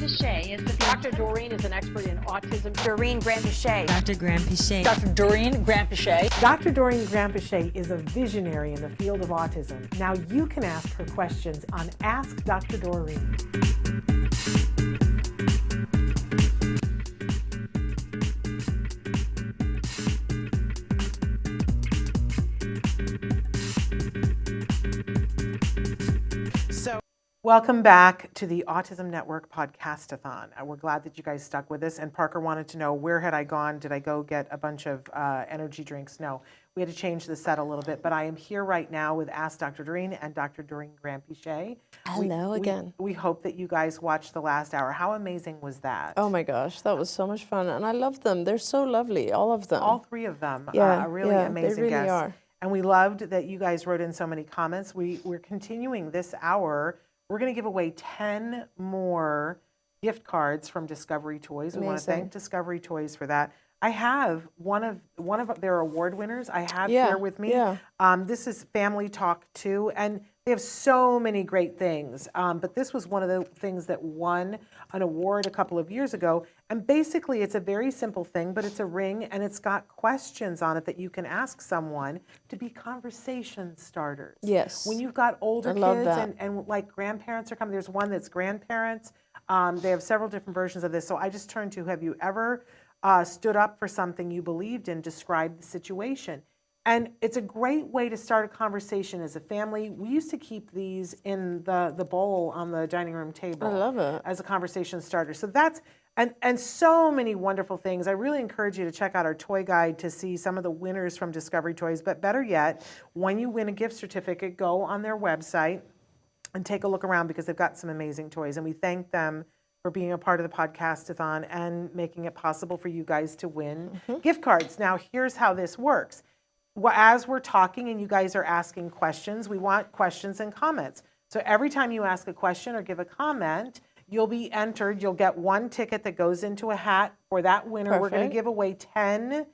Grampy Shea is the Dr. Doreen is an expert in autism. Doreen Grampy Shea. Dr. Grampy Shea. Dr. Doreen Grampy Shea. Dr. Doreen Grampy Shea is a visionary in the field of autism. Now you can ask her questions on Ask Dr. Doreen. Welcome back to the Autism Network Podcastathon. We're glad that you guys stuck with us. And Parker wanted to know, where had I gone? Did I go get a bunch of energy drinks? No, we had to change the set a little bit. But I am here right now with Ask Dr. Doreen and Dr. Doreen Grampy Shea. Hello again. We hope that you guys watched the last hour. How amazing was that? Oh my gosh, that was so much fun. And I love them. They're so lovely, all of them. All three of them Yeah, are really amazing they really guests. are. And we loved that you guys wrote in so many comments. We're continuing this hour. We're going to give away 10 more gift cards from Discovery Toys. We want to thank Discovery Toys for that. I have one of their award winners. I have here with me. Yeah. This is Family Talk 2, and they have so many great things. But this was one of the things that won an award a couple of years ago. And basically, it's a very simple thing, but it's a ring, and it's got questions on it that you can ask someone to be conversation starters. Yes. When you've got older kids and like grandparents are coming, there's one that's grandparents. They have several different versions of this. So I just turned to, have you ever stood up for something you believed in, describe the situation? And it's a great way to start a conversation as a family. We used to keep these in the bowl on the dining room table. I love it. As a conversation starter. So that's, and so many wonderful things. I really encourage you to check out our toy guide to see some of the winners from Discovery Toys. But better yet, when you win a gift certificate, go on their website and take a look around, because they've got some amazing toys. And we thank them for being a part of the podcastathon and making it possible for you guys to win gift cards. Now, here's how this works. As we're talking and you guys are asking questions, we want questions and comments. So every time you ask a question or give a comment, you'll be entered. You'll get one ticket that goes into a hat for that winner. Perfect. We're going to give away 10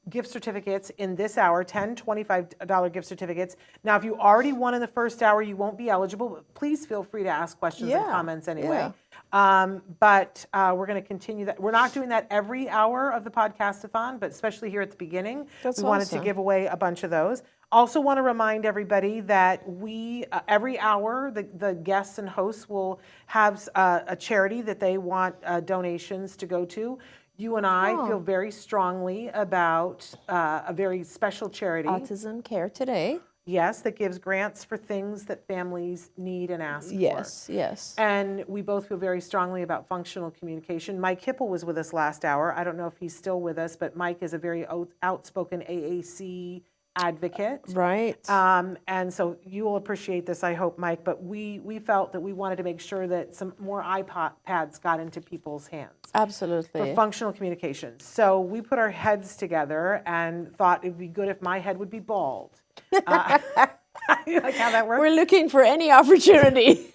gift certificates in this hour, 10 $25 gift certificates. Now, if you already won in the first hour, you won't be eligible, but please feel free to ask questions and comments anyway. But we're going to continue that. We're not doing that every hour of the podcastathon, but especially here at the beginning, we wanted to give away a bunch of those. Also want to remind everybody that we, every hour, the guests and hosts will have a charity that they want donations to go to. You and I feel very strongly about a very special charity. Autism Care Today. Yes, that gives grants for things that families need and ask for. Yes. And we both feel very strongly about functional communication. Mike Hipple was with us last hour. I don't know if he's still with us, but Mike is a very outspoken AAC advocate. Right. And so you will appreciate this, I hope, Mike, but we felt that we wanted to make sure that some more iPads got into people's hands. Absolutely. For functional communication. So we put our heads together and thought it'd be good if my head would be bald. You like how that works? We're looking for any opportunity.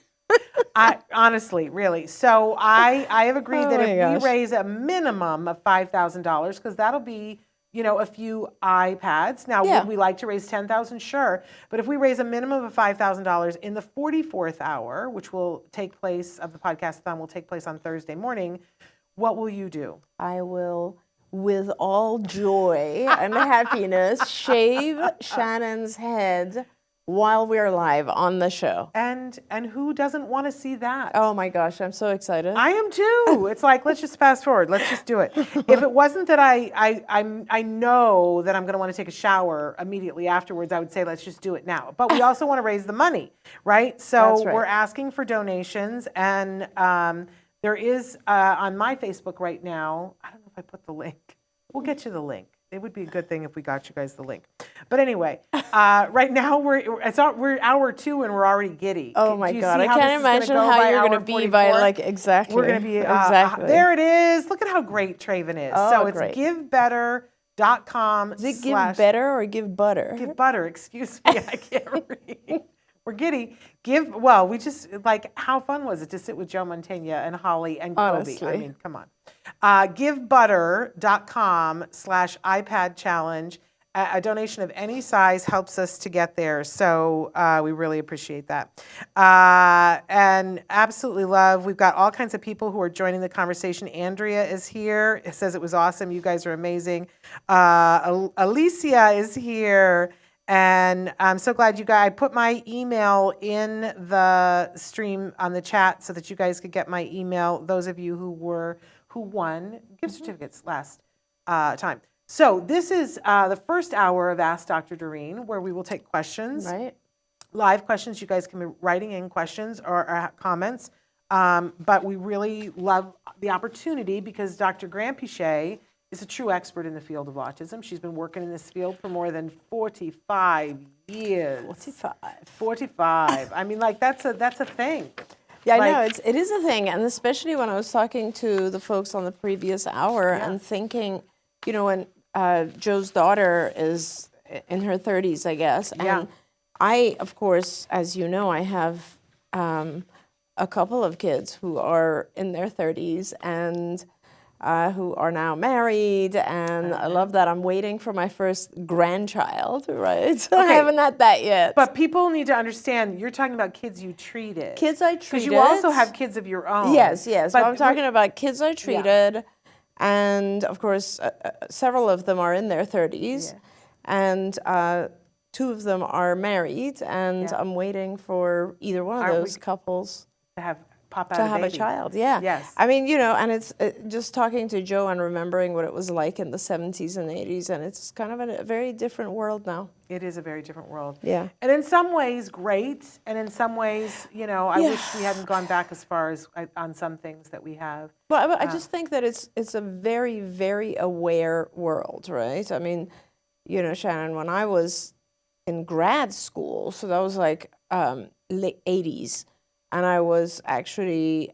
Honestly, really. So I have agreed that if we raise a minimum of $5,000, because that'll be, a few iPads. Now, would we like to raise $10,000? Sure. But if we raise a minimum of $5,000 in the 44th hour, which will take place, of the podcastathon will take place on Thursday morning, what will you do? I will, with all joy and happiness, shave Shannon's head while we're live on the show. And who doesn't want to see that? Oh my gosh, I'm so excited. I am too. It's like, let's just fast forward. Let's just do it. If it wasn't that I know that I'm going to want to take a shower immediately afterwards, I would say let's just do it now. But we also want to raise the money, right? So we're asking for donations, and there is on my Facebook right now. I don't know if I put the link. We'll get you the link. It would be a good thing if we got you guys the link. But anyway, right now we're hour 2 and we're already giddy. Oh my God, I can't imagine how you're going to be by exactly. We're going to be, exactly. There it is. Look at how great Traven is. Oh, so it's great. givebetter.com. Is it give better or give butter? Give butter, excuse me, I can't read. We're giddy. We just, how fun was it to sit with Joe Montaigne and Holly and Kobe? I mean, come on. Givebutter.com/iPad challenge. A donation of any size helps us to get there, so we really appreciate that. And absolutely love, we've got all kinds of people who are joining the conversation. Andrea is here. It says it was awesome. You guys are amazing. Alicia is here. And I'm so glad you guys, I put my email in the stream on the chat so that you guys could get my email, those of you who won gift certificates last time. So this is the first hour of Ask Dr. Doreen, where we will take questions, live questions. You guys can be writing in questions or comments, but we really love the opportunity because Dr. Grampy Shea is a true expert in the field of autism. She's been working in this field for more than 45 years. 45. I mean, like, that's a thing. Yeah, Like, I know, it is a thing, and especially when I was talking to the folks on the previous hour and thinking, you know, when Joe's daughter is in her 30s, I guess, and I, of course, as you know, I have a couple of kids who are in their 30s and who are now married, and I love that. I'm waiting for my first grandchild, right? So I haven't had that yet. But people need to understand, you're talking about kids you treated. Kids I treated. Because you also have kids of your own. Yes. But I'm talking we're about kids I treated, and of course, several of them are in their 30s, and 2 of them are married, and I'm waiting for either one of those couples to have pop out to a have baby. a child. Yeah. Yes. I mean, you know, and it's just talking to Joe and remembering what it was like in the 70s and 80s, and it's kind of a very different world now. It is a very different world. Yeah. And in some ways, great, and in some ways, you know, I wish we hadn't gone back as far as on some things that we have. Well, I just think that it's a very, very aware world, right? I mean, you know, Shannon, when I was in grad school, so that was like late 80s, and I was actually,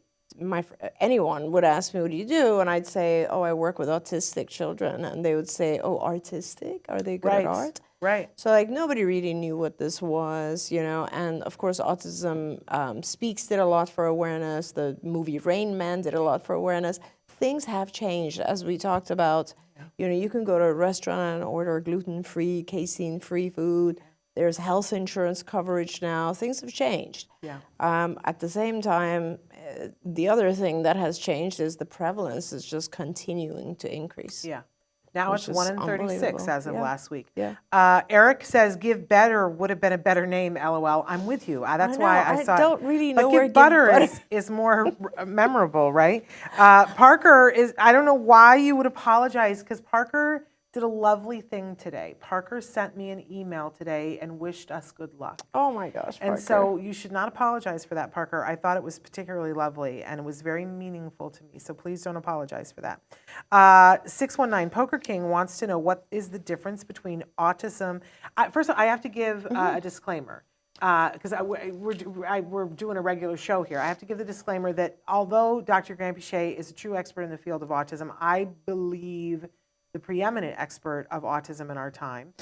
anyone would ask me, what do you do? And I'd say, oh, I work with autistic children. And they would say, oh, artistic? Are they good at art? Right. So like nobody really knew what this was, you know, and of course Autism Speaks did a lot for awareness. The movie Rain Man did a lot for awareness. Things have changed, as we talked about. You know, you can go to a restaurant and order gluten-free, casein-free food. There's health insurance coverage now. Things have changed. Yeah. At the same time, the other thing that has changed is the prevalence is just continuing to increase. Yeah. Now it's 1 in 36 as of last week. Yeah. Eric says, "Give Better would have been a better name." LOL. I'm with you. That's why I thought. I don't really know but where Give Butter is more memorable, right? Parker is. I don't know why you would apologize because Parker did a lovely thing today. Parker sent me an email today and wished us good luck. Oh my gosh, Parker. And so you should not apologize for that, Parker. I thought it was particularly lovely and it was very meaningful to me. So please don't apologize for that. 619 Poker King wants to know what is the difference between autism. First of all, I have to give a disclaimer because we're doing a regular show here. I have to give the disclaimer that although Dr. Grampy Shea is a true expert in the field of autism, I believe the preeminent expert of autism in our time.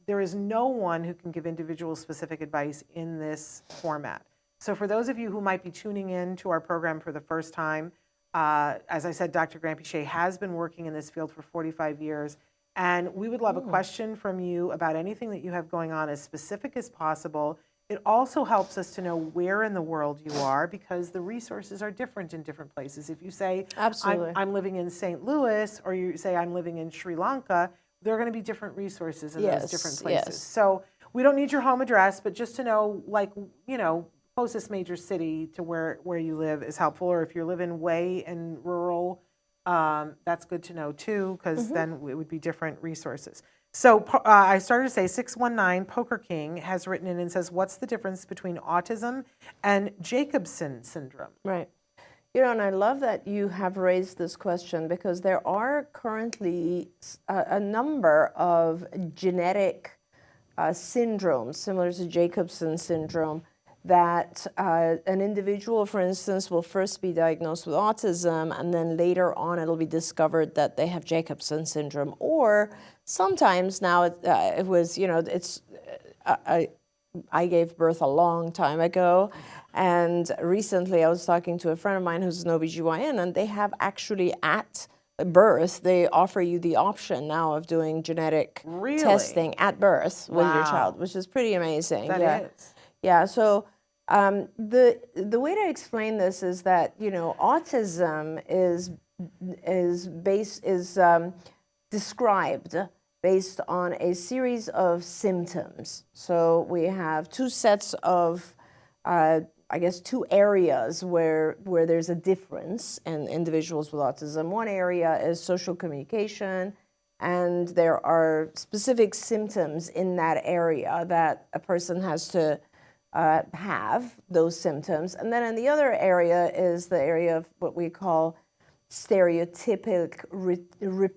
There is no one who can give individual specific advice in this format. So for those of you who might be tuning in to our program for the first time, as I said, Dr. Grampy Shea has been working in this field for 45 years, and we would love a question from you about anything that you have going on as specific as possible. It also helps us to know where in the world you are because the resources are different in different places. If you say, I'm living in St. Louis, or you say, I'm living in Sri Lanka, there are going to be different resources in those different places. Yes. So we don't need your home address, but just to know, like, you know, closest major city to where you live is helpful. Or if you're living way in rural, that's good to know too, because then it would be different resources. So I started to say 619 Poker King has written in and says, what's the difference between autism and Jacobson syndrome? Right. You know, and I love that you have raised this question because there are currently a number of genetic syndromes similar to Jacobson syndrome that an individual, for instance, will first be diagnosed with autism and then later on it'll be discovered that they have Jacobson syndrome. Or sometimes now it was, you know, it's, I gave birth a long time ago, and recently I was talking to a friend of mine who's an OBGYN, and they have actually at birth, they offer you the option now of doing genetic Really? testing at birth with your Wow. child, which is pretty amazing. That is. Yeah. So the way to explain this is that autism is described based on a series of symptoms. So we have two sets of two areas where there's a difference in individuals with autism. One area is social communication, and there are specific symptoms in that area that a person has to have those symptoms. And then in the other area is the area of what we call stereotypic,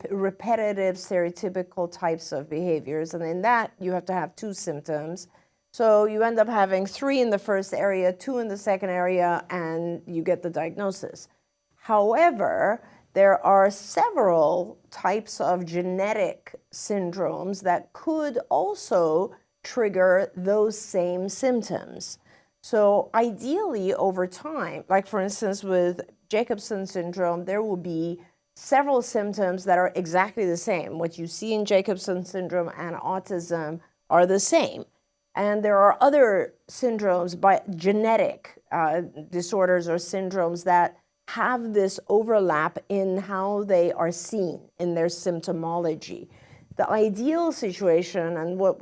repetitive, stereotypical types of behaviors. And in that, you have to have two symptoms. So you end up having 3 in the first area, 2 in the second area, and you get the diagnosis. However, there are several types of genetic syndromes that could also trigger those same symptoms. So ideally, over time, like for instance with Jacobson syndrome, there will be several symptoms that are exactly the same. What you see in Jacobson syndrome and autism are the same. And there are other syndromes, by genetic disorders or syndromes, that have this overlap in how they are seen in their symptomology. The ideal situation, and what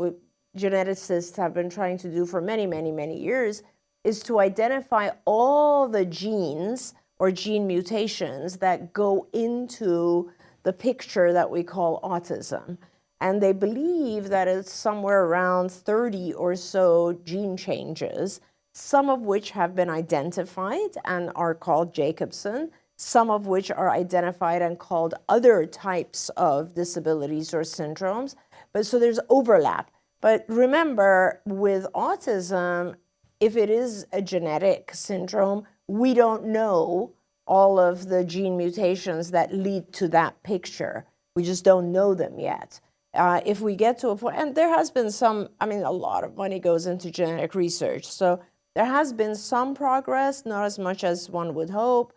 geneticists have been trying to do for many, many, many years, is to identify all the genes or gene mutations that go into the picture that we call autism. And they believe that it's somewhere around 30 or so gene changes, some of which have been identified and are called Jacobson, some of which are identified and called other types of disabilities or syndromes. But so there's overlap. But remember, with autism, if it is a genetic syndrome, we don't know all of the gene mutations that lead to that picture. We just don't know them yet. If we get to a point, and there has been a lot of money goes into genetic research. So there has been some progress, not as much as one would hope.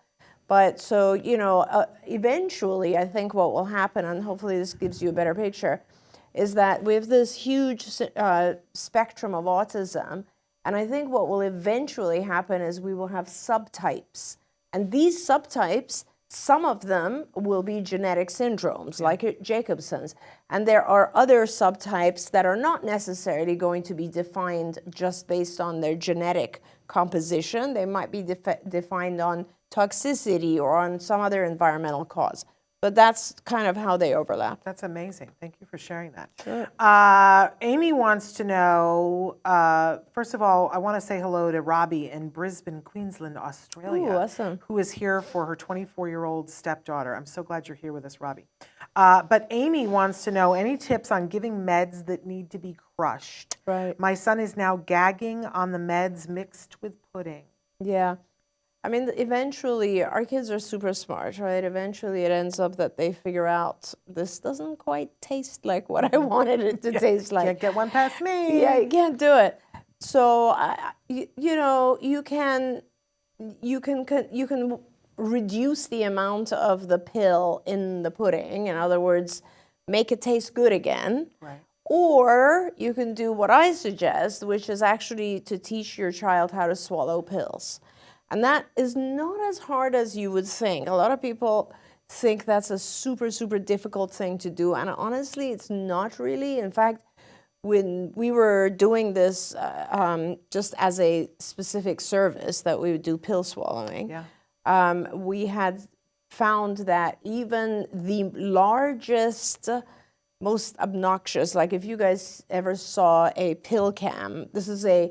But so, eventually, I think what will happen, and hopefully this gives you a better picture, is that we have this huge spectrum of autism. And I think what will eventually happen is we will have subtypes. And these subtypes, some of them will be genetic syndromes, like Jacobson's. And there are other subtypes that are not necessarily going to be defined just based on their genetic composition. They might be defined on toxicity or on some other environmental cause. But that's kind of how they overlap. That's amazing. Thank you for sharing that. Sure. Amy wants to know, first of all, I want to say hello to Robbie in Brisbane, Queensland, Australia. Ooh, awesome. Who is here for her 24-year-old stepdaughter. I'm so glad you're here with us, Robbie. But Amy wants to know any tips on giving meds that need to be crushed. Right. My son is now gagging on the meds mixed with pudding. Yeah. I mean, eventually, our kids are super smart, right? Eventually, it ends up that they figure out this doesn't quite taste like what I wanted it to taste like. Can't get one past me. Yeah, you can't do it. So, you can reduce the amount of the pill in the pudding. In other words, make it taste good again. Right. Or you can do what I suggest, which is actually to teach your child how to swallow pills. And that is not as hard as you would think. A lot of people think that's a super, super difficult thing to do. And honestly, it's not really. In fact, when we were doing this just as a specific service that we would do pill swallowing, we had found that even the largest, most obnoxious, like if you guys ever saw a pill cam, this is a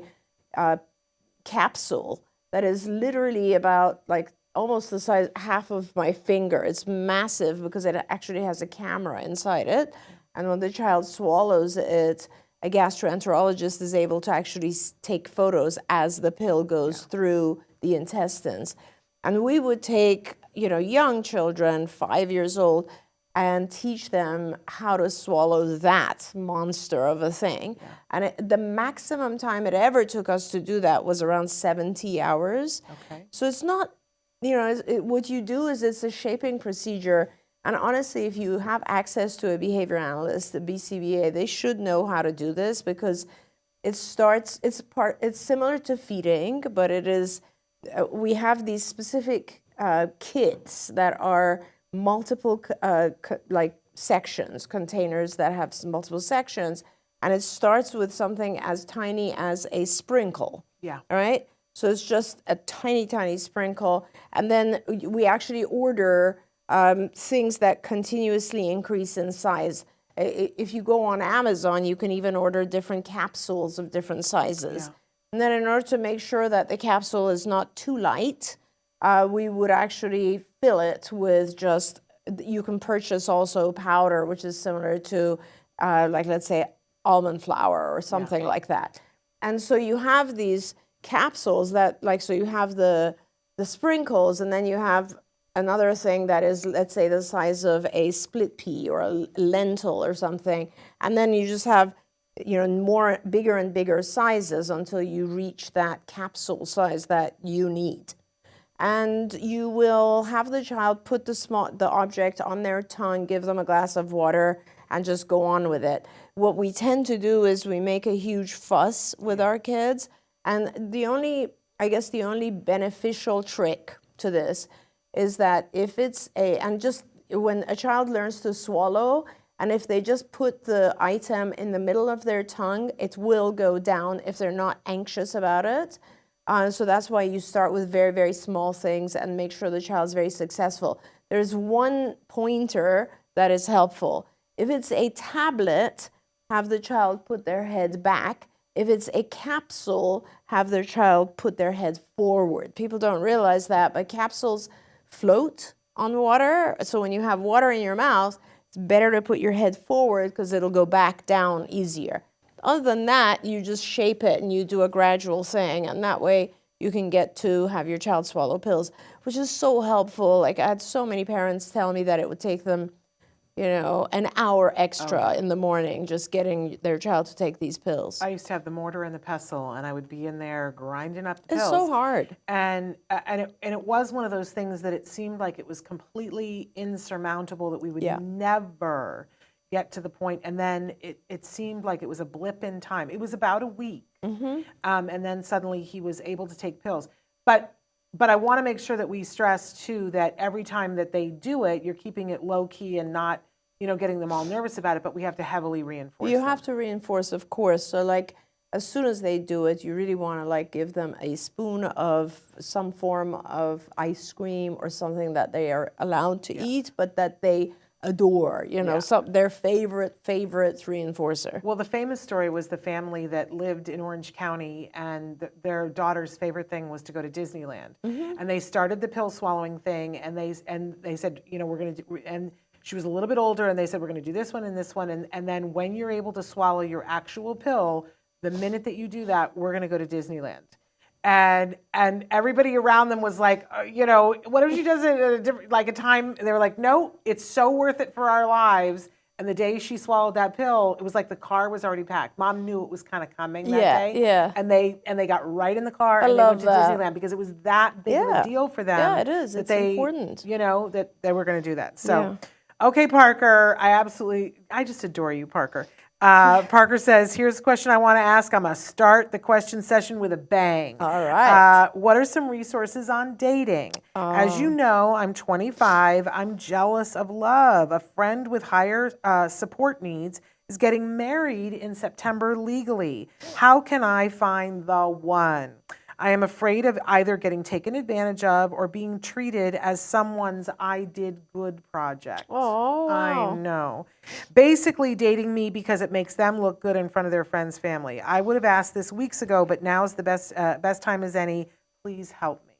capsule that is literally about like almost the size, half of my finger. It's massive because it actually has a camera inside it. And when the child swallows it, a gastroenterologist is able to actually take photos as the pill goes through the intestines. And we would take, young children, 5 years old, and teach them how to swallow that monster of a thing. Yeah. And the maximum time it ever took us to do that was around 70 hours. Okay. So it's not, what you do is it's a shaping procedure, And honestly, if you have access to a behavior analyst, the BCBA, they should know how to do this, because it's similar to feeding, but it is, we have these specific kits that are multiple like sections, containers that have multiple sections, and it starts with something as tiny as a sprinkle. Yeah. All right? So it's just a tiny, tiny sprinkle, and then we actually order things that continuously increase in size. If you go on Amazon, you can even order different capsules of different sizes. Yeah. And then in order to make sure that the capsule is not too light, we would actually fill it with just, you can purchase also powder, which is similar to, like, let's say, almond flour or something like that. And so you have these capsules that, like, so you have the sprinkles, and then you have another thing that is, let's say, the size of a split pea or a lentil or something. And then you just have, more bigger and bigger sizes until you reach that capsule size that you need. And you will have the child put the object on their tongue, give them a glass of water, and just go on with it. What we tend to do is we make a huge fuss with our kids. And the only beneficial trick to this is that if it's just when a child learns to swallow, and if they just put the item in the middle of their tongue, it will go down if they're not anxious about it. So that's why you start with very, very small things and make sure the child's very successful. There's one pointer that is helpful. If it's a tablet, have the child put their head back. If it's a capsule, have their child put their head forward. People don't realize that, but capsules float on water. So when you have water in your mouth, it's better to put your head forward because it'll go back down easier. Other than that, you just shape it and you do a gradual thing, and that way you can get to have your child swallow pills, which is so helpful. Like, I had so many parents tell me that it would take them, an hour extra in the morning just getting their child to take these pills. I used to have the mortar and the pestle, and I would be in there grinding up the pills. It's so hard. And it was one of those things that it seemed like it was completely insurmountable, that we would never get to the point. And then it seemed like it was a blip in time. It was about a week. And then suddenly he was able to take pills. But I want to make sure that we stress, too, that every time that they do it, you're keeping it low key and not, getting them all nervous about it, but we have to heavily reinforce You them. have to reinforce, of course. So, like, as soon as they do it, you really want to, like, give them a spoon of some form of ice cream or something that they are allowed to eat, but that they adore, their favorite reinforcer. Well, the famous story was the family that lived in Orange County, and their daughter's favorite thing was to go to Disneyland. And they started the pill swallowing thing, and they said, we're going to do, and she was a little bit older, and they said, we're going to do this one and this one, and then when you're able to swallow your actual pill, the minute that you do that, we're going to go to Disneyland. And everybody around them was like, what if she does it at a time? They were like, no, it's so worth it for our lives. And the day she swallowed that pill, it was like the car was already packed. Mom knew it was kind of coming that day. Yeah. And they got right in the car and they went to Disneyland because it was that big of a deal for them. Yeah, it is. It's important. That they were going to do that. So, okay, Parker, I just adore you, Parker. Parker says, here's a question I want to ask. I'm going to start the question session with a bang. All right. What are some resources on dating? As you know, I'm 25. I'm jealous of love. A friend with higher support needs is getting married in September legally. How can I find the one? I am afraid of either getting taken advantage of or being treated as someone's I did good project. Oh, wow. I know. Basically dating me because it makes them look good in front of their friends' family. I would have asked this weeks ago, but now is the best time as any. Please help me.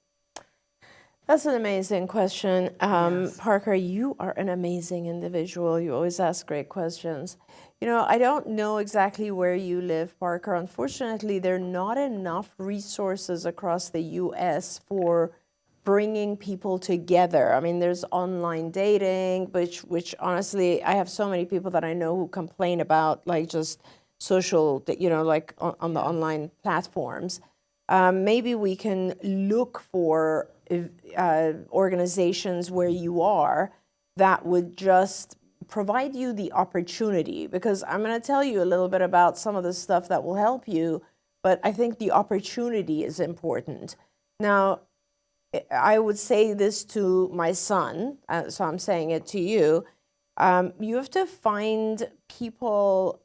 That's an amazing question. Parker, you are an amazing individual. You always ask great questions. I don't know exactly where you live, Parker. Unfortunately, there are not enough resources across the U.S. for bringing people together. I mean, there's online dating, which honestly, I have so many people that I know who complain about, like, just social, like on the online platforms. Maybe we can look for organizations where you are that would just provide you the opportunity, because I'm going to tell you a little bit about some of the stuff that will help you, but I think the opportunity is important. Now, I would say this to my son, so I'm saying it to you. You have to find people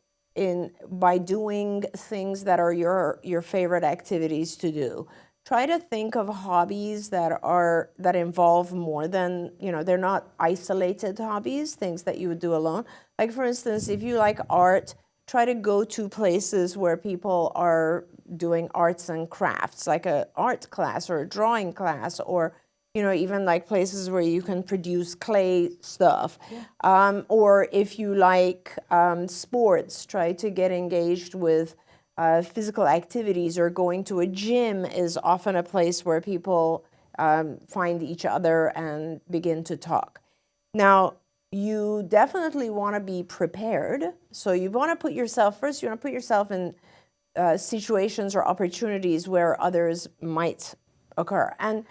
by doing things that are your favorite activities to do. Try to think of hobbies that involve more than, they're not isolated hobbies, things that you would do alone. Like, for instance, if you like art, try to go to places where people are doing arts and crafts, like an art class or a drawing class, or even like places where you can produce clay stuff. Yeah. Or if you like sports, try to get engaged with physical activities, or going to a gym is often a place where people find each other and begin to talk. Now, you definitely want to be prepared. So you want to put yourself, first you want to put yourself in situations or opportunities where others might occur. And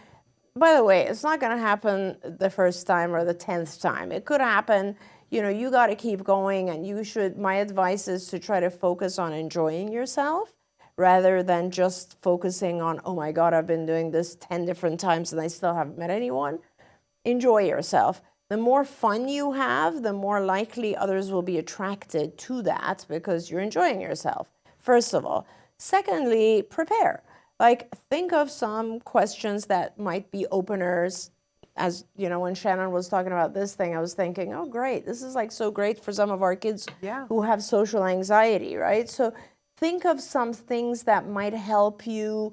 by the way, it's not going to happen the first time or the 10th time. It could happen. You got to keep going, and my advice is to try to focus on enjoying yourself rather than just focusing on, oh my God, I've been doing this 10 different times and I still haven't met anyone. Enjoy yourself. The more fun you have, the more likely others will be attracted to that, because you're enjoying yourself, first of all. Secondly, prepare. Like, think of some questions that might be openers. As when Shannon was talking about this thing, I was thinking, oh, great, this is like so great for some of our kids who have social anxiety, right? So think of some things that might help you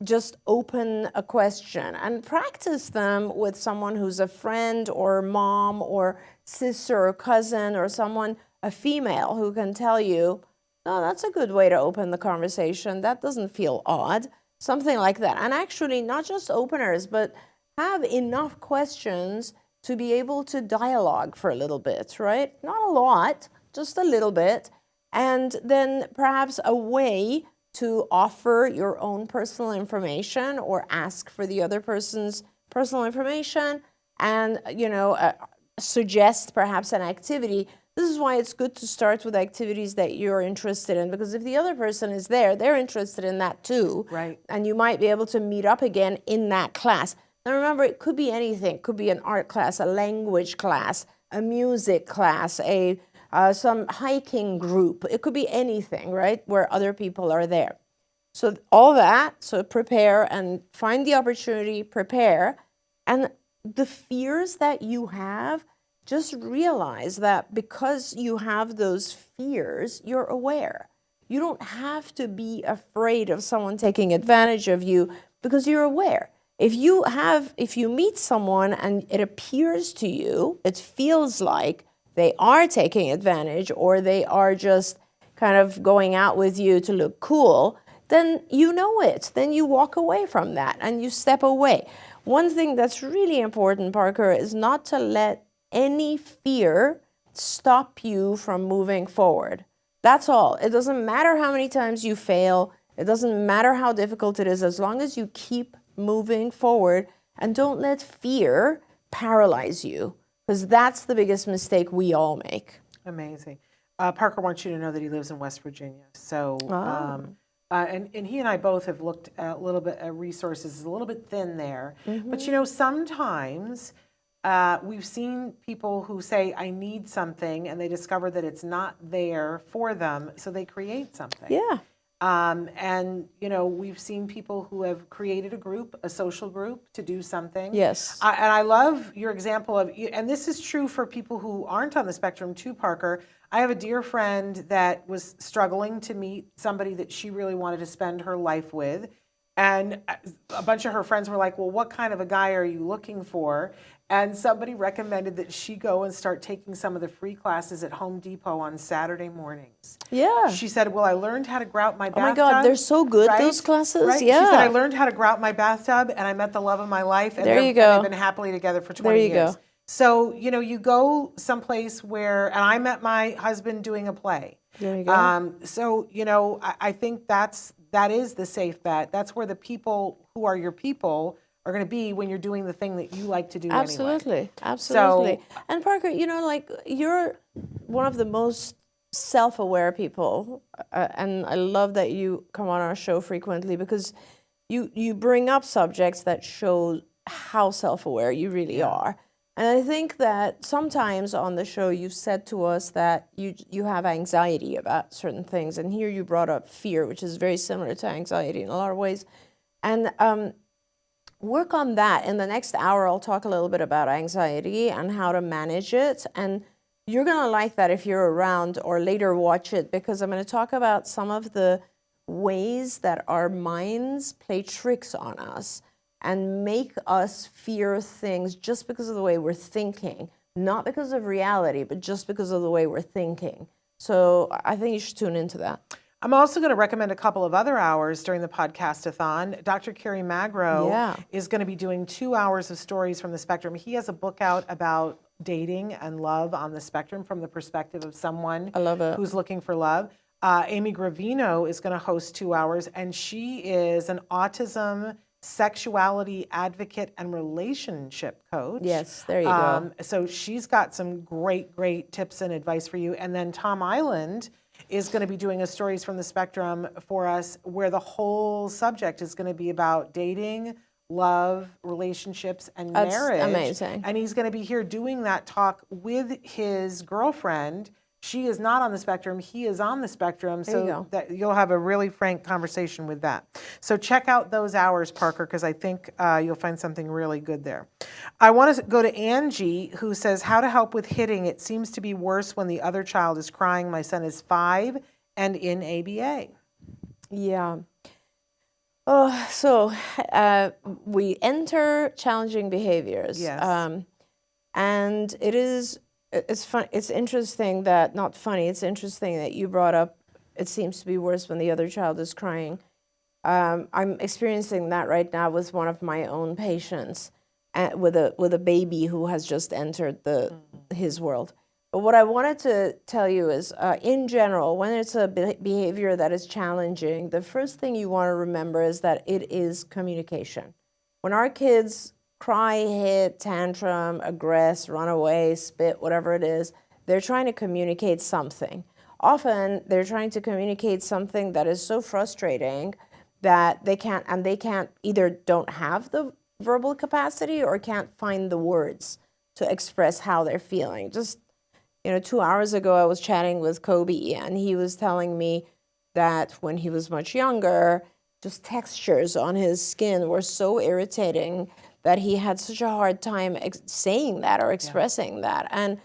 just open a question and practice them with someone who's a friend or mom or sister or cousin, or someone, a female, who can tell you, oh, that's a good way to open the conversation. That doesn't feel odd. Something like that. And actually, not just openers, but have enough questions to be able to dialogue for a little bit, right? Not a lot, just a little bit. And then perhaps a way to offer your own personal information or ask for the other person's personal information, and, suggest perhaps an activity. This is why it's good to start with activities that you're interested in, because if the other person is there, they're interested in that too. Right. And you might be able to meet up again in that class. Now remember, it could be anything. It could be an art class, a language class, a music class, some hiking group. It could be anything, right, where other people are there. So all that, so prepare and find the opportunity, prepare. And the fears that you have, just realize that because you have those fears, you're aware. You don't have to be afraid of someone taking advantage of you, because you're aware. If you meet someone and it appears to you, it feels like they are taking advantage, or they are just kind of going out with you to look cool, then you know it. Then you walk away from that and you step away. One thing that's really important, Parker, is not to let any fear stop you from moving forward. That's all. It doesn't matter how many times you fail. It doesn't matter how difficult it is, as long as you keep moving forward and don't let fear paralyze you, because that's the biggest mistake we all make. Amazing. Parker wants you to know that he lives in West Virginia. So, and he and I both have looked a little bit at resources. It's a little bit thin there. Mm-hmm. But sometimes we've seen people who say, I need something, and they discover that it's not there for them, so they create something. Yeah. And we've seen people who have created a group, a social group, to do something. Yes. And I love your example of, and this is true for people who aren't on the spectrum too, Parker. I have a dear friend that was struggling to meet somebody that she really wanted to spend her life with. And a bunch of her friends were like, well, what kind of a guy are you looking for? And somebody recommended that she go and start taking some of the free classes at Home Depot on Saturday mornings. Yeah. She said, well, I learned how to grout my bathtub. Oh my God, they're so good, right? Those classes. Right? Yeah. She said, I learned how to grout my bathtub, and I met the love of my life. And there you go. And they've been happily together for 20 years. There you go. So, you go someplace where, and I met my husband doing a play. There you go. So, I think that is the safe bet. That's where the people who are your people are going to be when you're doing the thing that you like to do anyway. Absolutely. So, And Parker, like you're one of the most self-aware people, and I love that you come on our show frequently because you bring up subjects that show how self-aware you really are. And I think that sometimes on the show you've said to us that you have anxiety about certain things, and here you brought up fear, which is very similar to anxiety in a lot of ways. And work on that. In the next hour, I'll talk a little bit about anxiety and how to manage it. And you're going to like that if you're around or later watch it, because I'm going to talk about some of the ways that our minds play tricks on us and make us fear things just because of the way we're thinking, not because of reality, but just because of the way we're thinking. So I think you should tune into that. I'm also going to recommend a couple of other hours during the podcastathon. Dr. Kerry Magro is going to be doing 2 hours of stories from the spectrum. He has a book out about dating and love on the spectrum from the perspective of someone who's looking for love. Amy Gravino is going to host 2 hours, and she is an autism sexuality advocate and relationship coach. Yes, there you go. So she's got some great tips and advice for you. And then Tom Iland is going to be doing a Stories from the Spectrum for us, where the whole subject is going to be about dating, love, relationships, and marriage. Amazing. And he's going to be here doing that talk with his girlfriend. She is not on the spectrum. He is on the spectrum. So that you'll have a really frank conversation with that. So check out those hours, Parker, because I think you'll find something really good there. I want to go to Angie, who says, how to help with hitting. It seems to be worse when the other child is crying. My son is 5 and in ABA. Yeah. So we enter challenging behaviors. Yes. And it's fun. It's interesting that, not funny, it's interesting that you brought up, it seems to be worse when the other child is crying. I'm experiencing that right now with one of my own patients, with a baby who has just entered his world. But what I wanted to tell you is, in general, when it's a behavior that is challenging, the first thing you want to remember is that it is communication. When our kids cry, hit, tantrum, aggress, run away, spit, whatever it is, they're trying to communicate something. Often they're trying to communicate something that is so frustrating that they can't either don't have the verbal capacity or can't find the words to express how they're feeling. Just 2 hours ago, I was chatting with Kobe, and he was telling me that when he was much younger, just textures on his skin were so irritating that he had such a hard time saying that or expressing that. And,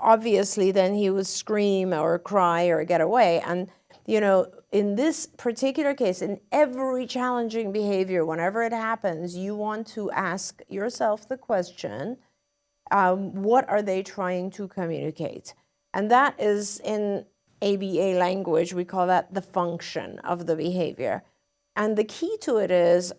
obviously then he would scream or cry or get away. And, in this particular case, in every challenging behavior, whenever it happens, you want to ask yourself the question, what are they trying to communicate? And that is, in ABA language, we call that the function of the behavior. And the key to it is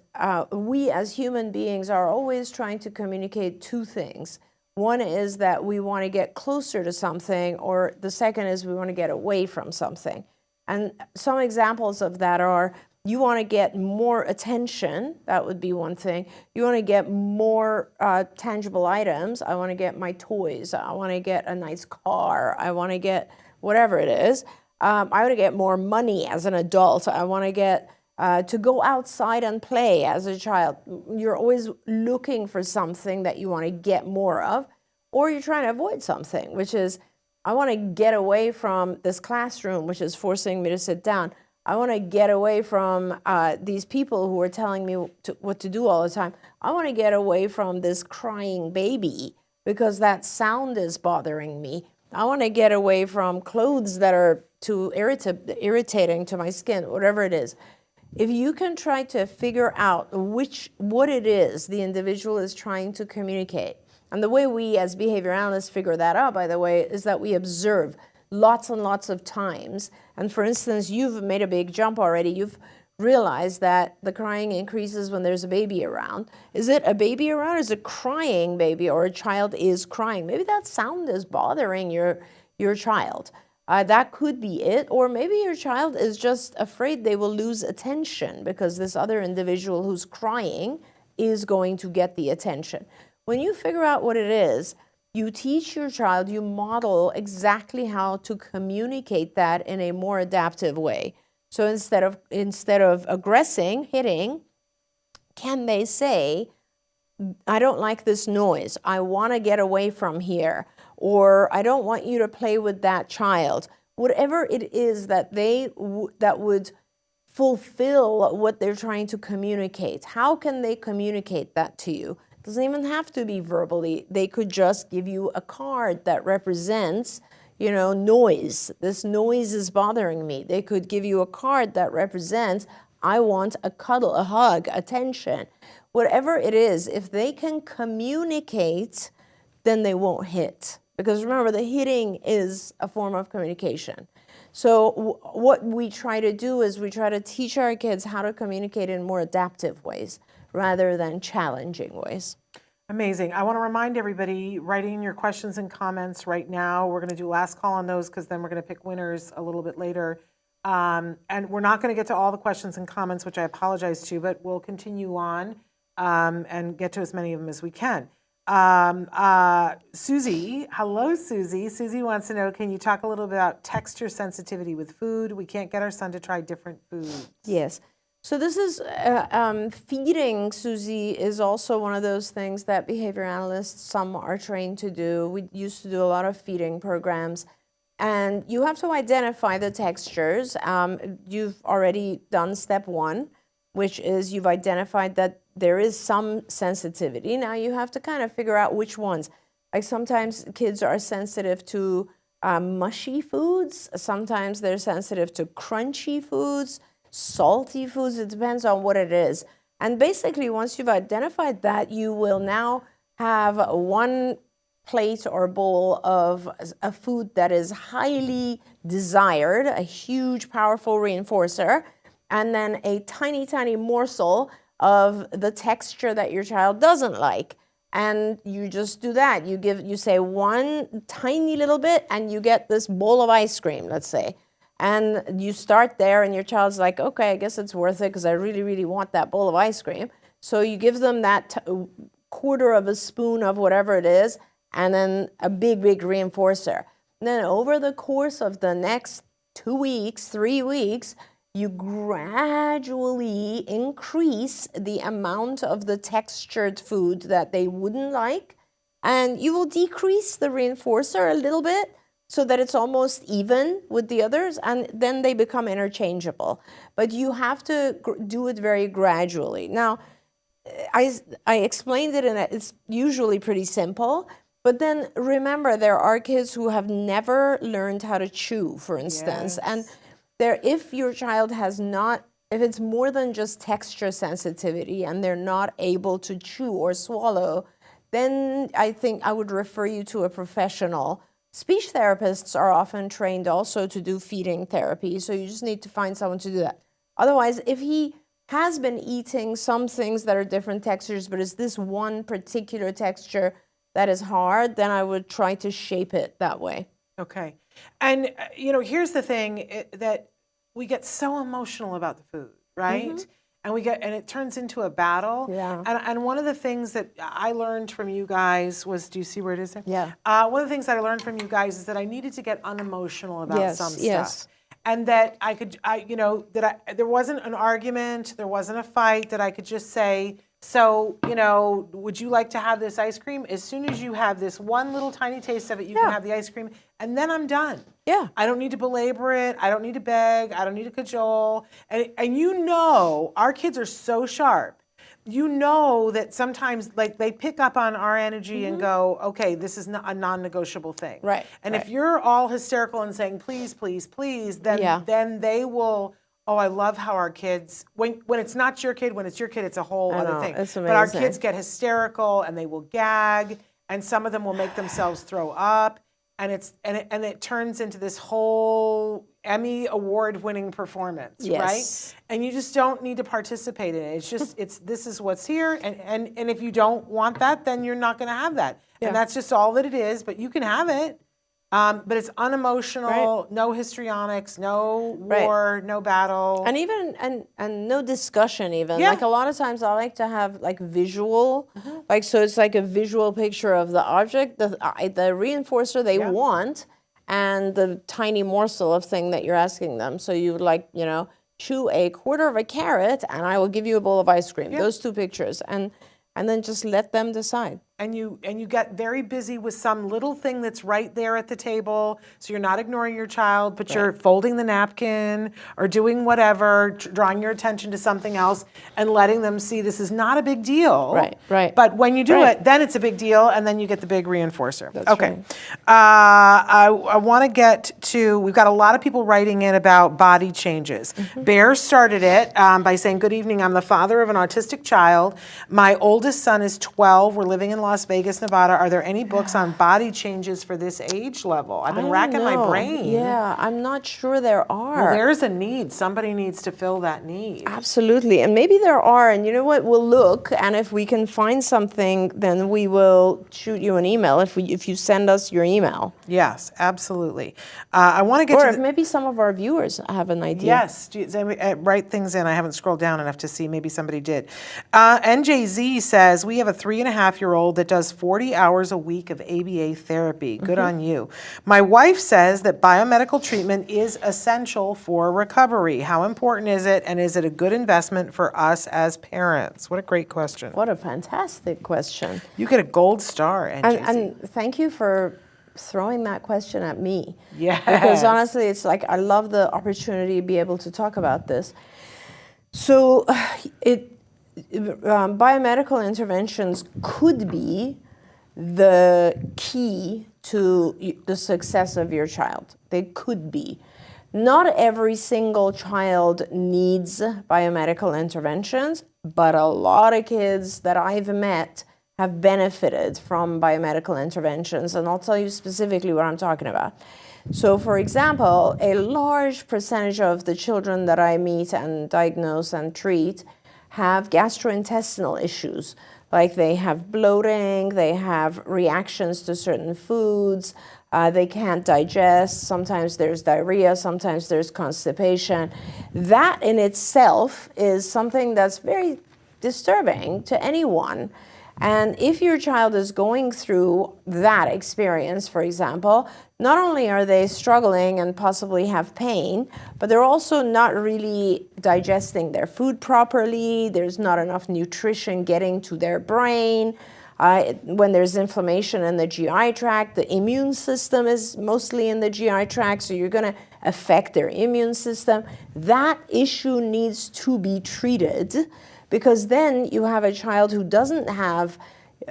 we as human beings are always trying to communicate two things. One is that we want to get closer to something, or the second is we want to get away from something. And some examples of that are, you want to get more attention, that would be one thing. You want to get more tangible items. I want to get my toys. I want to get a nice car. I want to get whatever it is. I want to get more money as an adult. I want to get to go outside and play as a child. You're always looking for something that you want to get more of, or you're trying to avoid something, which is, I want to get away from this classroom, which is forcing me to sit down. I want to get away from these people who are telling me what to do all the time. I want to get away from this crying baby because that sound is bothering me. I want to get away from clothes that are too irritating to my skin, whatever it is. If you can try to figure out what it is the individual is trying to communicate, and the way we as behavior analysts figure that out, by the way, is that we observe lots and lots of times. And for instance, you've made a big jump already. You've realized that the crying increases when there's a baby around. Is it a baby around? Is it a crying baby, or a child is crying? Maybe that sound is bothering your child. That could be it. Or maybe your child is just afraid they will lose attention because this other individual who's crying is going to get the attention. When you figure out what it is, you teach your child, you model exactly how to communicate that in a more adaptive way. So instead of aggressing, hitting, can they say, I don't like this noise. I want to get away from here. Or I don't want you to play with that child. Whatever it is that that would fulfill what they're trying to communicate. How can they communicate that to you? It doesn't even have to be verbally. They could just give you a card that represents, noise. This noise is bothering me. They could give you a card that represents, I want a cuddle, a hug, attention. Whatever it is, if they can communicate, then they won't hit. Because remember, the hitting is a form of communication. So what we try to do is we try to teach our kids how to communicate in more adaptive ways rather than challenging ways. Amazing. I want to remind everybody, writing your questions and comments right now. We're going to do last call on those because then we're going to pick winners a little bit later. And we're not going to get to all the questions and comments, which I apologize to, but we'll continue on and get to as many of them as we can. Susie, hello, Susie. Susie wants to know, can you talk a little bit about texture sensitivity with food? We can't get our son to try different foods. Yes. So this is, feeding, Susie, is also one of those things that behavior analysts, some are trained to do. We used to do a lot of feeding programs. And you have to identify the textures. You've already done step one, which is you've identified that there is some sensitivity. Now you have to kind of figure out which ones. Like sometimes kids are sensitive to mushy foods. Sometimes they're sensitive to crunchy foods, salty foods. It depends on what it is. And basically, once you've identified that, you will now have one plate or bowl of a food that is highly desired, a huge, powerful reinforcer, and then a tiny, tiny morsel of the texture that your child doesn't like. And you just do that. You say one tiny little bit and you get this bowl of ice cream, let's say. And you start there and your child's like, okay, I guess it's worth it because I really, really want that bowl of ice cream. So you give them that quarter of a spoon of whatever it is, and then a big, big reinforcer. And then over the course of the next 2 weeks, 3 weeks, you gradually increase the amount of the textured food that they wouldn't like, and you will decrease the reinforcer a little bit so that it's almost even with the others, and then they become interchangeable. But you have to do it very gradually. Now, I explained it, and it's usually pretty simple. But then remember, there are kids who have never learned how to chew, for instance. Yes. And if your child has not, if it's more than just texture sensitivity and they're not able to chew or swallow, then I think I would refer you to a professional. Speech therapists are often trained also to do feeding therapy, so you just need to find someone to do that. Otherwise, if he has been eating some things that are different textures, but is this one particular texture that is hard, then I would try to shape it that way. Okay. And, here's the thing, that we get so emotional about the food, right? Mm-hmm. And it turns into a battle. Yeah. And one of the things that I learned from you guys was, do you see where it is there? Yeah. One of the things that I learned from you guys is that I needed to get unemotional about some stuff. Yes. And that there wasn't an argument, there wasn't a fight, that I could just say, so, would you like to have this ice cream? As soon as you have this one little tiny taste of it, you can have the ice cream, and then I'm done. Yeah. I don't need to belabor it. I don't need to beg. I don't need to cajole. And our kids are so sharp. That sometimes, like, they pick up on our energy and go, okay, this is a non-negotiable thing. Right. And if you're all hysterical and saying, please, please, please, then they will. Oh, I love how our kids, when it's not your kid, when it's your kid, it's a whole other thing. It's amazing. But our kids get hysterical and they will gag, and some of them will make themselves throw up, and it turns into this whole Emmy award-winning performance, right? And you just don't need to participate in it. It's just this is what's here, and if you don't want that, then you're not going to have that, and that's just all that it is. But you can have it. But it's unemotional, no histrionics, no war, no battle. And even, and no discussion even. Yeah. Like a lot of times I like to have like visual, like, so it's like a visual picture of the object, the reinforcer they want, and the tiny morsel of thing that you're asking them. So you would like, you know, chew a quarter of a carrot and I will give you a bowl of ice cream. Those two pictures. And then just let them decide. And you get very busy with some little thing that's right there at the table, so you're not ignoring your child, but you're folding the napkin or doing whatever, drawing your attention to something else and letting them see this is not a big deal. Right. But when you do it, then it's a big deal, and then you get the big reinforcer. That's okay. right. I want to get to, we've got a lot of people writing in about body changes. Bear started it by saying, good evening, I'm the father of an autistic child. My oldest son is 12. We're living in Las Vegas, Nevada. Are there any books on body changes for this age level? I've been racking my brain. Yeah, I'm not sure there are. Well, there's a need. Somebody needs to fill that need. Absolutely. And maybe there are. And you know what? We'll look. And if we can find something, then we will shoot you an email if you send us your email. Yes, absolutely. I want to get or to if maybe some of our viewers have an idea. Yes, write things in. I haven't scrolled down enough to see. Maybe somebody did. NJZ says, we have a 3.5-year-old that does 40 hours a week of ABA therapy. Good on you. My wife says that biomedical treatment is essential for recovery. How important is it, and is it a good investment for us as parents? What a great question. What a fantastic question. You get a gold star, NJZ. And thank you for throwing that question at me. Yes. Because honestly, it's like I love the opportunity to be able to talk about this. So biomedical interventions could be the key to the success of your child. They could be. Not every single child needs biomedical interventions, but a lot of kids that I've met have benefited from biomedical interventions. And I'll tell you specifically what I'm talking about. So for example, a large percentage of the children that I meet and diagnose and treat have gastrointestinal issues. Like they have bloating, they have reactions to certain foods, they can't digest, sometimes there's diarrhea, sometimes there's constipation. That in itself is something that's very disturbing to anyone. And if your child is going through that experience, for example, not only are they struggling and possibly have pain, but they're also not really digesting their food properly. There's not enough nutrition getting to their brain. When there's inflammation in the GI tract, the immune system is mostly in the GI tract, so you're going to affect their immune system. That issue needs to be treated, because then you have a child who doesn't have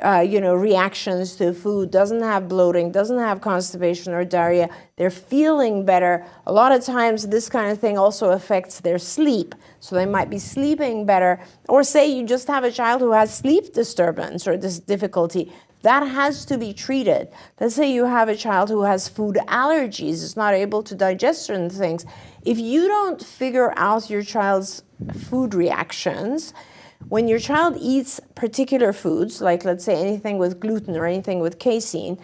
reactions to food, doesn't have bloating, doesn't have constipation or diarrhea. They're feeling better. A lot of times this kind of thing also affects their sleep. So they might be sleeping better. Or say you just have a child who has sleep disturbance or this difficulty. That has to be treated. Let's say you have a child who has food allergies, is not able to digest certain things. If you don't figure out your child's food reactions, when your child eats particular foods, like let's say anything with gluten or anything with casein,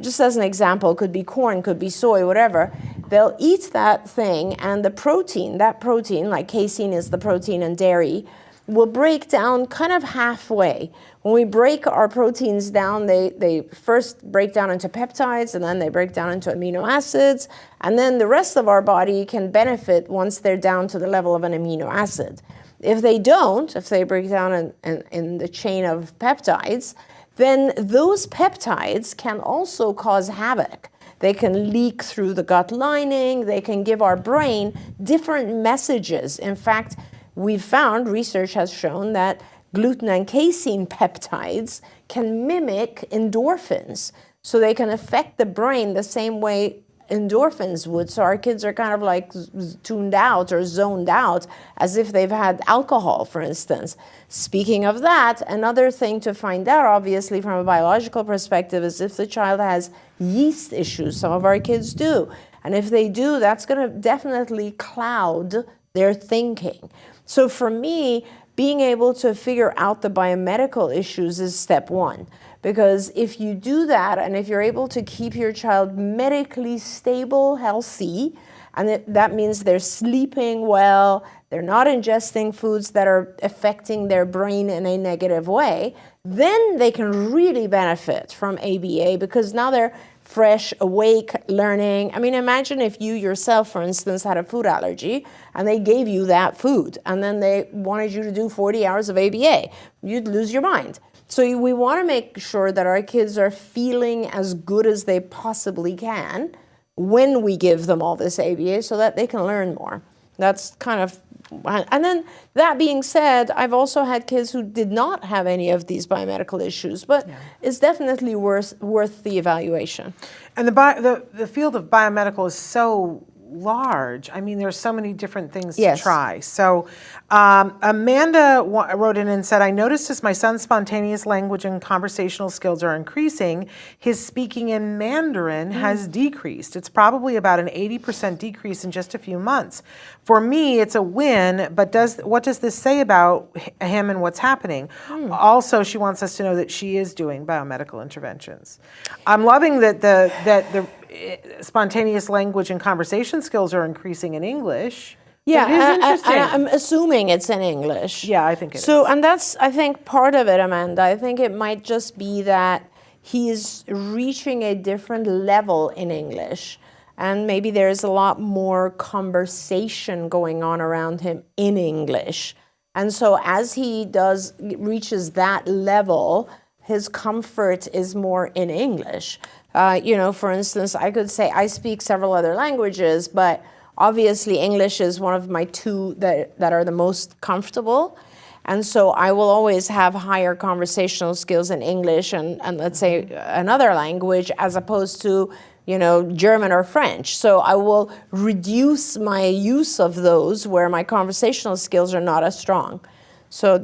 just as an example, could be corn, could be soy, whatever, they'll eat that thing and the protein, that protein, like casein is the protein in dairy, will break down kind of halfway. When we break our proteins down, they first break down into peptides, and then they break down into amino acids, and then the rest of our body can benefit once they're down to the level of an amino acid. If they don't, if they break down in the chain of peptides, then those peptides can also cause havoc. They can leak through the gut lining, they can give our brain different messages. In fact, we've found, research has shown that gluten and casein peptides can mimic endorphins. So they can affect the brain the same way endorphins would. So our kids are kind of like tuned out or zoned out as if they've had alcohol, for instance. Speaking of that, another thing to find out, obviously, from a biological perspective is if the child has yeast issues. Some of our kids do. And if they do, that's going to definitely cloud their thinking. So for me, being able to figure out the biomedical issues is step one. Because if you do that, and if you're able to keep your child medically stable, healthy, and that means they're sleeping well, they're not ingesting foods that are affecting their brain in a negative way, then they can really benefit from ABA, because now they're fresh, awake, learning. I mean, imagine if you yourself, for instance, had a food allergy and they gave you that food and then they wanted you to do 40 hours of ABA. You'd lose your mind. So we want to make sure that our kids are feeling as good as they possibly can when we give them all this ABA so that they can learn more. That's kind of, and then that being said, I've also had kids who did not have any of these biomedical issues, but it's definitely worth the evaluation. And the field of biomedical is so large. I mean, there's so many different things to try. So Amanda wrote in and said, I noticed as my son's spontaneous language and conversational skills are increasing, his speaking in Mandarin has decreased. It's probably about an 80% decrease in just a few months. For me, it's a win, but what does this say about him and what's happening? Also, she wants us to know that she is doing biomedical interventions. I'm loving that the spontaneous language and conversation skills are increasing in English. Yeah, it is interesting. I'm assuming it's in English. Yeah, I think it is. So, and that's, I think, part of it, Amanda. I think it might just be that he is reaching a different level in English. And maybe there's a lot more conversation going on around him in English. And so as he reaches that level, his comfort is more in English. For instance, I could say I speak several other languages, but obviously English is one of my two that are the most comfortable. And so I will always have higher conversational skills in English and let's say another language as opposed to German or French. So I will reduce my use of those where my conversational skills are not as strong. So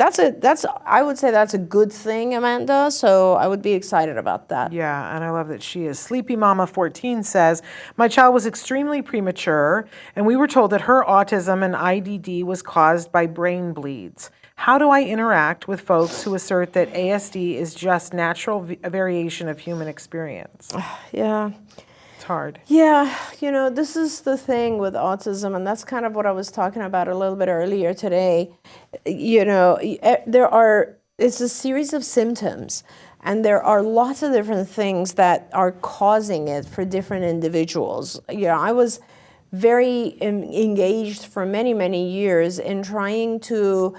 I would say that's a good thing, Amanda. So I would be excited about that. Yeah, and I love that she is. Sleepy Mama 14 says, my child was extremely premature, and we were told that her autism and IDD was caused by brain bleeds. How do I interact with folks who assert that ASD is just natural variation of human experience? Yeah. Hard. Yeah, this is the thing with autism, and that's kind of what I was talking about a little bit earlier today. It's a series of symptoms, and there are lots of different things that are causing it for different individuals. I was very engaged for many, many years in trying to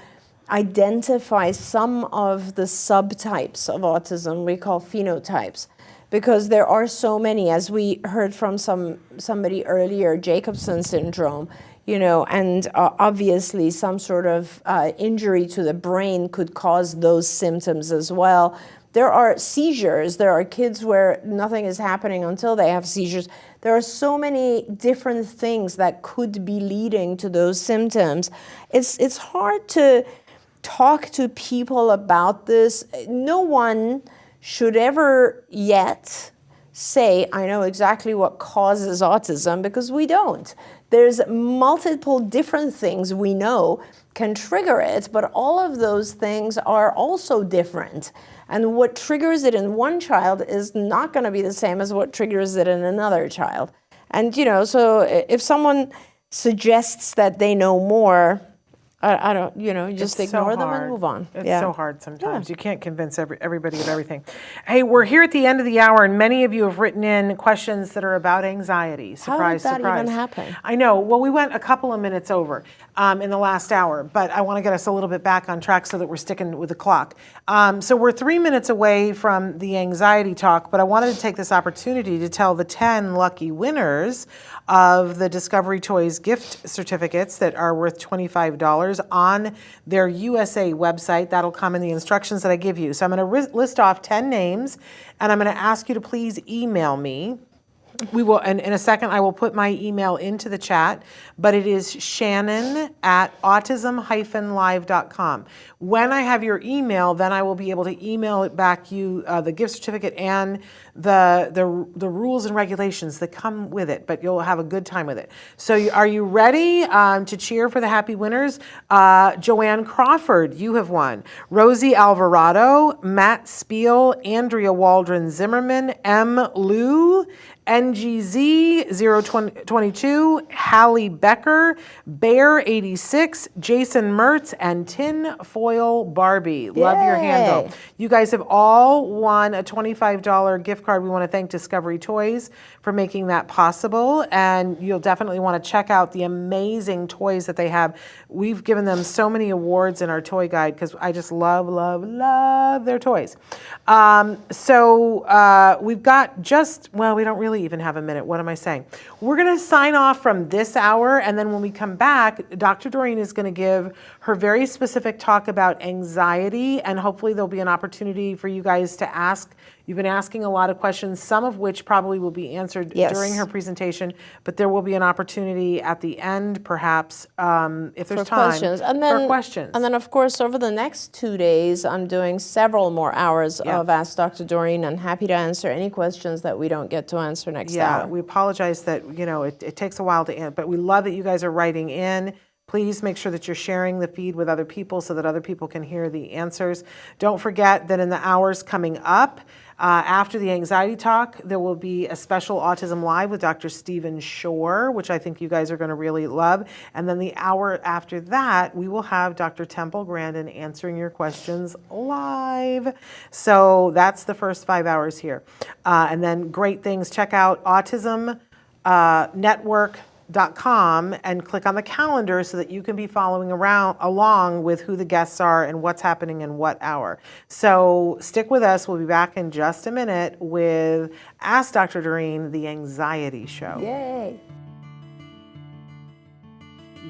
identify some of the subtypes of autism we call phenotypes. Because there are so many, as we heard from somebody earlier, Jacobson syndrome, and obviously some sort of injury to the brain could cause those symptoms as well. There are seizures. There are kids where nothing is happening until they have seizures. There are so many different things that could be leading to those symptoms. It's hard to talk to people about this. No one should ever yet say, I know exactly what causes autism, because we don't. There's multiple different things we know can trigger it, but all of those things are also different. And what triggers it in one child is not going to be the same as what triggers it in another child. And, so if someone suggests that they know more, I don't, just ignore them and move on. It's so hard sometimes. You can't convince everybody of everything. Hey, we're here at the end of the hour, and many of you have written in questions that are about anxiety. Surprise, How did that surprise. even happen? I know. Well, we went a couple of minutes over in the last hour, but I want to get us a little bit back on track so that we're sticking with the clock. So we're 3 minutes away from the anxiety talk, but I wanted to take this opportunity to tell the 10 lucky winners of the Discovery Toys gift certificates that are worth $25 on their USA website. That'll come in the instructions that I give you. So I'm going to list off 10 names, and I'm going to ask you to please email me We will, and in a second, I will put my email into the chat, but it is shannon@autism-live.com. When I have your email, then I will be able to email it back you the gift certificate and the rules and regulations that come with it, but you'll have a good time with it. So are you ready to cheer for the happy winners? Joanne Crawford, you have won. Rosie Alvarado, Matt Spiel, Andrea Waldron Zimmerman, M. Lou, NGZ 022, Hallie Becker, Bear 86, Jason Mertz, and Tin Foil Barbie. Love your handle. You guys have all won a $25 gift card. We want to thank Discovery Toys for making that possible, and you'll definitely want to check out the amazing toys that they have. We've given them so many awards in our toy guide because I just love, love, love their toys. We've got we don't really even have a minute. What am I saying? We're going to sign off from this hour, and then when we come back, Dr. Doreen is going to give her very specific talk about anxiety, and hopefully there'll be an opportunity for you guys to ask. You've been asking a lot of questions, some of which probably will be answered during her presentation, but there will be an opportunity at the end, perhaps, if there's time, for questions. And then, of course, over the next 2 days, I'm doing several more hours of Ask Dr. Doreen, and happy to answer any questions that we don't get to answer next hour. We apologize that, it takes a while to answer, but we love that you guys are writing in. Please make sure that you're sharing the feed with other people so that other people can hear the answers. Don't forget that in the hours coming up, after the anxiety talk, there will be a special Autism Live with Dr. Stephen Shore, which I think you guys are going to really love. And then the hour after that, we will have Dr. Temple Grandin answering your questions live. So that's the first 5 hours here. And then great things, check out Autism Network .com and click on the calendar so that you can be following along with who the guests are and what's happening in what hour. So stick with us. We'll be back in just a minute with Ask Dr. Doreen, the Anxiety Show. Yay.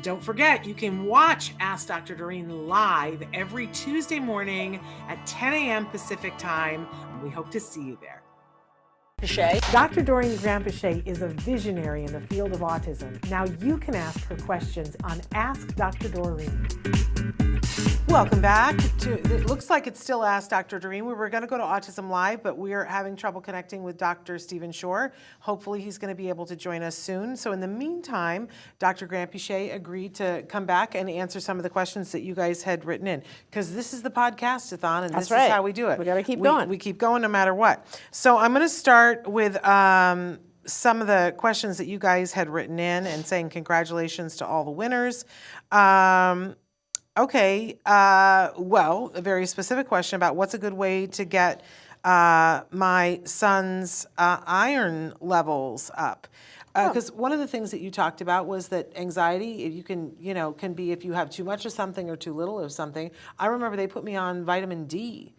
Don't forget, you can watch Ask Dr. Doreen live every Tuesday morning at 10 a.m. Pacific time. We hope to see you there. Shea. Dr. Doreen Grampy Shea is a visionary in the field of autism. Now you can ask her questions on Ask Dr. Doreen. Welcome back. It looks like it's still Ask Dr. Doreen. We were going to go to Autism Live, but we are having trouble connecting with Dr. Stephen Shore. Hopefully he's going to be able to join us soon. So in the meantime, Dr. Grampy Shea agreed to come back and answer some of the questions that you guys had written in, because this is the podcastathon, and this is how we do it. We got to keep going. We keep going no matter what. So I'm going to start with some of the questions that you guys had written in and saying congratulations to all the winners. Well, a very specific question about what's a good way to get my son's iron levels up. Because one of the things that you talked about was that anxiety, you can be if you have too much of something or too little of something. I remember they put me on vitamin D.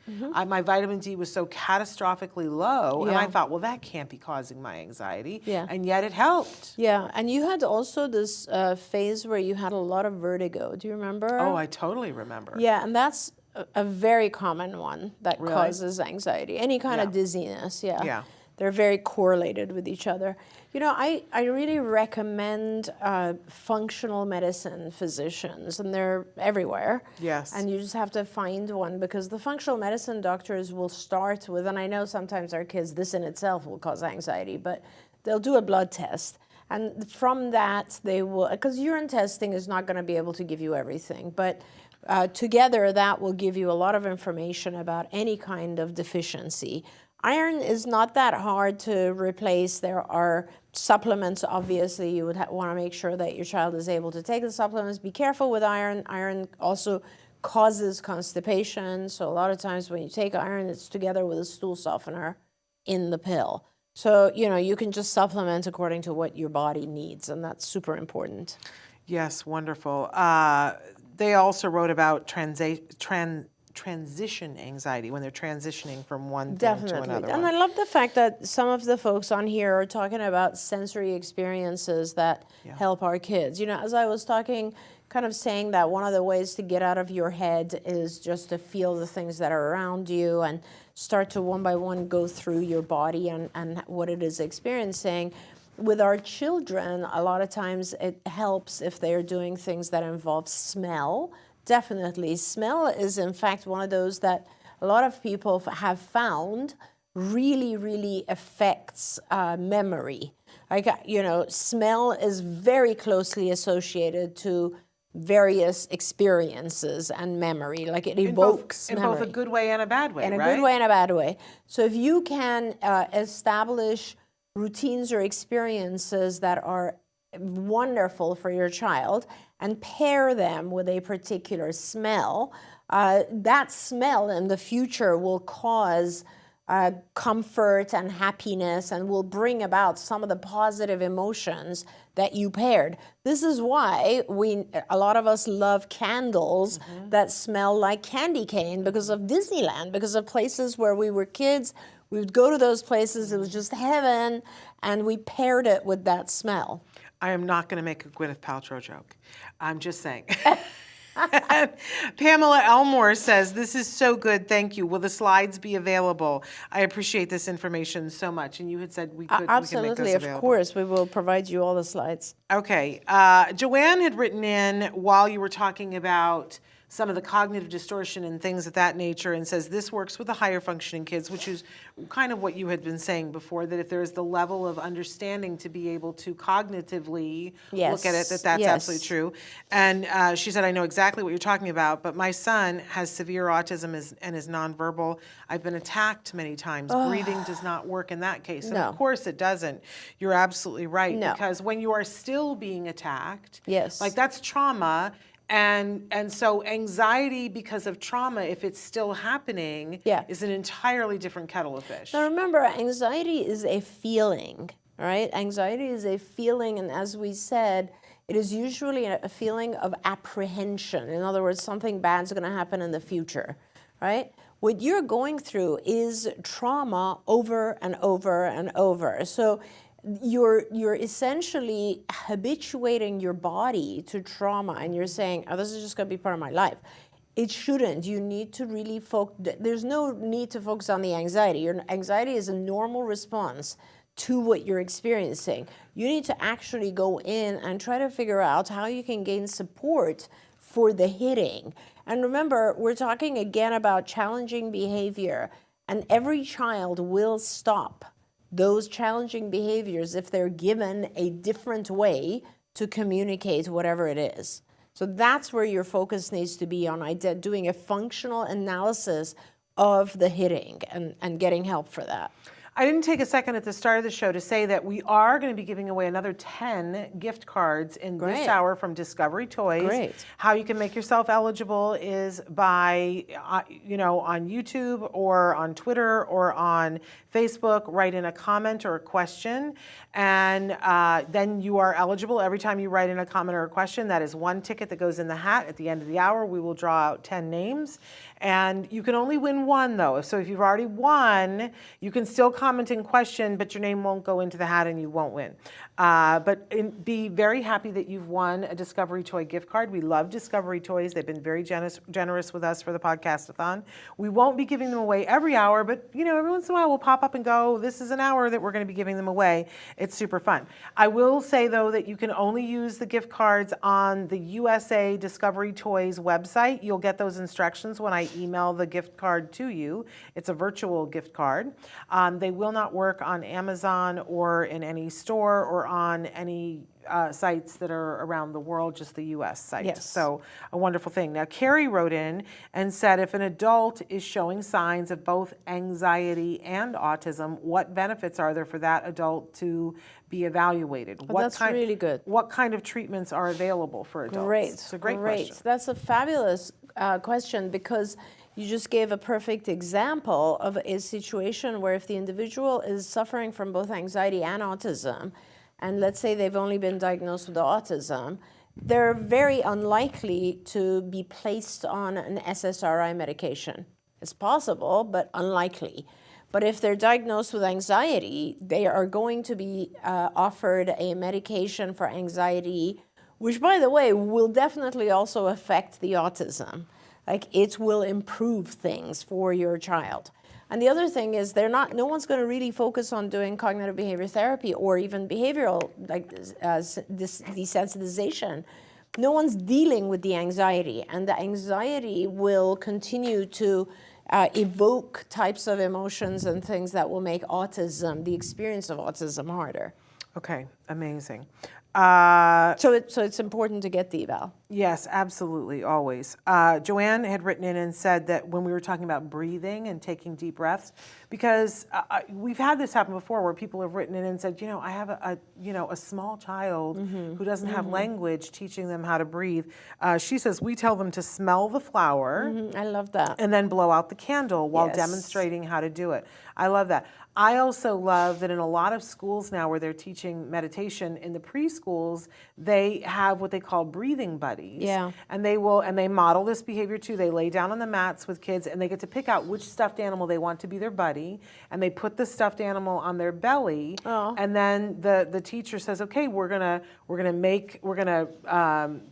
My vitamin D was so catastrophically low, and I thought, well, that can't be causing my anxiety. And yet it helped. And you had also this phase where you had a lot of vertigo. Do you remember? Oh, I totally remember. Yeah, and that's a very common one that causes anxiety. Any kind of dizziness, They're very correlated with each other. I really recommend functional medicine physicians, and they're everywhere. Yes. And you just have to find one, because the functional medicine doctors will start with, and I know sometimes our kids, this in itself will cause anxiety, but they'll do a blood test. And from that, they will, because urine testing is not going to be able to give you everything, but together that will give you a lot of information about any kind of deficiency. Iron is not that hard to replace. There are supplements, obviously. You would want to make sure that your child is able to take the supplements. Be careful with iron. Iron also causes constipation. So a lot of times when you take iron, it's together with a stool softener in the pill. So, you can just supplement according to what your body needs, and that's super important. Yes, wonderful. They also wrote about transition anxiety, when they're transitioning from one thing to another. And I love the fact that some of the folks on here are talking about sensory experiences that help our kids. As I was talking, kind of saying that one of the ways to get out of your head is just to feel the things that are around you. And start to one by one go through your body and what it is experiencing. With our children, a lot of times it helps if they're doing things that involve smell. Definitely. Smell is, in fact, one of those that a lot of people have found really, really affects memory. Like, smell is very closely associated to various experiences and memory. Like, it evokes in memory. both a good way and a bad way, In a right? good way and a bad way. So if you can establish routines or experiences that are wonderful for your child and pair them with a particular smell, that smell in the future will cause comfort and happiness and will bring about some of the positive emotions that you paired. This is why a lot of us love candles that smell like candy cane because of Disneyland, because of places where we were kids. We would go to those places, it was just heaven, and we paired it with that smell. I am not going to make a Gwyneth Paltrow joke. I'm just saying. Pamela Elmore says, this is so good, thank you. Will the slides be available? I appreciate this information so much. And you had said we could Absolutely, we can make those available. Of course, we will provide you all the slides. Okay, Joanne had written in while you were talking about some of the cognitive distortion and things of that nature and says this works with the higher functioning kids, which is kind of what you had been saying before, that if there's the level of understanding to be able to cognitively look at it, that's absolutely true. And she said, I know exactly what you're talking about, but my son has severe autism and is nonverbal. I've been attacked many times. Breathing does not work in that case. And of course it doesn't. You're absolutely right. No. Because when you are still being attacked, yes, like that's trauma. And so anxiety because of trauma, if it's still happening, is an entirely different kettle of fish. Now remember, anxiety is a feeling, right? Anxiety is a feeling, and as we said, it is usually a feeling of apprehension. In other words, something bad's going to happen in the future, right? What you're going through is trauma over and over and over. So you're essentially habituating your body to trauma, and you're saying, oh, this is just going to be part of my life. It shouldn't. You need to really focus. There's no need to focus on the anxiety. Your anxiety is a normal response to what you're experiencing. You need to actually go in and try to figure out how you can gain support for the hitting. And remember, we're talking again about challenging behavior, and every child will stop those challenging behaviors if they're given a different way to communicate whatever it is. So that's where your focus needs to be on doing a functional analysis of the hitting and getting help for that. I didn't take a second at the start of the show to say that we are going to be giving away another 10 gift cards in this hour from Discovery Toys. Great. How you can make yourself eligible is by, on YouTube or on Twitter or on Facebook, write in a comment or a question, and then you are eligible. Every time you write in a comment or a question, that is one ticket that goes in the hat. At the end of the hour, we will draw out 10 names, and you can only win one, though. So if you've already won, you can still comment and question, but your name won't go into the hat and you won't win. Be very happy that you've won a Discovery Toy gift card. We love Discovery Toys. They've been very generous with us for the podcastathon. We won't be giving them away every hour, but every once in a while we'll pop up and go, this is an hour that we're going to be giving them away. It's super fun. I will say, though, that you can only use the gift cards on the USA Discovery Toys website. You'll get those instructions when I email the gift card to you. It's a virtual gift card. They will not work on Amazon or in any store or on any sites that are around the world, just the U.S. site. Yes. So a wonderful thing. Now, Kerry wrote in and said, if an adult is showing signs of both anxiety and autism, what benefits are there for that adult to be evaluated? That's really good. What kind of treatments are available for adults? Great. It's a great question. That's a fabulous question, because you just gave a perfect example of a situation where if the individual is suffering from both anxiety and autism, and let's say they've only been diagnosed with autism, they're very unlikely to be placed on an SSRI medication. It's possible, but unlikely. But if they're diagnosed with anxiety, they are going to be offered a medication for anxiety, which, by the way, will definitely also affect the autism. Like, it will improve things for your child. And the other thing is no one's going to really focus on doing cognitive behavior therapy or even behavioral, like this desensitization. No one's dealing with the anxiety, and the anxiety will continue to evoke types of emotions and things that will make the experience of autism harder. Okay, amazing. So it's important to get the eval. Yes, absolutely, always. Joanne had written in and said that when we were talking about breathing and taking deep breaths, because we've had this happen before where people have written in and said, I have a small child who doesn't have language, teaching them how to breathe. She says, we tell them to smell the flower. I love that. And then blow out the candle while Yes. demonstrating how to do it. I love that. I also love that in a lot of schools now where they're teaching meditation, in the preschools, they have what they call breathing buddies. Yeah. And they model this behavior too. They lay down on the mats with kids and they get to pick out which stuffed animal they want to be their buddy. And they put the stuffed animal on their belly. Oh. And then the teacher says, okay, we're gonna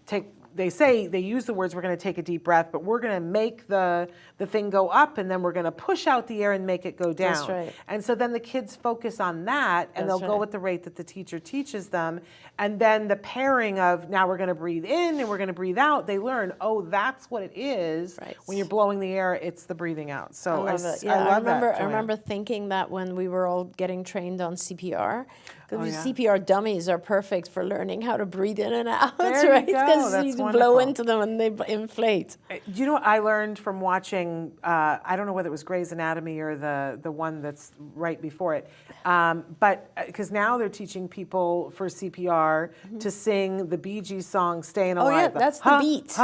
take, they use the words, we're going to take a deep breath, but we're going to make the thing go up and then we're going to push out the air and make it go down. That's right. And so then the kids focus on that and That's they'll go right. at the rate that the teacher teaches them. And then the pairing of now we're going to breathe in and we're going to breathe out, they learn, oh, that's what it is. Right. When you're blowing the air, it's the breathing out. So I love it. I Yeah, love that, I Joanne. remember thinking that when we were all getting trained on CPR. Because yeah. CPR dummies are perfect for learning how to breathe in and out, There you right? go. Because That's you can wonderful. blow into them and they inflate. You know what I learned from watching, I don't know whether it was Grey's Anatomy or the one that's right before it, but because now they're teaching people for CPR to sing the Bee Gees song, Staying Oh Alive. yeah, that's the beat.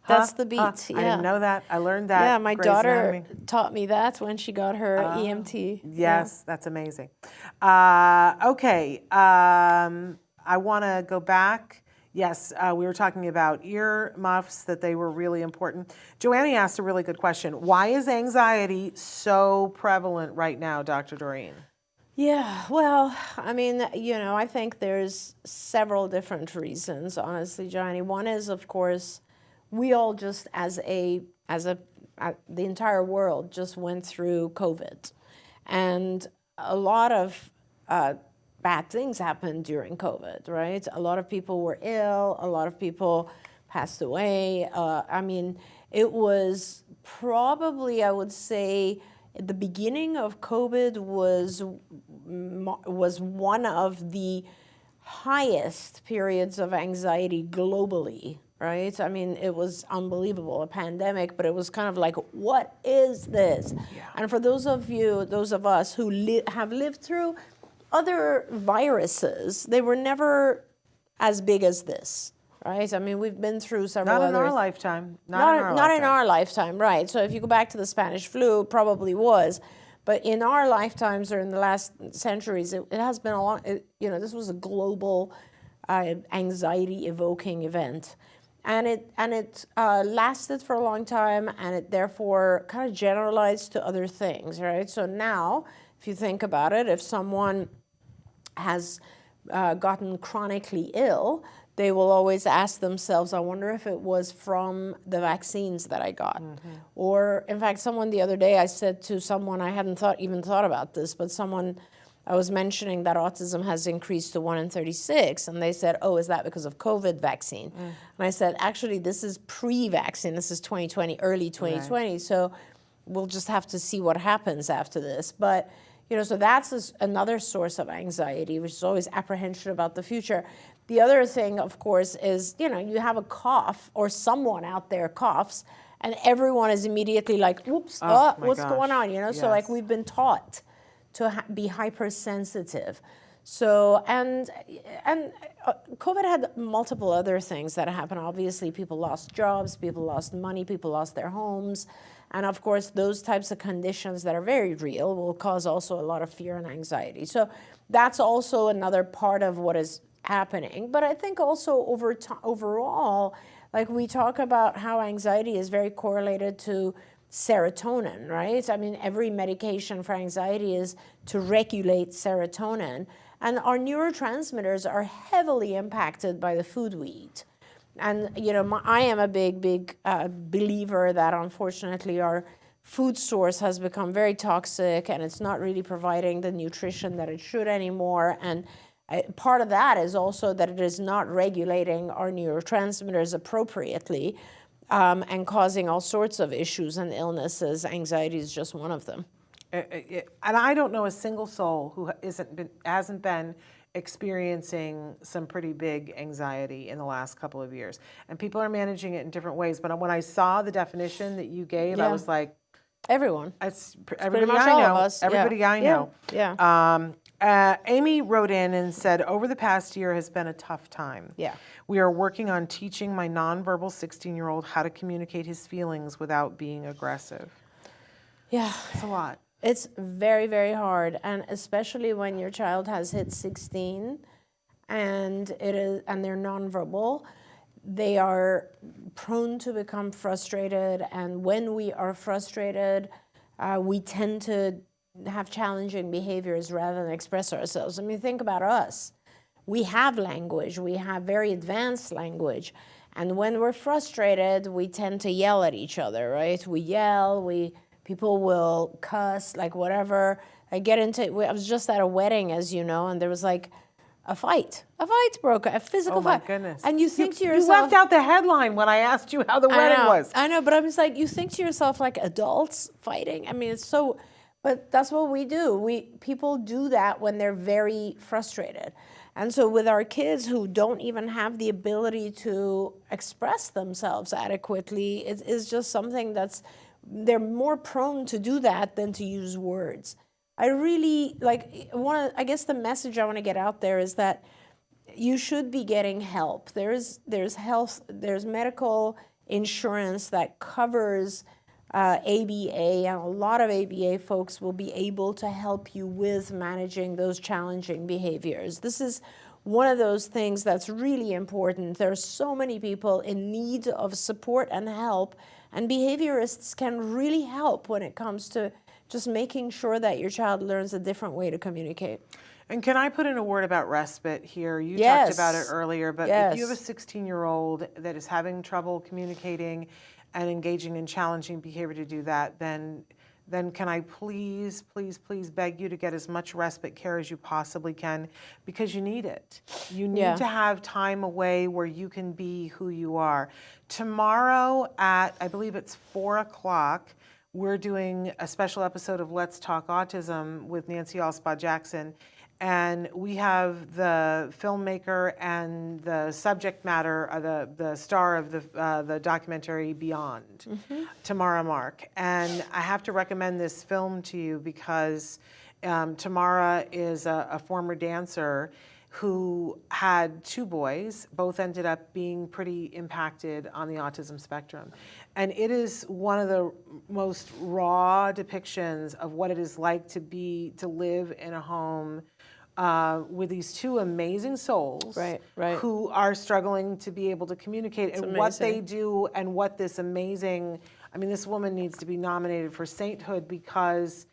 That's the beat. I Yeah. didn't know that. I learned that. Yeah, my Grey's daughter Anatomy. taught me that when she got her EMT. Yes, that's amazing. Okay, I want to go back. Yes, we were talking about ear muffs, that they were really important. Joanne asked a really good question. Why is anxiety so prevalent right now, Dr. Doreen? Yeah, well, I mean, I think there's several different reasons, honestly, Johnny. One is, of course, we all just the entire world just went through COVID. And a lot of bad things happened during COVID, right? A lot of people were ill, a lot of people passed away. I mean, it was probably, I would say, the beginning of COVID was one of the highest periods of anxiety globally, right? I mean, it was unbelievable, a pandemic, but it was kind of like, what is this? Yeah. And for those of us who have lived through other viruses, they were never as big as this, right? I mean, we've been through several Not others. in our lifetime. Not in our lifetime, right. So if you go back to the Spanish flu, it probably was. But in our lifetimes or in the last centuries, it has been a long, this was a global anxiety-evoking event. And it lasted for a long time, and it therefore kind of generalized to other things, right? So now, if you think about it, if someone has gotten chronically ill, they will always ask themselves, I wonder if it was from the vaccines that I got. Mm-hmm. Or, in fact, someone the other day, I said to someone, I hadn't even thought about this, but someone, I was mentioning that autism has increased to 1 in 36, and they said, oh, is that because of COVID vaccine? And I said, actually, this is pre-vaccine. This is 2020, early 2020, right. So we'll just have to see what happens after this. But, so that's another source of anxiety, which is always apprehension about the future. The other thing, of course, is, you have a cough or someone out there coughs and everyone is immediately like, oops, what's going on? Yes. So like we've been taught to be hypersensitive. So, and COVID had multiple other things that happened. Obviously, people lost jobs, people lost money, people lost their homes. And of course, those types of conditions that are very real will cause also a lot of fear and anxiety. So that's also another part of what is happening. But I think also overall, like we talk about how anxiety is very correlated to serotonin, right? I mean, every medication for anxiety is to regulate serotonin. And our neurotransmitters are heavily impacted by the food we eat. And, I am a big believer that unfortunately our food source has become very toxic and it's not really providing the nutrition that it should anymore. And part of that is also that it is not regulating our neurotransmitters appropriately, and causing all sorts of issues and illnesses. Anxiety is just one of them. And I don't know a single soul who hasn't been experiencing some pretty big anxiety in the last couple of years. And people are managing it in different ways. But when I saw the definition that you gave, I was like, everyone. It's pretty everybody much I all know. of us. Everybody I know. Yeah. Amy wrote in and said, over the past year has been a tough time. Yeah. We are working on teaching my nonverbal 16-year-old how to communicate his feelings without being aggressive. Yeah. It's a lot. It's very, very hard, and especially when your child has hit 16 and they're nonverbal, they are prone to become frustrated, and when we are frustrated, we tend to have challenging behaviors rather than express ourselves. I mean, think about us. We have language, we have very advanced language, and when we're frustrated, we tend to yell at each other, right? We yell, people will cuss, like whatever. I was just at a wedding, as you know, and there was like a fight broke out, a physical fight. Oh my goodness. And you think to yourself— You left out the headline when I asked you how the wedding was. I know, but I'm just like, you think to yourself, like, adults fighting? I mean, it's so, but that's what we do. People do that when they're very frustrated. And so with our kids who don't even have the ability to express themselves adequately, it is just something they're more prone to do that than to use words. I really, I guess the message I want to get out there is that you should be getting help. There's medical insurance that covers ABA, and a lot of ABA folks will be able to help you with managing those challenging behaviors. This is one of those things that's really important. There are so many people in need of support and help, and behaviorists can really help when it comes to just making sure that your child learns a different way to communicate. And can I put in a word about respite here? You Yes. talked about it earlier, but Yes. if you have a 16-year-old that is having trouble communicating and engaging in challenging behavior to do that, then can I please beg you to get as much respite care as you possibly can, because you need it. You need to have time away where you can be who you are. Tomorrow at, I believe it's 4 o'clock, we're doing a special episode of Let's Talk Autism with Nancy Alspaugh-Jackson. And we have the filmmaker and the subject matter, the star of the documentary Beyond, Tamara Mark. And I have to recommend this film to you because Tamara is a former dancer who had 2 boys. Both ended up being pretty impacted on the autism spectrum. And it is one of the most raw depictions of what it is like to live in a home with these 2 amazing souls who are struggling to be able to communicate, and what they do, and what this amazing, I mean, this woman needs to be nominated for sainthood because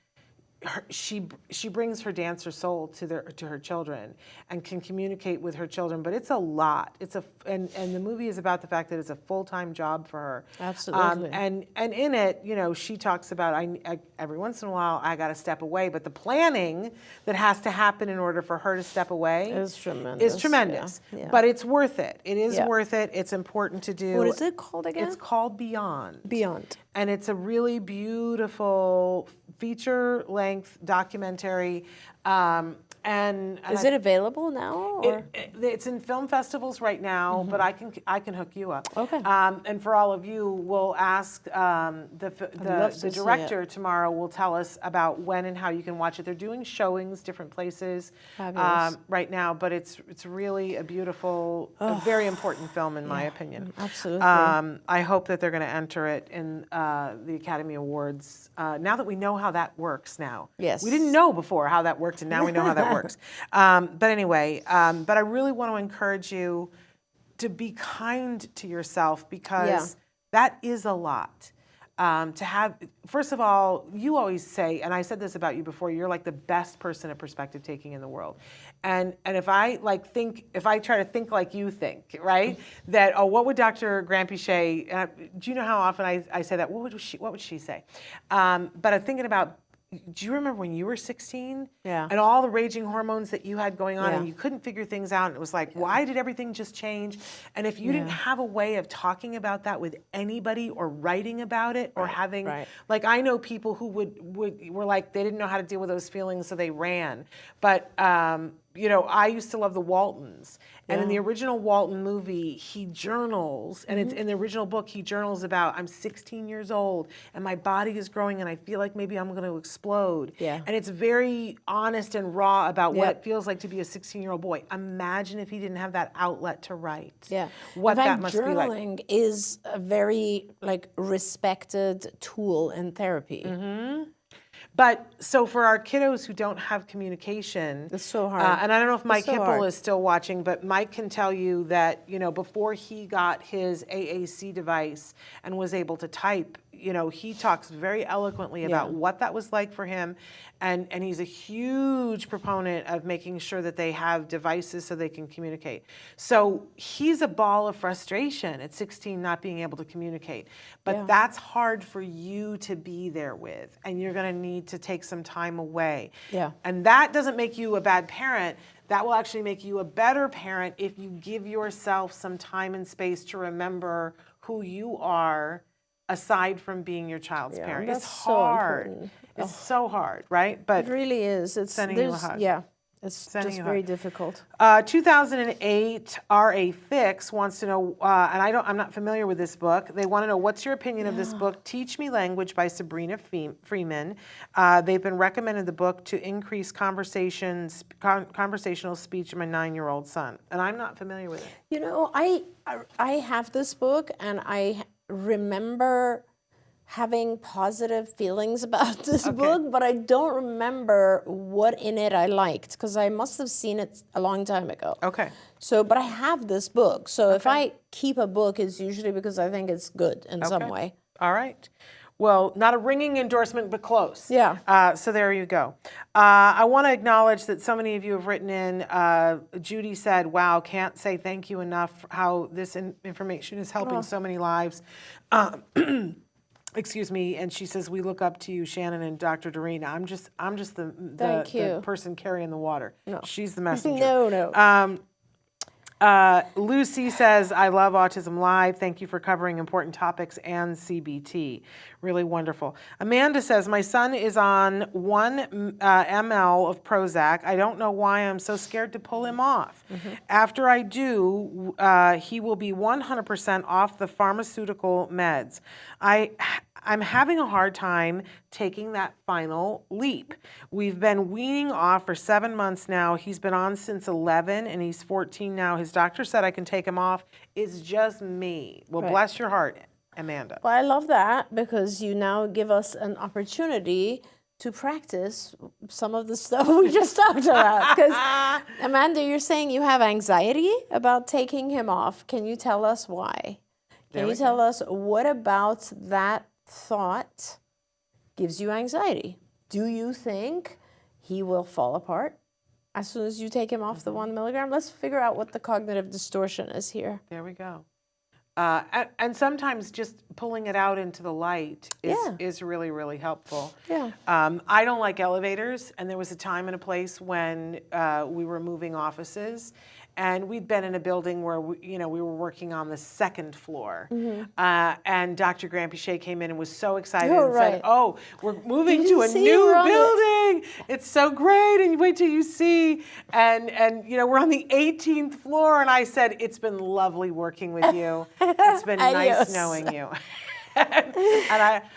she brings her dancer soul to her children and can communicate with her children. But it's a lot. And the movie is about the fact that it's a full-time job for her. Absolutely. And in it, she talks about I every once in a while I got to step away, but the planning that has to happen in order for her to step away is tremendous. Yeah. But it's worth it. It is worth it. It's important to do. What is it called again? It's called Beyond. Beyond. And it's a really beautiful feature-length documentary. Is it available now? Or? It's in film festivals right now, but I can hook you up. Okay. And for all of you, we'll ask the director tomorrow will tell us about when and how you can watch it. They're doing showings different places right now, but it's really a beautiful, a very important film in my opinion. Absolutely. I hope that they're going to enter it in the Academy Awards now that we know how that works now. Yes. We didn't know before how that worked, and now we know how that works. But anyway, but I really want to encourage you to be kind to yourself, because that is a lot. to have, first of all, you always say, and I said this about you before, you're like the best person at perspective taking in the world. And if I try to think like you think, right, that, oh, what would Dr. Grampy Shea, do you know how often I say that? What would she say? But I'm thinking about, do you remember when you were 16? Yeah. And all the raging hormones that you had going on, Yeah. and you couldn't figure things out, and it was like, why did everything just change? And if you didn't have a way of talking about that with anybody, or writing about it, or having, like, I know people who were like, they didn't know how to deal with those feelings, so they ran. But you know, I used to love the Waltons. And in the original Walton movie, he journals, and it's in the original book, he journals about, I'm 16 years old, and my body is growing, and I feel like maybe I'm going to explode. Yeah. And it's very honest and raw about what it feels like to be a 16-year-old boy. Imagine if he didn't have that outlet to write. Yeah. What that must be like. Journaling is a very, like, respected tool in therapy. But so for our kiddos who don't have communication, It's so hard. And I don't know if Mike so Hipple hard. is still watching, but Mike can tell you that, you know, before he got his AAC device and was able to type, you know, he talks very eloquently about what that was like for him. And he's a huge proponent of making sure that they have devices so they can communicate. So he's a ball of frustration at 16 not being able to communicate. But that's hard for you to be there with. And you're going to need to take some time away. Yeah. And that doesn't make you a bad parent. That will actually make you a better parent if you give yourself some time and space to remember who you are aside from being your child's parent. It's that's so hard. important. It's so hard, right? But It really is. It's sending you a hug. Yeah, it's Sending just you a very hug. difficult. 2008, R.A. Fix wants to know, and I'm not familiar with this book. They want to know, what's your opinion of this book, Teach Me Language by Sabrina Freeman. They've been recommended the book to increase conversational speech in my 9-year-old son. And I'm not familiar with it. You know, I have this book, and I remember having positive feelings about this book, but I don't remember what in it I liked, because I must have seen it a long time ago. Okay. So, but I have this book. So if I keep a book, it's usually because I think it's good in some way. All right. Well, not a ringing endorsement, but close. Yeah. So there you go. I want to acknowledge that so many of you have written in. Judy said, wow, can't say thank you enough for how this information is helping so many lives. Excuse me, and she says, we look up to you, Shannon and Dr. Dorina. I'm just the person carrying the water. No. She's the messenger. No. Lucy says, I love Autism Live. Thank you for covering important topics and CBT. Really wonderful. Amanda says, my son is on 1 ml of Prozac. I don't know why I'm so scared to pull him off. After I do, he will be 100% off the pharmaceutical meds. I'm having a hard time taking that final leap. We've been weaning off for 7 months now. He's been on since 11 and he's 14 now. His doctor said I can take him off. It's just me. Well, bless your heart, Amanda. Well, I love that, because you now give us an opportunity to practice some of the stuff we just talked about. Because, Amanda, you're saying you have anxiety about taking him off. Can you tell us why? Can you tell us what about that thought gives you anxiety? Do you think he will fall apart as soon as you take him off the 1 milligram? Let's figure out what the cognitive distortion is here. There we go. And sometimes just pulling it out into the light is really, really helpful. Yeah. I don't like elevators, and there was a time and a place when we were moving offices, and we'd been in a building where we were working on the 2nd floor, and Dr. Grampy Shea came in and was so excited and said, "Oh, we're moving to a new building. It's so great, and wait till you see." And we're on the 18th floor, and I said, "It's been lovely working with you. It's been nice knowing you." I'm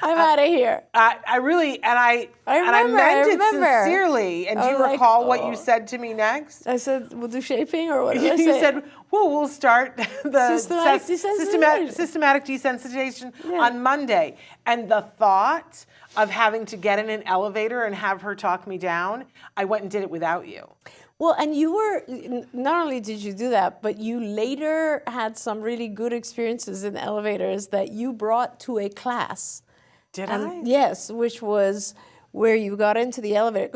out of here. I meant it sincerely. And do you recall what you said to me next? I said, we'll do shaping, or what did I say? You said, well, we'll start the systematic desensitization desensitization on Monday. And the thought of having to get in an elevator and have her talk me down, I went and did it without you. Well, and you were, not only did you do that, but you later had some really good experiences in elevators that you brought to a class. Did And I? yes, which was where you got into the elevator.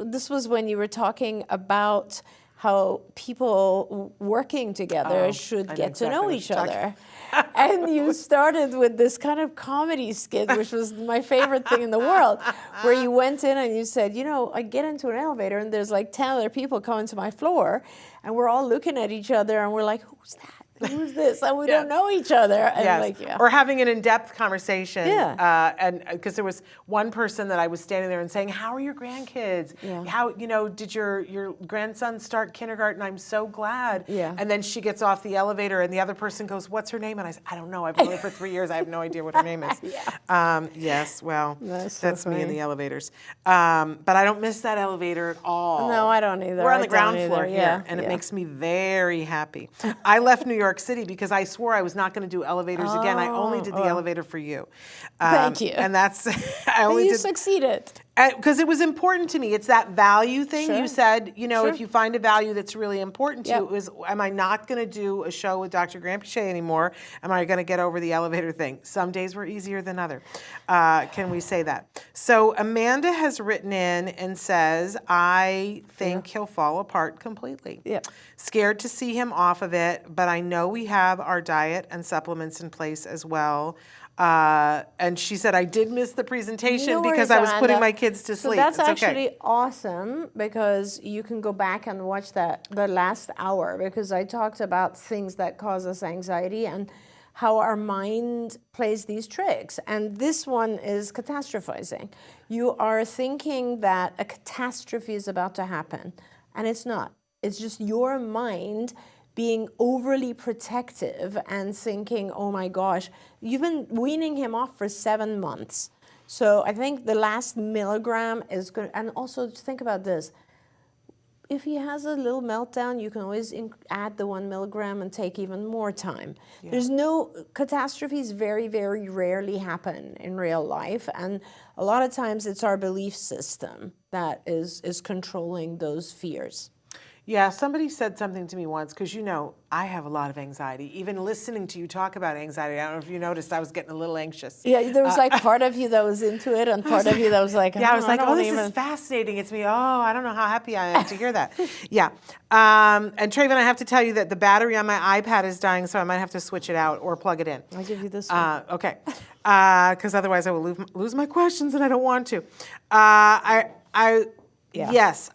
This was when you were talking about how people working together I should know get to exactly know what each you're talking other. And you started with this kind of comedy skit, which was my favorite thing in the world, where you went in and you said, you know, I get into an elevator and there's like 10 other people coming to my floor and we're all looking at each other and we're like, who's that? Who's this? And we don't know each other. And Yes. like, yeah. Or having an in-depth conversation. Yeah. And because there was one person that I was standing there and saying, how are your grandkids? Yeah. How, did your grandson start kindergarten? I'm so glad. Yeah. And then she gets off the elevator and the other person goes, what's her name? And I said, I don't know. I've known her for 3 years. I have no idea what her name is. Yes, well, That's me in funny. the elevators. But I don't miss that elevator at all. No, I don't either. We're on I the ground don't floor either. here, Yeah, and it yeah. makes me very happy. I left New York City because I swore I was not going to do elevators again. I only did the elevator for you. Thank you. And that's, I only You did, succeeded. because it was important to me. It's that value thing. Sure. You said, Sure. if you find a value that's really important to Yep. you, it was, am I not going to do a show with Dr. Grampy Shea anymore? Am I going to get over the elevator thing? Some days were easier than others. Can we say that? So Amanda has written in and says, I think he'll fall apart completely. Yep. Scared to see him off of it, but I know we have our diet and supplements in place as well. And she said, I did miss the presentation No because worries, I was putting Amanda. my kids to sleep. So that's It's actually okay. awesome because you can go back and watch the last hour because I talked about things that cause us anxiety and how our mind plays these tricks. And this one is catastrophizing. You are thinking that a catastrophe is about to happen, and it's not. It's just your mind being overly protective and thinking, oh my gosh, you've been weaning him off for 7 months. So I think the last milligram is good. And also think about this. If he has a little meltdown, you can always add the 1 milligram and take even more time. Yeah. There's no, catastrophes very, very rarely happen in real life. And a lot of times it's our belief system that is controlling those fears. Yeah, somebody said something to me once, because I have a lot of anxiety. Even listening to you talk about anxiety, I don't know if you noticed, I was getting a little anxious. Yeah, there was like part of you that was into it and part of you that was like, yeah, I was like, oh, this is fascinating. It's me. Oh, I don't know how happy I am to hear that. Yeah. And Traven, I have to tell you that the battery on my iPad is dying, so I might have to switch it out or plug it in. I'll give you this one. Okay. Because otherwise I will lose my questions and I don't want to. Yes,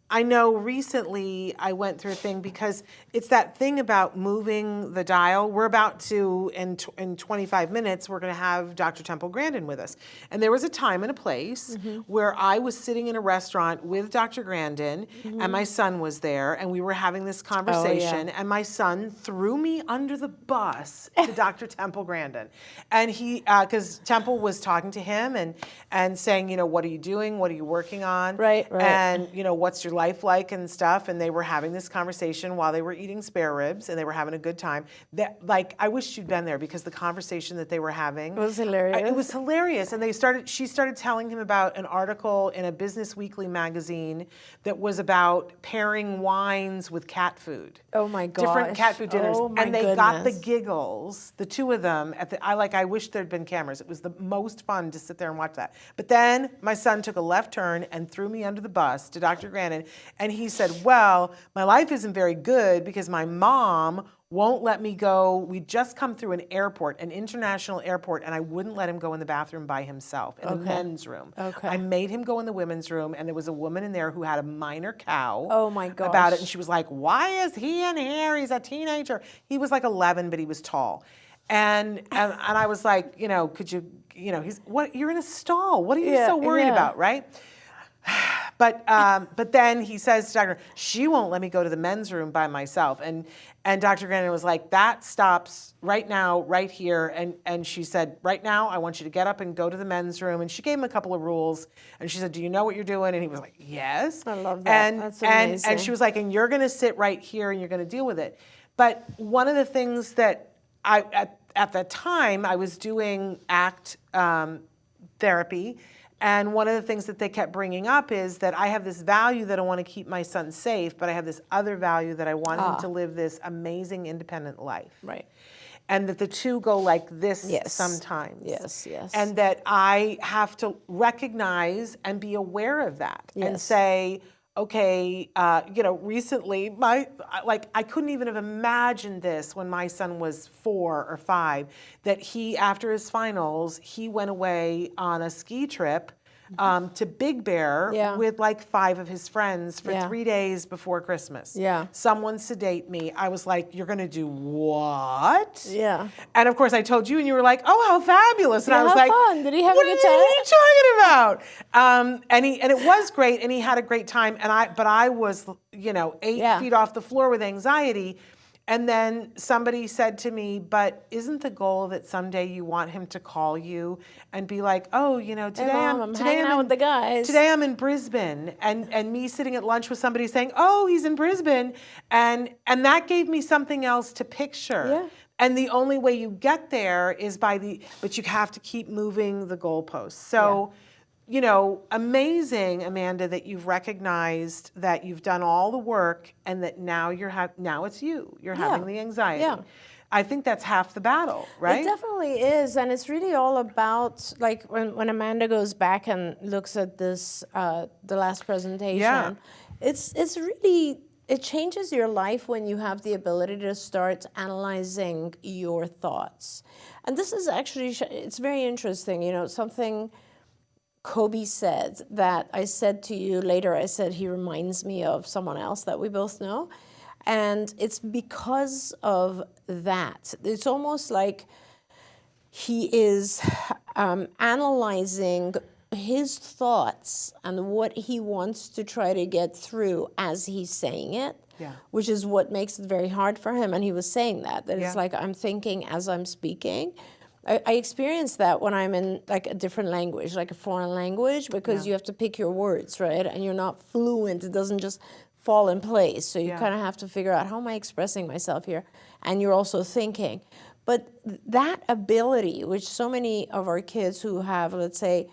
I know recently I went through a thing because it's that thing about moving the dial. We're about to, in 25 minutes, we're going to have Dr. Temple Grandin with us. And there was a time and a place where I was sitting in a restaurant with Dr. Grandin and my son was there and we were having this conversation and my son threw me under the bus to Dr. Temple Grandin. And he, because Temple was talking to him and saying, what are you doing? What are you working on? Right. And, what's your life like and stuff, and they were having this conversation while they were eating spare ribs, and they were having a good time. I wish you'd been there because the conversation that they were having was hilarious. It was hilarious, and she started telling him about an article in a Business Weekly magazine that was about pairing wines with cat food. Oh my gosh. Different cat food dinners, oh my and they goodness. got the giggles, the two of them. I wish there'd been cameras. It was the most fun to sit there and watch that. But then my son took a left turn and threw me under the bus to Dr. Grandin. And he said, well, my life isn't very good because my mom won't let me go. We just come through an airport, an international airport, and I wouldn't let him go in the bathroom by himself, in the men's room. Okay. I made him go in the women's room, and there was a woman in there who had a minor cow Oh my gosh. about it. And she was like, why is he in here? He's a teenager. He was like 11, but he was tall. And I was like, could you, you're in a stall. What are you so worried about, right? But then he says to Dr. she won't let me go to the men's room by myself. And Dr. Grandin was like, that stops right now, right here. And she said, right now, I want you to get up and go to the men's room. And she gave him a couple of rules. And she said, do you know what you're doing? And he was like, yes. I love that. That's amazing. And she was like, and you're going to sit right here and you're going to deal with it. But one of the things that at the time, I was doing ACT therapy. And one of the things that they kept bringing up is that I have this value that I want to keep my son safe, but I have this other value that I want him to live this amazing independent life. Right. and that the two go like this Yes. sometimes. Yes, yes. And that I have to recognize and be aware of that and Yes. say, okay, recently I couldn't even have imagined this when my son was 4 or 5, that he, after his finals, he went away on a ski trip to Big Bear Yeah. with like 5 of his friends for Yeah. 3 days before Christmas. Yeah. Someone sedate me. I was like, you're going to do what? Yeah. And of course I told you and you were like, oh, how fabulous. And Yeah, I was how like, fun. Did he have a what good are you time? talking about? And it was great and he had a great time. But I was, 8 Yeah. feet off the floor with anxiety. And then somebody said to me, but isn't the goal that someday you want him to call you and be like, oh, today Mom, I'm hanging out with the guys. Today I'm in Brisbane, and me sitting at lunch with somebody saying, oh, he's in Brisbane. And that gave me something else to picture. Yeah. And the only way you get there is but you have to keep moving the goalposts. So, amazing, Amanda, that you've recognized that you've done all the work and that now now it's you. You're having the anxiety. Yeah. I think that's half the battle, right? It definitely is, and it's really all about, like, when Amanda goes back and looks at this, the last presentation, Yeah. it's really, it changes your life when you have the ability to start analyzing your thoughts. And this is actually, it's very interesting, something Kobe said that I said to you later. I said he reminds me of someone else that we both know. And it's because of that. It's almost like he is analyzing his thoughts and what he wants to try to get through as he's saying it, which is what makes it very hard for him. And he was saying that it's like I'm thinking as I'm speaking. I experience that when I'm in like a different language, like a foreign language, because you have to pick your words, right? And you're not fluent. It doesn't just fall in place. So you kind of have to figure out, how am I expressing myself here? And you're also thinking. But that ability, which so many of our kids who have, let's say,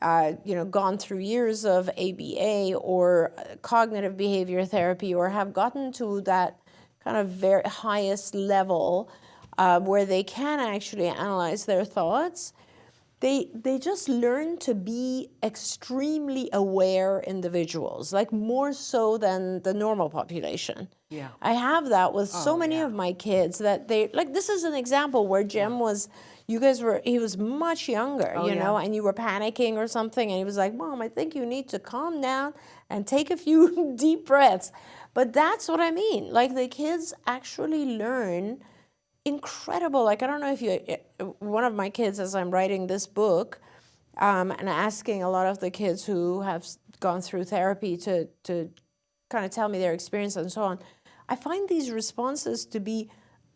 gone through years of ABA or cognitive behavior therapy, or have gotten to that kind of very highest level where they can actually analyze their thoughts, they just learn to be extremely aware individuals, like more so than the normal population. Yeah. I have that with so many of my kids that this is an example where Jem was, he was much younger, and you were panicking or something, and he was like, Mom, I think you need to calm down and take a few deep breaths. But that's what I mean. Like, the kids actually learn incredible. Like, I don't know if one of my kids, as I'm writing this book, and asking a lot of the kids who have gone through therapy to kind of tell me their experience and so on, I find these responses to be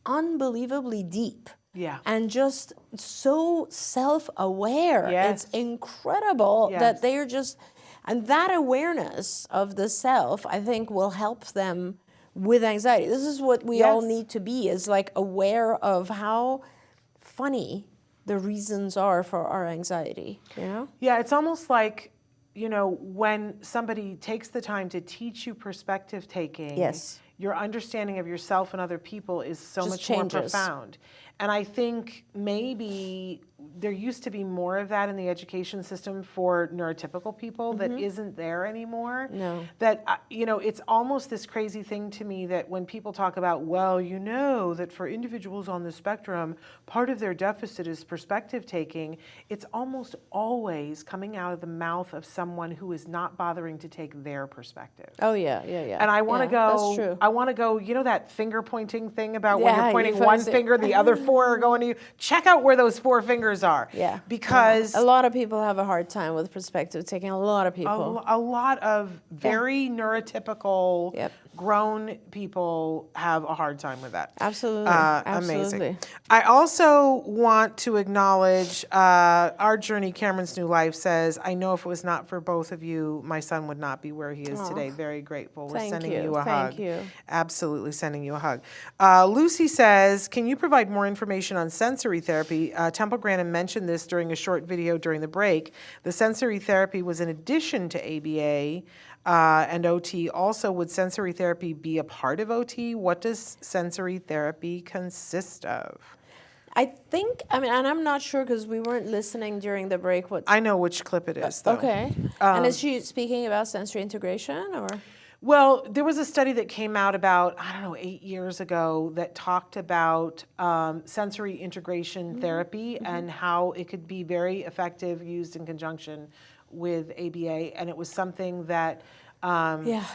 unbelievably deep. Yeah. And just so self-aware. Yes. It's incredible Yes. that they are just, and that awareness of the self, I think, will help them with anxiety. This is what we all need to be, is like aware of how funny the reasons are for our anxiety, Yeah, it's almost like, when somebody takes the time to teach you perspective taking, Yes. your understanding of yourself and other people is so Just much changes. more profound. And I think maybe there used to be more of that in the education system for neurotypical people that isn't there anymore. No. That, it's almost this crazy thing to me that when people talk about, well, that for individuals on the spectrum, part of their deficit is perspective taking, it's almost always coming out of the mouth of someone who is not bothering to take their perspective. Oh, yeah. And I want to go, That's true. I want to go, that finger pointing thing about when Yeah, you're pointing you one focus it. finger, the other 4 are going to you. Check out where those 4 fingers are. Yeah. Because a lot of people have a hard time with perspective taking, a lot of people. a lot of very neurotypical grown people have a hard time with that. Absolutely. Amazing. Absolutely. I also want to acknowledge our journey, Cameron's New Life says, I know if it was not for both of you, my son would not be where he is today. Very grateful. We're Thank sending you. you a hug. Thank you. Absolutely sending you a hug. Lucy says, can you provide more information on sensory therapy? Temple Grandin mentioned this during a short video during the break. The sensory therapy was in addition to ABA and OT. Also, would sensory therapy be a part of OT? What does sensory therapy consist of? I think, I mean, and I'm not sure because we weren't listening during the break. What? I know which clip it is, though. Okay. And is she speaking about sensory integration or? Well, there was a study that came out about, I don't know, 8 years ago that talked about sensory integration therapy and how it could be very effective used in conjunction with ABA. And it was something that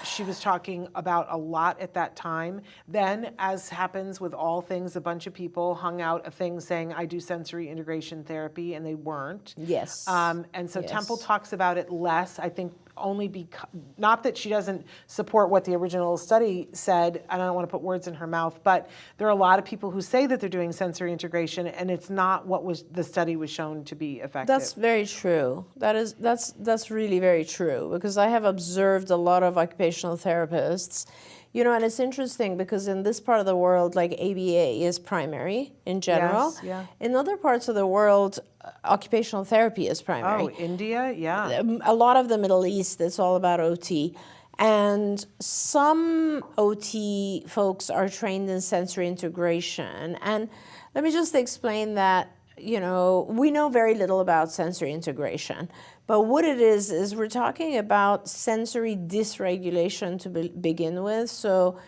she was talking about a lot at that time. Then, as happens with all things, a bunch of people hung out a thing saying, I do sensory integration therapy, and they weren't. Yes. And so Temple talks about it less, I think, only because, not that she doesn't support what the original study said, and I don't want to put words in her mouth, but there are a lot of people who say that they're doing sensory integration, and it's not what was the study was shown to be effective. That's very true. That's really very true, because I have observed a lot of occupational therapists, you know, and it's interesting because in this part of the world, like ABA is primary in general. Yes, yeah. In other parts of the world, occupational therapy is primary. Oh, India, yeah. A lot of the Middle East, it's all about OT. And some OT folks are trained in sensory integration. And let me just explain that, you know, we know very little about sensory integration. But what it is we're talking about sensory dysregulation to begin with. So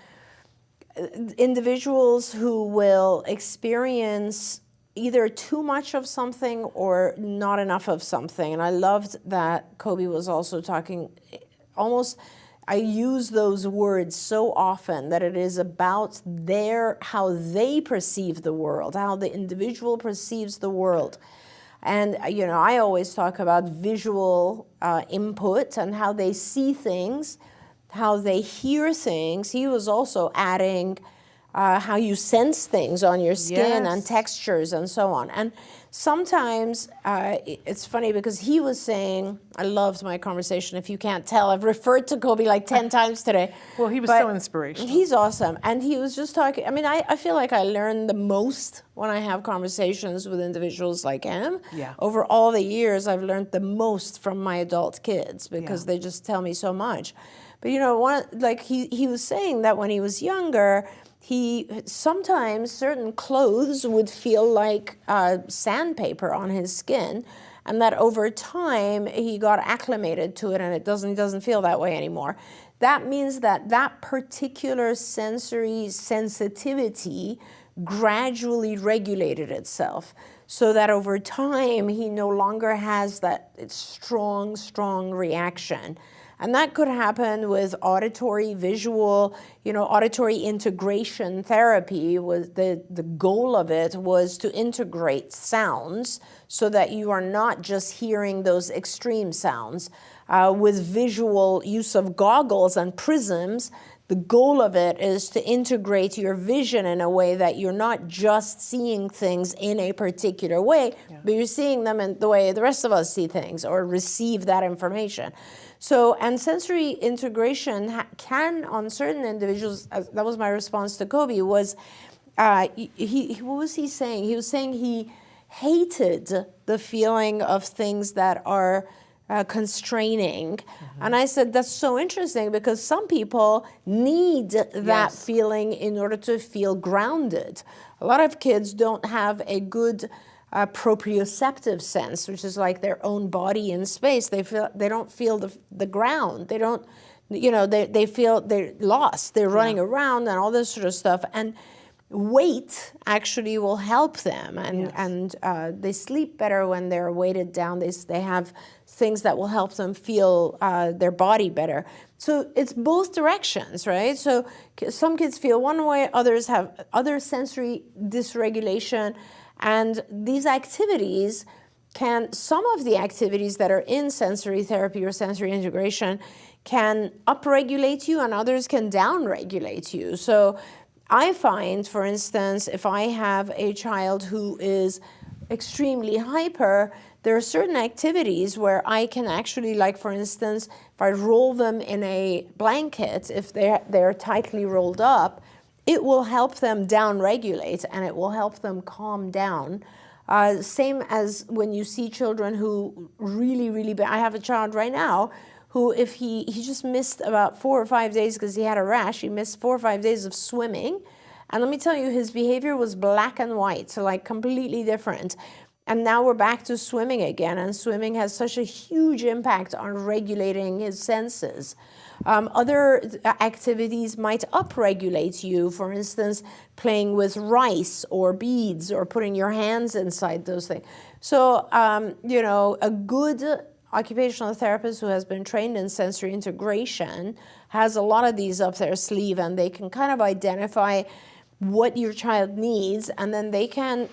individuals who will experience either too much of something or not enough of something. And I loved that Kobe was also talking almost, I use those words so often that it is about how they perceive the world, how the individual perceives the world. And, you know, I always talk about visual input and how they see things, how they hear things. He was also adding how you sense things on your skin and textures and so on. And sometimes it's funny because he was saying, I loved my conversation. If you can't tell, I've referred to Kobe like 10 times today. Well, he was so inspirational. He's awesome. And he was just talking, I mean, I feel like I learn the most when I have conversations with individuals like him. Yeah. Over all the years, I've learned the most from my adult kids because they just tell me so much. But, you know, he was saying that when he was younger, sometimes certain clothes would feel like sandpaper on his skin, and that over time he got acclimated to it, and it doesn't feel that way anymore. That means that particular sensory sensitivity gradually regulated itself, so that over time he no longer has that strong reaction. And that could happen with auditory, visual, you know, auditory integration therapy. Was the goal of it was to integrate sounds so that you are not just hearing those extreme sounds. With visual use of goggles and prisms, the goal of it is to integrate your vision in a way that you're not just seeing things in a particular way, but you're seeing them in the way the rest of us see things or receive that information. So, and sensory integration can, on certain individuals, that was my response to Kobe, was, what was he saying? He was saying he hated the feeling of things that are constraining. And I said, that's so interesting because some people need that feeling in order to feel grounded. A lot of kids don't have a good proprioceptive sense, which is like their own body in space. They don't feel the ground. They don't, you know, they feel they're lost. They're running around and all this sort of stuff. And weight actually will help them, and they sleep better when they're weighted down. They have things that will help them feel their body better. So it's both directions, right? So some kids feel one way, others have other sensory dysregulation. And these activities some of the activities that are in sensory therapy or sensory integration can upregulate you and others can downregulate you. So I find, for instance, if I have a child who is extremely hyper, there are certain activities where I can actually, like for instance, if I roll them in a blanket, if they're tightly rolled up, it will help them down-regulate and it will help them calm down. Same as when you see children who really, I have a child right now who if he just missed about 4 or 5 days because he had a rash, he missed 4 or 5 days of swimming. And let me tell you, his behavior was black and white, so like completely different. And now we're back to swimming again, and swimming has such a huge impact on regulating his senses. Other activities might upregulate you, for instance, playing with rice or beads or putting your hands inside those things. So, you know, a good occupational therapist who has been trained in sensory integration has a lot of these up their sleeve, and they can kind of identify what your child needs, and then they can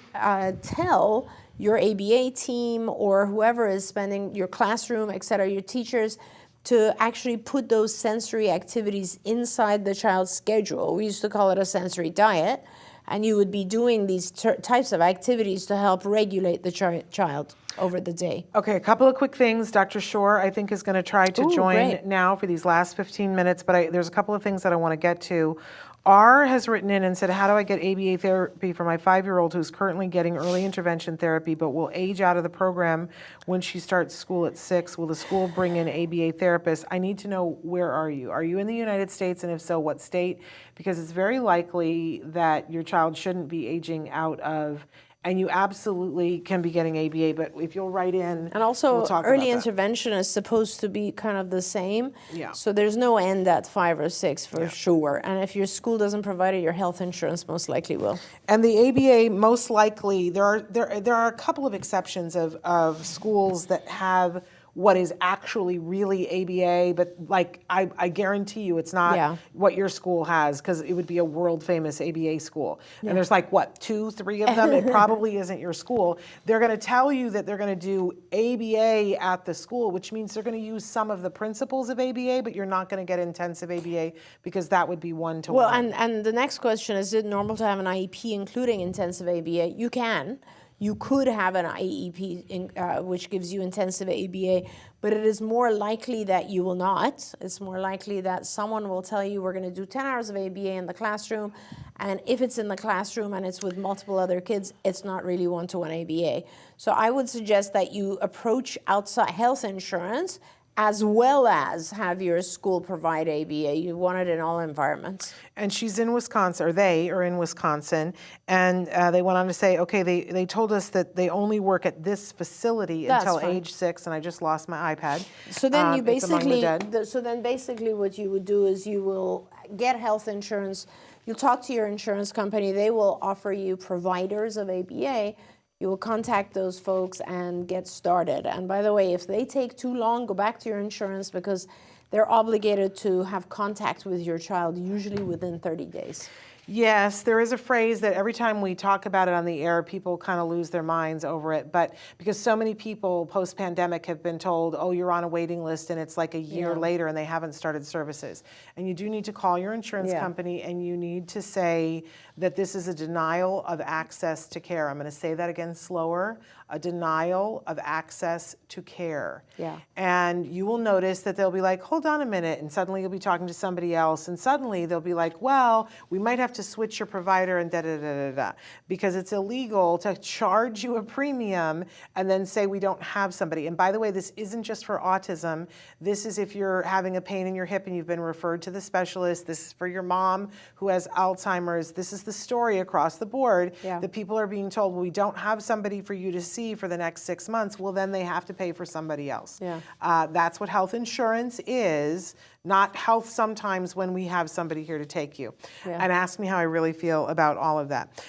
tell your ABA team or whoever is spending your classroom, et cetera, your teachers, to actually put those sensory activities inside the child's schedule. We used to call it a sensory diet, and you would be doing these types of activities to help regulate the child over the day. Okay, a couple of quick things. Dr. Shore, I think, is going to try to join great. now for these last 15 minutes, but there's a couple of things that I want to get to. R has written in and said, how do I get ABA therapy for my 5-year-old who's currently getting early intervention therapy but will age out of the program when she starts school at 6? Will the school bring in ABA therapists? I need to know, where are you? Are you in the United States, and if so, what state? Because it's very likely that your child shouldn't be aging out of, and you absolutely can be getting ABA, but if you'll write in, and also we'll talk early about that. intervention is supposed to be kind of the same. Yeah. So there's no end at 5 or 6 for sure. And if your school doesn't provide it, your health insurance most likely will. And the ABA most likely, there are a couple of exceptions of schools that have what is actually really ABA, but like I guarantee you it's not what your school has, because it would be a world famous ABA school. And there's like, what, 2, 3 of them? It probably isn't your school. They're going to tell you that they're going to do ABA at the school, which means they're going to use some of the principles of ABA, but you're not going to get intensive ABA, because that would be 1-to-1. Well, and the next question is it normal to have an IEP including intensive ABA? You can. You could have an IEP which gives you intensive ABA, but it is more likely that you will not. It's more likely that someone will tell you, we're going to do 10 hours of ABA in the classroom, and if it's in the classroom and it's with multiple other kids, it's not really 1-to-1 ABA. So I would suggest that you approach outside health insurance as well as have your school provide ABA. You want it in all environments. And she's in Wisconsin, or they are in Wisconsin, and they went on to say, okay, they told us that they only work at this facility until age 6, and I just lost my iPad. So then you basically, the what you would do is you will get health insurance. You'll talk to your insurance company. They will offer you providers of ABA. You will contact those folks and get started. And by the way, if they take too long, go back to your insurance, because they're obligated to have contact with your child, usually within 30 days. Yes, there is a phrase that every time we talk about it on the air, people kind of lose their minds over it. But because so many people post-pandemic have been told, oh, you're on a waiting list, and it's like a year later and they haven't started services. And you do need to call your insurance company, and you need to say that this is a denial of access to care. I'm going to say that again slower. A denial of access to care. Yeah. And you will notice that they'll be like, hold on a minute, and suddenly you'll be talking to somebody else, and suddenly they'll be like, well, we might have to switch your provider and da-da-da-da-da, because it's illegal to charge you a premium and then say we don't have somebody. And by the way, this isn't just for autism. This is if you're having a pain in your hip and you've been referred to the specialist. This is for your mom who has Alzheimer's. This is the story across the board that people are being told, well, we don't have somebody for you to see for the next 6 months. Well, then they have to pay for somebody else. That's what health insurance is, not health sometimes when we have somebody here to take you. And ask me how I really feel about all of that.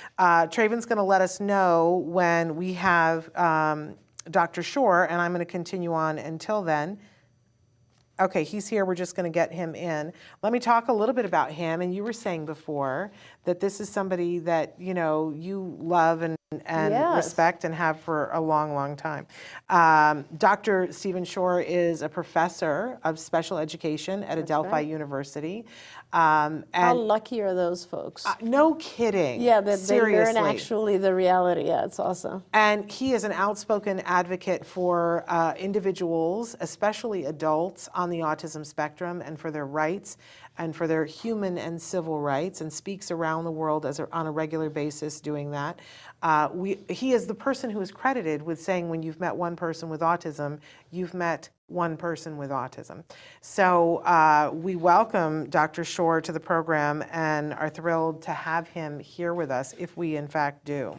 Traven's going to let us know when we have Dr. Shore, and I'm going to continue on until then. Okay, he's here. We're just going to get him in. Let me talk a little bit about him. And you were saying before that this is somebody that, you know, you love and respect and have for a long, long time. Dr. Stephen Shore is a professor of special education at Adelphi University. And how lucky are those folks? No kidding. Yeah, they seriously. learn actually the reality. Yeah, it's awesome. And he is an outspoken advocate for individuals, especially adults, on the autism spectrum, and for their rights and for their human and civil rights, and speaks around the world on a regular basis doing that. He is the person who is credited with saying, when you've met one person with autism, you've met one person with autism. So we welcome Dr. Shore to the program and are thrilled to have him here with us if we in fact do.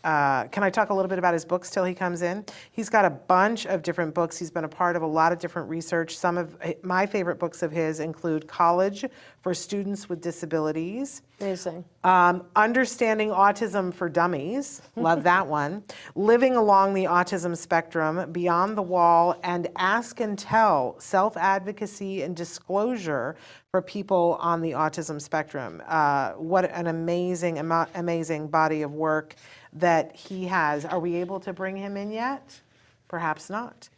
Can I talk a little bit about his books till he comes in? He's got a bunch of different books. He's been a part of a lot of different research. Some of my favorite books of his include College for Students with Disabilities. Amazing. Understanding Autism for Dummies. Love that one. Living Along the Autism Spectrum, Beyond the Wall, and Ask and Tell, Self-Advocacy and Disclosure for People on the Autism Spectrum. What an amazing, amazing body of work that he has. Are we able to bring him in yet? Perhaps not.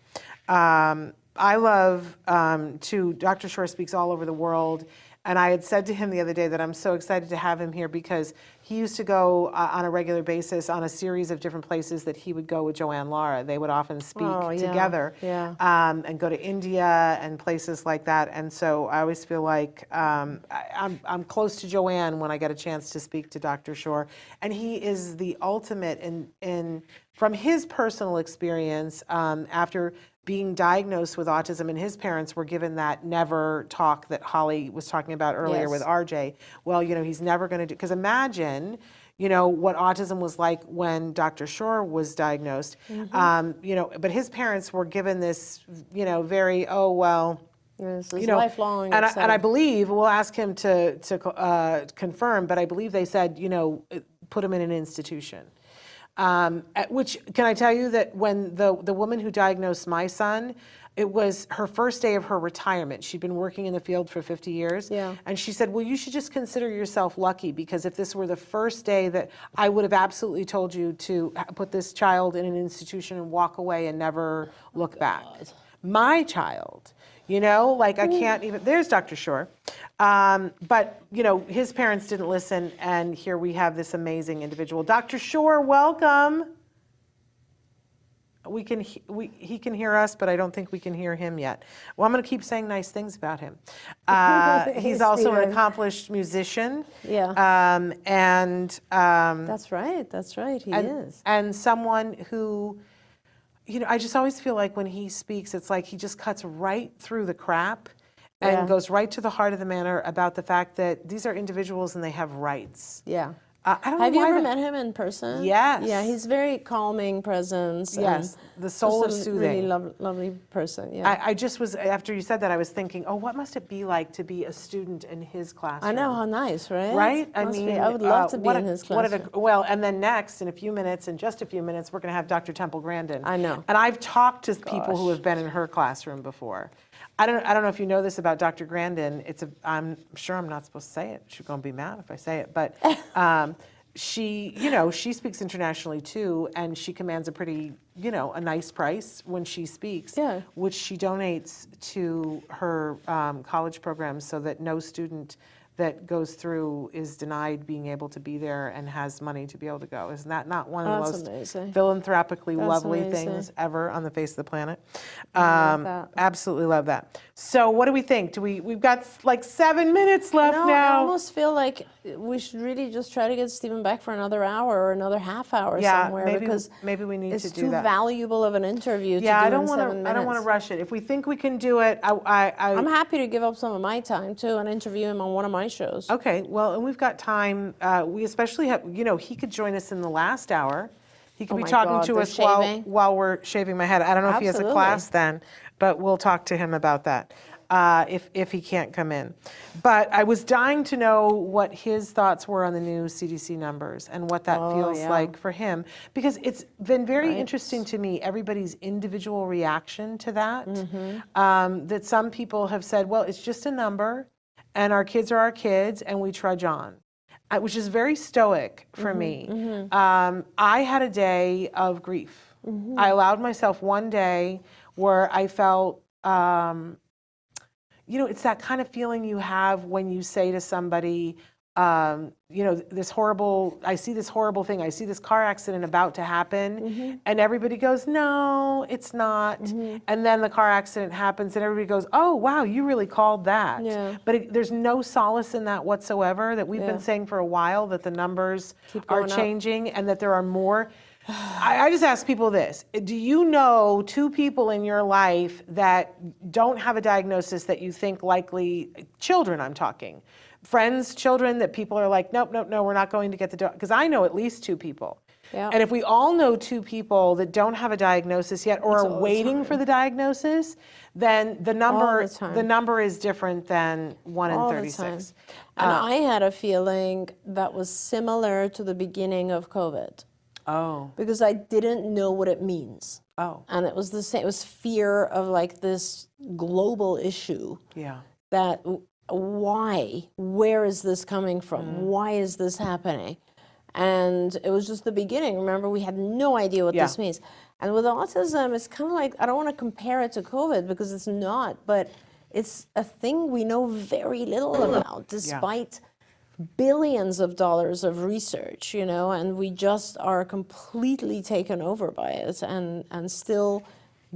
I love, too, Dr. Shore speaks all over the world. And I had said to him the other day that I'm so excited to have him here because he used to go on a regular basis on a series of different places that he would go with Joanne Lara. They would often speak together and go to India and places like that. And so I always feel like I'm close to Joanne when I get a chance to speak to Dr. Shore. And he is the ultimate in from his personal experience after being diagnosed with autism, and his parents were given that never talk that Holly was talking about earlier with RJ. Well, you know, he's never going to do, because imagine, you know, what autism was like when Dr. Shore was diagnosed. You know, but his parents were given this, you know, very, This is you know, lifelong. and I believe, we'll ask him to confirm, but I believe they said, you know, put him in an institution. Which, can I tell you that when the woman who diagnosed my son, it was her first day of her retirement. She'd been working in the field for 50 years. Yeah. And she said, well, you should just consider yourself lucky, because if this were the first day, that I would have absolutely told you to put this child in an institution and walk away and never look back. My child, you know, like I can't even, there's Dr. Shore. But, you know, his parents didn't listen, and here we have this amazing individual. Dr. Shore, welcome. He can hear us, but I don't think we can hear him yet. Well, I'm going to keep saying nice things about him. He's also an accomplished musician. Yeah. That's right, he is. And someone who, you know, I just always feel like when he speaks, it's like he just cuts right through the crap and goes right to the heart of the matter about the fact that these are individuals and they have rights. Yeah. I don't know Have you why ever met him in person? Yes. Yeah, he's very calming presence. Yes, the soul is just a soothing. really lovely person. Yeah. I just was, after you said that, I was thinking, oh, what must it be like to be a student in his classroom? I know, how nice, right? Right? I would love to be in his classroom. Well, and then next, in just a few minutes, we're going to have Dr. Temple Grandin. I know. And I've talked to people who have been in her classroom before. I don't know if you know this about Dr. Grandin. I'm sure I'm not supposed to say it. She's going to be mad if I say it, but she, you know, she speaks internationally too, and she commands a pretty, you know, a nice price when she speaks, which she donates to her college programs so that no student that goes through is denied being able to be there and has money to be able to go. Isn't that not one of the most philanthropically lovely things ever on the face of the planet? Love that. Absolutely love that. So what do we think? We've got like 7 minutes left now. I almost feel like we should really just try to get Stephen back for another hour or another half hour somewhere, because maybe we need to do that. It's too valuable of an interview to do I in don't 7 minutes. I don't want to rush it. If we think we can do it, I'm happy to give up some of my time too and interview him on one of my shows. Okay, well, and we've got time. We especially have, you know, he could join us in the last hour. He could be talking to us while we're shaving my head. I don't know if he has a class then, but we'll talk to him about that if he can't come in. But I was dying to know what his thoughts were on the new CDC numbers and what that feels like for him, because it's been very interesting to me, everybody's individual reaction to that. That some people have said, well, it's just a number, and our kids are our kids, and we trudge on, which is very stoic for me. I had a day of grief. I allowed myself one day where I felt, you know, it's that kind of feeling you have when you say to somebody, you know, I see this horrible thing, I see this car accident about to happen, and everybody goes, no, it's not. And then the car accident happens and everybody goes, oh, wow, you really called that. But there's no solace in that whatsoever, that we've been saying for a while, that the numbers are changing and that there are more. I just ask people this. Do you know 2 people in your life that don't have a diagnosis that you think likely, children I'm talking, friends, children, that people are like, nope, we're not going to get the dog? Because I know at least 2 people. Yeah. And if we all know 2 people that don't have a diagnosis yet or are waiting for the diagnosis, then the number is different than 1 in 36. And I had a feeling that was similar to the beginning of COVID. Oh. Because I didn't know what it means. Oh. And it was the same, it was fear of like this global issue. Yeah. That why? Where is this coming from? Why is this happening? And it was just the beginning. Remember, we had no idea what this means. And with autism, it's kind of like, I don't want to compare it to COVID because it's not, but it's a thing we know very little about, despite billions of dollars of research, you know, and we just are completely taken over by it and still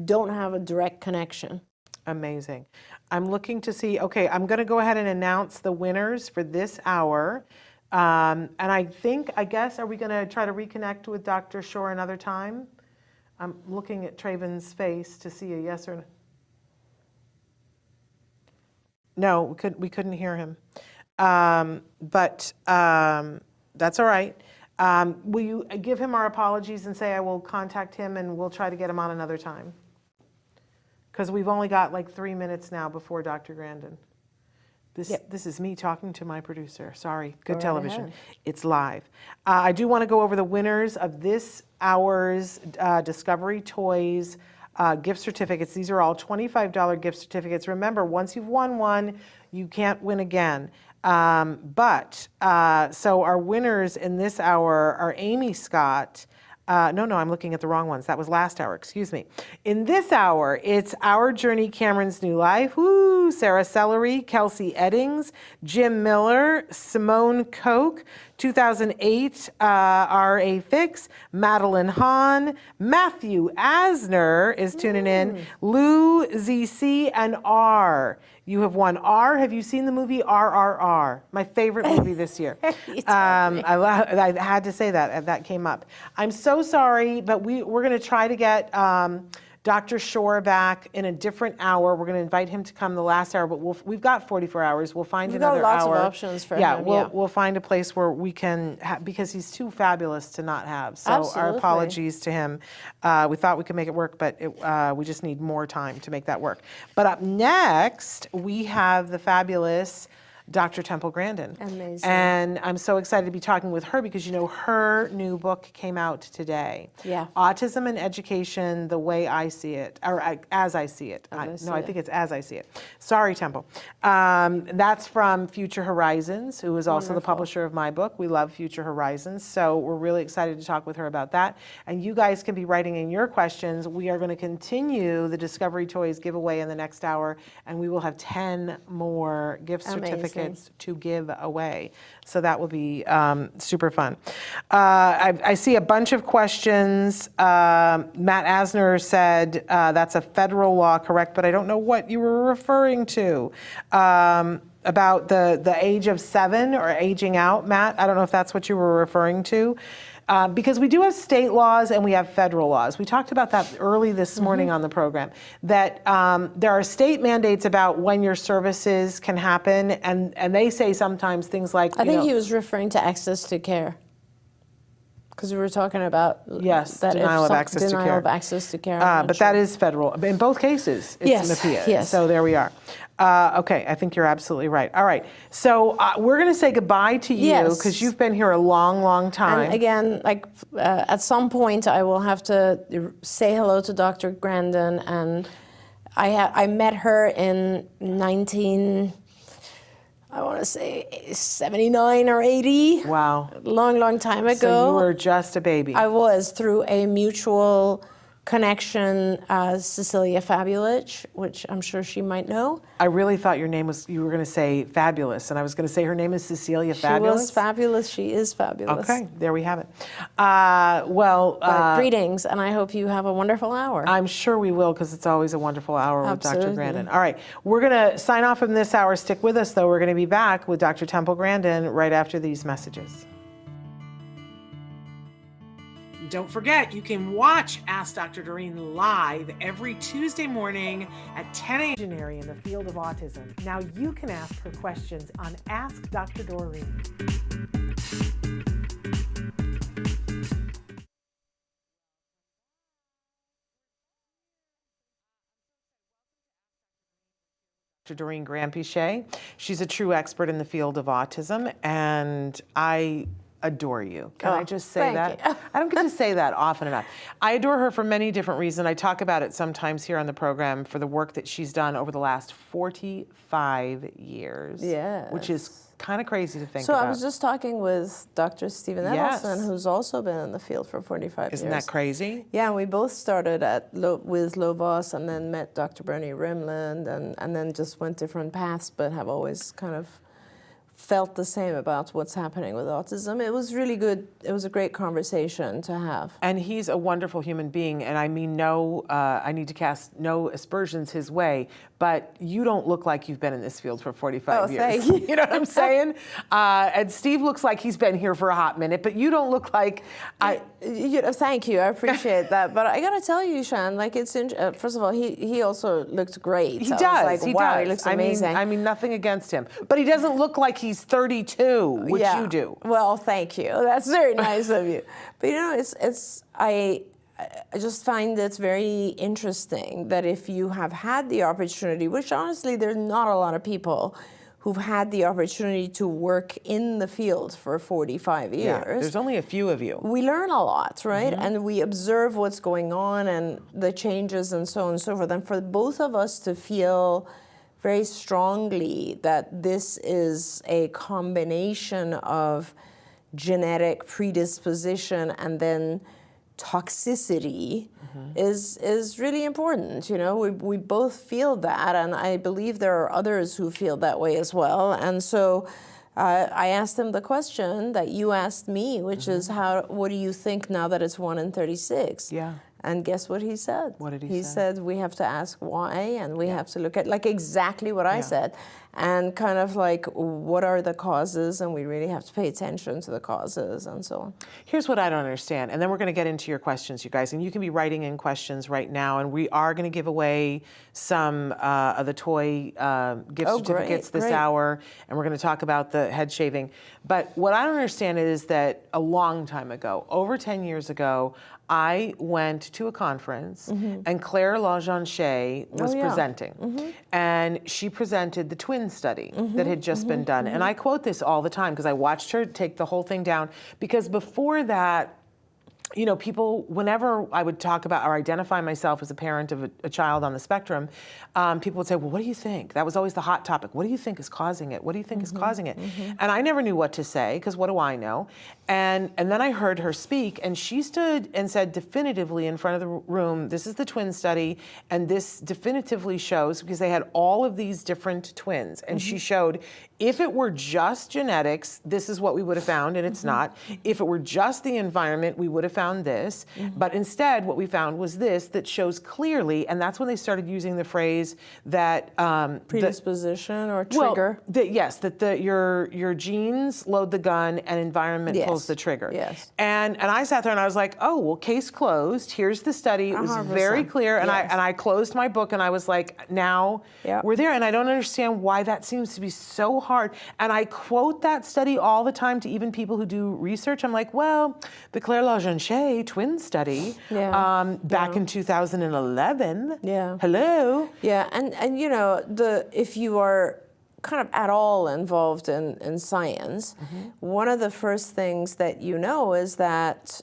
don't have a direct connection. Amazing. I'm looking to see, okay, I'm going to go ahead and announce the winners for this hour. And I guess, are we going to try to reconnect with Dr. Shore another time? I'm looking at Traven's face to see a yes or no. No, we couldn't hear him. But that's all right. Will you give him our apologies and say I will contact him and we'll try to get him on another time? Because we've only got like 3 minutes now before Dr. Grandin. This is me talking to my producer. Sorry, good television. ahead. It's live. I do want to go over the winners of this hour's Discovery Toys gift certificates. These are all $25 gift certificates. Remember, once you've won one, you can't win again. So our winners in this hour are Amy Scott. No, I'm looking at the wrong ones. That was last hour, excuse me. In this hour, it's Our Journey, Cameron's New Life, woo, Sarah Sellery, Kelsey Eddings, Jim Miller, Simone Koch, 2008 R.A. Fix, Madeline Hahn, Matthew Asner is tuning in, Lou ZC, and R. You have won. R, have you seen the movie RRR? My favorite movie this year. I had to say that, that came up. I'm so sorry, but we're going to try to get Dr. Shore back in a different hour. We're going to invite him to come the last hour, but we've got 44 hours. We'll find another hour. We've got lots of options for him. We'll find a place where we can, because he's too fabulous to not have. So Absolutely. our apologies to him. We thought we could make it work, but we just need more time to make that work. But up next, we have the fabulous Dr. Temple Grandin. Amazing. And I'm so excited to be talking with her because, you know, her new book came out today. Yeah. Autism and Education, the Way I See It, or As I See It. I think it's As I See It. Sorry, Temple. That's from Future Horizons, who is also the publisher of my book. We love Future Horizons, so we're really excited to talk with her about that. And you guys can be writing in your questions. We are going to continue the Discovery Toys giveaway in the next hour, and we will have 10 more gift certificates to give away. So that will be super fun. I see a bunch of questions. Matt Asner said that's a federal law, correct? But I don't know what you were referring to. About the age of 7 or aging out, Matt. I don't know if that's what you were referring to. Because we do have state laws and we have federal laws. We talked about that early this morning on the program, that there are state mandates about when your services can happen, and they say sometimes things like, I think he was referring to access to care. Because we were talking about denial of access to care. Denial of access to care. But that is federal. In both cases, it's an appeal. Yes. So there we are. Okay, I think you're absolutely right. All right, so we're going to say goodbye to you because you've been here a long, long time. And again, like at some point, I will have to say hello to Dr. Grandin, and I met her in 79 or 80. Wow. Long time ago. So you were just a baby. I was, through a mutual connection, Cecilia Fabulich, which I'm sure she might know. I really thought you were going to say Fabulous, and I was going to say her name is Cecilia Fabulous. She was fabulous. She is fabulous. Okay, there we have it. Greetings, and I hope you have a wonderful hour. I'm sure we will, because it's always a wonderful hour with Dr. Absolutely. Grandin. All right, we're going to sign off from this hour. Stick with us, though. We're going to be back with Dr. Temple Grandin right after these messages. Don't forget, you can watch Ask Dr. Doreen live every Tuesday morning at 10 a.m. in the field of autism. Now you can ask her questions on Ask Dr. Doreen. Dr. Doreen Grampy Shea. She's a true expert in the field of autism, and I adore you. Can I just say that? You. I don't get to say that often enough. I adore her for many different reasons. I talk about it sometimes here on the program for the work that she's done over the last 45 years. Yes. Which is kind of crazy to think So about. I was just talking with Dr. Stephen Yes. Edelson, who's also been in the field for 45 years. Isn't that crazy? Yeah, and we both started with Lovos and then met Dr. Bernie Rimland and then just went different paths, but have always kind of felt the same about what's happening with autism. It was really good. It was a great conversation to have. And he's a wonderful human being, and I mean I need to cast no aspersions his way, but you don't look like you've been in this field for 45 years. Thank you. You know what I'm saying? And Steve looks like he's been here for a hot minute, but you don't look like... Thank you, I appreciate that. But I gotta tell you, Shan, like first of all, he also looked great. He I does, was like, he wow, does. he looks amazing. I mean, nothing against him, but he doesn't look like he's 32, which you do. Well, thank you. That's very nice of you. But you know, I just find it very interesting that if you have had the opportunity, which honestly there's not a lot of people who've had the opportunity to work in the field for 45 years. Yeah, there's only a few of you. We learn a lot, right? Mm-hmm. And we observe what's going on and the changes and so on and so forth. And for both of us to feel very strongly that this is a combination of genetic predisposition and then toxicity is really important. You know, we both feel that, and I believe there are others who feel that way as well. And so I asked him the question that you asked me, which is what do you think now that it's 1 in 36? Yeah. And guess what he said? What did he say? He said we have to ask why, and we have to look at like exactly what I said, and kind of like what are the causes, and we really have to pay attention to the causes and so on. Here's what I don't understand, and then we're going to get into your questions, you guys, and you can be writing in questions right now, and we are going to give away some of the toy gift certificates this hour, and we're going to talk about the head shaving. But what I don't understand is that a long time ago, over 10 years ago, I went to a conference and Claire Lajean was presenting. And she presented the twin study that had just been done. And I quote this all the time because I watched her take the whole thing down. Because before that, you know, people, whenever I would talk about or identify myself as a parent of a child on the spectrum, people would say, well, what do you think? That was always the hot topic. What do you think is causing it? What do you think is causing it? And I never knew what to say, because what do I know? And then I heard her speak, and she stood and said definitively in front of the room, this is the twin study, and this definitively shows, because they had all of these different twins, and she showed, if it were just genetics, this is what we would have found, and it's not. If it were just the environment, we would have found this. But instead, what we found was this that shows clearly, and that's when they started using the phrase that predisposition or trigger. Well, yes, that your genes load the gun and environment pulls the trigger. Yes. And I sat there and I was like, oh, well, case closed. Here's the study. It was 100%. very clear. And I closed my book and I was like, now we're there. And I don't understand why that seems to be so hard. And I quote that study all the time to even people who do research. I'm like, well, the Claire Lajean twin study back in 2011. Yeah. Hello. Yeah, and you know, if you are kind of at all involved in science, one of the first things that you know is that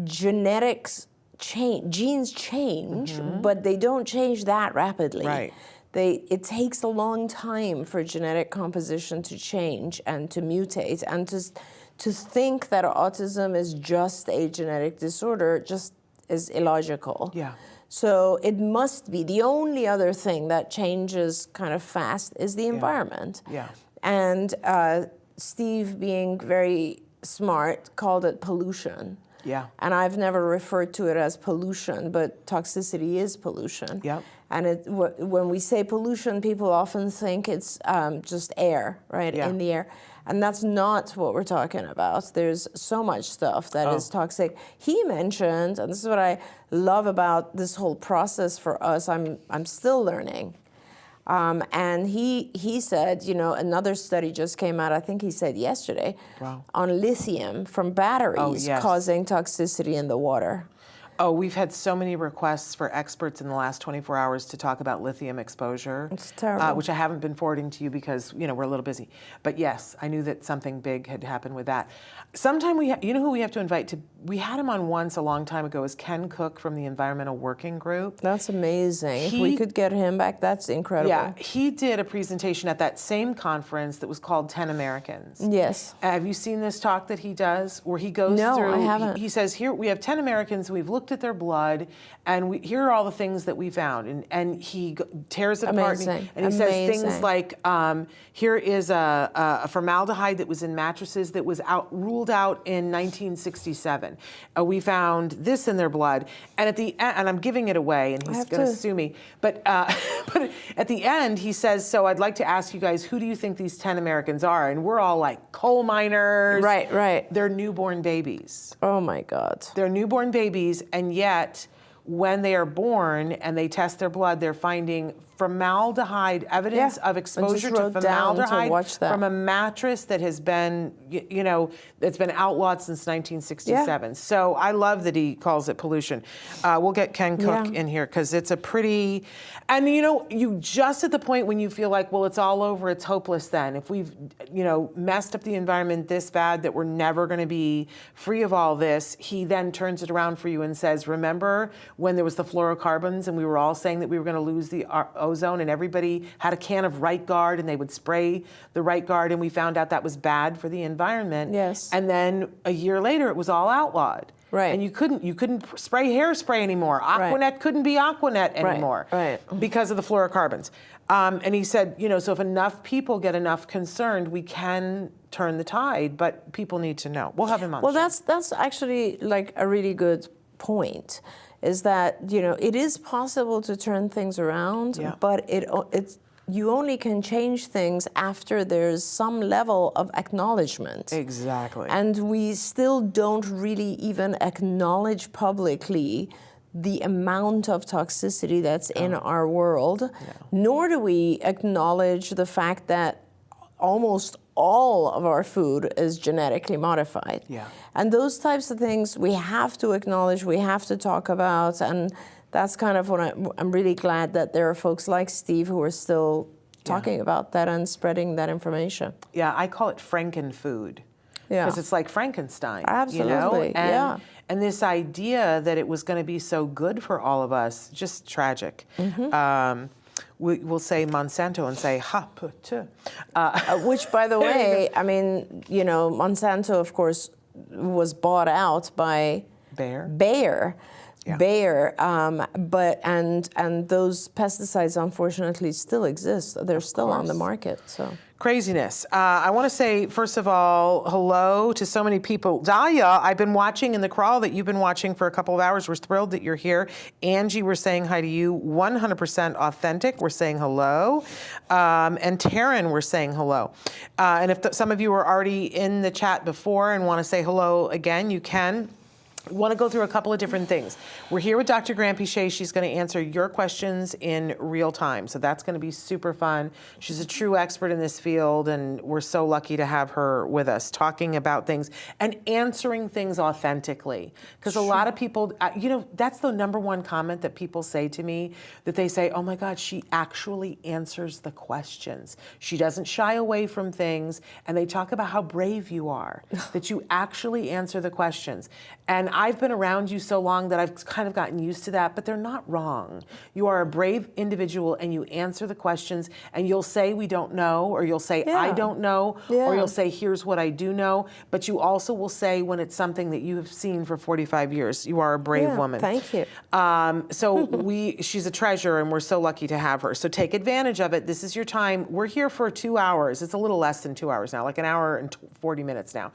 genetics change, genes change, but they don't change that rapidly. Right. It takes a long time for genetic composition to change and to mutate, and to think that autism is just a genetic disorder just is illogical. Yeah. So it must be, the only other thing that changes kind of fast is the environment. Yeah. And Steve, being very smart, called it pollution. Yeah. And I've never referred to it as pollution, but toxicity is pollution. Yep. And when we say pollution, people often think it's just air, right, in the air. And that's not what we're talking about. There's so much stuff that is toxic. He mentioned, and this is what I love about this whole process for us, I'm still learning. And he said, another study just came out, I think he said yesterday, on lithium from batteries causing toxicity in the water. Oh, we've had so many requests for experts in the last 24 hours to talk about lithium exposure. It's terrible. Which I haven't been forwarding to you because, we're a little busy. But yes, I knew that something big had happened with that. Sometime you know who we have to invite to, we had him on once a long time ago, is Ken Cook from the Environmental Working Group. That's amazing. If we could get him back, that's incredible. Yeah, he did a presentation at that same conference that was called 10 Americans. Yes. Have you seen this talk that he does where he goes through? No, I haven't. He says, here we have 10 Americans, we've looked at their blood, and here are all the things that we found. And he tears it apart, and he says things like, here is a formaldehyde that was in mattresses that was ruled out in 1967. We found this in their blood. And at the end, and I'm giving it away, and he's going to sue me. But at the end, he says, so I'd like to ask you guys, who do you think these 10 Americans are? And we're all like, coal miners. Right, right. They're newborn babies. Oh, my God. They're newborn babies, and yet when they are born and they test their blood, they're finding formaldehyde, evidence of exposure to formaldehyde from a mattress that has been, that's been outlawed since 1967. So I love that he calls it pollution. We'll get Ken Cook in here because it's a pretty, and you just at the point when you feel like, well, it's all over, it's hopeless then. If we've, messed up the environment this bad that we're never going to be free of all this, he then turns it around for you and says, remember when there was the fluorocarbons and we were all saying that we were going to lose the ozone, and everybody had a can of Right Guard and they would spray the Right Guard, and we found out that was bad for the environment. Yes. And then a year later it was all outlawed. Right. And you couldn't spray hairspray anymore. Aquanet couldn't be Aquanet anymore because of the fluorocarbons. And he said, so if enough people get enough concerned, we can turn the tide, but people need to know. We'll have him on. Well, that's actually like a really good point. Is that, it is possible to turn things around, but you only can change things after there's some level of acknowledgement. Exactly. And we still don't really even acknowledge publicly the amount of toxicity that's in our world, nor do we acknowledge the fact that almost all of our food is genetically modified. Yeah. And those types of things we have to acknowledge, we have to talk about, and that's kind of what I'm really glad that there are folks like Steve who are still talking about that and spreading that information. Yeah, I call it Frankenfood. Yeah. Because it's like Frankenstein. Absolutely, And this idea that it was going to be so good for all of us, just tragic. We'll say Monsanto and say ha put. Which, by the way, I mean, Monsanto, of course, was bought out by Bayer. Bayer, but those pesticides unfortunately still exist. They're still on the market. So craziness. I want to say, first of all, hello to so many people. Dahlia, I've been watching in the crawl that you've been watching for a couple of hours. We're thrilled that you're here. Angie, we're saying hi to you. 100% authentic, we're saying hello. And Taryn, we're saying hello. And if some of you were already in the chat before and want to say hello again, you can. We want to go through a couple of different things. We're here with Dr. Grampy Shea. She's going to answer your questions in real time. So that's going to be super fun. She's a true expert in this field, and we're so lucky to have her with us talking about things and answering things authentically. Because a lot of people, that's the number one comment that people say to me, that they say, oh my God, she actually answers the questions. She doesn't shy away from things. And they talk about how brave you are, that you actually answer the questions. And I've been around you so long that I've kind of gotten used to that, but they're not wrong. You are a brave individual and you answer the questions, and you'll say we don't know, or you'll say I don't know, or you'll say here's what I do know, but you also will say when it's something that you have seen for 45 years. You are a brave woman. Thank you. She's a treasure, and we're so lucky to have her. So take advantage of it. This is your time. We're here for 2 hours. It's a little less than 2 hours now, like an hour and 40 minutes now,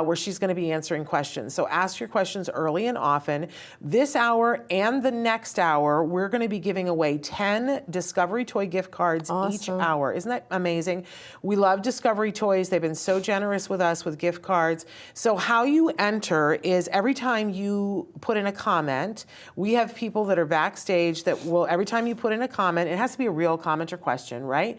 where she's going to be answering questions. So ask your questions questions early and often. This hour and the next hour, we're going to be giving away 10 Discovery Toy gift cards each hour. Isn't that amazing? We love Discovery Toys. They've been so generous with us with gift cards. So how you enter is every time you put in a comment, we have people that are backstage that will, every time you put in a comment, it has to be a real comment or question, right?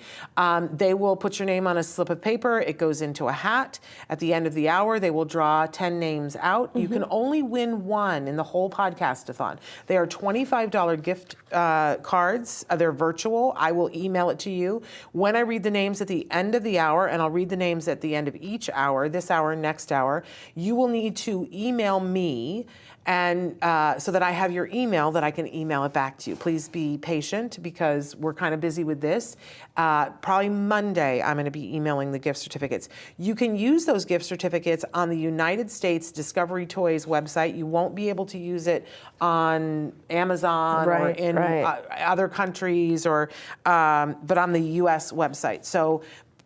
They will put your name on a slip of paper. It goes into a hat. At the end of the hour, they will draw 10 names out. You can only win one in the whole podcastathon. They are $25 gift cards. They're virtual. I will email it to you. When I read the names at the end of the hour, and I'll read the names at the end of each hour, this hour, next hour, you will need to email me, and so that I have your email that I can email it back to you. Please be patient because we're kind of busy with this. Probably Monday, I'm going to be emailing the gift certificates. You can use those gift certificates on the United States Discovery Toys website. You won't be able to use it on Amazon or in other countries, or but on the U.S. website. So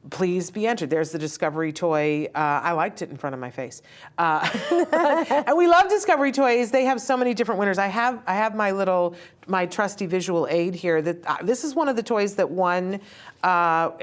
please be entered. There's the Discovery Toy. I liked it in front of my face. And we love Discovery Toys. They have so many different winners. I have my trusty visual aid here. That this is one of the toys that won.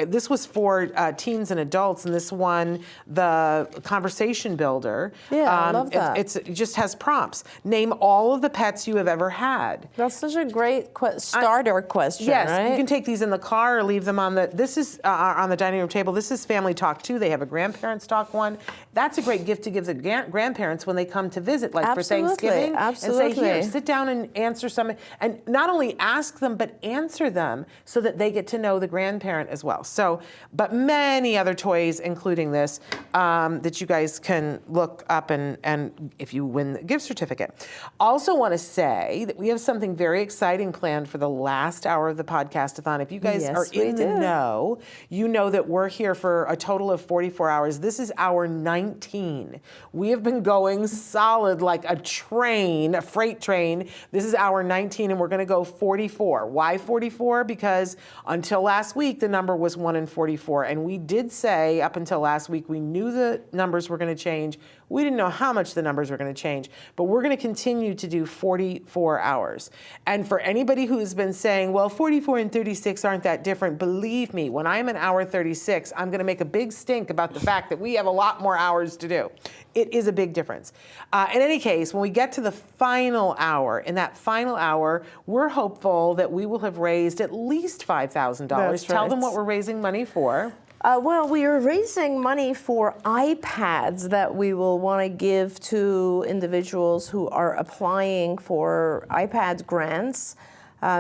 This was for teens and adults, and this won the Conversation Builder. Yeah, I love that. It just has prompts. Name all of the pets you have ever had. That's such a great starter question, yes, right? You can take these in the car or leave them on the, this is on the dining room table. This is Family Talk too. They have a Grandparents Talk one. That's a great gift to give the grandparents when they come to visit, like for Thanksgiving. Absolutely. And say, here, sit down and answer some, and not only ask them, but answer them so that they get to know the grandparent as well. So, but many other toys, including this, that you guys can look up and if you win the gift certificate. Also want to say that we have something very exciting planned for the last hour of the podcastathon. If you guys are in the know, you know that we're here for a total of 44 hours. This is hour 19. We have been going solid like a train, a freight train. This is hour 19, and we're going to go 44. Why 44? Because until last week, the number was 1 in 44. And we did say up until last week, we knew the numbers were going to change. We didn't know how much the numbers were going to change, but we're going to continue to do 44 hours. And for anybody who's been saying, well, 44 and 36 aren't that different, believe me, when I'm in hour 36, I'm going to make a big stink about the fact that we have a lot more hours to do. It is a big difference. In any case, when we get to the final hour, in that final hour, we're hopeful that we will have raised at least $5,000. That's Tell right. them what we're raising money for. Well, we are raising money for iPads that we will want to give to individuals who are applying for iPad grants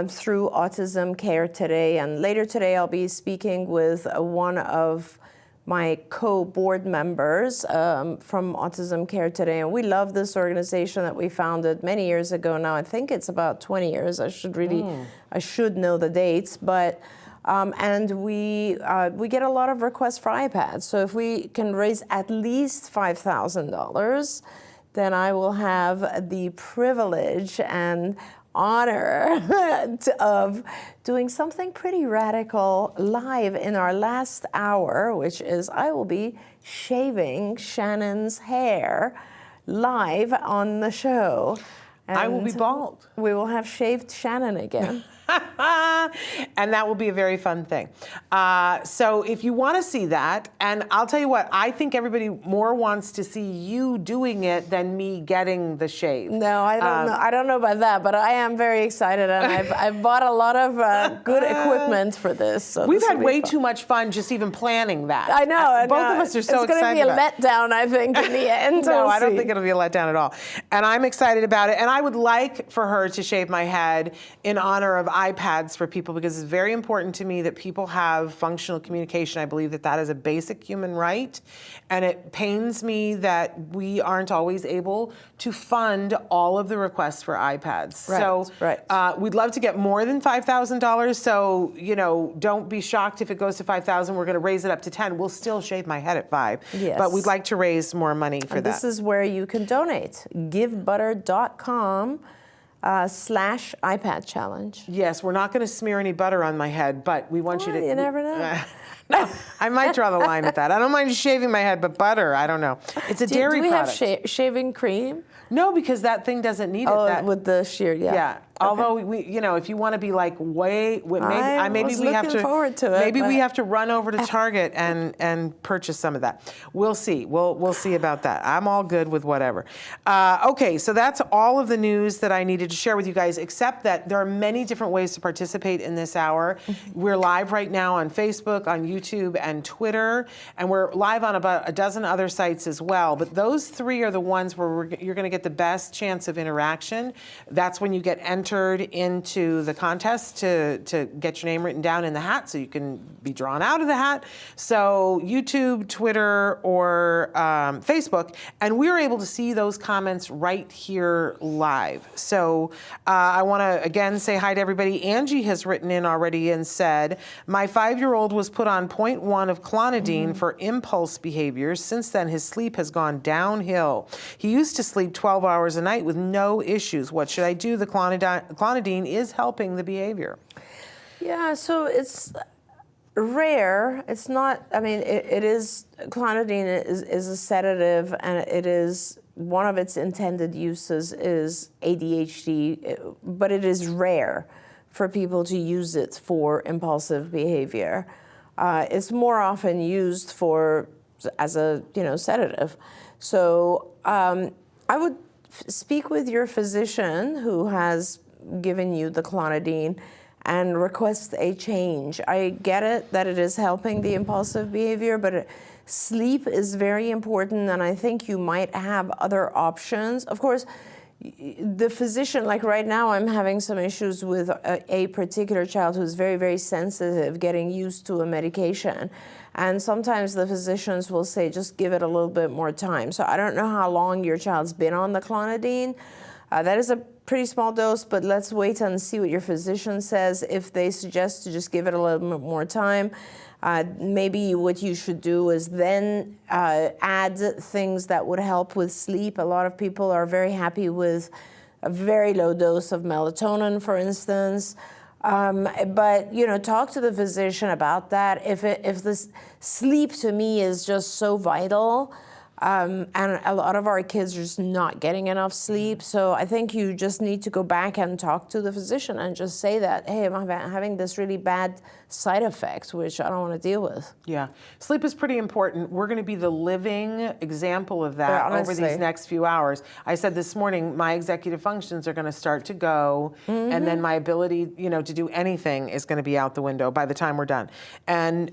through Autism Care today. And later today, I'll be speaking with one of my co-board members from Autism Care today. And we love this organization that we founded many years ago now. I think it's about 20 years. I should know the dates, but and we get a lot of requests for iPads. So if we can raise at least $5,000, then I will have the privilege and honor of doing something pretty radical live in our last hour, which is I will be shaving Shannon's hair live on the show. And I will be bald. We will have shaved Shannon again. And that will be a very fun thing. So if you want to see that, and I'll tell you what, I think everybody more wants to see you doing it than me getting the shave. No, I don't know. I don't know about that, but I am very excited, and I've bought a lot of good equipment for this. So we've had way too much fun just even planning that. I know. Both of us are so excited. It's going to be a letdown, I think, in the end. No, I don't think it'll be a letdown at all. And I'm excited about it. And I would like for her to shave my head in honor of iPads for people, because it's very important to me that people have functional communication. I believe that that is a basic human right. And it pains me that we aren't always able to fund all of the requests for iPads. Right, so we'd love to get more than $5,000. So, you know, don't be shocked if it goes to $5,000. We're going to raise it up to 10. We'll still shave my head at 5. Yes. But we'd like to raise more money for that. This is where you can donate. givebutter.com /iPad challenge. Yes, we're not going to smear any butter on my head, but we want you to. You never know. I might draw the line at that. I don't mind shaving my head, but butter, I don't know. It's a dairy product. Do we have shaving cream? No, because that thing doesn't need it. Oh, with the shear, yeah. Yeah. Although we, if you want to be like maybe we have to. Forward to it, maybe we have to run over to Target and purchase some of that. We'll see. We'll see about that. I'm all good with whatever. Okay, so that's all of the news that I needed to share with you guys. Except that there are many different ways to participate in this hour. We're live right now on Facebook, on YouTube, and Twitter, and we're live on about a dozen other sites as well. But those three are the ones where you're going to get the best chance of interaction. That's when you get entered into the contest to get your name written down in the hat so you can be drawn out of the hat. So YouTube, Twitter, or Facebook, and we're able to see those comments right here live. So I want to again say hi to everybody. Angie has written in already and said, my 5-year-old was put on 0.1 of clonidine for impulse behaviors. Since then, his sleep has gone downhill. He used to sleep 12 hours a night with no issues. What should I do? The clonidine is helping the behavior. Yeah, so it's rare. It's not, it is, clonidine is a sedative, and it is, one of its intended uses is ADHD, but it is rare for people to use it for impulsive behavior. It's more often used as a sedative. So I would speak with your physician who has given you the clonidine and request a change. I get it that it is helping the impulsive behavior, but sleep is very important, and I think you might have other options. Of course, the physician, like right now, I'm having some issues with a particular child who's very, very sensitive, getting used to a medication. And sometimes the physicians will say, just give it a little bit more time. So I don't know how long your child's been on the clonidine. That is a pretty small dose, but let's wait and see what your physician says. If they suggest to just give it a little bit more time, maybe what you should do is then add things that would help with sleep. A lot of people are very happy with a very low dose of melatonin, for instance. But talk to the physician about that. If this sleep to me is just so vital, and a lot of our kids are just not getting enough sleep. So I think you just need to go back and talk to the physician and just say that, hey, I'm having this really bad side effect, which I don't want to deal with. Yeah. Sleep is pretty important. We're going to be the living example of that over these next few hours. I said this morning, my executive functions are going to start to go, and then my ability, to do anything is going to be out the window by the time we're done. And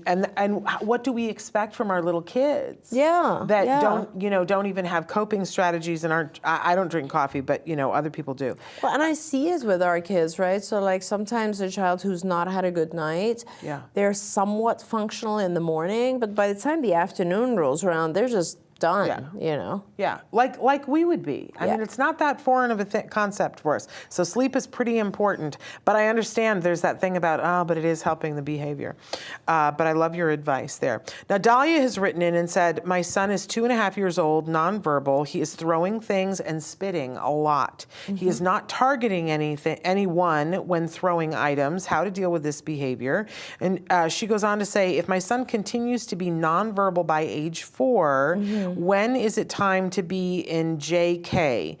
what do we expect from our little kids? Don't even have coping strategies and aren't. I don't drink coffee, but other people do. Well, and I see it with our kids, right? So like sometimes a child who's not had a good night, they're somewhat functional in the morning, but by the time the afternoon rolls around, they're just done, Yeah, like we would be. I mean, it's not that foreign of a concept for us. So sleep is pretty important, but I understand there's that thing about, but it is helping the behavior. But I love your advice there. Now, Dahlia has written in and said, my son is 2.5 years old, nonverbal. He is throwing things and spitting a lot. He is not targeting anyone when throwing items. How to deal with this behavior? And she goes on to say, if my son continues to be nonverbal by age 4, when is it time to be in JK?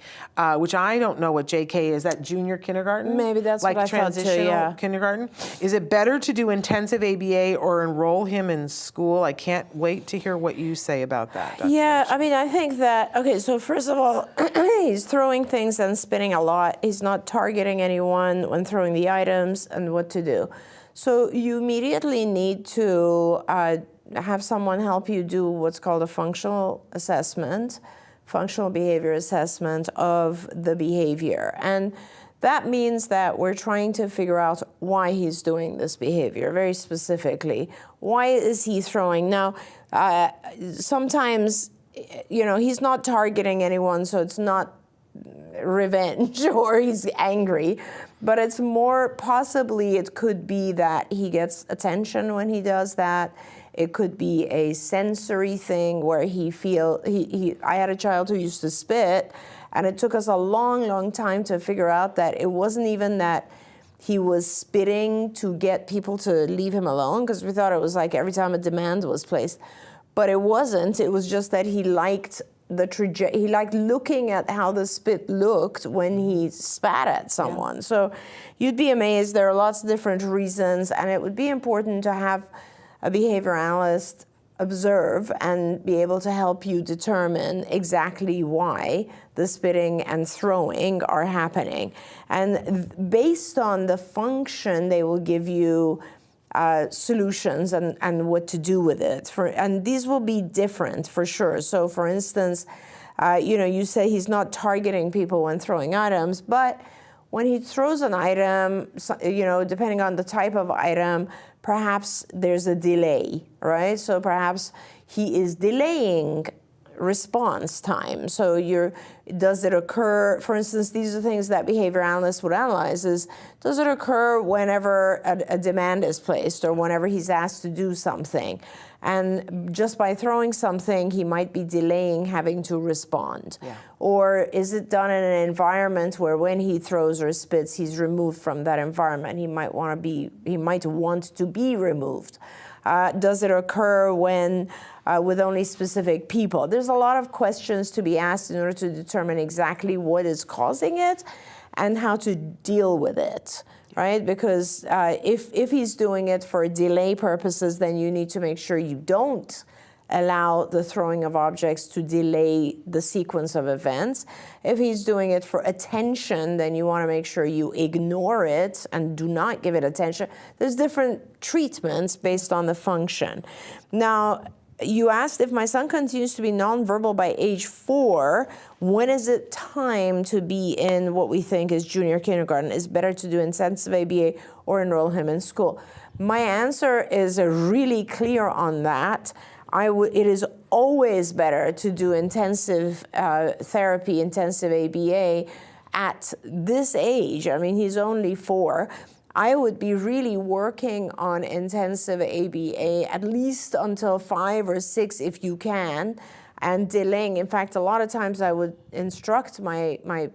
Which I don't know what JK is. That junior kindergarten? Maybe that's what I thought too, transitional kindergarten? Is it better to do intensive ABA or enroll him in school? I can't wait to hear what you say about that. Dr. Yeah, I think that, so first of all, he's throwing things and spinning a lot. He's not targeting anyone when throwing the items and what to do. So you immediately need to have someone help you do what's called a functional behavior assessment of the behavior. And that means that we're trying to figure out why he's doing this behavior, very specifically. Why is he throwing? Now, sometimes, he's not targeting anyone, so it's not revenge or he's angry, but it's more possibly it could be that he gets attention when he does that. It could be a sensory thing where I had a child who used to spit, and it took us a long, long time to figure out that it wasn't even that he was spitting to get people to leave him alone, because we thought it was like every time a demand was placed. But it wasn't. It was just that he liked he liked looking at how the spit looked when he spat at someone. Yeah. So you'd be amazed. There are lots of different reasons, and it would be important to have a behavior analyst observe and be able to help you determine exactly why the spitting and throwing are happening. And based on the function, they will give you solutions and what to do with it. And these will be different for sure. So for instance, you say he's not targeting people when throwing items, but when he throws an item, depending on the type of item, perhaps there's a delay, right? So perhaps he is delaying response time. So does it occur, for instance, these are things that behavior analysts would analyze, is does it occur whenever a demand is placed or whenever he's asked to do something? And just by throwing something, he might be delaying having to respond. Yeah. Or is it done in an environment where when he throws or spits, he's removed from that environment? He might want to be removed. Does it occur when with only specific people? There's a lot of questions to be asked in order to determine exactly what is causing it and how to deal with it, right? Because if he's doing it for delay purposes, then you need to make sure you don't allow the throwing of objects to delay the sequence of events. If he's doing it for attention, then you want to make sure you ignore it and do not give it attention. There's different treatments based on the function. Now, you asked if my son continues to be nonverbal by age 4, when is it time to be in what we think is junior kindergarten? Is it better to do intensive ABA or enroll him in school? My answer is really clear on that. It is always better to do intensive therapy, intensive ABA at this age. I mean, he's only 4. I would be really working on intensive ABA at least until 5 or 6 if you can, and delaying. In fact, a lot of times I would instruct my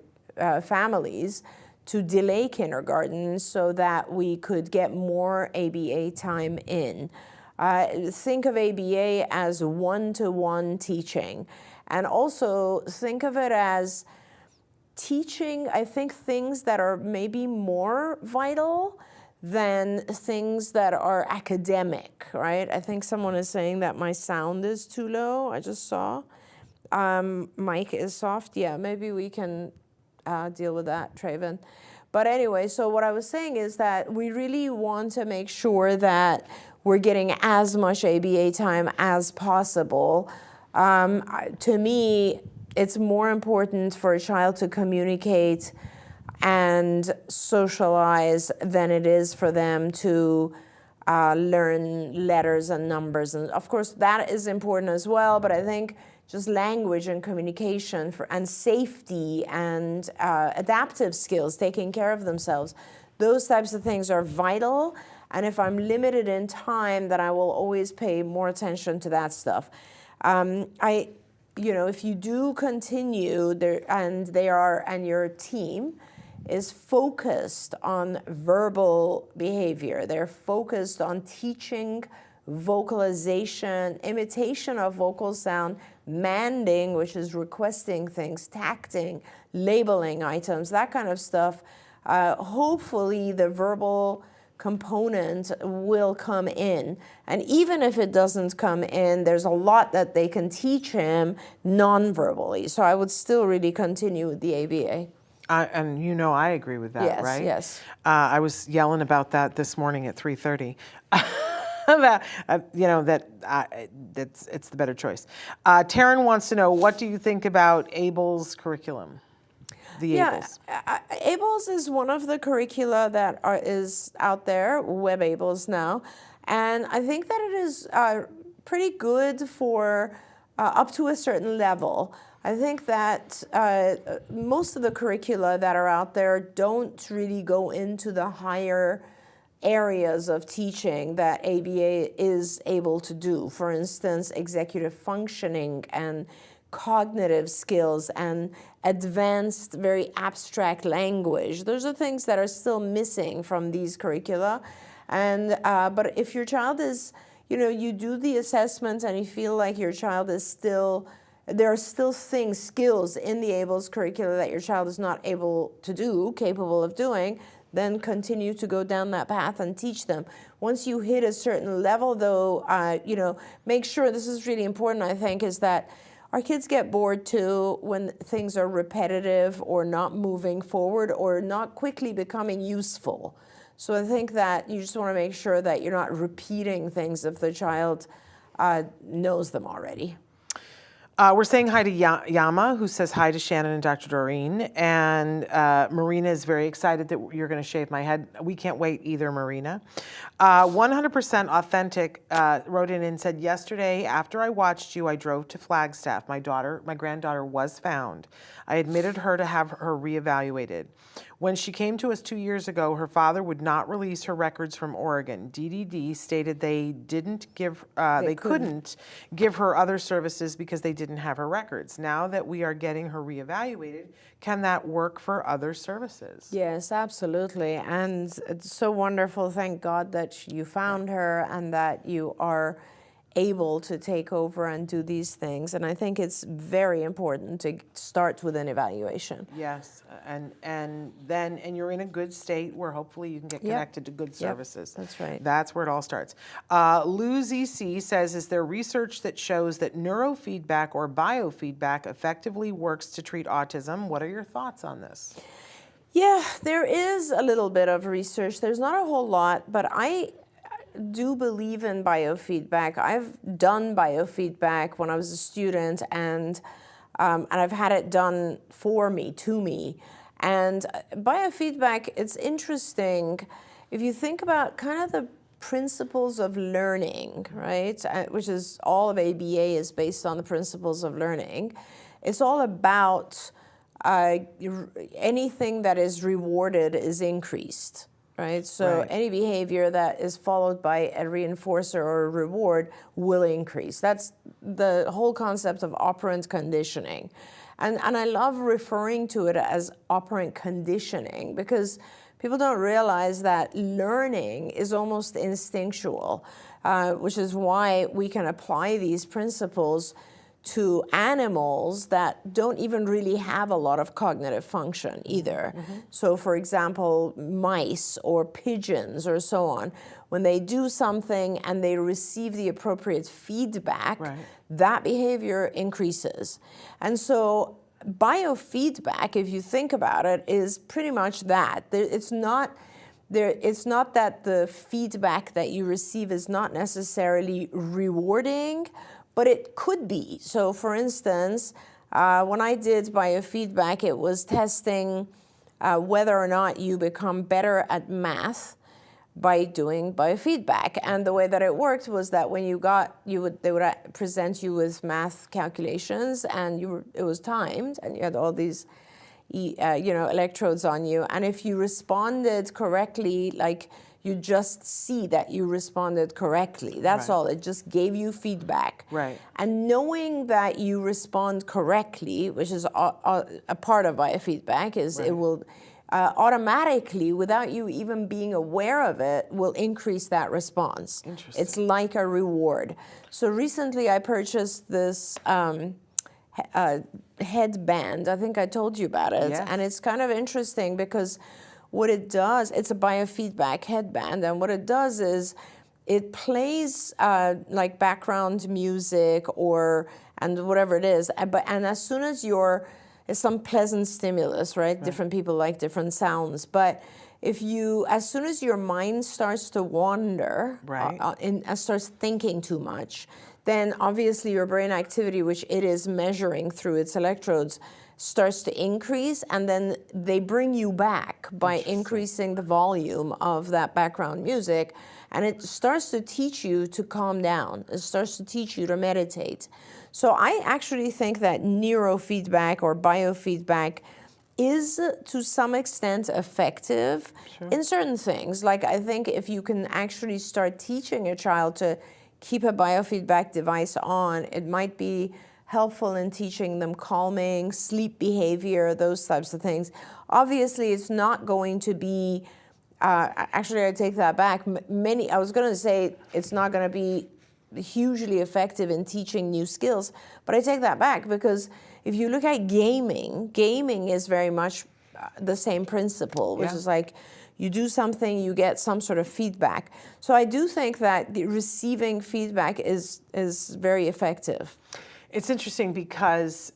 families to delay kindergarten so that we could get more ABA time in. Think of ABA as one-to-one teaching, and also think of it as teaching, I think, things that are maybe more vital than things that are academic, right? I think someone is saying that my sound is too low. I just saw. Mic is soft. Yeah, maybe we can deal with that, Traven. But anyway, so what I was saying is that we really want to make sure that we're getting as much ABA time as possible. To me, it's more important for a child to communicate and socialize than it is for them to learn letters and numbers. And of course, that is important as well, but I think just language and communication and safety and adaptive skills, taking care of themselves, those types of things are vital. And if I'm limited in time, then I will always pay more attention to that stuff. If you do continue there, and your team is focused on verbal behavior, they're focused on teaching vocalization, imitation of vocal sound, manding, which is requesting things, tacting, labeling items, that kind of stuff, hopefully the verbal component will come in. And even if it doesn't come in, there's a lot that they can teach him non-verbally. So I would still really continue with the ABA. And I agree with that, yes, right? Yes. I was yelling about that this morning at 3:30. It's the better choice. Taryn wants to know, what do you think about ABLE's curriculum? ABLES. ABLES is one of the curricula that is out there, web ABLES now, and I think that it is pretty good for up to a certain level. I think that most of the curricula that are out there don't really go into the higher areas of teaching that ABA is able to do. For instance, executive functioning and cognitive skills and advanced, very abstract language. Those are things that are still missing from these curricula. And but if your child is, you do the assessment and you feel like your child is still, there are still skills in the ABLES curricula that your child is not capable of doing, then continue to go down that path and teach them. Once you hit a certain level, though, make sure, this is really important, I think, is that our kids get bored too when things are repetitive or not moving forward or not quickly becoming useful. So I think that you just want to make sure that you're not repeating things if the child knows them already. We're saying hi to Yama, who says hi to Shannon and Dr. Doreen. And Marina is very excited that you're going to shave my head. We can't wait either, Marina. 100% Authentic wrote in and said, yesterday, after I watched you, I drove to Flagstaff. My granddaughter was found. I admitted her to have her reevaluated. When she came to us 2 years ago, her father would not release her records from Oregon. DDD stated they couldn't give her other services because they didn't have her records. Now that we are getting her reevaluated, can that work for other services? Yes, absolutely. And it's so wonderful. Thank God that you found her and that you are able to take over and do these things. And I think it's very important to start with an evaluation. Yes, and you're in a good state where hopefully you can get connected to good services. That's right. That's where it all starts. Lou ZC says, is there research that shows that neurofeedback or biofeedback effectively works to treat autism? What are your thoughts on this? Yeah, there is a little bit of research. There's not a whole lot, but I do believe in biofeedback. I've done biofeedback when I was a student, and I've had it done to me. And biofeedback, it's interesting if you think about kind of the principles of learning, right? Which is all of ABA is based on the principles of learning. It's all about anything that is rewarded is increased. Right? So any behavior that is followed by a reinforcer or a reward will increase. That's the whole concept of operant conditioning. And I love referring to it as operant conditioning because people don't realize that learning is almost instinctual, which is why we can apply these principles to animals that don't even really have a lot of cognitive function either. Mm-hmm. So for example, mice or pigeons or so on, when they do something and they receive the appropriate feedback, that behavior increases. And so biofeedback, if you think about it, is pretty much that. It's not that the feedback that you receive is not necessarily rewarding, but it could be. So for instance, when I did biofeedback, it was testing whether or not you become better at math by doing biofeedback. And the way that it worked was that when they would present you with math calculations, and it was timed, and you had all these electrodes on you. And if you responded correctly, like you just see that you responded correctly. That's all. It just gave you feedback. Right. And knowing that you respond correctly, which is a part of biofeedback, is it will automatically, without you even being aware of it, will increase that response. Interesting. It's like a reward. So recently I purchased this headband. I think I told you about it. Yes. And it's kind of interesting because what it does, it's a biofeedback headband, and what it does is it plays like background music and whatever it is, and as soon as it's some pleasant stimulus, right? Different people like different sounds, but as soon as your mind starts to wander and starts thinking too much, then obviously your brain activity, which it is measuring through its electrodes, starts to increase, and then they bring you back by increasing the volume of that background music, and it starts to teach you to calm down. It starts to teach you to meditate. So I actually think that neurofeedback or biofeedback is to some extent effective in certain things. Like I think if you can actually start teaching a child to keep a biofeedback device on, it might be helpful in teaching them calming, sleep behavior, those types of things. Obviously, it's not going to be, actually I take that back. I was going to say it's not going to be hugely effective in teaching new skills, but I take that back because if you look at gaming is very much the same principle, which is like you do something, you get some sort of feedback. So I do think that receiving feedback is very effective. It's interesting because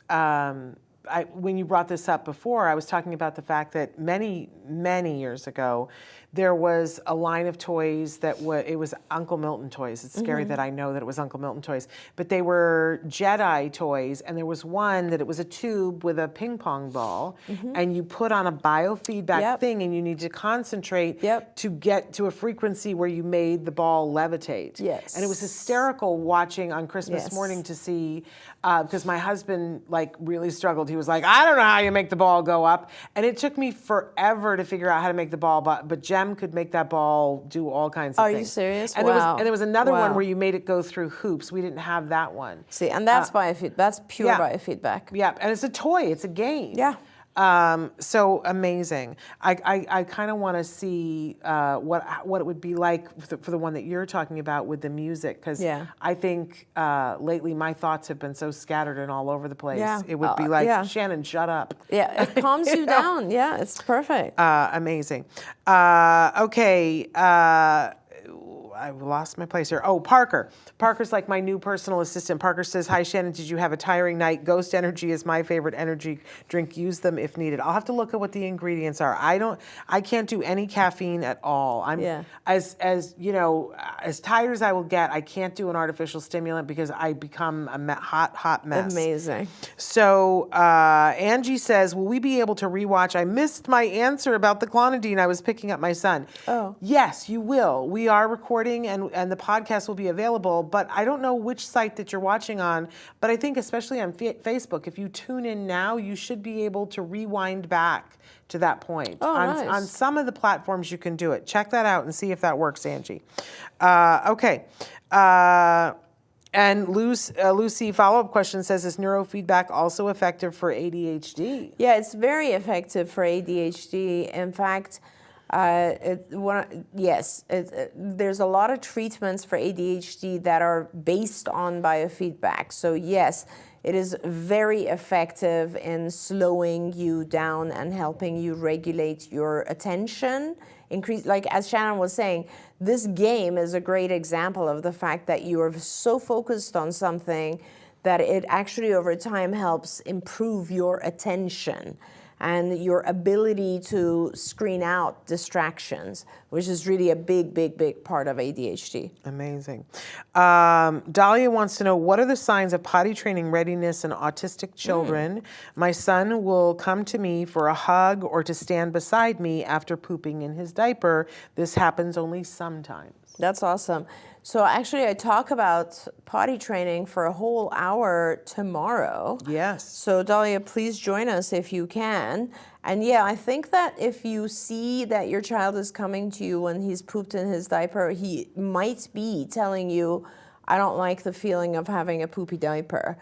when you brought this up before, I was talking about the fact that many, many years ago, there was a line of toys that it was Uncle Milton toys. It's scary that I know that it was Uncle Milton toys, but they were Jedi toys, and there was one that it was a tube with a ping pong ball, and you put on a biofeedback thing, and you need to concentrate to get to a frequency where you made the ball levitate. Yes. And it was hysterical watching on Christmas morning to see, because my husband really struggled. He was like, I don't know how you make the ball go up. And it took me forever to figure out how to make the ball, but Jem could make that ball do all kinds of things. Are you serious? And wow. there was another one where you made it go through hoops. We didn't have that one. See, and that's biofeedback. That's pure biofeedback. Yeah, and it's a toy. It's a game. Yeah. So amazing. I kind of want to see what it would be like for the one that you're talking about with the music, because I think lately my thoughts have been so scattered and all over the place. Yeah. It would be like, Shannon, shut up. Yeah, it calms you down. Yeah, it's perfect. Amazing. Okay. I lost my place here. Oh, Parker. Parker's like my new personal assistant. Parker says, hi, Shannon, did you have a tiring night? Ghost Energy is my favorite energy drink. Use them if needed. I'll have to look at what the ingredients are. I can't do any caffeine at all. As you know, as tired as I will get, I can't do an artificial stimulant because I become a hot mess. Amazing. So Angie says, will we be able to rewatch? I missed my answer about the clonidine. I was picking up my son. Oh. Yes, you will. We are recording and the podcast will be available, but I don't know which site that you're watching on, but I think especially on Facebook, if you tune in now, you should be able to rewind back to that point. Oh, nice. On some of the platforms you can do it. Check that out and see if that works, Angie. Okay. And Lucy, follow-up question says, is neurofeedback also effective for ADHD? Yeah, it's very effective for ADHD. In fact, there's a lot of treatments for ADHD that are based on biofeedback. So yes, it is very effective in slowing you down and helping you regulate your attention. Like as Shannon was saying, this game is a great example of the fact that you are so focused on something that it actually over time helps improve your attention and your ability to screen out distractions, which is really a big part of ADHD. Amazing. Dahlia wants to know, what are the signs of potty training readiness in autistic children? My son will come to me for a hug or to stand beside me after pooping in his diaper. This happens only sometimes. That's awesome. So actually, I talk about potty training for a whole hour tomorrow. Yes. So Dahlia, please join us if you can. And yeah, I think that if you see that your child is coming to you when he's pooped in his diaper, he might be telling you, I don't like the feeling of having a poopy diaper.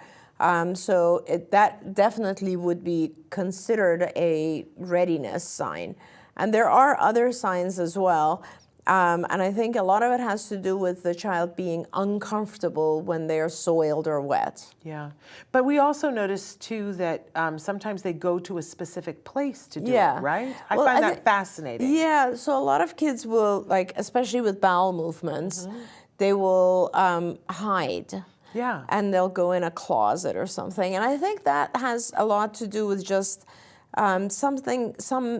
So that definitely would be considered a readiness sign. And there are other signs as well. And I think a lot of it has to do with the child being uncomfortable when they're soiled or wet. Yeah. But we also notice, too, that sometimes they go to a specific place to do it, right? I find that fascinating. Yeah. So a lot of kids will, like, especially with bowel movements, they will hide. Yeah. And they'll go in a closet or something. And I think that has a lot to do with just some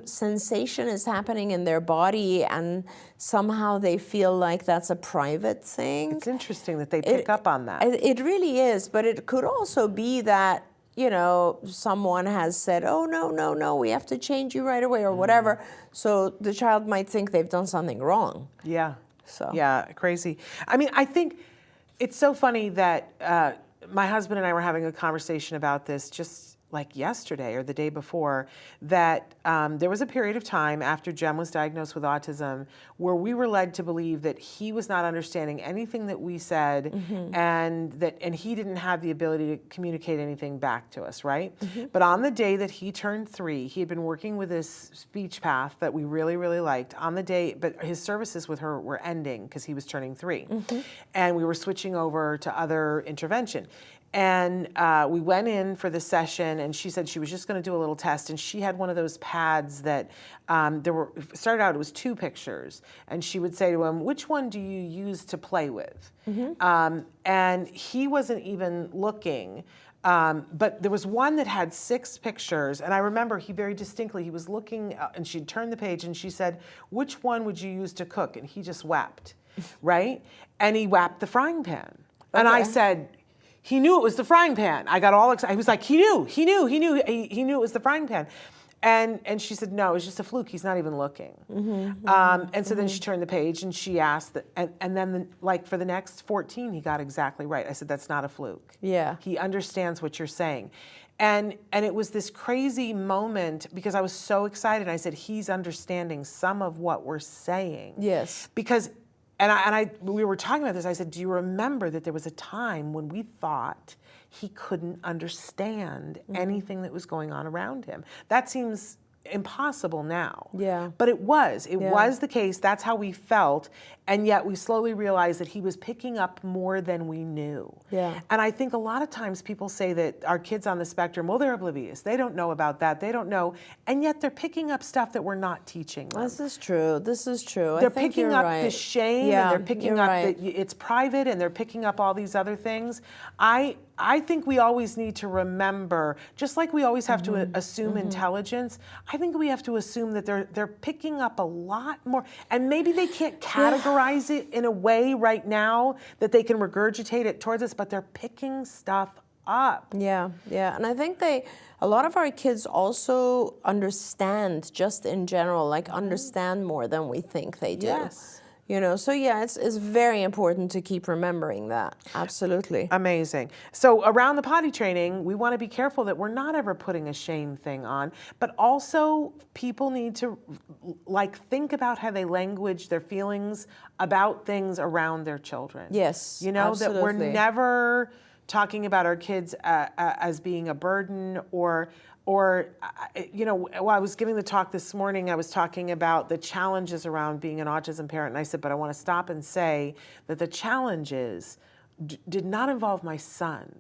sensation is happening in their body, and somehow they feel like that's a private thing. It's interesting that they pick up on that. It really is, but it could also be that, you know, someone has said, oh, no, we have to change you right away or whatever. So the child might think they've done something wrong. Yeah. So. Yeah, crazy. I mean, I think it's so funny that my husband and I were having a conversation about this just like yesterday or the day before that there was a period of time after Jem was diagnosed with autism where we were led to believe that he was not understanding anything that we said, and he didn't have the ability to communicate anything back to us, right? But on the day that he turned 3, he had been working with this speech path that we really, really liked. On the day, but his services with her were ending because he was turning 3, and we were switching over to other intervention. And we went in for the session, and she said she was just going to do a little test, and she had one of those pads that started out, it was 2 pictures, and she would say to him, which one do you use to play with? And he wasn't even looking, but there was one that had 6 pictures, and I remember he very distinctly, he was looking, and she'd turn the page, and she said, which one would you use to cook? And he just wept, right? And he whapped the frying pan. And I said, he knew it was the frying pan. I got all excited. He was like, he knew it was the frying pan. And she said, no, it's just a fluke. He's not even looking. And so then she turned the page and she asked, and then like for the next 14, he got exactly right. I said, that's not a fluke. Yeah. He understands what you're saying. And it was this crazy moment because I was so excited. I said, he's understanding some of what we're saying. Yes. Because we were talking about this. I said, do you remember that there was a time when we thought he couldn't understand anything that was going on around him? That seems impossible now. Yeah. But it was the case. That's how we felt. And yet we slowly realized that he was picking up more than we knew. Yeah. And I think a lot of times people say that our kids on the spectrum, well, they're oblivious. They don't know about that. They don't know. And yet they're picking up stuff that we're not teaching them. This is true. They're picking up the shame, and they're picking up that it's private, and they're picking up all these other things. I think we always need to remember, just like we always have to assume intelligence, I think we have to assume that they're picking up a lot more, and maybe they can't categorize it in a way right now that they can regurgitate it towards us, but they're picking stuff up. Yeah, and I think a lot of our kids also understand, just in general, like understand more than we think they do. Yes. You know, so yeah, it's very important to keep remembering that. Absolutely. Amazing. So around the potty training, we want to be careful that we're not ever putting a shame thing on, but also people need to think about how they language their feelings about things around their children. Yes, you know, absolutely. that we're never talking about our kids as being a burden or you know, while I was giving the talk this morning, I was talking about the challenges around being an autism parent, and I said, but I want to stop and say that the challenges did not involve my son.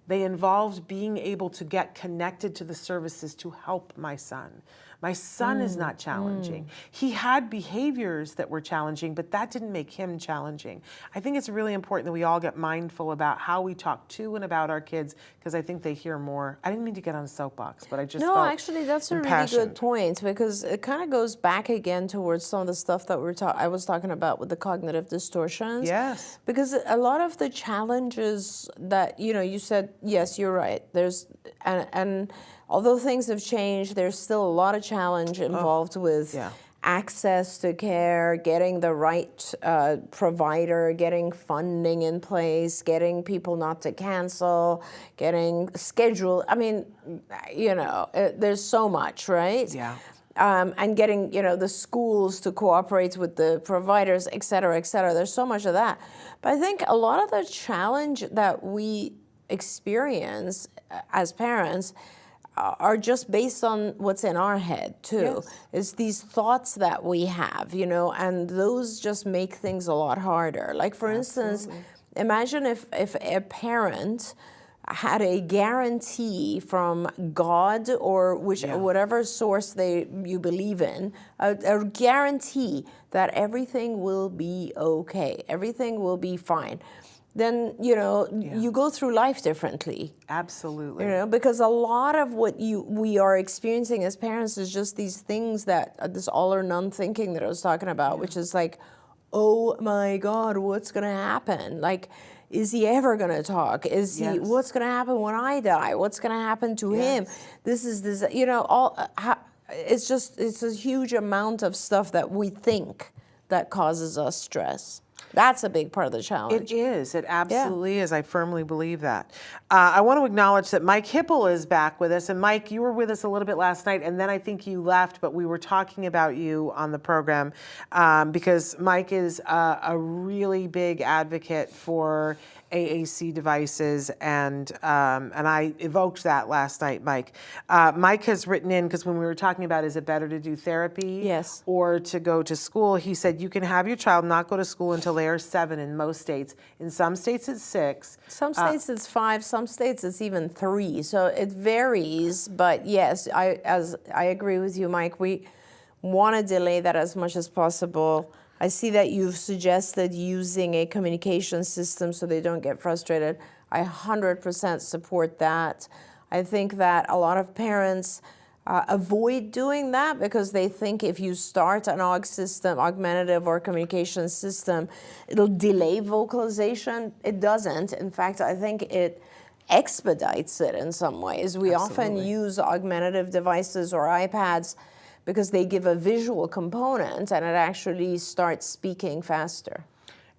They involved being able to get connected to the services to help my son. My son is not challenging. He had behaviors that were challenging, but that didn't make him challenging. I think it's really important that we all get mindful about how we talk to and about our kids, because I think they hear more. I didn't mean to get on a soapbox, but I just felt actually, that's a really good point, because it kind of goes back again towards some of the stuff that I was talking about with the cognitive distortions. Yes. Because a lot of the challenges that, you know, you said, yes, you're right. And although things have changed, there's still a lot of challenge involved with access to care, getting the right provider, getting funding in place, getting people not to cancel, getting schedule. I mean, you know, there's so much, right? Yeah. And getting, you know, the schools to cooperate with the providers, et cetera, et cetera. There's so much of that. But I think a lot of the challenge that we experience as parents are just based on what's in our head too. Yes. It's these thoughts that we have, you know, and those just make things a lot harder. Like for instance, imagine if a parent had a guarantee from God or whatever source you believe in, a guarantee that everything will be okay, everything will be fine. Then, you know, you go through life differently. Absolutely. You know, because a lot of what we are experiencing as parents is just these things that, this all or none thinking that I was talking about, which is like, oh my God, what's going to happen? Like, is he ever going to talk? What's going to happen when I die? What's going to happen to him? This, you know, it's a huge amount of stuff that we think that causes us stress. That's a big part of the challenge. It is. It absolutely is. I firmly believe that. I want to acknowledge that Mike Hipple is back with us. And Mike, you were with us a little bit last night, and then I think you left, but we were talking about you on the program because Mike is a really big advocate for AAC devices, and I evoked that last night, Mike. Mike has written in, because when we were talking about is it better to do therapy or to go to school, he said you can have your child not go to school until they are 7 in most states. In some states it's 6. Some states it's 5, some states it's even 3. So it varies, but yes, I agree with you, Mike. We want to delay that as much as possible. I see that you've suggested using a communication system so they don't get frustrated. I 100% support that. I think that a lot of parents avoid doing that because they think if you start an augmentative or communication system, it'll delay vocalization. It doesn't. In fact, I think it expedites it in some ways. We often use augmentative devices or iPads because they give a visual component and it actually starts speaking faster.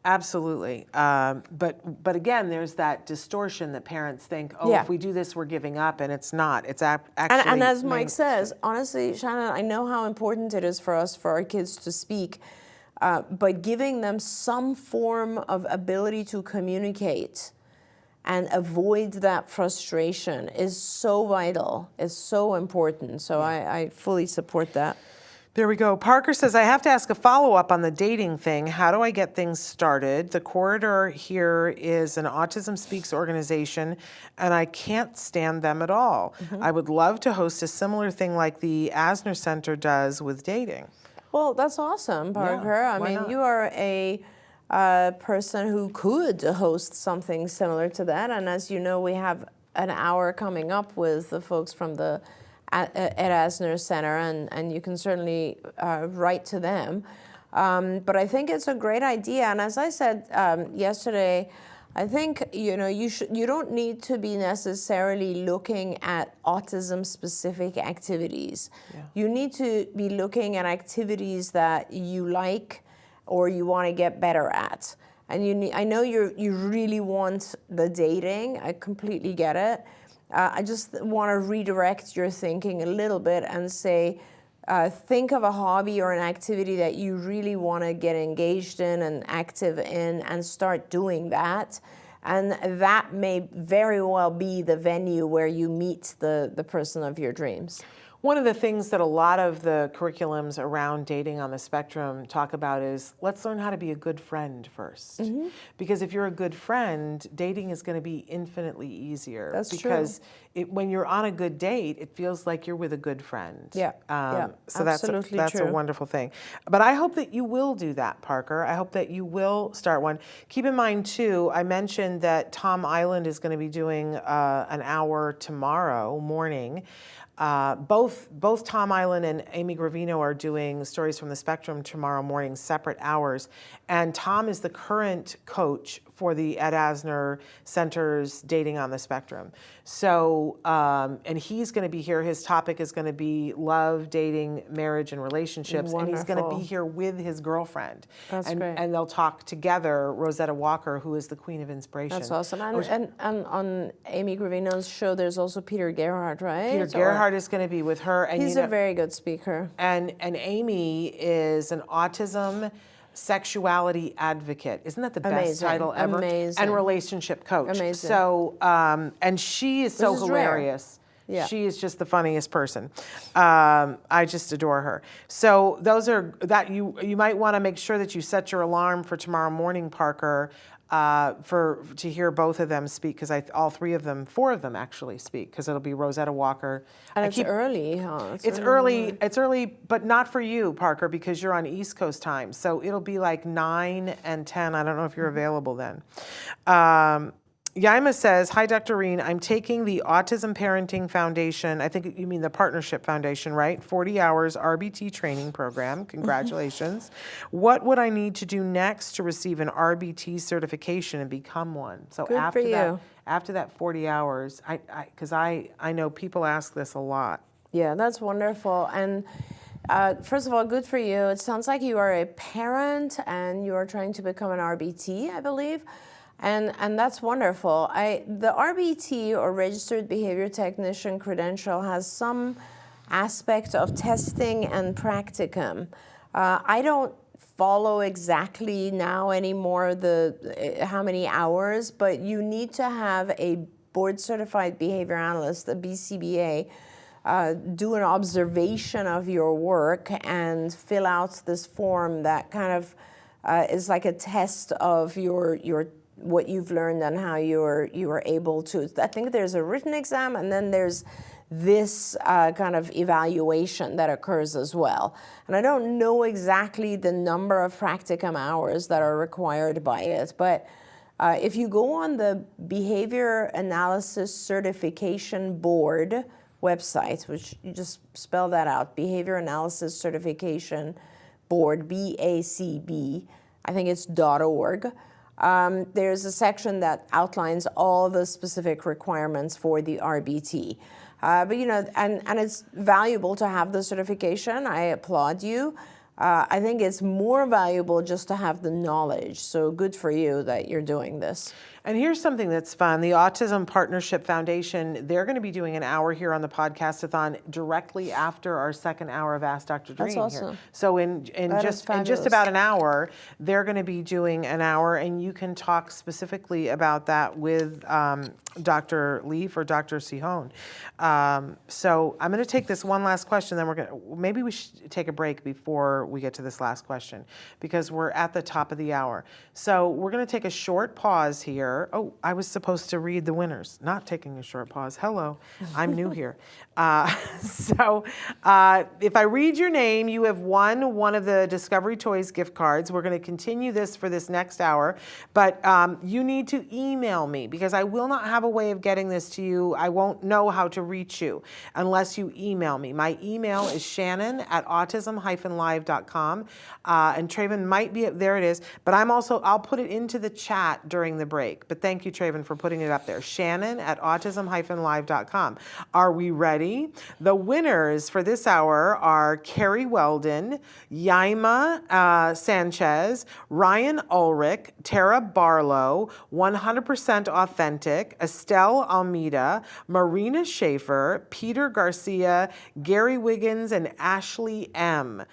Absolutely. But again, there's that distortion that parents think, oh, if we do this, we're giving up, and it's not. It's actually... And as Mike says, honestly, Shannon, I know how important it is for us, for our kids to speak, but giving them some form of ability to communicate and avoid that frustration is so vital, is so important. So I fully support that. There we go. Parker says, I have to ask a follow-up on the dating thing. How do I get things started? The corridor here is an Autism Speaks organization, and I can't stand them at all. I would love to host a similar thing like the Asner Center does with dating. Well, that's awesome, Parker. I mean, you are a person who could host something similar to that. And as you know, we have an hour coming up with the folks from the at Asner Center, and you can certainly write to them. But I think it's a great idea. And as I said yesterday, I think you don't need to be necessarily looking at autism-specific activities. You need to be looking at activities that you like or you want to get better at. And I know you really want the dating. I completely get it. I just want to redirect your thinking a little bit and say, think of a hobby or an activity that you really want to get engaged in and active in and start doing that. And that may very well be the venue where you meet the person of your dreams. One of the things that a lot of the curriculums around dating on the spectrum talk about is let's learn how to be a good friend first. Because if you're a good friend, dating is going to be infinitely easier. That's because when you're on a good date, it feels like you're with a good friend. So that's a wonderful thing. But I hope that you will do that, Parker. I hope that you will start one. Keep in mind, too, I mentioned that Tom Iland is going to be doing an hour tomorrow morning. Both Tom Iland and Amy Gravino are doing Stories from the Spectrum tomorrow morning, separate hours. And Tom is the current coach for the Ed Asner Center's Dating on the Spectrum. So, and he's going to be here. His topic is going to be love, dating, marriage, and relationships. Wonderful. And he's going to be here with his girlfriend. That's great. And they'll talk together, Rosetta Walker, who is the Queen of Inspiration. That's awesome. And on Amy Gravino's show, there's also Peter Gerhardt, right? Peter Gerhardt is going to be with her. And he's a very good speaker. And Amy is an autism sexuality advocate. Isn't that the best title ever? Amazing. And relationship coach. Amazing. So, and she is so hilarious. Yeah. She is just the funniest person. I just adore her. So those are that you might want to make sure that you set your alarm for tomorrow morning, Parker, to hear both of them speak, because all 4 of them actually speak, because it'll be Rosetta Walker. And it's early, huh? It's early, but not for you, Parker, because you're on East Coast time. So it'll be like 9 and 10. I don't know if you're available then. Yaima says, hi, Dr. Reen. I'm taking the Autism Parenting Foundation, I think you mean the Partnership Foundation, right? 40 hours RBT training program. Congratulations. What would I need to do next to receive an RBT certification and become one? So Good for you. After that 40 hours, because I know people ask this a lot. Yeah, that's wonderful. And First of all, good for you. It sounds like you are a parent and you are trying to become an RBT, I believe. And that's wonderful. The RBT, or Registered Behavior Technician credential, has some aspect of testing and practicum. I don't follow exactly now anymore how many hours, but you need to have a board certified behavior analyst, a BCBA, do an observation of your work and fill out this form that kind of is like a test of your what you've learned and how you are able to. I think there's a written exam, and then there's this kind of evaluation that occurs as well. And I don't know exactly the number of practicum hours that are required by it, but if you go on the Behavior Analysis Certification Board website, which you just spell that out, Behavior Analysis Certification Board, BACB, I think it's .org. There's a section that outlines all the specific requirements for the RBT. But you know, and it's valuable to have the certification. I applaud you. I think it's more valuable just to have the knowledge. So good for you that you're doing this. And here's something that's fun. The Autism Partnership Foundation, they're going to be doing an hour here on the Podcastathon directly after our second hour of Ask Dr. Doreen. That's awesome. Here. So in just about an hour, they're going to be doing an hour, and you can talk specifically about that with Dr. Leaf or Dr. Sihon. So I'm going to take this one last question, then maybe we should take a break before we get to this last question, because we're at the top of the hour. So we're going to take a short pause here. Oh, I was supposed to read the winners. Not taking a short pause. Hello, I'm new here. So if I read your name, you have won one of the Discovery Toys gift cards. We're going to continue this for this next hour, but you need to email me, because I will not have a way of getting this to you. I won't know how to reach you unless you email me. My email is shannon@autism-live.com, and Traven might be, there it is, but I'll put it into the chat during the break. But thank you, Traven, for putting it up there. Shannon@autism-live.com. Are we ready? The winners for this hour are Kerry Weldon, Yaima Sanchez, Ryan Ulrich, Tara Barlow, 100% Authentic, Estelle Almeida, Marina Schaefer, Peter Garcia, Gary Wiggins, and Ashley M.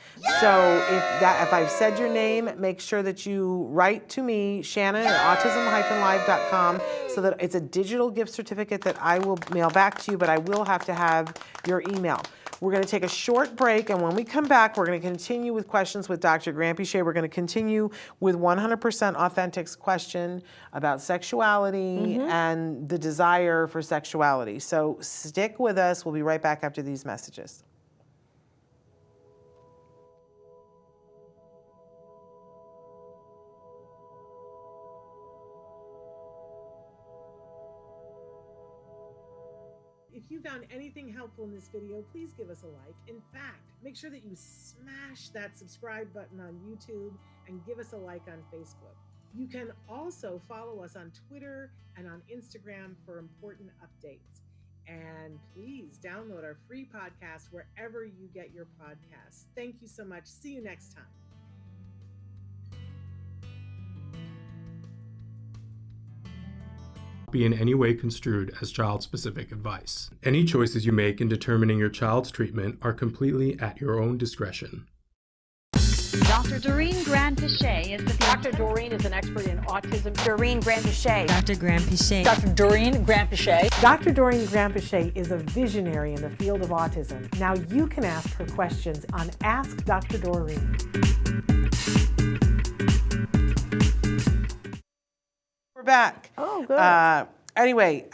So if I've said your name, make sure that you write to me, Shannon@autism-live.com, so that it's a digital gift certificate that I will mail back to you, but I will have to have your email. We're going to take a short break, and when we come back, we're going to continue with questions with Dr. Grampy Shea. We're going to continue with 100% Authentic's question about sexuality and the desire for sexuality. So stick with us. We'll be right back after these messages. If you found anything helpful in this video, please give us a like. In fact, make sure that you smash that subscribe button on YouTube and give us a like on Facebook. You can also follow us on Twitter and on Instagram for important updates. And please download our free podcast wherever you get your podcasts. Thank you so much. See you next time. Be in any way construed as child-specific advice. Any choices you make in determining your child's treatment are completely at your own discretion. Dr. Doreen Grampy Shea is the Dr. Doreen is an expert in autism. Doreen Grampy Shea. Dr. Grampy Shea. Dr. Doreen Grampy Shea. Dr. Doreen Grampy Shea is a visionary in the field of autism. Now you can ask her questions on Ask Dr. Doreen. We're back. Oh, good. Anyway,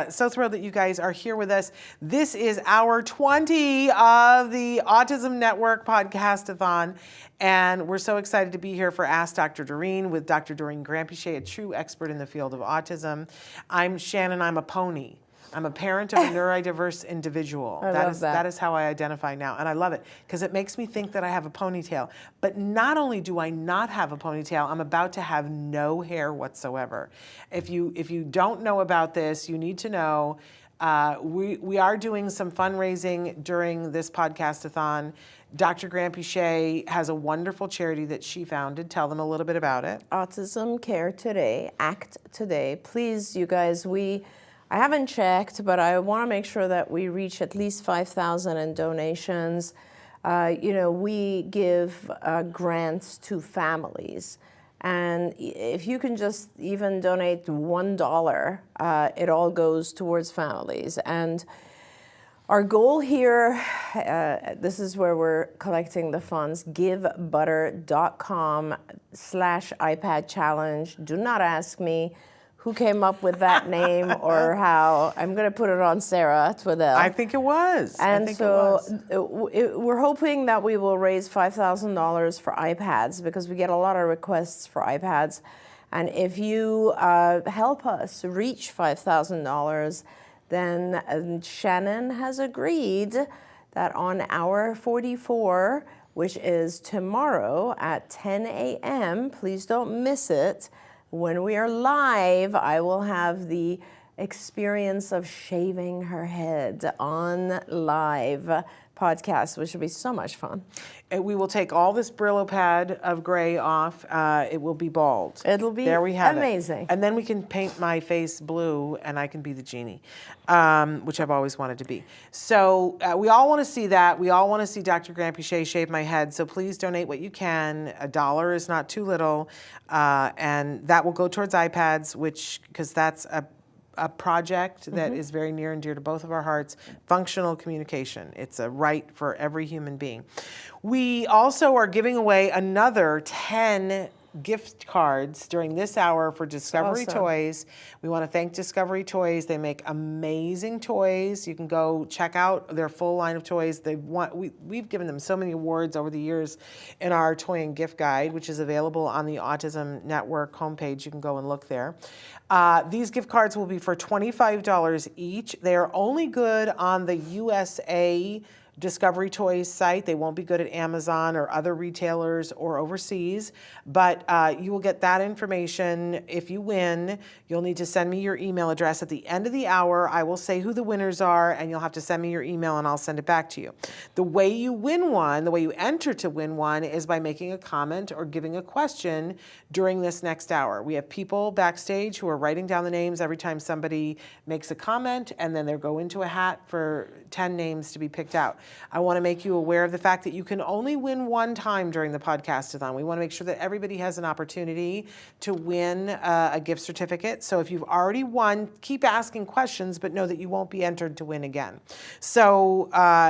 so thrilled that you guys are here with us. This is hour 20 of the Autism Network Podcastathon, and we're so excited to be here for Ask Dr. Doreen with Dr. Doreen Grampy Shea, a true expert in the field of autism. I'm Shannon. I'm a pony. I'm a parent of a neurodiverse individual. That is how I identify now, and I love it because it makes me think that I have a ponytail. But not only do I not have a ponytail, I'm about to have no hair whatsoever. If you don't know about this, you need to know. We are doing some fundraising during this podcastathon. Dr. Grampy Shea has a wonderful charity that she founded. Tell them a little bit about it. Autism Care Today, ACT Today. Please, you guys, I haven't checked, but I want to make sure that we reach at least 5,000 in donations. We give grants to families. And if you can just even donate $1, it all goes towards families. And our goal here, this is where we're collecting the funds, givebutter.com/iPad challenge. Do not ask me who came up with that name or how. I'm going to put it on Sarah Twiddell. I think it was. And we're hoping that we will raise $5,000 for iPads because we get a lot of requests for iPads. And if you help us reach $5,000, then Shannon has agreed that on hour 44, which is tomorrow at 10 a.m., please don't miss it. When we are live, I will have the experience of shaving her head on live podcast, which will be so much fun. And we will take all this Brillo pad of gray off. It will be bald. It'll be there we have amazing. It. And then we can paint my face blue and I can be the genie, which I've always wanted to be. So we all want to see that. We all want to see Dr. Grampy Shea shave my head. So please donate what you can. $1 is not too little. And that will go towards iPads, because that's a project that is very near and dear to both of our hearts, functional communication. It's a right for every human being. We also are giving away another 10 gift cards during this hour for Discovery Toys. We want to thank Discovery Toys. They make amazing toys. You can go check out their full line of toys. We've given them so many awards over the years in our toy and gift guide, which is available on the Autism Network homepage. You can go and look there. These gift cards will be for $25 each. They are only good on the USA Discovery Toys site. They won't be good at Amazon or other retailers or overseas, but you will get that information. If you win, you'll need to send me your email address. At the end of the hour, I will say who the winners are, and you'll have to send me your email and I'll send it back to you. The way you win one, the way you enter to win one, is by making a comment or giving a question during this next hour. We have people backstage who are writing down the names every time somebody makes a comment, and then they'll go into a hat for 10 names to be picked out. I want to make you aware of the fact that you can only win one time during the podcastathon. We want to make sure that everybody has an opportunity to win a gift certificate. So if you've already won, keep asking questions, but know that you won't be entered to win again. So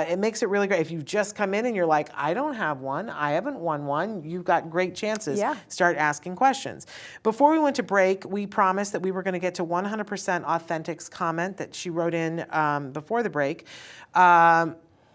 it makes it really great. If you've just come in and you're like, I don't have one, I haven't won one, you've got great chances. Yeah. Start asking questions. Before we went to break, we promised that we were going to get to 100% Authentic's comment that she wrote in before the break.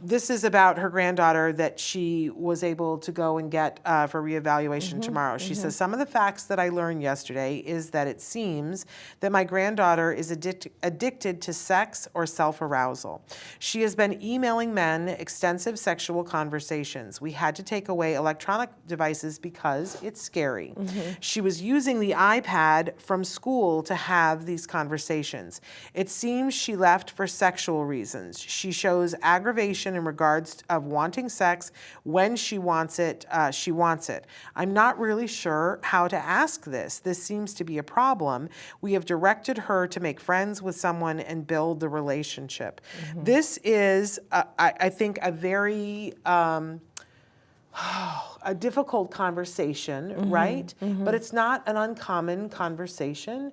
This is about her granddaughter that she was able to go and get for reevaluation tomorrow. She says, some of the facts that I learned yesterday is that it seems that my granddaughter is addicted to sex or self-arousal. She has been emailing men extensive sexual conversations. We had to take away electronic devices because it's scary. She was using the iPad from school to have these conversations. It seems she left for sexual reasons. She shows aggravation in regards of wanting sex. When she wants it, she wants it. I'm not really sure how to ask this. This seems to be a problem. We have directed her to make friends with someone and build the relationship. This is, I think, a very a difficult conversation, right? But it's not an uncommon conversation.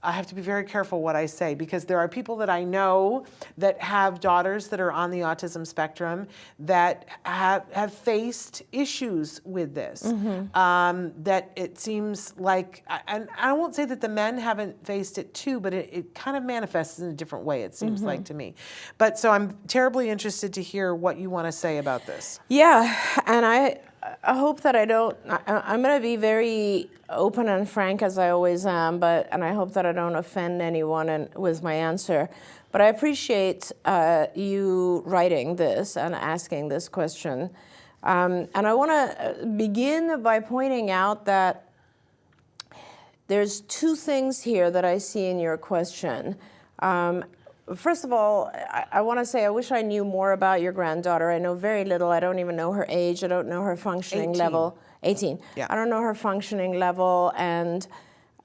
I have to be very careful what I say, because there are people that I know that have daughters that are on the autism spectrum that have faced issues with this. That it seems like, and I won't say that the men haven't faced it too, but it kind of manifests in a different way, it seems like to me. But so I'm terribly interested to hear what you want to say about this. Yeah, and I hope that I'm going to be very open and frank as I always am, and I hope that I don't offend anyone with my answer. But I appreciate you writing this and asking this question. And I want to begin by pointing out that there's two things here that I see in your question. First of all, I want to say I wish I knew more about your granddaughter. I know very little. I don't even know her age. I don't know her functioning 18. level. 18. Yeah. I don't know her functioning level. And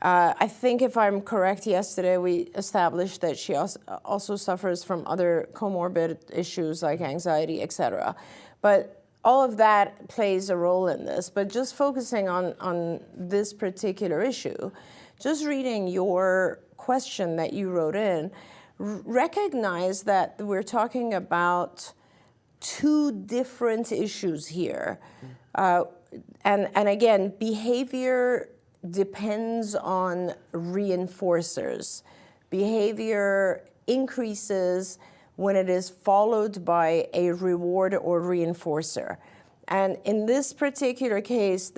I think if I'm correct, yesterday we established that she also suffers from other comorbid issues like anxiety, etc. But all of that plays a role in this. But just focusing on this particular issue, just reading your question that you wrote in, recognize that we're talking about two different issues here. And again, behavior depends on reinforcers. Behavior increases when it is followed by a reward or reinforcer. And in this particular case,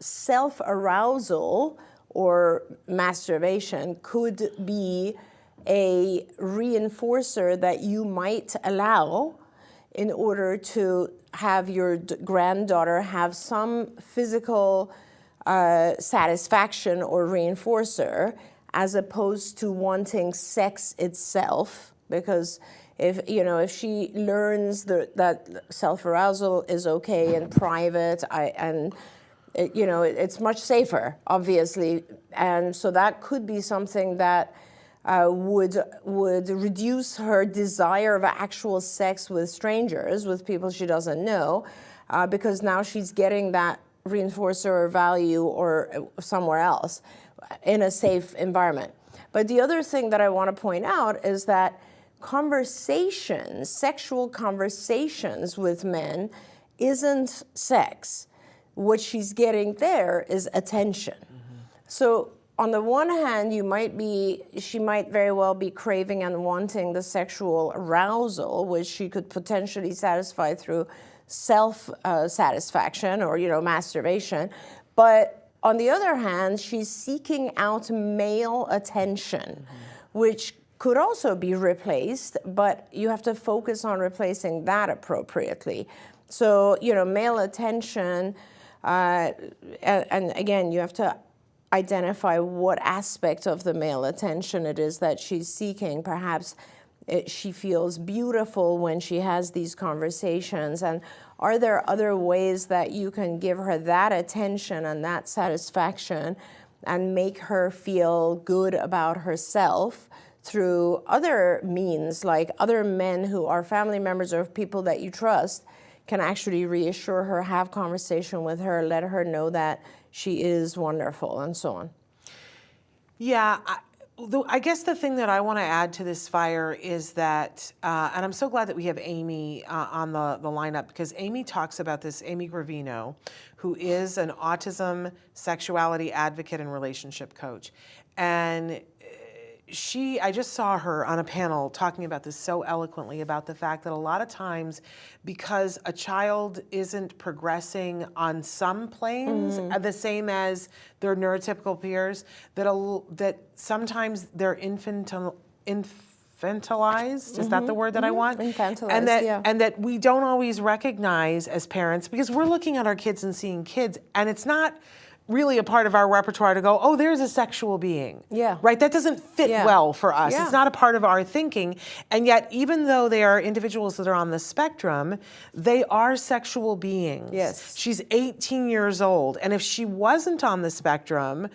self-arousal or masturbation could be a reinforcer that you might allow in order to have your granddaughter have some physical satisfaction or reinforcer, as opposed to wanting sex itself. Because if she learns that self-arousal is okay and private, it's much safer, obviously, and so that could be something that would reduce her desire of actual sex with strangers, with people she doesn't know, because now she's getting that reinforcer or value or somewhere else in a safe environment. But the other thing that I want to point out is that sexual conversations with men isn't sex. What she's getting there is attention. Mm-hmm. So on the one hand, she might very well be craving and wanting the sexual arousal, which she could potentially satisfy through self-satisfaction or, masturbation. But on the other hand, she's seeking out male attention, which could also be replaced, but you have to focus on replacing that appropriately. So, male attention, and again, you have to identify what aspect of the male attention it is that she's seeking. Perhaps she feels beautiful when she has these conversations. And are there other ways that you can give her that attention and that satisfaction and make her feel good about herself through other means, like other men who are family members or people that you trust can actually reassure her, have conversation with her, let her know that she is wonderful, and so on? Yeah, I guess the thing that I want to add to this fire is that, and I'm so glad that we have Amy on the lineup, because Amy talks about this, Amy Gravino, who is an autism sexuality advocate and relationship coach. And I just saw her on a panel talking about this so eloquently, about the fact that a lot of times, because a child isn't progressing on some planes the same as their neurotypical peers, that sometimes they're infantilized. Is that the word that I want? Infantilized, and that we don't always recognize as parents, because we're looking at our kids and seeing kids, and it's not really a part of our repertoire to go, oh, there's a sexual being. Yeah. Right? That doesn't fit well for us. Yeah. It's not a part of our thinking. And yet, even though they are individuals that are on the spectrum, they are sexual beings. Yes. She's 18 years old. And if she wasn't on the spectrum,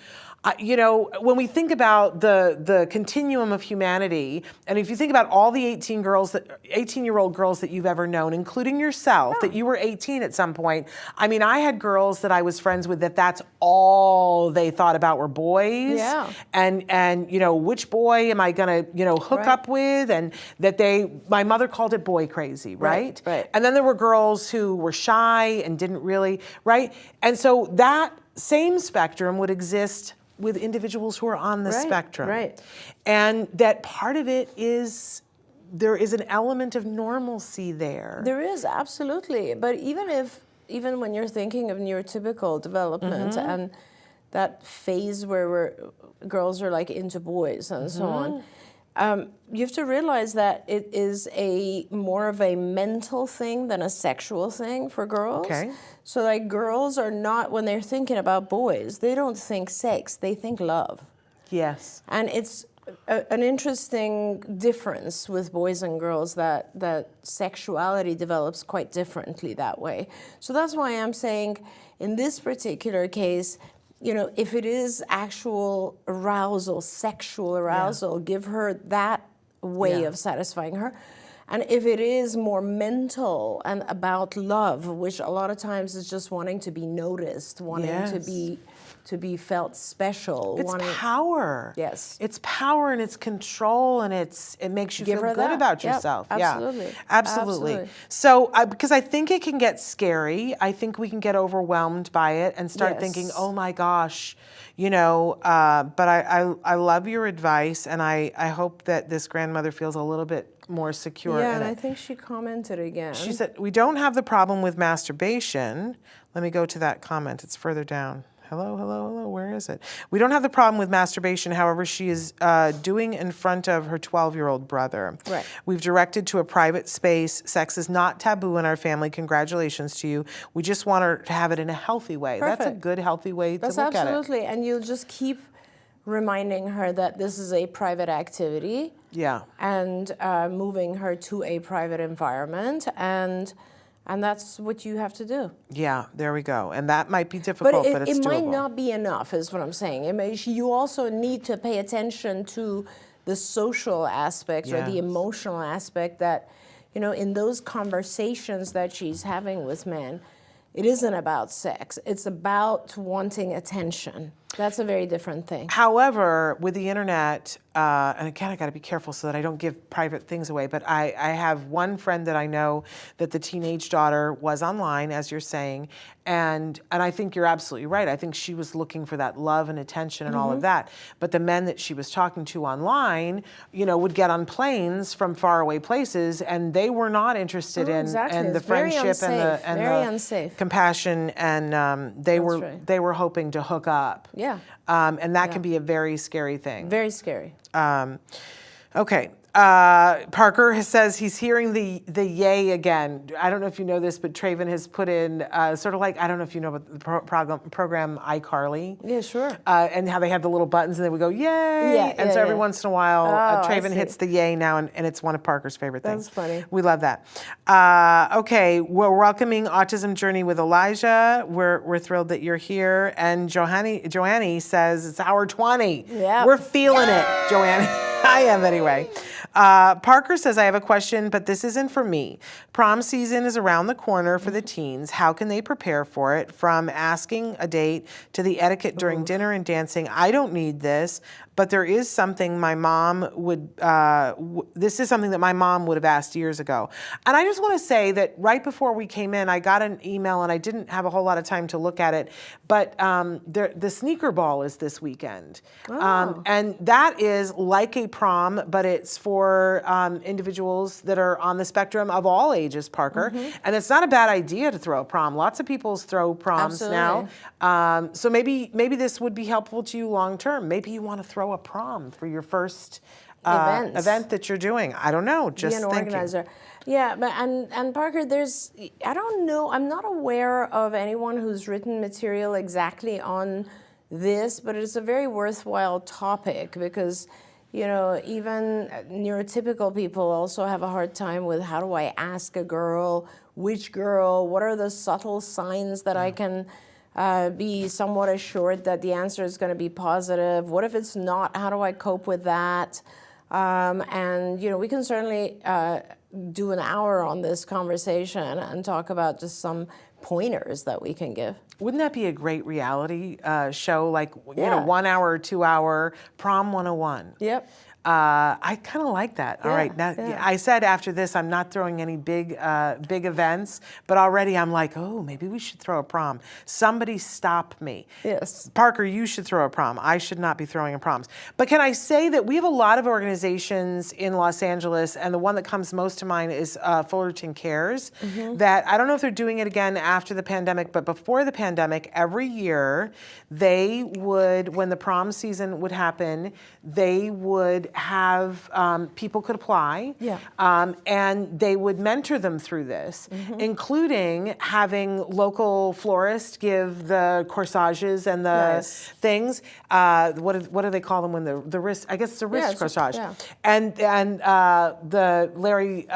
when we think about the continuum of humanity, and if you think about all the 18-year-old girls that you've ever known, including yourself, that you were 18 at some point. I mean, I had girls that I was friends with that's all they thought about were boys. Yeah. And which boy am I gonna, hook up with? And that my mother called it boy crazy, right? Right. And then there were girls who were shy and didn't really, right? And so that same spectrum would exist with individuals who are on the spectrum. Right. And that part of it is, there is an element of normalcy there. There is, absolutely. But even when you're thinking of neurotypical development and that phase where girls are like into boys and so on, you have to realize that it is more of a mental thing than a sexual thing for girls. Okay. So like girls are not, when they're thinking about boys, they don't think sex, they think love. Yes. And it's an interesting difference with boys and girls that sexuality develops quite differently that way. So that's why I'm saying in this particular case, you know, if it is actual arousal, sexual arousal, give her that way of satisfying her. And if it is more mental and about love, which a lot of times is just wanting to be noticed, wanting to be felt special. It's power. Yes. It's power and it's control and it makes you Give feel her good that. about Yep, yourself. absolutely. Yeah, absolutely. Absolutely. So, because I think it can get scary. I think we can get overwhelmed by it and start Yes. thinking, oh my gosh, you know, but I love your advice and I hope that this grandmother feels a little bit more secure Yeah, in and it. I think she commented again. She said, we don't have the problem with masturbation. Let me go to that comment. It's further down. Hello, where is it? We don't have the problem with masturbation. However, she is doing in front of her 12-year-old brother. Right. We've directed to a private space. Sex is not taboo in our family. Congratulations to you. We just want her to have it in a healthy way. That's a Perfect. good, healthy way That's to look at it. absolutely, and you'll just keep reminding her that this is a private activity. Yeah. And moving her to a private environment, and that's what you have to do. Yeah, there we go. And that might be difficult, but it's it might doable. not be enough, is what I'm saying. You also need to pay attention to the social aspect or the Yes. emotional aspect that, you know, in those conversations that she's having with men, it isn't about sex. It's about wanting attention. That's a very different thing. However, with the internet, and again, I got to be careful so that I don't give private things away, but I have one friend that I know that the teenage daughter was online, as you're saying, and I think you're absolutely right. I think she was looking for that love and attention and all of that. But the men that she was talking to online, you know, would get on planes from faraway places, and they were not interested in Exactly. the It's very friendship and very the unsafe. compassion, and they right. they were hoping to hook up. Yeah. And that can be a very scary thing. Very scary. Okay. Parker says he's hearing the yay again. I don't know if you know this, but Traven has put in sort of like, I don't know if you know about the program iCarly. Yeah, sure. And how they have the little buttons and they would go, yay. And so every once in a while, I Traven see. hits the yay now, and it's one of Parker's favorite things. That's funny. We love that. Okay, we're welcoming Autism Journey with Elijah. We're thrilled that you're here. And Joannie says it's hour 20. Yep. We're feeling it, Joannie. I am anyway. Parker says, I have a question, but this isn't for me. Prom season is around the corner for the teens. How can they prepare for it? From asking a date to the etiquette during dinner and dancing. I don't need this, but there is something my mom would, this is something that my mom would have asked years ago. And I just want to say that right before we came in, I got an email and I didn't have a whole lot of time to look at it, but the sneaker ball is this weekend. And that is like a prom, but it's for individuals that are on the spectrum of all ages, Parker. And it's not a bad idea to throw a prom. Lots of people throw proms now. So maybe this would be helpful to you long term. Maybe you want to throw a prom for your first event that you're doing. I don't know. Just be an thinking. organizer. Yeah, but and Parker, I don't know. I'm not aware of anyone who's written material exactly on this, but it's a very worthwhile topic because, you know, even neurotypical people also have a hard time with how do I ask a girl, which girl, what are the subtle signs that I can be somewhat assured that the answer is going to be positive? What if it's not? How do I cope with that? And, you know, we can certainly do an hour on this conversation and talk about just some pointers that we can give. Wouldn't that be a great reality show, like, you know, 1 hour or 2 hour prom 101? Yep. I kind of like that. All right. Now, yeah. I said after this, I'm not throwing any big events, but already I'm like, oh, maybe we should throw a prom. Somebody stop me. Yes. Parker, you should throw a prom. I should not be throwing a proms. But can I say that we have a lot of organizations in Los Angeles, and the one that comes most to mind is Fullerton Cares, that I don't know if they're doing it again after the pandemic, but before the pandemic, every year they would, when the prom season would happen, they would have people could apply, and they would mentor them through this, including having local florists give the corsages and the things. What do they call them when the wrist? I guess it's a wrist corsage. Yeah. And the Larry.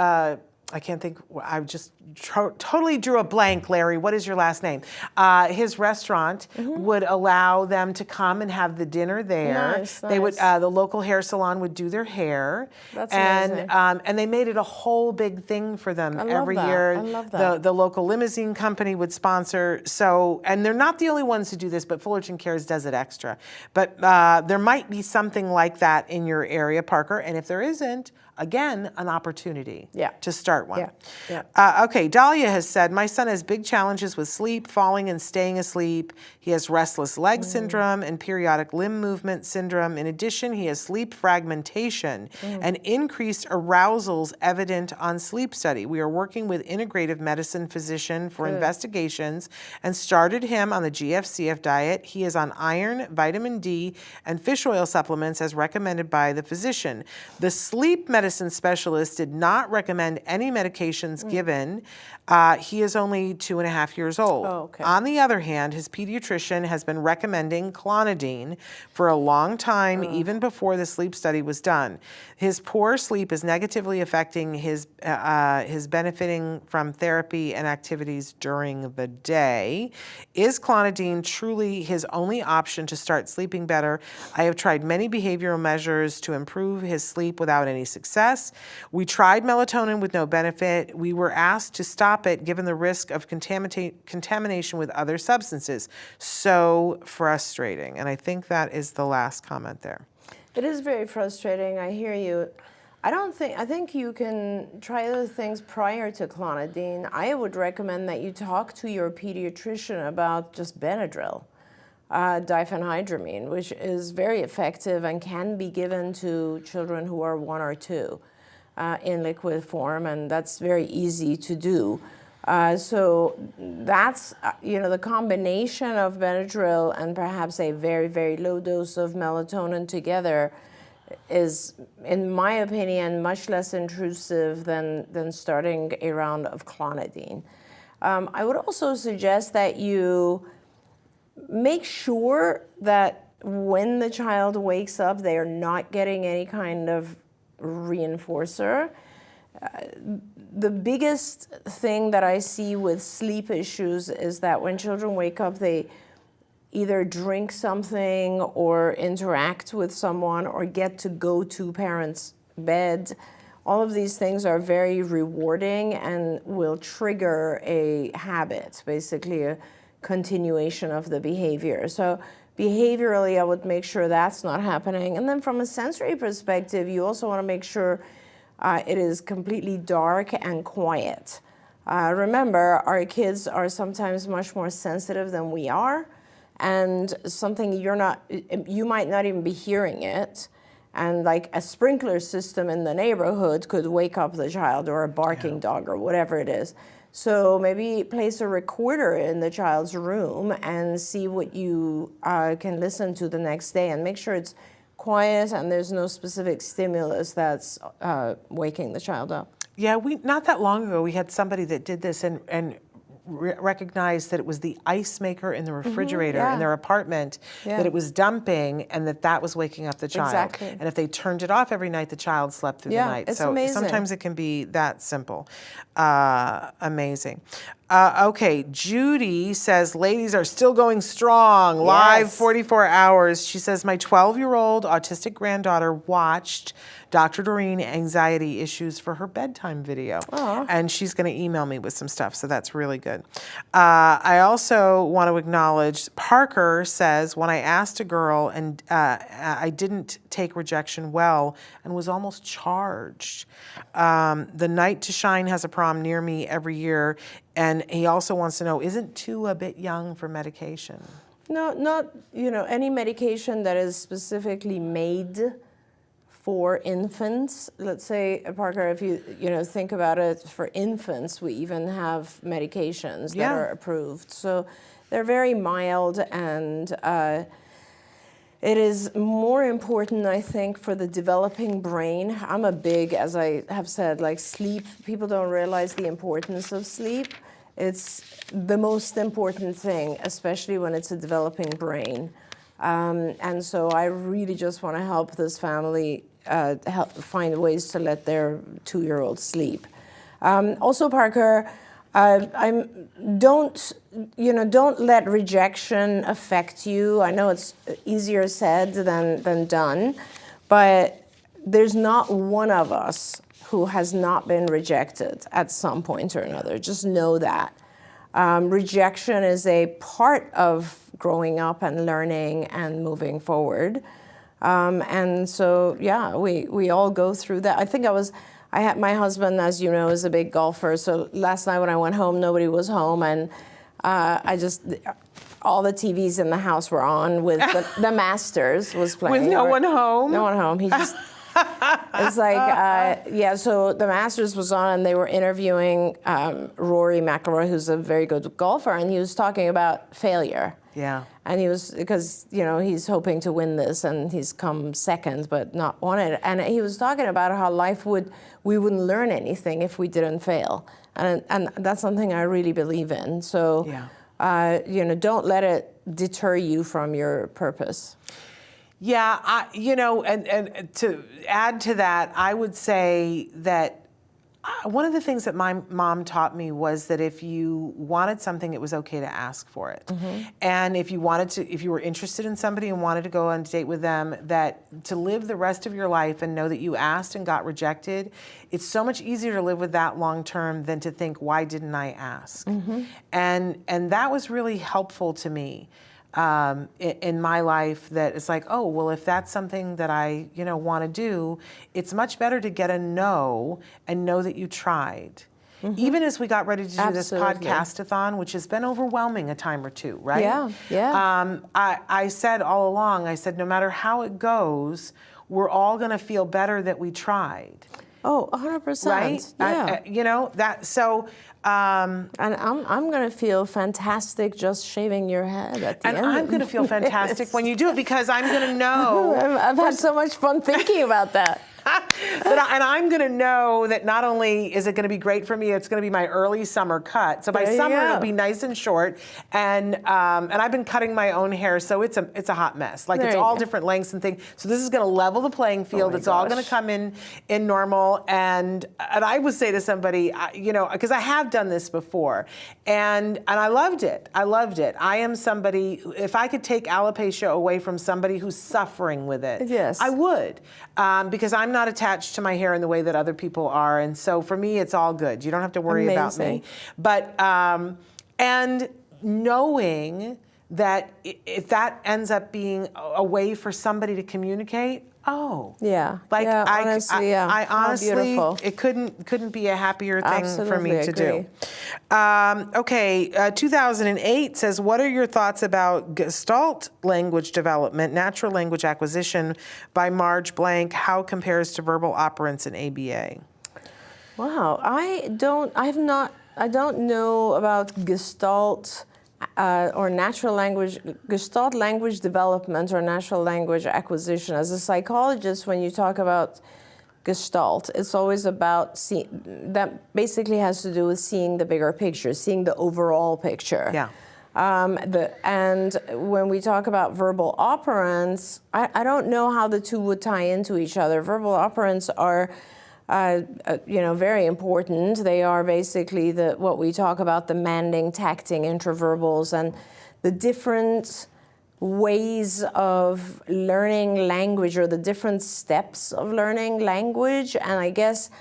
I can't think. I just totally drew a blank. Larry, what is your last name? His restaurant would allow them to come and have the dinner there. Nice. They would. The local hair salon would do their hair. That's amazing. And they made it a whole big thing for them every year. I love that. The local limousine company would sponsor. So, and they're not the only ones who do this, but Fullerton Cares does it extra. But there might be something like that in your area, Parker. And if there isn't, again, an opportunity to start one. Okay, Dahlia has said, my son has big challenges with sleep, falling and staying asleep. He has restless leg syndrome and periodic limb movement syndrome. In addition, he has sleep fragmentation and increased arousals evident on sleep study. We are working with integrative medicine physician for investigations and started him on the GFCF diet. He is on iron, vitamin D, and fish oil supplements as recommended by the physician. The sleep medicine specialist did not recommend any medications given. He is only 2.5 years old. Oh, okay. On the other hand, his pediatrician has been recommending clonidine for a long time, even before the sleep study was done. His poor sleep is negatively affecting his benefiting from therapy and activities during the day. Is clonidine truly his only option to start sleeping better? I have tried many behavioral measures to improve his sleep without any success. We tried melatonin with no benefit. We were asked to stop it given the risk of contamination with other substances. So frustrating. And I think that is the last comment there. It is very frustrating. I hear you. I think you can try other things prior to clonidine. I would recommend that you talk to your pediatrician about just Benadryl, diphenhydramine, which is very effective and can be given to children who are 1 or 2 in liquid form, and that's very easy to do. So that's, the combination of Benadryl and perhaps a very, very low dose of melatonin together is, in my opinion, much less intrusive than starting a round of clonidine. I would also suggest that you make sure that when the child wakes up, they are not getting any kind of reinforcer. The biggest thing that I see with sleep issues is that when children wake up, they either drink something or interact with someone or get to go to parents' bed. All of these things are very rewarding and will trigger a habit, basically a continuation of the behavior. So behaviorally, I would make sure that's not happening. And then from a sensory perspective, you also want to make sure it is completely dark and quiet. Remember, our kids are sometimes much more sensitive than we are, and something you might not even be hearing it, and like a sprinkler system in the neighborhood could wake up the child, or a barking dog, or whatever it is. So maybe place a recorder in the child's room and see what you can listen to the next day, and make sure it's quiet and there's no specific stimulus that's waking the child up. Yeah, not that long ago, we had somebody that did this and recognized that it was the ice maker in the refrigerator in their apartment that it was dumping, and that was waking up the child. Exactly. And if they turned it off every night, the child slept through the night. It's so amazing. Sometimes it can be that simple. Amazing. Okay, Judy says, ladies are still going strong, live 44 hours. She says, my 12-year-old autistic granddaughter watched Dr. Doreen anxiety issues for her bedtime video. Aww. And she's going to email me with some stuff, so that's really good. I also want to acknowledge, Parker says, when I asked a girl and I didn't take rejection well and was almost charged. The Night to Shine has a prom near me every year, and he also wants to know, isn't 2 a bit young for medication? No, not any medication that is specifically made for infants. Let's say, Parker, if you think about it, for infants, we even have medications that are approved. So they're very mild, and it is more important, I think, for the developing brain. I'm a big, as I have said, like sleep. People don't realize the importance of sleep. It's the most important thing, especially when it's a developing brain. And so I really just want to help this family help find ways to let their 2-year-old sleep. Also, Parker, don't let rejection affect you. I know it's easier said than done, but there's not one of us who has not been rejected at some point or another. Just know that. Rejection is a part of growing up and learning and moving forward. And so, we all go through that. I think I had my husband, as you know, is a big golfer. So last night when I went home, nobody was home, and all the TVs in the house were on with the Masters was playing. With no one home? No one home. He just, it's like, so the Masters was on, and they were interviewing Rory McIlroy, who's a very good golfer, and he was talking about failure. Yeah. And he was, because, he's hoping to win this, and he's come second, but not won it. And he was talking about how we wouldn't learn anything if we didn't fail. And that's something I really believe in. So, don't let it deter you from your purpose. Yeah, and to add to that, I would say that one of the things that my mom taught me was that if you wanted something, it was okay to ask for it. Mm-hmm. And if you were interested in somebody and wanted to go on a date with them, that to live the rest of your life and know that you asked and got rejected, it's so much easier to live with that long term than to think, why didn't I ask? Mm-hmm. And that was really helpful to me. In my life, that it's like, oh, well, if that's something that I, want to do, it's much better to get a no and know that you tried. Mm-hmm. Even as we got ready to do this podcastathon, which has been overwhelming a time or two, right? Yeah. I said all along, no matter how it goes, we're all going to feel better that we tried. Oh, 100%. Right? Yeah. So. And I'm going to feel fantastic just shaving your head at the end. And I'm going to feel fantastic when you do it, because I'm going to know. I've had so much fun thinking about that. And I'm going to know that not only is it going to be great for me, it's going to be my early summer cut. So by summer it'll be nice and short. And I've been cutting my own hair, so it's a hot mess. Like, it's all different lengths and things. So this is going to level the playing field. It's all going to come in normal. And I would say to somebody, because I have done this before, and I loved it. I am somebody, if I could take alopecia away from somebody who's suffering with it, yes, I would, because I'm not attached to my hair in the way that other people are, and so for me it's all good. You don't have to worry about me. But and knowing that if that ends up being a way for somebody to communicate, honestly, it couldn't be a happier thing for me to do. 2008 says, what are your thoughts about Gestalt language development, natural language acquisition by Marge Blank? How compares to verbal operants in ABA? Wow, I don't know about Gestalt or natural language, Gestalt language development or natural language acquisition. As a psychologist, when you talk about Gestalt, it's always about that basically has to do with seeing the bigger picture, seeing the overall picture. Yeah. And when we talk about verbal operants, I don't know how the two would tie into each other. Verbal operants are very important. They are basically what we talk about, the manding, tacting, interverbals, and the different ways of learning language, or the different steps of learning language. And I guess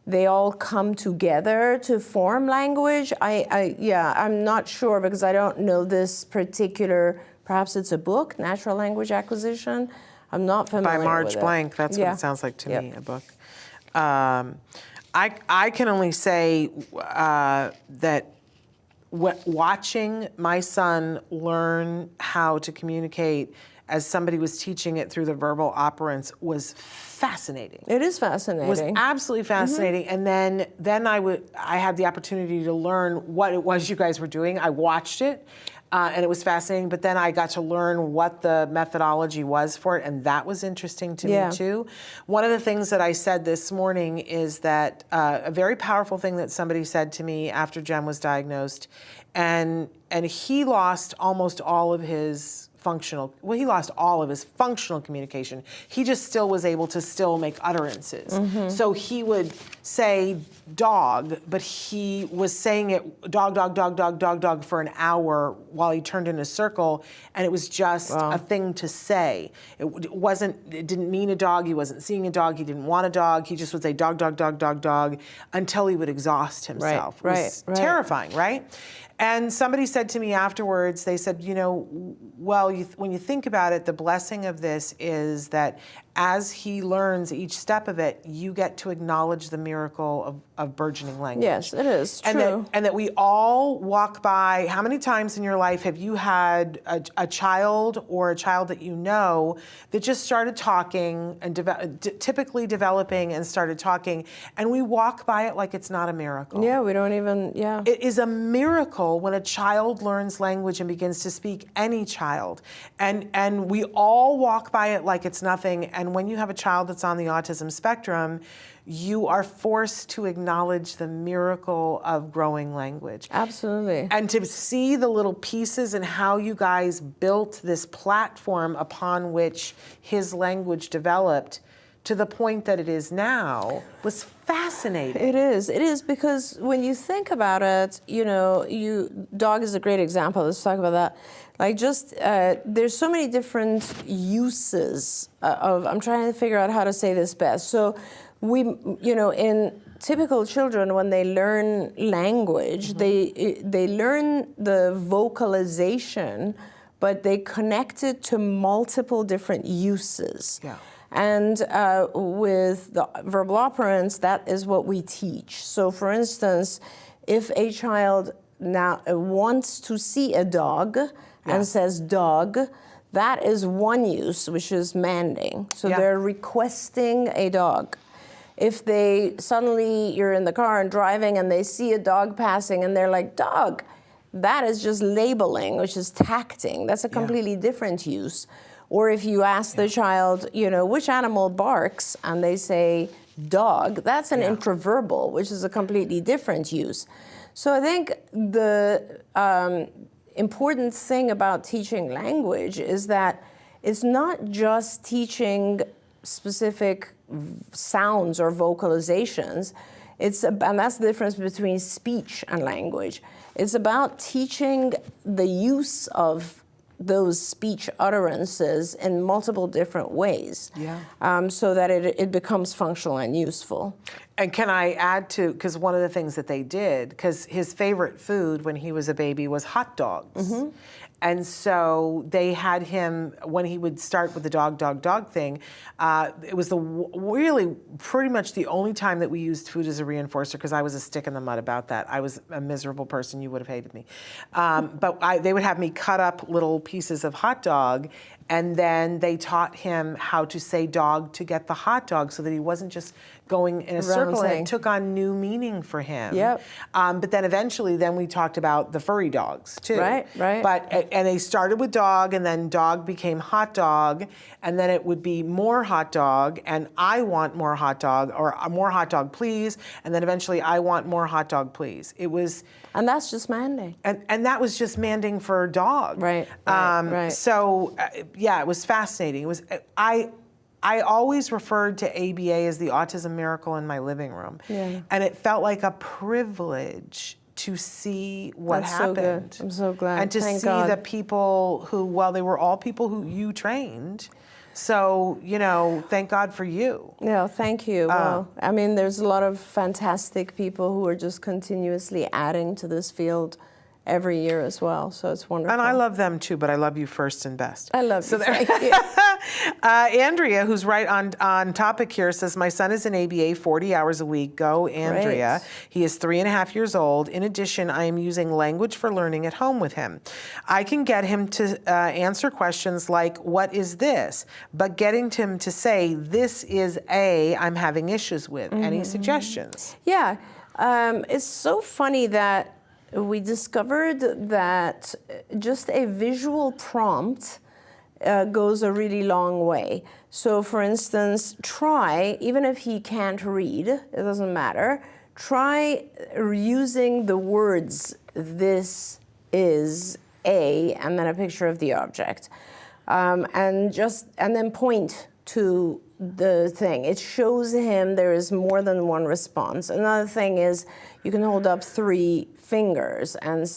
they all come together to form language. I'm not sure, because I don't know this particular, perhaps it's a book, Natural Language Acquisition. I'm not familiar with it. By Marge Blank, that's what it sounds like to me, a book. I can only say that watching my son learn how to communicate as somebody was teaching it through the verbal operants was fascinating. It is fascinating. It was absolutely fascinating. And then I had the opportunity to learn what it was you guys were doing. I watched it. And it was fascinating, but then I got to learn what the methodology was for it, and that was interesting to me too. One of the things that I said this morning is that a very powerful thing that somebody said to me after Jem was diagnosed, and he lost almost all of his he lost all of his functional communication. He just still was able to still make utterances. So he would say dog, but he was saying it dog, dog, dog, dog, dog, dog for an hour while he turned in a circle, and it was just a thing to say. It didn't mean a dog, he wasn't seeing a dog, he didn't want a dog, he just would say dog, dog, dog, dog, dog, until he would exhaust himself. It was terrifying, right? And somebody said to me afterwards, they said, well, when you think about it, the blessing of this is that as he learns each step of it, you get to acknowledge the miracle of burgeoning language. Yes, it is true. And that we all walk by, how many times in your life have you had a child or a child that you know that just started talking and typically developing and started talking, and we walk by it like it's not a miracle. Yeah, we don't even, It is a miracle when a child learns language and begins to speak, any child. And we all walk by it like it's nothing. And when you have a child that's on the autism spectrum, you are forced to acknowledge the miracle of growing language. Absolutely. And to see the little pieces and how you guys built this platform upon which his language developed to the point that it is now was fascinating. It is because when you think about it, dog is a great example. Let's talk about that. Like there's so many different uses I'm trying to figure out how to say this best. So in typical children, when they learn language, they learn the vocalization, but they connect it to multiple different uses. Yeah. And with the verbal operants, that is what we teach. So for instance, if a child now wants to see a dog and says dog, that is one use, which is manding. So they're requesting a dog. If you're in the car and driving and they see a dog passing and they're like, dog, that is just labeling, which is tacting. That's a completely different use. Or if you ask the child, which animal barks, and they say dog, that's an intraverbal, which is a completely different use. So I think the important thing about teaching language is that it's not just teaching specific sounds or vocalizations. And that's the difference between speech and language. It's about teaching the use of those speech utterances in multiple different ways, so that it becomes functional and useful. And can I add to, because one of the things that they did, because his favorite food when he was a baby was hot dogs. And so they had him, when he would start with the dog, dog, dog thing, it was really pretty much the only time that we used food as a reinforcer, because I was a stick in the mud about that. I was a miserable person. You would have hated me. But they would have me cut up little pieces of hot dog, and then they taught him how to say dog to get the hot dog so that he wasn't just going in a circle, and it took on new meaning for him. But then eventually we talked about the furry dogs too. Right. And they started with dog, and then dog became hot dog, and then it would be more hot dog, and I want more hot dog, or more hot dog please, and then eventually I want more hot dog please. It was... And that's just manding. And that was just manding for dog. Right. So, it was fascinating. It was... I always referred to ABA as the autism miracle in my living room. And it felt like a privilege to see what happened. So good. I'm so glad. And to see the people who, they were all people who you trained. So, thank God for you. Yeah, thank you. Well, I mean, there's a lot of fantastic people who are just continuously adding to this field every year as well. So it's wonderful. And I love them too, but I love you first and best. I love you. Thank you. Andrea, who's right on topic here, says, my son is in ABA 40 hours a week. Go, Andrea. Great. He is 3.5 years old. In addition, I am using language for learning at home with him. I can get him to answer questions like, what is this? But getting him to say, this is I'm having issues with. Any suggestions? Yeah. It's so funny that we discovered that just a visual prompt goes a really long way. So for instance, try, even if he can't read, it doesn't matter, try using the words, this is and then a picture of the object. And then point to the thing. It shows him there is more than one response. Another thing is you can hold up 3 fingers and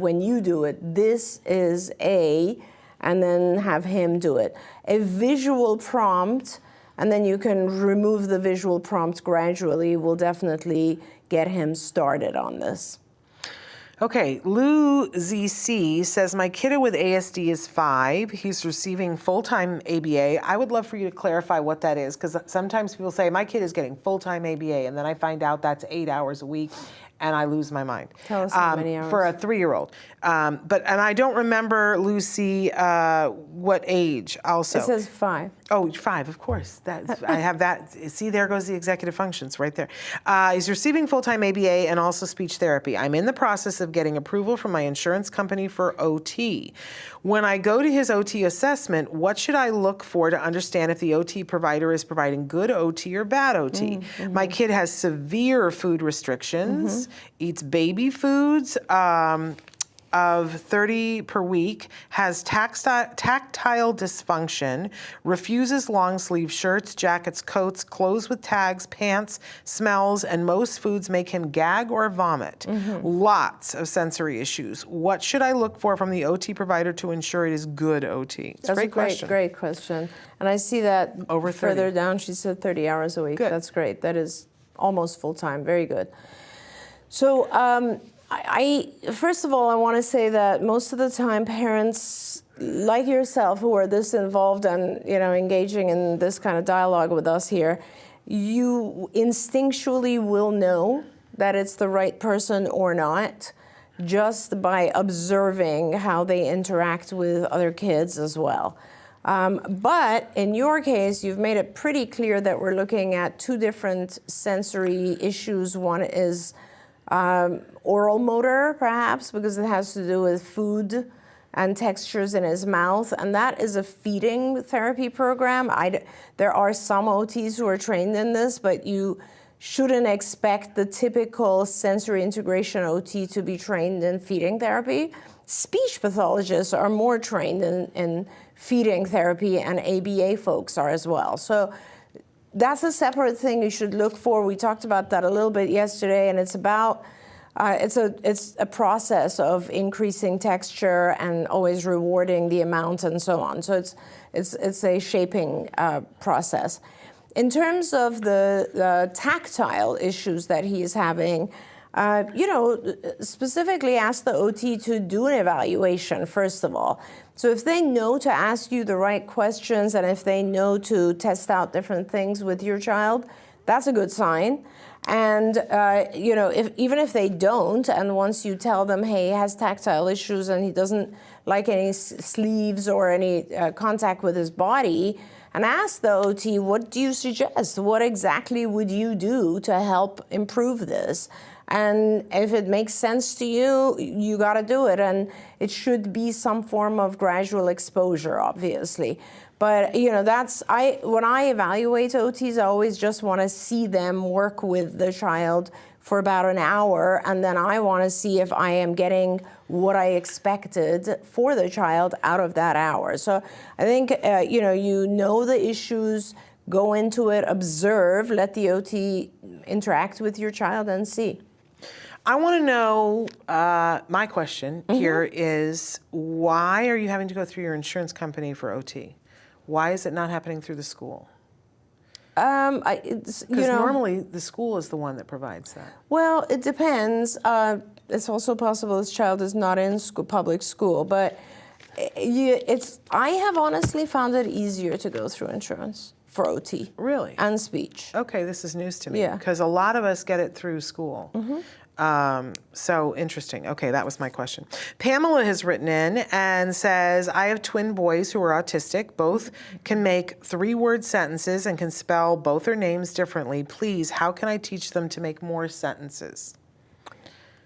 when you do it, this is and then have him do it. A visual prompt, and then you can remove the visual prompt gradually, will definitely get him started on this. Okay, Lou ZC says, my kiddo with ASD is 5. He's receiving full-time ABA. I would love for you to clarify what that is, because sometimes people say, my kid is getting full-time ABA, and then I find out that's 8 hours a week, and I lose my mind. Tell us how many hours. For a 3-year-old. And I don't remember, Lucy, what age also. It says 5. Oh, 5, of course. I have that. See, there goes the executive functions right there. He's receiving full-time ABA and also speech therapy. I'm in the process of getting approval from my insurance company for OT. When I go to his OT assessment, what should I look for to understand if the OT provider is providing good OT or bad OT? My kid has severe food restrictions, eats baby foods, of 30 per week, has tactile dysfunction, refuses long sleeve shirts, jackets, coats, clothes with tags, pants, smells, and most foods make him gag or vomit. Lots of sensory issues. What should I look for from the OT provider to ensure it is good OT? It's That's a great question. Great question. And I see that Over 30. further down, she said 30 hours a week. Good. That's great. That is almost full time. Very good. So, first of all, I want to say that most of the time parents like yourself who are this involved and engaging in this kind of dialogue with us here, you instinctually will know that it's the right person or not just by observing how they interact with other kids as well. But in your case, you've made it pretty clear that we're looking at 2 different sensory issues. One is oral motor, perhaps, because it has to do with food and textures in his mouth, and that is a feeding therapy program. There are some OTs who are trained in this, but you shouldn't expect the typical sensory integration OT to be trained in feeding therapy. Speech pathologists are more trained in feeding therapy, and ABA folks are as well. So that's a separate thing you should look for. We talked about that a little bit yesterday, and it's about it's a process of increasing texture and always rewarding the amount and so on. So it's a shaping process. In terms of the tactile issues that he is having, specifically ask the OT to do an evaluation, first of all. So if they know to ask you the right questions and if they know to test out different things with your child, that's a good sign. And, even if they don't, and once you tell them, hey, he has tactile issues and he doesn't like any sleeves or any contact with his body, and ask the OT, what do you suggest? What exactly would you do to help improve this? And if it makes sense to you, you got to do it. And it should be some form of gradual exposure, obviously. But, when I evaluate OTs, I always just want to see them work with the child for about an hour, and then I want to see if I am getting what I expected for the child out of that hour. So I think, you know the issues, go into it, observe, let the OT interact with your child and see. I want to know, my question here is, why are you having to go through your insurance company for OT? Why is it not happening through the school? Because Because normally the school is the one that provides that. Well, it depends. It's also possible this child is not in school, public school, but I have honestly found it easier to go through insurance for OT. Really? And speech. Okay, this is news to me. Yeah. Because a lot of us get it through school. So interesting. Okay, that was my question. Pamela has written in and says, I have twin boys who are autistic. Both can make 3-word sentences and can spell both their names differently. Please, how can I teach them to make more sentences?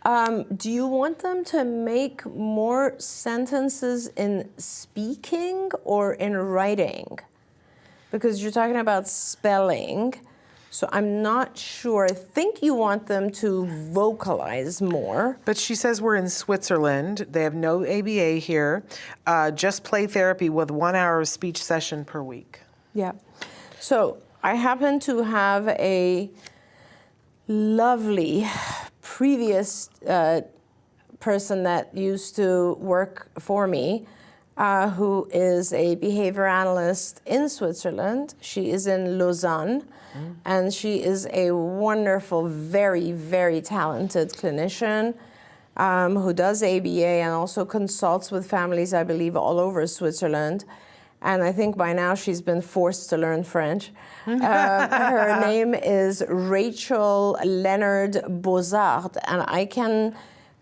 Do you want them to make more sentences in speaking or in writing? Because you're talking about spelling, so I'm not sure. I think you want them to vocalize more. But she says we're in Switzerland. They have no ABA here. Just play therapy with 1 hour of speech session per week. Yeah. So I happen to have a lovely previous person that used to work for me, who is a behavior analyst in Switzerland. She is in Lausanne, and she is a wonderful, very, very talented clinician who does ABA and also consults with families, I believe, all over Switzerland. And I think by now she's been forced to learn French. Her name is Rachel Leonard Bozard, and I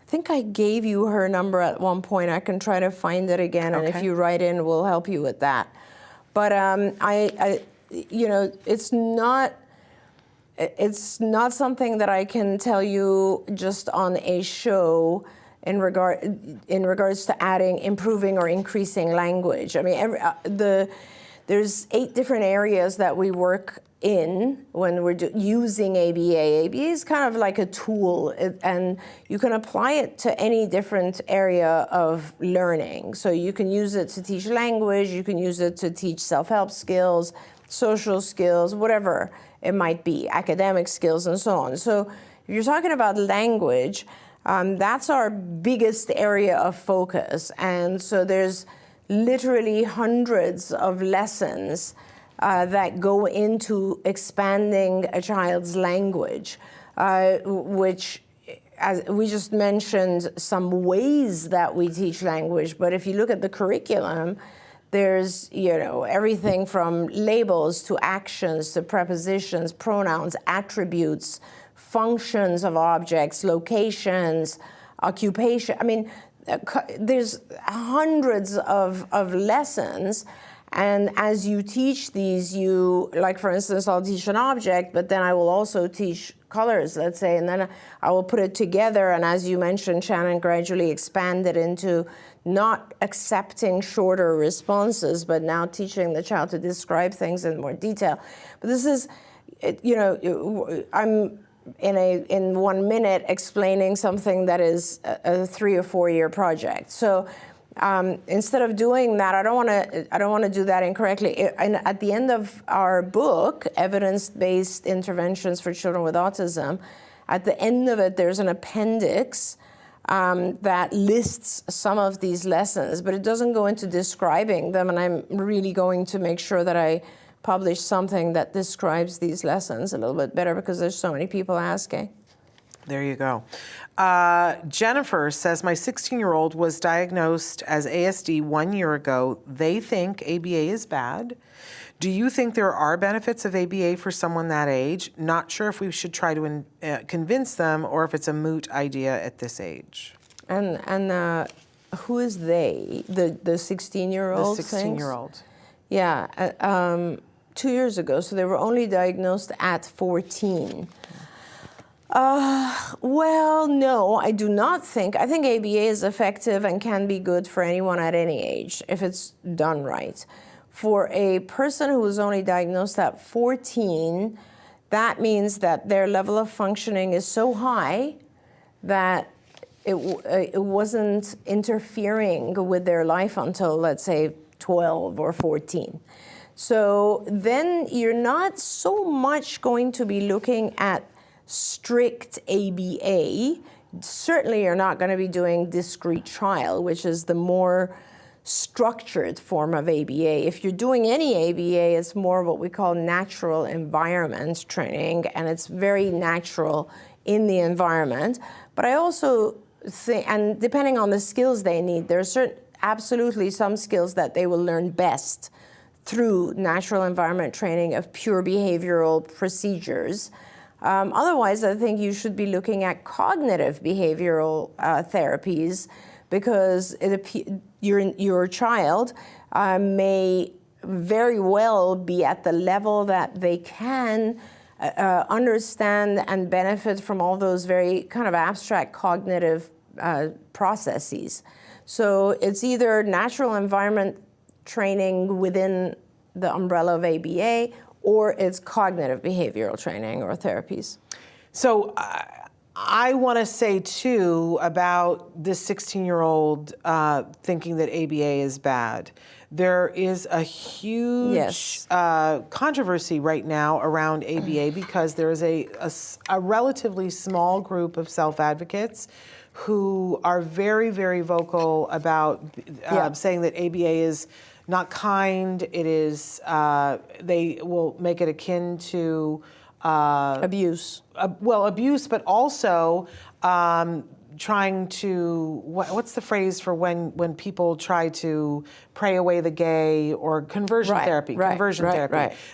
think I gave you her number at one point. I can try to find it again, and if you write in, we'll help you with that. But it's not something that I can tell you just on a show in regards to improving or increasing language. I mean, there's 8 different areas that we work in when we're using ABA. ABA is kind of like a tool, and you can apply it to any different area of learning. So you can use it to teach language, you can use it to teach self-help skills, social skills, whatever it might be, academic skills and so on. So if you're talking about language, that's our biggest area of focus. And so there's literally hundreds of lessons that go into expanding a child's language, which, as we just mentioned, some ways that we teach language. But if you look at the curriculum, there's, everything from labels to actions to prepositions, pronouns, attributes, functions of objects, locations, occupation. I mean, there's hundreds of lessons, and as you teach these, like for instance, I'll teach an object, but then I will also teach colors, let's say, and then I will put it together, and as you mentioned, Shannon, gradually expand it into not accepting shorter responses, but now teaching the child to describe things in more detail. But this is, I'm in 1 minute explaining something that is a 3 or 4 year project. So instead of doing that, I don't want to do that incorrectly. And at the end of our book, Evidence-Based Interventions for Children with Autism, at the end of it, there's an appendix that lists some of these lessons, but it doesn't go into describing them. And I'm really going to make sure that I publish something that describes these lessons a little bit better, because there's so many people asking. There you go. Jennifer says, my 16-year-old was diagnosed as ASD 1 year ago. They think ABA is bad. Do you think there are benefits of ABA for someone that age? Not sure if we should try to convince them or if it's a moot idea at this age. And who is they? The 16-year-old? The 16-year-old. Yeah, 2 years ago. So they were only diagnosed at 14. Well, no, I do not think. I think ABA is effective and can be good for anyone at any age if it's done right. For a person who was only diagnosed at 14, that means that their level of functioning is so high that it wasn't interfering with their life until, let's say, 12 or 14. So then you're not so much going to be looking at strict ABA. Certainly you're not going to be doing discrete trial, which is the more structured form of ABA. If you're doing any ABA, it's more what we call natural environment training, and it's very natural in the environment. But I also think, and depending on the skills they need, there's absolutely some skills that they will learn best through natural environment training of pure behavioral procedures. Otherwise, I think you should be looking at cognitive behavioral therapies, because your child may very well be at the level that they can understand and benefit from all those very kind of abstract cognitive processes. So it's either natural environment training within the umbrella of ABA, or it's cognitive behavioral training or therapies. So I want to say, too, about this 16-year-old thinking that ABA is bad. There is a huge controversy right now around ABA because there is a relatively small group of self-advocates who are very, very vocal about saying that ABA is not kind. It is, they will make it akin to abuse. Abuse, but also trying to, what's the phrase for when people try to pray away the gay, or conversion therapy.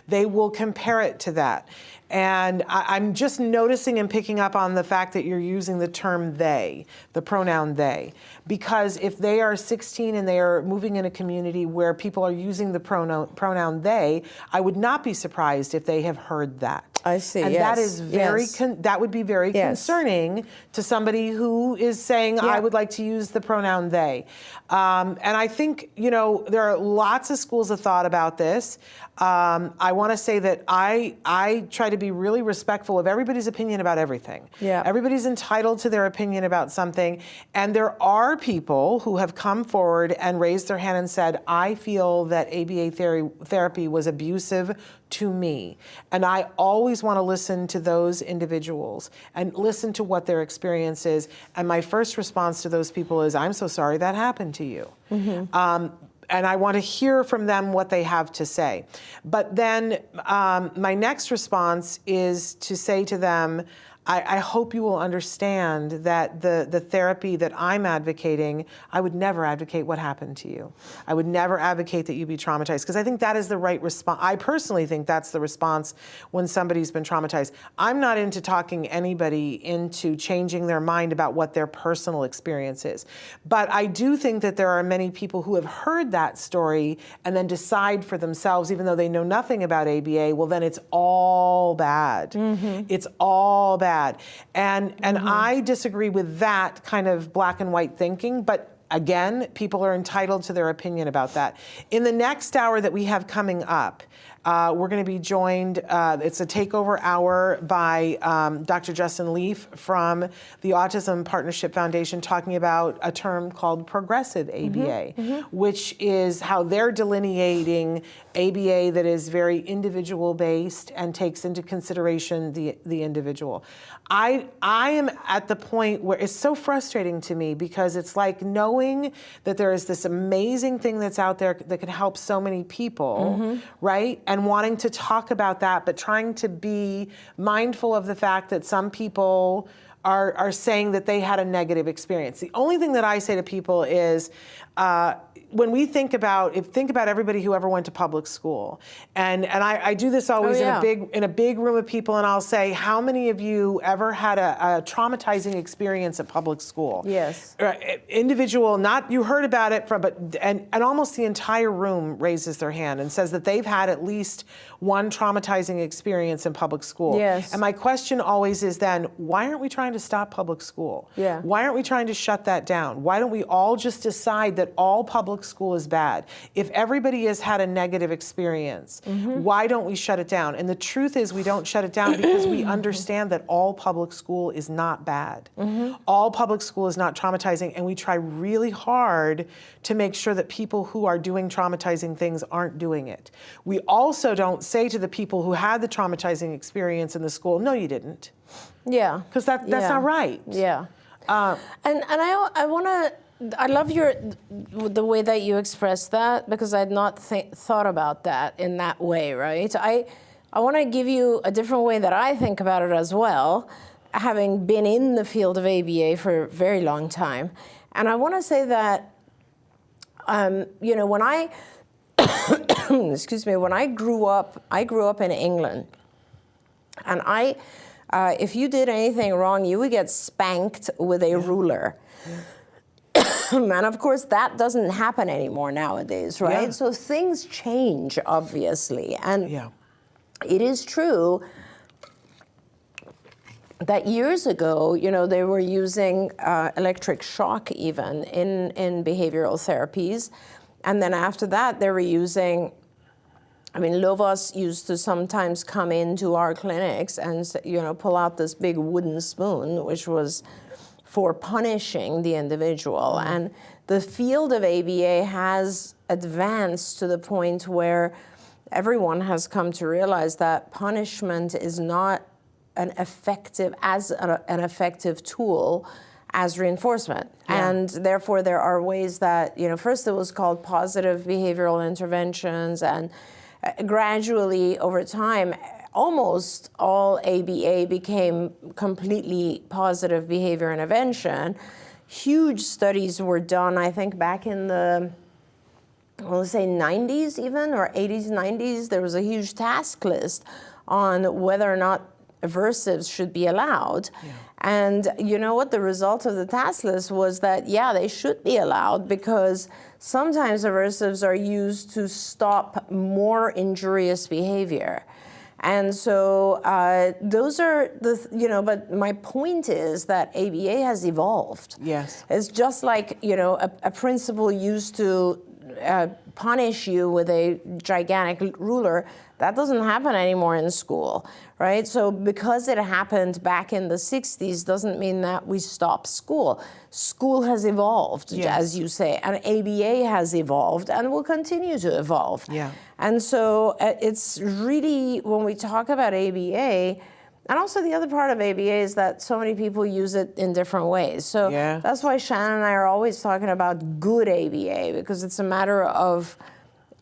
They will compare it to that. And I'm just noticing and picking up on the fact that you're using the term they, the pronoun they. Because if they are 16 and they are moving in a community where people are using the pronoun they, I would not be surprised if they have heard that. I see, and that is very, that would be very concerning to somebody who is saying, I would like to use the pronoun they. And I think, there are lots of schools of thought about this. I want to say that I try to be really respectful of everybody's opinion about everything. Yeah. Everybody's entitled to their opinion about something. And there are people who have come forward and raised their hand and said, I feel that ABA therapy was abusive to me. And I always want to listen to those individuals and listen to what their experience is. And my first response to those people is, I'm so sorry that happened to you. Mm-hmm. And I want to hear from them what they have to say. But then my next response is to say to them, I hope you will understand that the therapy that I'm advocating, I would never advocate what happened to you. I would never advocate that you be traumatized, because I think that is the right response. I personally think that's the response when somebody's been traumatized. I'm not into talking anybody into changing their mind about what their personal experience is. But I do think that there are many people who have heard that story and then decide for themselves, even though they know nothing about ABA, well, then it's all bad. Mm-hmm. It's all bad. And I disagree with that kind of black and white thinking, but again, people are entitled to their opinion about that. In the next hour that we have coming up, we're going to be joined, it's a takeover hour by Dr. Justin Leaf from the Autism Partnership Foundation, talking about a term called progressive ABA, which is how they're delineating ABA that is very individual based and takes into consideration the individual. I am at the point where it's so frustrating to me, because it's like knowing that there is this amazing thing that's out there that can help so many people, right? And wanting to talk about that, but trying to be mindful of the fact that some people are saying that they had a negative experience. The only thing that I say to people is, when we think about everybody who ever went to public school, and I do this always in a big room of people, and I'll say, how many of you ever had a traumatizing experience at public school? Yes. Individual, not you heard about it from, but and almost the entire room raises their hand and says that they've had at least one traumatizing experience in public school. Yes. And my question always is then, why aren't we trying to stop public school? Yeah. Why aren't we trying to shut that down? Why don't we all just decide that all public school is bad? If everybody has had a negative experience, why don't we shut it down? And the truth is, we don't shut it down because we understand that all public school is not bad. All public school is not traumatizing, and we try really hard to make sure that people who are doing traumatizing things aren't doing it. We also don't say to the people who had the traumatizing experience in the school, no, you didn't. Yeah. Because that's not right. Yeah. And I want to I love the way that you express that, because I'd not thought about that in that way, right? I want to give you a different way that I think about it as well, having been in the field of ABA for a very long time. And I want to say that, you know, when I, excuse me, when I grew up in England, and if you did anything wrong, you would get spanked with a ruler. And of course, that doesn't happen anymore nowadays, right? Yeah. So things change, obviously. And it is true that years ago, you know, they were using electric shock even in behavioral therapies. And then after that, they were using, I mean, Lovas used to sometimes come into our clinics and, you know, pull out this big wooden spoon, which was for punishing the individual. And the field of ABA has advanced to the point where everyone has come to realize that punishment is not an effective tool as reinforcement. And therefore there are ways that, you know, first it was called positive behavioral interventions, and gradually over time, almost all ABA became completely positive behavior intervention. Huge studies were done, I think, back in the, let's say 90s even, or 80s, 90s. There was a huge task list on whether or not aversives should be allowed. And you know what? The result of the task list was that, yeah, they should be allowed, because sometimes aversives are used to stop more injurious behavior. And so those are the, you know, but my point is that ABA has evolved. Yes. It's just like, you know, a principal used to punish you with a gigantic ruler. That doesn't happen anymore in school, right? So because it happened back in the 60s doesn't mean that we stop school. School has evolved, as you say, and ABA has evolved and will continue to evolve. And so it's really, when we talk about ABA, and also the other part of ABA is that so many people use it in different ways. So that's why Shannon and I are always talking about good ABA, because it's a matter of,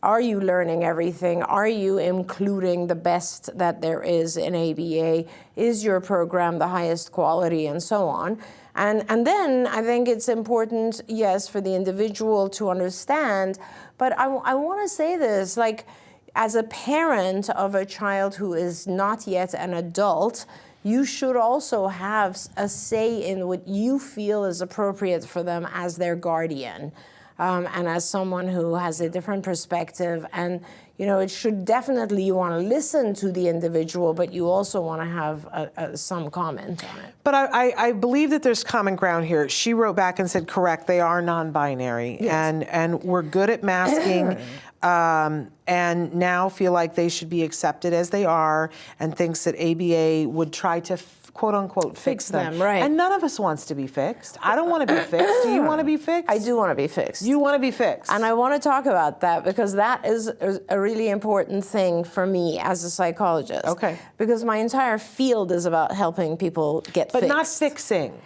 are you learning everything? Are you including the best that there is in ABA? Is your program the highest quality, and so on? And then I think it's important, yes, for the individual to understand, but I want to say this, like, as a parent of a child who is not yet an adult, you should also have a say in what you feel is appropriate for them as their guardian. And as someone who has a different perspective. And, you know, it should definitely, you want to listen to the individual, but you also want to have some comment on it. But I believe that there's common ground here. She wrote back and said, correct, they are non-binary. And we're good at masking. And now feel like they should be accepted as they are, and thinks that ABA would try to quote unquote fix them. Right. And none of us wants to be fixed. I don't want to be fixed. Do you want to be fixed? I do want to be fixed. You want to be fixed. And I want to talk about that, because that is a really important thing for me as a psychologist. Okay. Because my entire field is about helping people get fixed. But not fixing.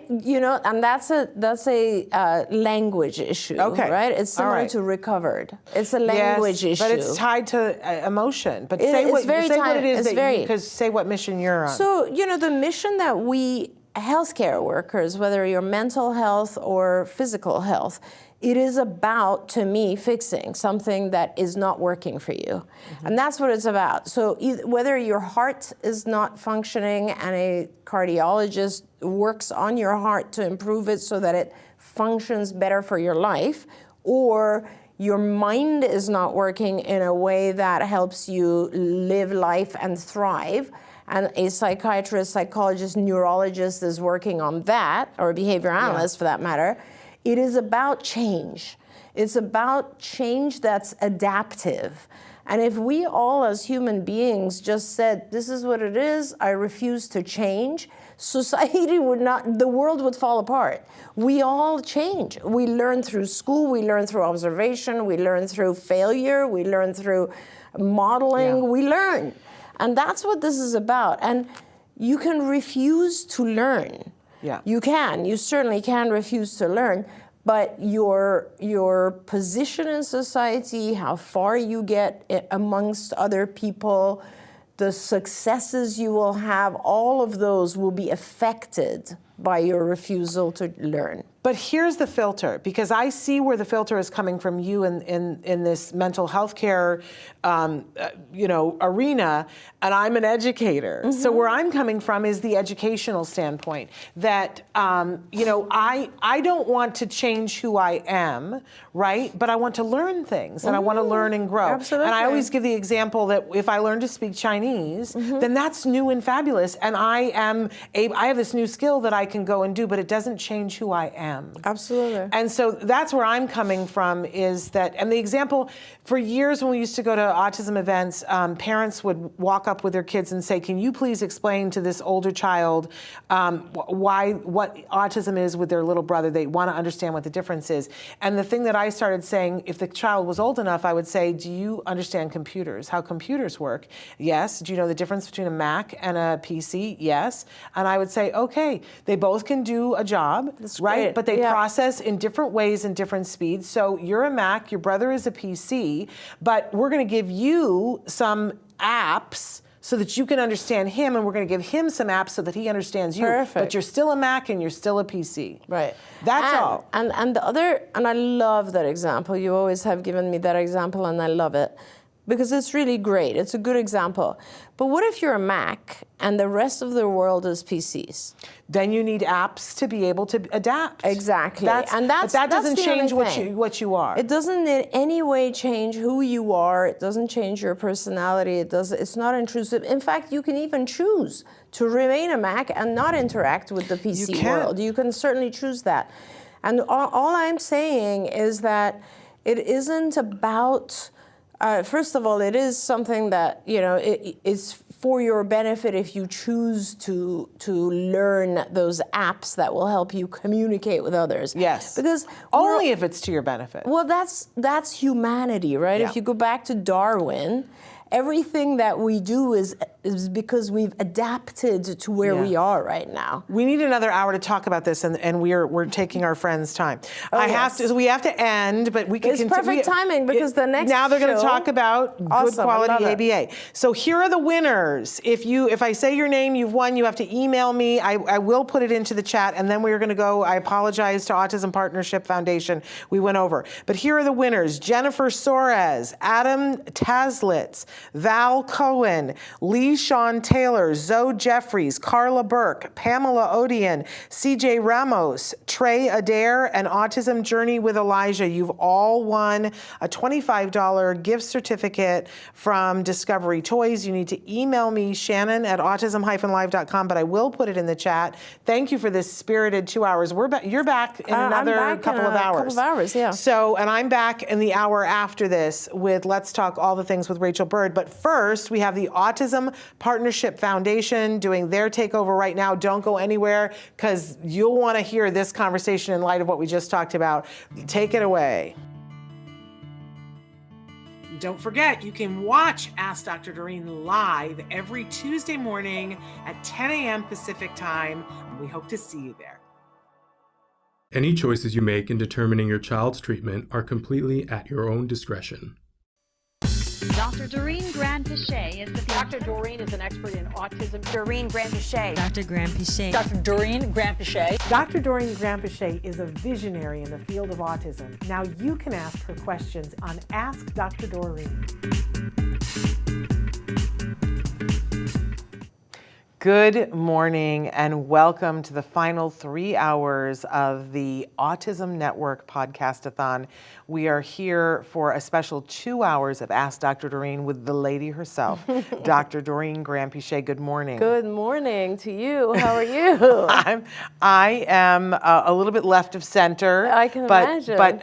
You know, and that's a language issue, right? It's similar to recovered. It's a language issue. But it's tied to emotion. But say what it is because say what mission you're on. So, you know, the mission that we healthcare workers, whether you're mental health or physical health, it is about, to me, fixing something that is not working for you. And that's what it's about. So whether your heart is not functioning and a cardiologist works on your heart to improve it so that it functions better for your life, or your mind is not working in a way that helps you live life and thrive, and a psychiatrist, psychologist, neurologist is working on that, or a behavior analyst for that matter, it is about change. It's about change that's adaptive. And if we all as human beings just said, this is what it is, I refuse to change, society would not, the world would fall apart. We all change. We learn through school, we learn through observation, we learn through failure, we learn through modeling, we learn. And that's what this is about. And you can refuse to learn. You certainly can refuse to learn, but your position in society, how far you get amongst other people, the successes you will have, all of those will be affected by your refusal to learn. But here's the filter, because I see where the filter is coming from you in this mental health care, arena, and I'm an educator. Mm-hmm. So where I'm coming from is the educational standpoint that, I don't want to change who I am, right? But I want to learn things, and I want to learn and grow. Absolutely. And I always give the example that if I learn to speak Chinese, then that's new and fabulous, and I have this new skill that I can go and do, but it doesn't change who I am. Absolutely. And so that's where I'm coming from, is that, and the example, for years when we used to go to autism events, parents would walk up with their kids and say, can you please explain to this older child what autism is with their little brother? They want to understand what the difference is. And the thing that I started saying, if the child was old enough, I would say, do you understand computers, how computers work? Yes. Do you know the difference between a Mac and a PC? Yes. And I would say, okay, they both can do a job, right? great. But they process in different ways and different speeds. So you're a Mac, your brother is a PC, but we're going to give you some apps so that you can understand him, and we're going to give him some apps so that he understands you. Perfect. But you're still a Mac and you're still a PC. Right. That's all. And the other, and I love that example. You always have given me that example, and I love it because it's really great. It's a good example. But what if you're a Mac and the rest of the world is PCs? Then you need apps to be able to adapt. Exactly. But that doesn't the change only thing. what you are. It doesn't in any way change who you are. It doesn't change your personality. It's not intrusive. In fact, you can even choose to remain a Mac and not interact with the PC world. You can certainly choose that. And all I'm saying is that it isn't about, first of all, it is something that, it is for your benefit if you choose to learn those apps that will help you communicate with others. Yes. Because only if it's to your benefit. well, that's humanity, right? Yeah. If you go back to Darwin, everything that we do is because we've adapted to where we are right now. We need another hour to talk about this, and we're taking our friends' time. Yes. We have to end, but we can. It's perfect timing because the next now they're going to show- talk about good Awesome, I quality love it. ABA. So here are the winners. If I say your name, you've won. You have to email me. I will put it into the chat, and then we're going to go. I apologize to Autism Partnership Foundation. We went over, but here are the winners: Jennifer Soares, Adam Taslitz, Val Cohen, Lee Sean Taylor, Zoe Jeffries, Carla Burke, Pamela Odian, CJ Ramos, Trey Adair, and Autism Journey with Elijah. You've all won a $25 gift certificate from Discovery Toys. You need to email me, Shannon@autism-live.com, but I will put it in the chat. Thank you for this spirited 2 hours. You're back in another couple of hours. Couple of hours, yeah. So, and I'm back in the hour after this with Let's Talk All the Things with Rachel Bird. But first, we have the Autism Partnership Foundation doing their takeover right now. Don't go anywhere because you'll want to hear this conversation in light of what we just talked about. Take it away. Don't forget, you can watch Ask Dr. Doreen live every Tuesday morning at 10 a.m. Pacific time. We hope to see you there. Any choices you make in determining your child's treatment are completely at your own discretion. Dr. Doreen Grampy Shea is the Dr. Doreen is an expert in autism. Doreen Grampy Shea. Dr. Grampy Shea. Dr. Doreen Grampy Shea. Dr. Doreen Grampy Shea is a visionary in the field of autism. Now you can ask her questions on Ask Dr. Doreen. Good morning and welcome to the final 3 hours of the Autism Network Podcastathon. We are here for a special 2 hours of Ask Dr. Doreen with the lady herself, Dr. Doreen Grampy Shea. Good morning. Good morning to you. How are you? I am a little bit left of center. I can imagine. But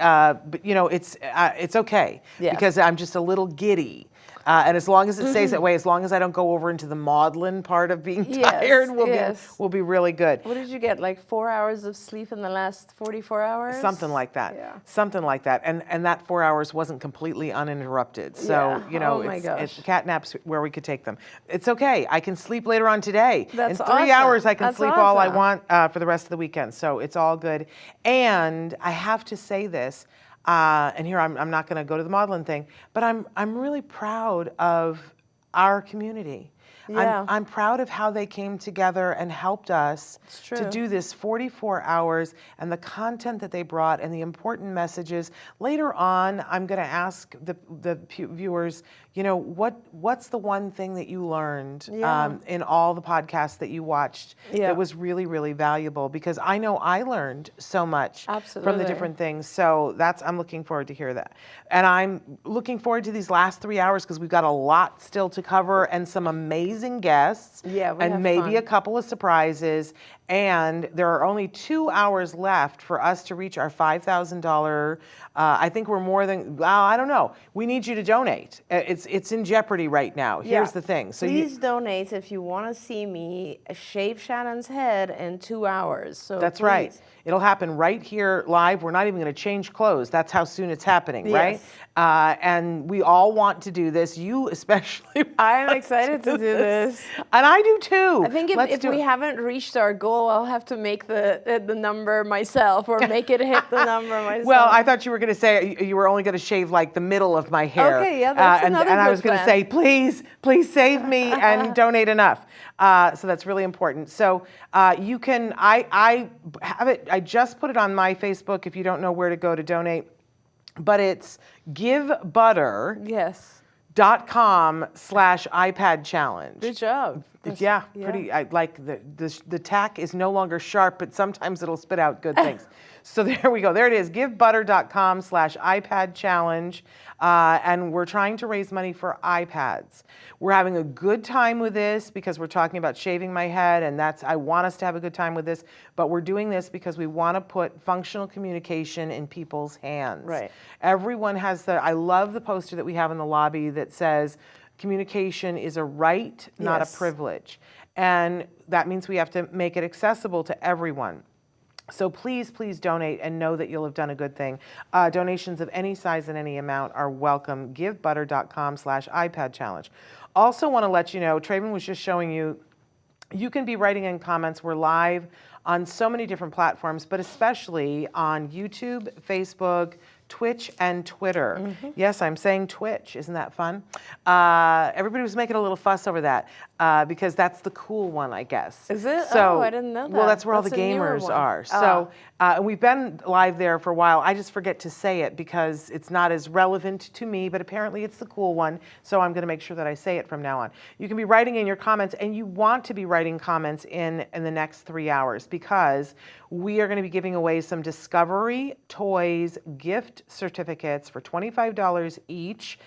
it's okay Yeah. because I'm just a little giddy. And as long as it stays that way, as long as I don't go over into the maudlin part of being tired, we'll be really good. What did you get, like 4 hours of sleep in the last 44 hours? Something like that. Yeah. Something like that. And that 4 hours wasn't completely uninterrupted. So, it's cat naps where we could take them. It's okay. I can sleep later on today. That's in 3 awesome. hours, I can That's sleep all I awesome. want for the rest of the weekend. So it's all good. And I have to say this, and here I'm not going to go to the maudlin thing, but I'm really proud of our community. Yeah. I'm proud of how they came together and helped us to do this 44 hours and the content that they brought and the important messages. Later on, I'm going to ask the viewers, what's the one thing that you learned in all the podcasts that you watched that was really, really valuable? Because I know I learned so much from the different things. So I'm looking forward to hear that. And I'm looking forward to these last 3 hours because we've got a lot still to cover and some amazing guests and maybe a couple of surprises. And there are only 2 hours left for us to reach our $5,000. I think we're more than, I don't know. We need you to donate. It's in jeopardy right now. Here's the thing. So please donate if you want to see me shave Shannon's head in 2 hours. So that's right. It'll happen right here live. We're not even going to change clothes. That's how soon it's happening, right? And we all want to do this. You especially. I am excited to do this. And I do too. I think if we haven't reached our goal, I'll have to make the number myself or make it hit the number myself. Well, I thought you were going to say you were only going to shave like the middle of my hair. Okay, yeah, that's another and I good was going to plan. say, please save me and donate enough. So that's really important. So you can, I have it, I just put it on my Facebook if you don't know where to go to donate, but it's givebutter.com/iPad challenge. Good job. Yeah, pretty. I like the tack is no longer sharp, but sometimes it'll spit out good things. So there we go. There it is. givebutter.com/iPad challenge. And we're trying to raise money for iPads. We're having a good time with this because we're talking about shaving my head, and I want us to have a good time with this, but we're doing this because we want to put functional communication in people's hands. Right. Everyone has I love the poster that we have in the lobby that says, communication is a right, not a privilege. And that means we have to make it accessible to everyone. So please donate and know that you'll have done a good thing. Donations of any size and any amount are welcome. givebutter.com/iPad challenge. Also want to let you know, Traven was just showing you, you can be writing in comments. We're live on so many different platforms, but especially on YouTube, Facebook, Twitch, and Twitter. Yes, I'm saying Twitch. Isn't that fun? Everybody was making a little fuss over that because that's the cool one, I guess. Is it? So, I didn't know that. Well, that's where all the That's a newer gamers one. are. So we've been live there for a while. I just forget to say it because it's not as relevant to me, but apparently it's the cool one. So I'm going to make sure that I say it from now on. You can be writing in your comments, and you want to be writing comments in the next 3 hours because we are going to be giving away some Discovery Toys gift certificates for $25 each.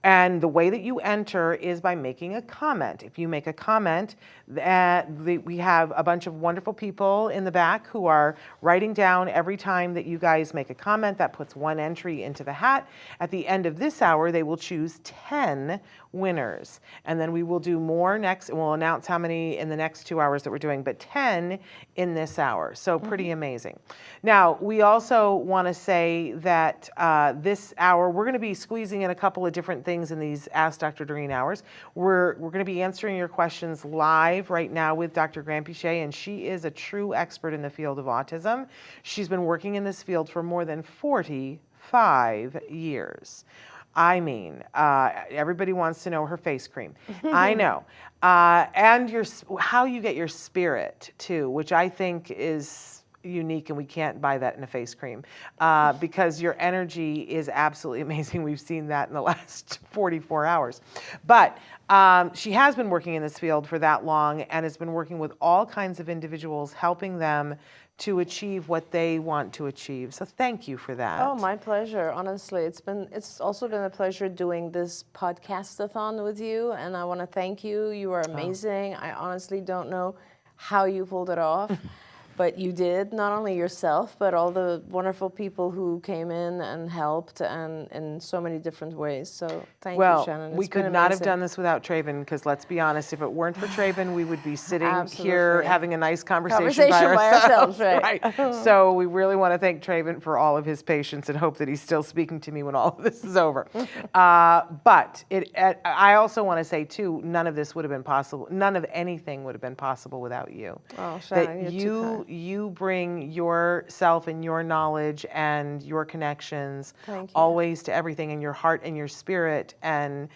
And the way that you enter is by making a comment. If you make a comment, we have a bunch of wonderful people in the back who are writing down every time that you guys make a comment. That puts one entry into the hat. At the end of this hour, they will choose 10 winners. And then we will do more next, and we'll announce how many in the next 2 hours that we're doing, but 10 in this hour. So pretty amazing. Now, we also want to say that this hour, we're going to be squeezing in a couple of different things in these Ask Dr. Doreen hours. We're going to be answering your questions live right now with Dr. Grampy Shea, and she is a true expert in the field of autism. She's been working in this field for more than 45 years. I mean, everybody wants to know her face cream. I know. And how you get your spirit, too, which I think is unique, and we can't buy that in a face cream because your energy is absolutely amazing. We've seen that in the last 44 hours. But she has been working in this field for that long and has been working with all kinds of individuals, helping them to achieve what they want to achieve. So thank you for that. Oh, my pleasure. Honestly, it's also been a pleasure doing this podcastathon with you, and I want to thank you. You are amazing. I honestly don't know how you pulled it off. But you did, not only yourself, but all the wonderful people who came in and helped and in so many different ways. So thank you, Shannon. We It's been could not have amazing. done this without Traven, because let's be honest, if it weren't for Traven, we would be sitting here Absolutely. having a nice conversation Conversation by ourselves, right. So we really want to thank Traven for all of his patience and hope that he's still speaking to me when all of this is over. But I also want to say, too, none of this would have been possible. None of anything would have been possible without you. Oh, Shannon, That you're too kind. you bring yourself and your knowledge and your connections Thank you. always to everything, and your heart and your spirit, and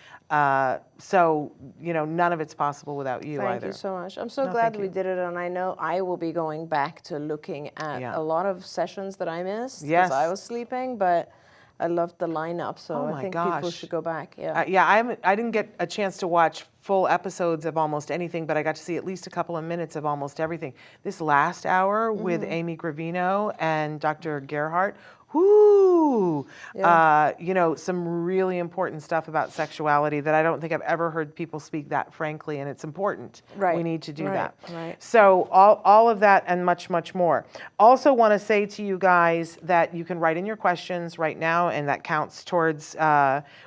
so none of it's possible without you Thank either. you so much. I'm so No, glad thank we you. did it, and I know I will be going back to looking at Yeah. a lot of sessions that I missed Yes. because I was sleeping, but I loved the lineup, so Oh I my think people gosh. should go back. Yeah. I didn't get a chance to watch full episodes of almost anything, but I got to see at least a couple of minutes of almost everything. This last hour with Amy Gravino and Dr. Gerhardt, whoo, some really important stuff about sexuality that I don't think I've ever heard people speak that frankly, and it's important. Right. We need to do Right. that. Right. So all of that and much, much more. Also want to say to you guys that you can write in your questions right now, and that counts towards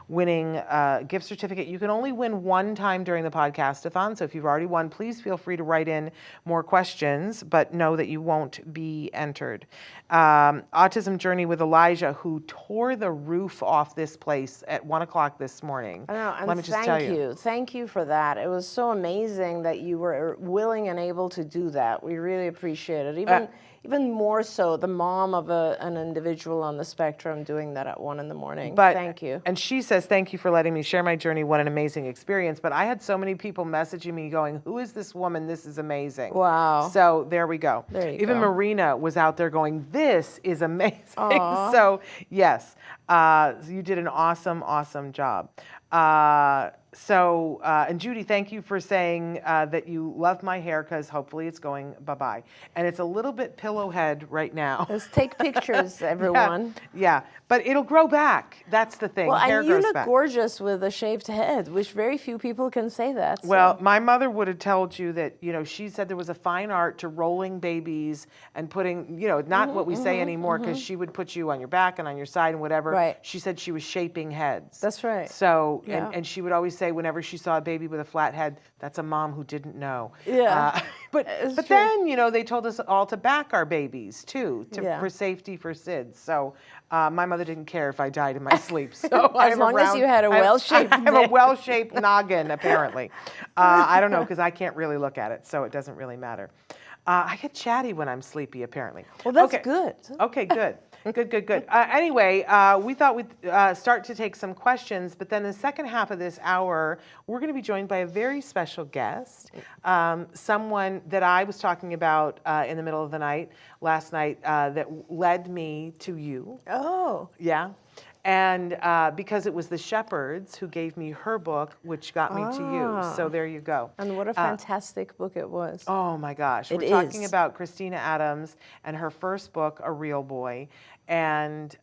winning a gift certificate. You can only win one time during the podcastathon, so if you've already won, please feel free to write in more questions, but know that you won't be entered. Autism Journey with Elijah, who tore the roof off this place at 1 o'clock this morning. I know, and Let me just tell thank you. Thank you for that. It was so amazing that you were willing and able to do that. We really appreciate it. Even more so, the mom of an individual on the spectrum doing that at 1 a.m. But, thank you. And she says, thank you for letting me share my journey. What an amazing experience. But I had so many people messaging me going, who is this woman? This is amazing. Wow. So there we go. There you Even go. Marina was out there going, this is amazing. Aw. So yes, you did an awesome, awesome job. And Judy, thank you for saying that you love my hair, because hopefully it's going bye-bye. And it's a little bit pillowhead right now. Let's take pictures, everyone. Yeah, but it'll grow back. That's the thing. Well, Hair and you grows look back. gorgeous with a shaved head, which very few people can say that. so- Well, my mother would have told you that, she said there was a fine art to rolling babies and putting, not what we say anymore, because she would put you on your back and on your side and whatever. Right. She said she was shaping heads. That's right. So, Yeah. and she would always say whenever she saw a baby with a flat head, that's a mom who didn't know. Yeah. But It's true. then, they told us all to back our babies too, Yeah. for safety for SIDS. So my mother didn't care if I died in my sleep. So I have a long as you had a well-shaped I have a neck. well-shaped noggin, apparently. I don't know, because I can't really look at it, so it doesn't really matter. I get chatty when I'm sleepy, apparently. Well, that's Okay. good. Okay, good. Good. Anyway, we thought we'd start to take some questions, but then the second half of this hour, we're going to be joined by a very special guest, someone that I was talking about in the middle of the night, last night, that led me to you. Oh. Yeah. And because it was the Shepherds who gave me her book, which got me to you. So there you go. And what a fantastic book it was. Oh my gosh. It We're talking is. about Christina Adams and her first book, A Real Boy. And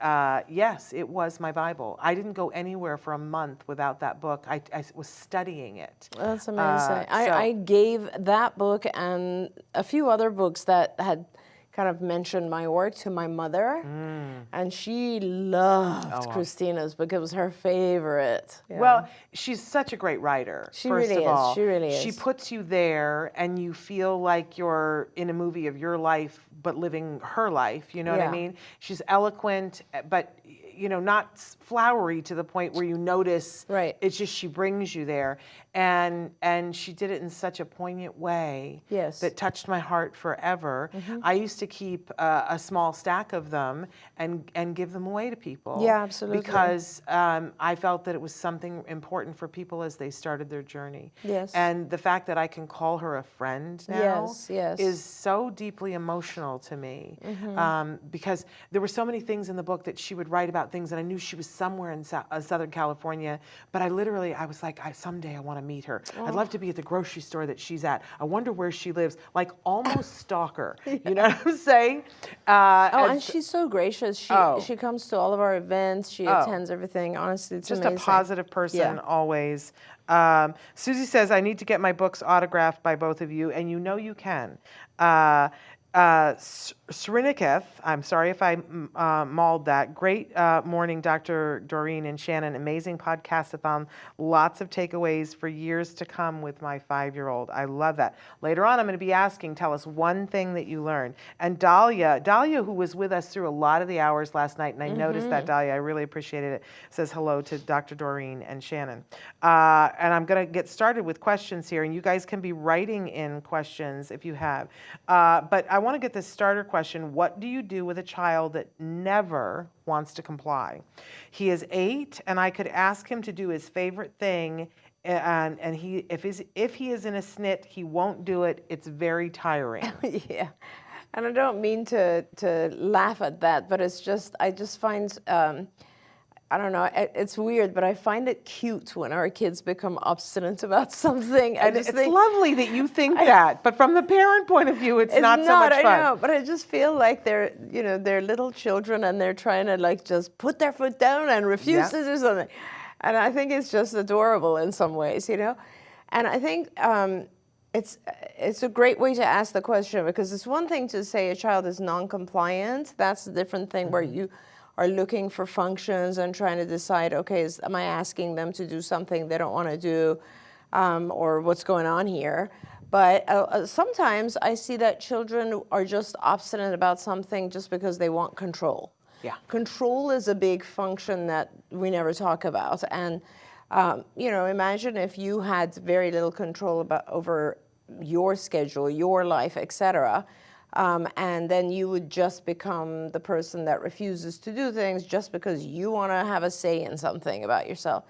yes, it was my Bible. I didn't go anywhere for a month without that book. I was studying it. That's amazing. so- I gave that book and a few other books that had kind of mentioned my work to my mother, and she loved Christina's book. It was her favorite. Yeah. Well, she's such a great writer. She first really of is. all. She really She is. puts you there, and you feel like you're in a movie of your life, but living her life. You know what I Yeah. mean? She's eloquent, but not flowery to the point where you notice. Right. It's just she brings you there, and she did it in such a poignant way. Yes. That touched my heart forever. I used to keep a small stack of them and give them away to people. Yeah, absolutely. Because I felt that it was something important for people as they started their journey. Yes. And the fact that I can call her a friend now Yes. is so deeply emotional to me. Because there were so many things in the book that she would write about things, and I knew she was somewhere in Southern California, but I was like, someday I want to meet her. I'd love to be at the grocery store that she's at. I wonder where she lives, like almost stalker. You know what I'm saying? And she's so gracious. She comes to all of our events. She attends everything. Honestly, it's just amazing. a positive person Yeah. always. Susie says, I need to get my books autographed by both of you, and you know you can. Srinikev, I'm sorry if I mauled that. Great morning, Dr. Doreen and Shannon. Amazing podcastathon. Lots of takeaways for years to come with my 5-year-old. I love that. Later on, I'm going to be asking, tell us one thing that you learned. And Dahlia, who was with us through a lot of the hours last night, and I noticed that, Dahlia, I really appreciated it, says hello to Dr. Doreen and Shannon. And I'm going to get started with questions here, and you guys can be writing in questions if you have. But I want to get this starter question. What do you do with a child that never wants to comply? He is 8, and I could ask him to do his favorite thing, and if he is in a snit, he won't do it. It's very tiring. Yeah, and I don't mean to laugh at that, but it's just, I just find, I don't know, it's weird, but I find it cute when our kids become obstinate about something. And it's lovely that you think that, but from the parent point of view, it's not so much fun. I know, but I just feel like they're little children and they're trying to like just put their foot down and refuse to do something. And I think it's just adorable in some ways, you know? And I think it's a great way to ask the question, because it's one thing to say a child is non-compliant. That's a different thing where you are looking for functions and trying to decide, okay, am I asking them to do something they don't want to do, or what's going on here? But sometimes I see that children are just obstinate about something just because they want control. Yeah. Control is a big function that we never talk about. And, you know, imagine if you had very little control over your schedule, your life, etc., and then you would just become the person that refuses to do things just because you want to have a say in something about yourself.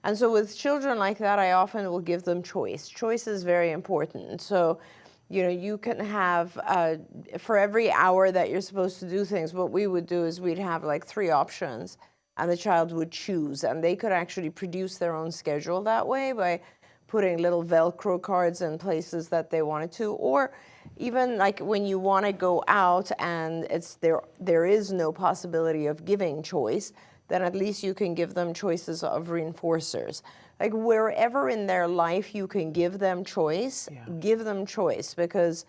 And so with children like that, I often will give them choice. Choice is very important. So, you know, you can have, for every hour that you're supposed to do things, what we would do is we'd have like 3 options, and the child would choose. And they could actually produce their own schedule that way by putting little Velcro cards in places that they wanted to, or even like when you want to go out and there is no possibility of giving choice, then at least you can give them choices of reinforcers. Like wherever in their life you can give them choice, give them choice, because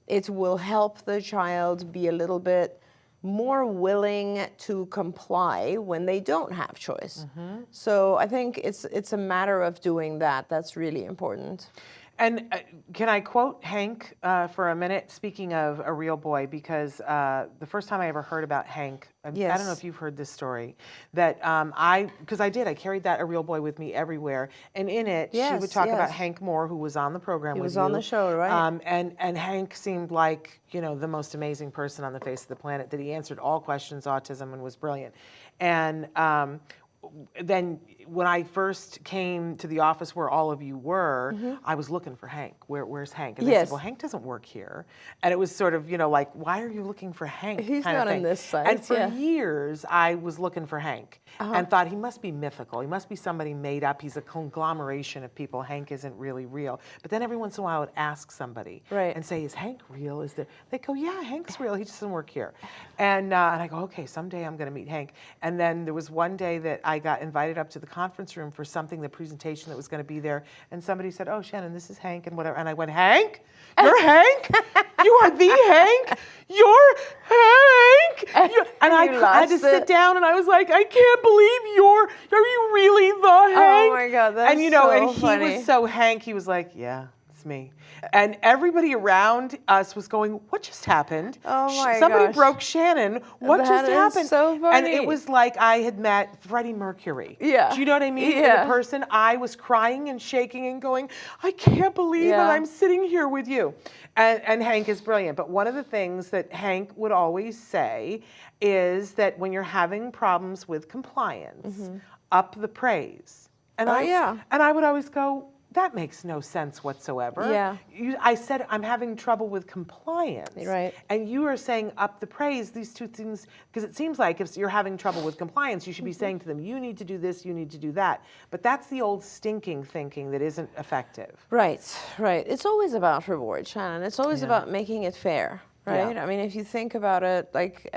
it will help the child be a little bit more willing to comply when they don't have choice. So I think it's a matter of doing that. That's really important. And can I quote Hank for a minute, speaking of a real boy, because the first time I ever heard about Hank, I don't know if you've heard this story, that I carried that a real boy with me everywhere, and in it she would talk about Hank Moore, who was on the program with you. He was on the show, right? And Hank seemed like, you know, the most amazing person on the face of the planet, that he answered all questions autism and was brilliant. And then when I first came to the office where all of you were, I was looking for Hank. Where's Hank? And they said, well, Hank doesn't work here. And it was sort of, you know, like, why are you looking for Hank? He's not on this side. And for years, I was looking for Hank and thought he must be mythical. He must be somebody made up. He's a conglomeration of people. Hank isn't really real. But then every once in a while I would ask somebody and say, is Hank real? Is there? They go, yeah, Hank's real. He just doesn't work here. And I go, okay, someday I'm going to meet Hank. And then there was one day that I got invited up to the conference room for something, the presentation that was going to be there. And somebody said, oh, Shannon, this is Hank and whatever. And I went, Hank? You're Hank? You are the Hank? You're Hank? And I had to sit down and I was like, I can't believe are you really the Hank? Oh my God, that's and you know, so and he funny. was so Hank, he was like, yeah, it's me. And everybody around us was going, what just happened? Oh my Somebody gosh. broke Shannon. What That just is happened? so funny. And it was like I had met Freddie Mercury. Yeah. Do you know what I mean? Yeah. In a person, I was crying and shaking and going, I can't believe that I'm sitting here with you. And Hank is brilliant. But one of the things that Hank would always say is that when you're having problems with compliance, up the praise. And I would always go, that makes no sense whatsoever. Yeah. I said, I'm having trouble with compliance. Right. And you are saying up the praise, these two things, because it seems like if you're having trouble with compliance, you should be saying to them, you need to do this, you need to do that. But that's the old stinking thinking that isn't effective. Right. It's always about reward, Shannon. It's always about making it fair, right? Yeah. I mean, if you think about it, like,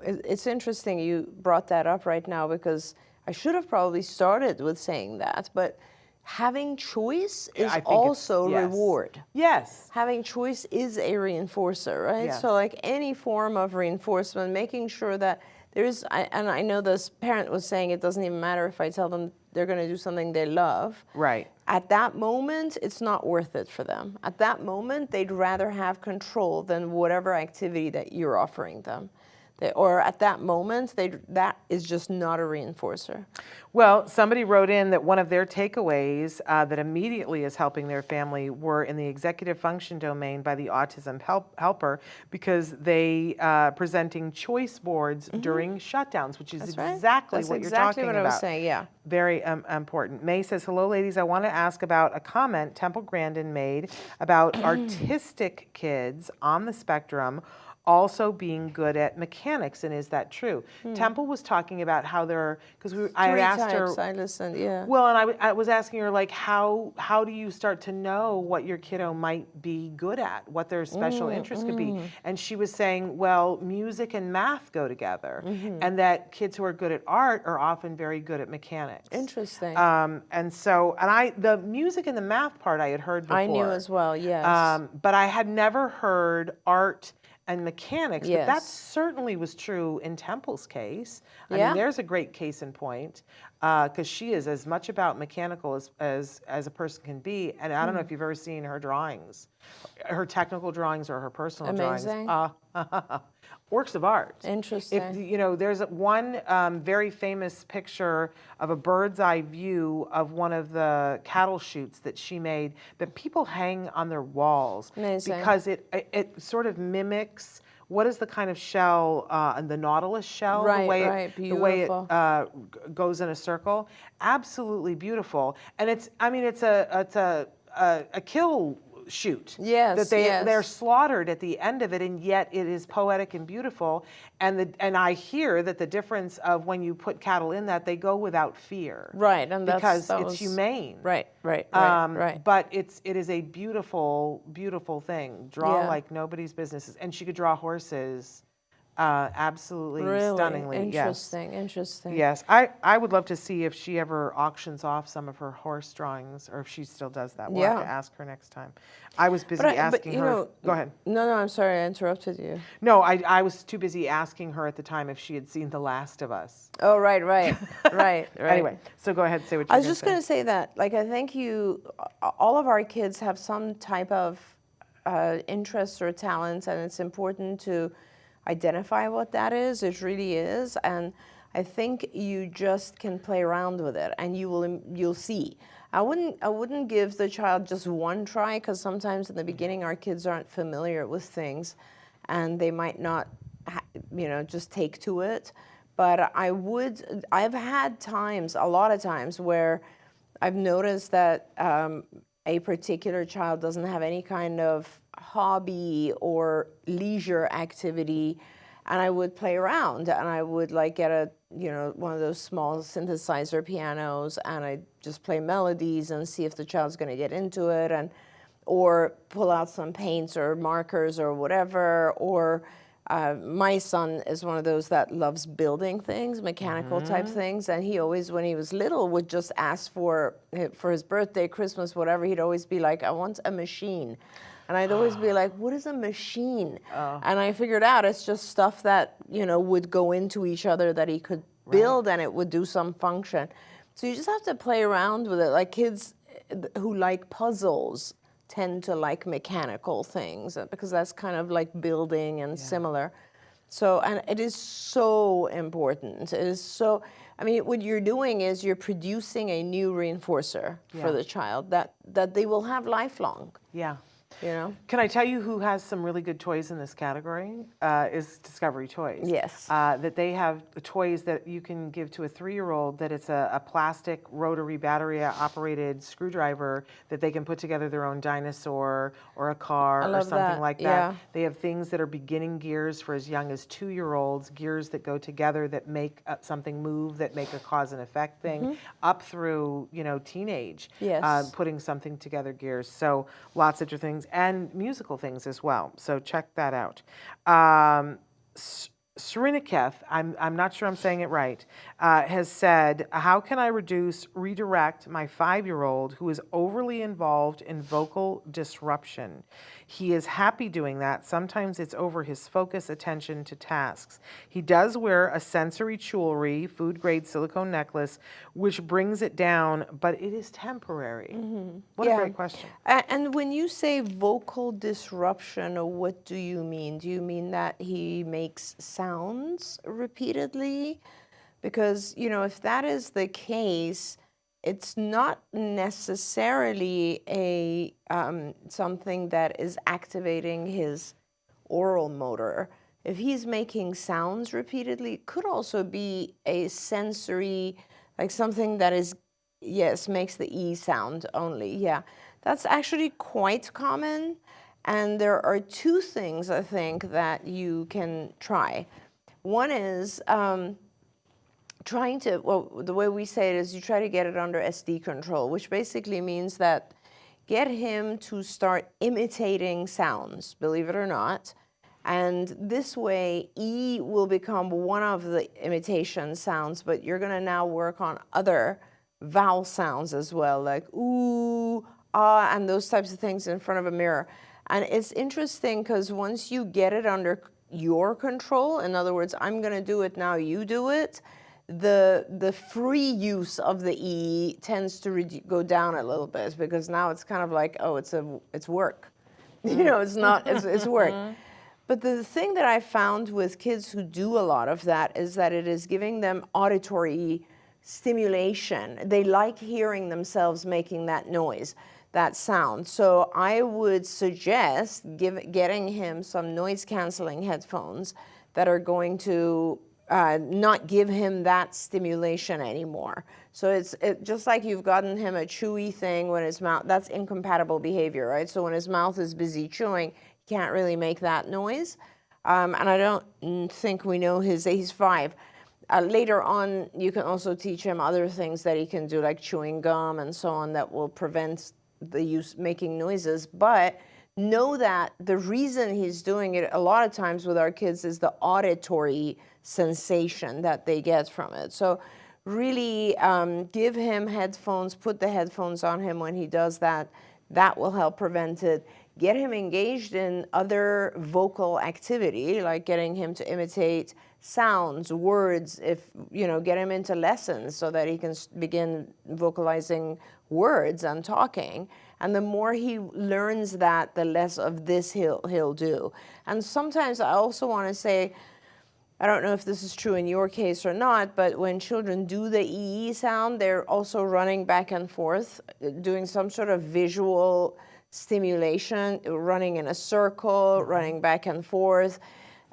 it's interesting you brought that up right now, because I should have probably started with saying that, but having choice is I think also yes. reward. Yes. Having choice is a reinforcer, right? Yes. So like any form of reinforcement, making sure that there's, and I know this parent was saying it doesn't even matter if I tell them they're going to do something they love. Right. At that moment, it's not worth it for them. At that moment, they'd rather have control than whatever activity that you're offering them. Or at that moment, that is just not a reinforcer. Well, somebody wrote in that one of their takeaways that immediately is helping their family were in the executive function domain by the Autism Helper, because they presenting choice boards during shutdowns, which is exactly what you're talking about. That's exactly what I was saying, yeah. Very important. May says, hello, ladies. I want to ask about a comment Temple Grandin made about artistic kids on the spectrum also being good at mechanics, and is that true? Temple was talking about how they're, because I had asked her. I listened, yeah. Well, and I was asking her, like, how do you start to know what your kiddo might be good at, what their special interest could be? And she was saying, well, music and math go together, and that kids who are good at art are often very good at mechanics. Interesting. And so, the music and the math part I had heard before. I knew as well, yes. But I had never heard art and mechanics, Yes. but that certainly was true in Temple's case. I Yeah. mean, there's a great case in point, because she is as much about mechanical as a person can be. And I don't know if you've ever seen her drawings, her technical drawings or her personal Amazing. drawings. Works of art. Interesting. If you know, there's one very famous picture of a bird's eye view of one of the cattle chutes that she made that people hang on their walls. Amazing. Because it sort of mimics what is the kind of shell, the nautilus shell, Right, the way right, the way it beautiful. goes in a circle. Absolutely beautiful. And it's a kill shoot. Yes, that they're slaughtered at the end of it, and yet it is poetic and beautiful. And I hear that the difference of when you put cattle in that, they go without fear. Right, and because it's humane. Right. But it is a beautiful, beautiful thing. Draw Yeah. like nobody's business. And she could draw horses absolutely Really stunningly. interesting. Yes, I would love to see if she ever auctions off some of her horse drawings, or if she still does that. We'll have to ask her next time. I was busy asking her. Go ahead. No, I'm sorry, I interrupted you. No, I was too busy asking her at the time if she had seen The Last of Us. Oh, right. Anyway, so go ahead and say what you I was just going to say that, like, I think all of our kids have some type of interests or talents, and it's important to identify what that is. It really is, and I think you just can play around with it, and you'll see. I wouldn't give the child just one try, because sometimes in the beginning our kids aren't familiar with things, and they might not, just take to it. But I've had a lot of times where I've noticed that a particular child doesn't have any kind of hobby or leisure activity, and I would play around, and I would get one of those small synthesizer pianos, and I just play melodies and see if the child's going to get into it, or pull out some paints or markers or whatever. Or my son is one of those that loves building things, mechanical type things, and he always, when he was little, would just ask for his birthday, Christmas, whatever, he'd always be like, I want a machine. And I'd always be like, what is a machine? And I figured out it's just stuff that, would go into each other that he could build, and it would do some function. So you just have to play around with it. Like, kids who like puzzles tend to like mechanical things, because that's kind of like building and similar. So, and it is so important. It is so, what you're doing is you're producing a new reinforcer for the child that they will have lifelong. Yeah. Can I tell you who has some really good toys in this category? Is Discovery Toys. Yes. That they have toys that you can give to a 3-year-old, that it's a plastic rotary battery operated screwdriver that they can put together their own dinosaur or a car or something like that. Yeah. They have things that are beginning gears for as young as 2-year-olds, gears that go together that make something move, that make a cause and effect thing, up through, teenage. Yes. Putting something together gears. So lots of different things. And musical things as well. So check that out. Sriniketh, I'm not sure I'm saying it right, has said, how can I redirect my 5-year-old who is overly involved in vocal disruption? He is happy doing that. Sometimes it's over his focus attention to tasks. He does wear a sensory jewelry, food-grade silicone necklace, which brings it down, but it is temporary. What a great question. And when you say vocal disruption, what do you mean? Do you mean that he makes sounds repeatedly? Because, you know, if that is the case, it's not necessarily a something that is activating his oral motor. If he's making sounds repeatedly, it could also be a sensory, like something that is, yes, makes the E sound only. Yeah, that's actually quite common. And there are 2 things, I think, that you can try. One is trying to, well, the way we say it is you try to get it under SD control, which basically means that get him to start imitating sounds, believe it or not. And this way, E will become one of the imitation sounds, but you're going to now work on other vowel sounds as well, like ooh, ah, and those types of things in front of a mirror. And it's interesting because once you get it under your control, in other words, I'm going to do it, now you do it, the free use of the E tends to go down a little bit, because now it's kind of like, oh, it's work. You know, it's not, it's work. But the thing that I found with kids who do a lot of that is that it is giving them auditory stimulation. They like hearing themselves making that noise, that sound. So I would suggest getting him some noise canceling headphones that are going to not give him that stimulation anymore. So it's just like you've gotten him a chewy thing when his mouth, that's incompatible behavior, right? So when his mouth is busy chewing, he can't really make that noise. And I don't think we know he's 5. Later on, you can also teach him other things that he can do, like chewing gum and so on, that will prevent the use making noises. But know that the reason he's doing it a lot of times with our kids is the auditory sensation that they get from it. So really give him headphones, put the headphones on him when he does that. That will help prevent it. Get him engaged in other vocal activity, like getting him to imitate sounds, words, get him into lessons so that he can begin vocalizing words and talking. And the more he learns that, the less of this he'll do. And sometimes I also want to say, I don't know if this is true in your case or not, but when children do the EE sound, they're also running back and forth, doing some sort of visual stimulation, running in a circle, running back and forth.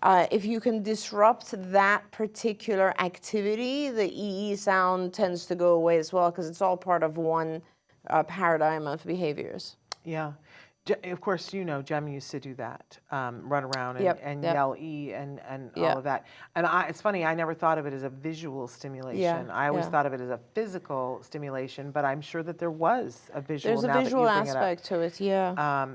If you can disrupt that particular activity, the EE sound tends to go away as well, because it's all part of one paradigm of behaviors. Yeah. Of course, Jem used to do that, run around and yell E and all of that. And it's funny, I never thought of it as a visual stimulation. I always thought of it as a physical stimulation, but I'm sure that there was a visual. There's a visual aspect to it, yeah.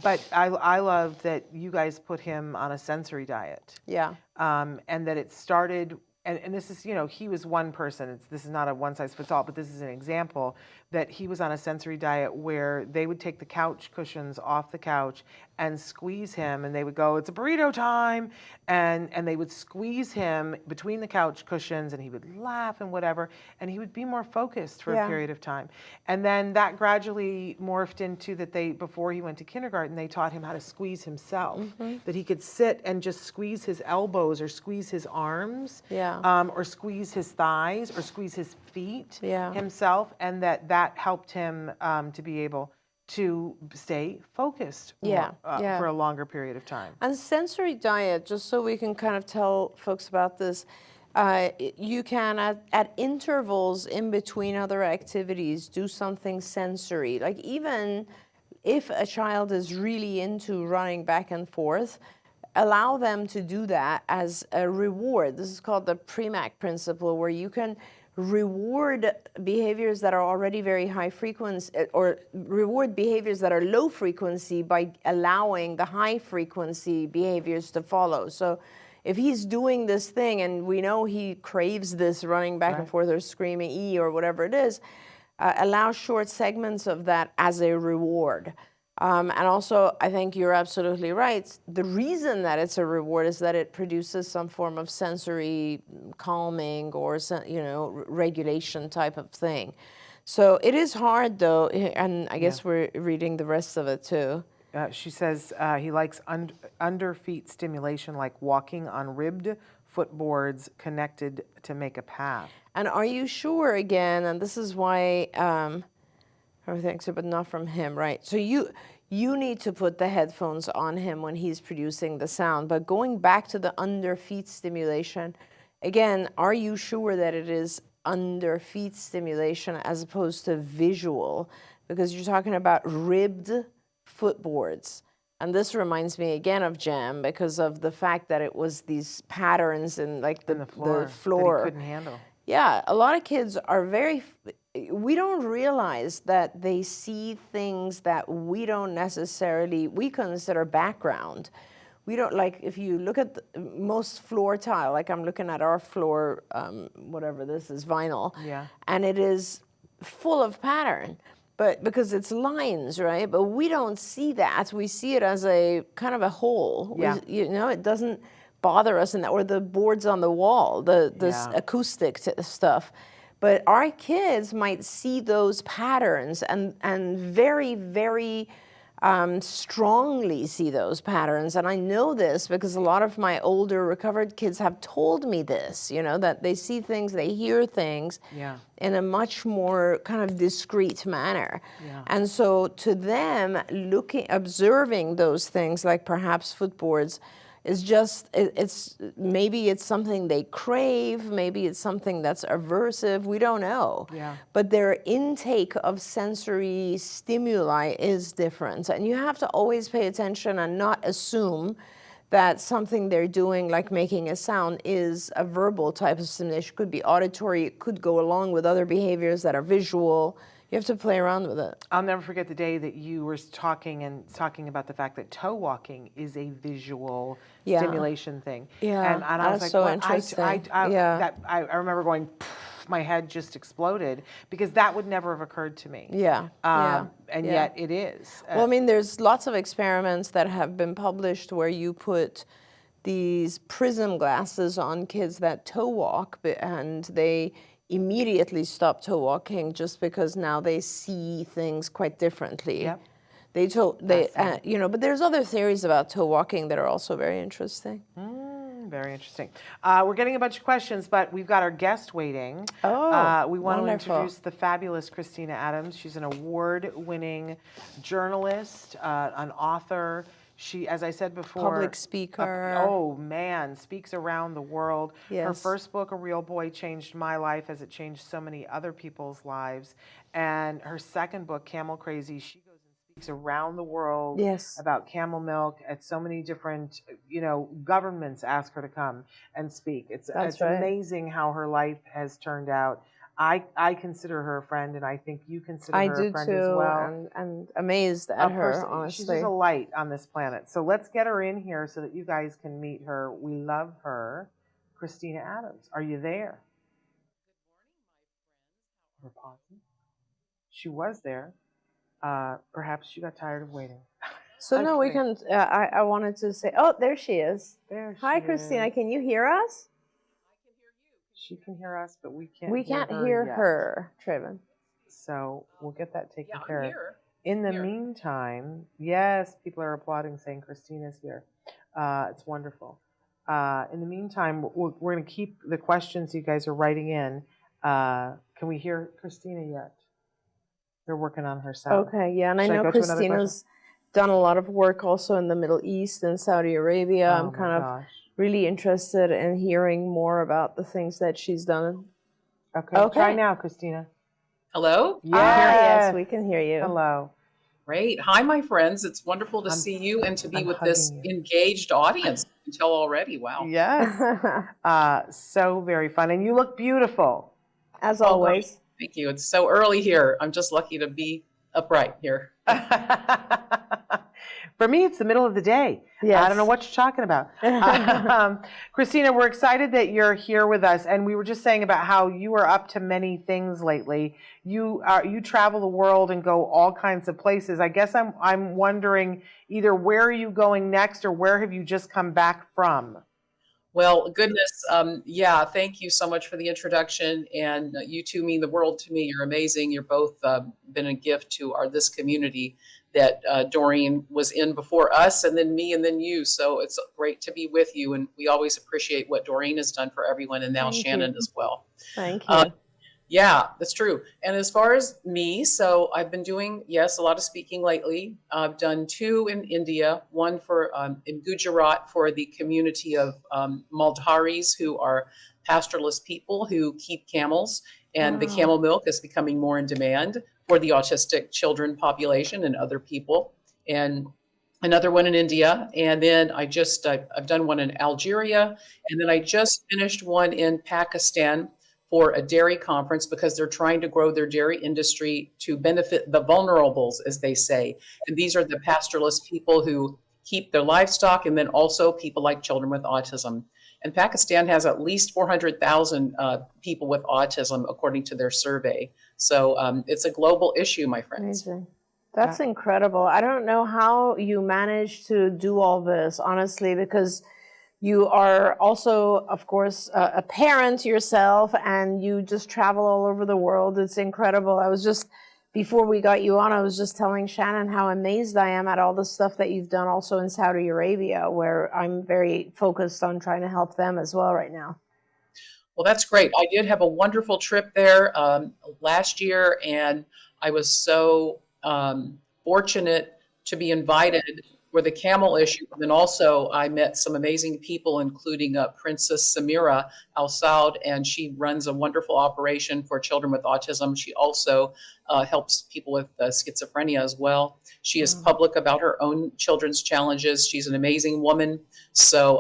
But I love that you guys put him on a sensory diet. Yeah. And that it started, and this is, he was one person. This is not a one-size-fits-all, but this is an example that he was on a sensory diet where they would take the couch cushions off the couch and squeeze him, and they would go, it's a burrito time, and they would squeeze him between the couch cushions, and he would laugh and whatever, and he would be more focused for a period of time. And then that gradually morphed into that before he went to kindergarten, they taught him how to squeeze himself, that he could sit and just squeeze his elbows or squeeze his arms, or squeeze his thighs or squeeze his feet himself, and that helped him to be able to stay focused for a longer period of time. And sensory diet, just so we can kind of tell folks about this, you can at intervals in between other activities do something sensory. Like even if a child is really into running back and forth, allow them to do that as a reward. This is called the Premack principle, where you can reward behaviors that are already very high frequency, or reward behaviors that are low frequency by allowing the high frequency behaviors to follow. So if he's doing this thing and we know he craves this running back and forth or screaming E or whatever it is, allow short segments of that as a reward. And also, I think you're absolutely right. The reason that it's a reward is that it produces some form of sensory calming or, regulation type of thing. So it is hard, though, and I guess we're reading the rest of it, too. She says he likes under feet stimulation, like walking on ribbed footboards connected to make a path. And are you sure, again, and this is why, everything, but not from him, right? So you need to put the headphones on him when he's producing the sound. But going back to the under feet stimulation, again, are you sure that it is under feet stimulation as opposed to visual? Because you're talking about ribbed footboards. And this reminds me again of jam because of the fact that it was these patterns in like the floor. That he couldn't handle. Yeah, a lot of kids are we don't realize that they see things that we don't necessarily, we consider background. We don't, like, if you look at most floor tile, like I'm looking at our floor, whatever this is, vinyl, and it is full of pattern, but because it's lines, right? But we don't see that. We see it as a kind of a hole. Yeah. It doesn't bother us, or the boards on the wall, this acoustic stuff. But our kids might see those patterns and very, very strongly see those patterns. And I know this because a lot of my older recovered kids have told me this, that they see things, they hear things in a much more kind of discreet manner. Yeah. And so to them, observing those things like perhaps footboards, is just, maybe it's something they crave, maybe it's something that's aversive, we don't know. Yeah. But their intake of sensory stimuli is different. And you have to always pay attention and not assume that something they're doing, like making a sound, is a verbal type of stimulation. It could be auditory, it could go along with other behaviors that are visual. You have to play around with it. I'll never forget the day that you were talking about the fact that toe walking is a visual stimulation thing. Yeah, and I was like, so interesting. I remember going, my head just exploded because that would never have occurred to me. Yeah. And yet it is. Well, I mean, there's lots of experiments that have been published where you put these prism glasses on kids that toe walk, and they immediately stop toe walking just because now they see things quite differently. Yep. But there's other theories about toe walking that are also very interesting. Very interesting. We're getting a bunch of questions, but we've got our guest waiting. We want to introduce the fabulous Christina Adams. She's an award-winning journalist, an author. She, as I said before, public speaker. Speaks around the world. Yes. Her first book, A Real Boy, changed my life as it changed so many other people's lives. And her second book, Camel Crazy, she goes and speaks around the world about camel milk at so many different, governments ask her to come and speak. It's amazing how her life has turned out. I consider her a friend, and I think you consider her a friend as well. And amazed at her, honestly. She's just a light on this planet. So let's get her in here so that you guys can meet her. We love her. Christina Adams, are you there? Good morning, my friends. She was there. Perhaps she got tired of waiting. So no, we can, I wanted to say, there she is. Hi, Christina, can you hear us? She can hear us, but we can't. We can't hear her, Trayvon. So we'll get that taken care of. In the meantime, yes, people are applauding, saying Christina's here. It's wonderful. In the meantime, we're going to keep the questions you guys are writing in. Can we hear Christina yet? They're working on her sound. Okay, yeah, and I know Christina's done a lot of work also in the Middle East and Saudi Arabia. I'm kind of really interested in hearing more about the things that she's done. Okay. Try now, Christina. Hello? Yes, we can hear you. Hello. Great. Hi, my friends. It's wonderful to see you and to be with this engaged audience. You can tell already. Wow. Yes. So very fun. And you look beautiful. As always. Thank you. It's so early here. I'm just lucky to be upright here. For me, it's the middle of the day. Yes. I don't know what you're talking about. Christina, we're excited that you're here with us, and we were just saying about how you are up to many things lately. You travel the world and go all kinds of places. I guess I'm wondering either where are you going next, or where have you just come back from? Well, goodness, yeah, thank you so much for the introduction. And you two mean the world to me. You're amazing. You're both been a gift to this community that Doreen was in before us, and then me, and then you. So it's great to be with you. And we always appreciate what Doreen has done for everyone, and now Thank Shannon you. as well. Thank you. Yeah, that's true. And as far as me, so I've been doing, yes, a lot of speaking lately. I've done 2 in India, one for in Gujarat for the community of Maldharis, who are pastoralist people who keep camels. And the camel milk is becoming more in demand for the autistic children population and other people. And another one in India. And then I've done one in Algeria. And then I just finished one in Pakistan for a dairy conference, because they're trying to grow their dairy industry to benefit the vulnerables, as they say. And these are the pastoralist people who keep their livestock, and then also people like children with autism. And Pakistan has at least 400,000 people with autism, according to their survey. So it's a global issue, my friends. Amazing. That's incredible. I don't know how you manage to do all this, honestly, because you are also, of course, a parent yourself, and you just travel all over the world. It's incredible. Before we got you on, I was just telling Shannon how amazed I am at all the stuff that you've done also in Saudi Arabia, where I'm very focused on trying to help them as well right now. Well, that's great. I did have a wonderful trip there last year, and I was so fortunate to be invited for the camel issue. And then also I met some amazing people, including Princess Samira Al Saud, and she runs a wonderful operation for children with autism. She also helps people with schizophrenia as well. She is public about her own children's challenges. She's an amazing woman. So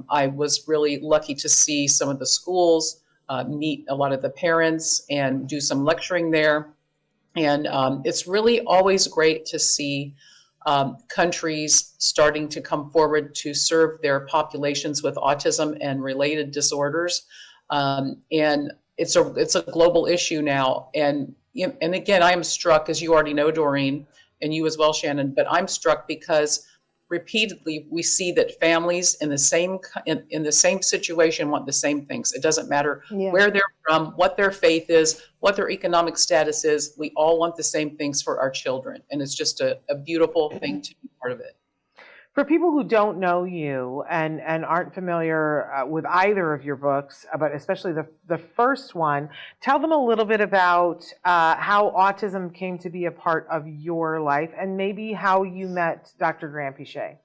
I was really lucky to see some of the schools, meet a lot of the parents, and do some lecturing there. And it's really always great to see countries starting to come forward to serve their populations with autism and related disorders. And it's a global issue now. And again, I am struck, as you already know, Doreen, and you as well, Shannon, but I'm struck because repeatedly we see that families in the same situation want the same things. It doesn't matter where they're from, what their faith is, what their economic status is. We all want the same things for our children, and it's just a beautiful thing to be part of it. For people who don't know you and aren't familiar with either of your books, but especially the first one, tell them a little bit about how autism came to be a part of your life, and maybe how you met Dr. Grampy Shea.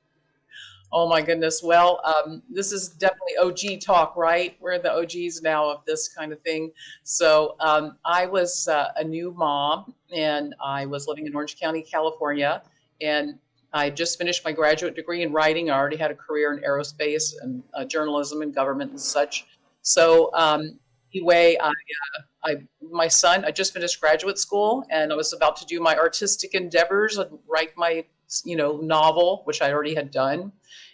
Oh my goodness. Well, this is definitely OG talk, right? We're the OGs now of this kind of thing. So I was a new mom, and I was living in Orange County, California, and I just finished my graduate degree in writing. I already had a career in aerospace and journalism and government and such. So anyway, my son, I just finished graduate school, and I was about to do my artistic endeavors and write my novel, which I already had done,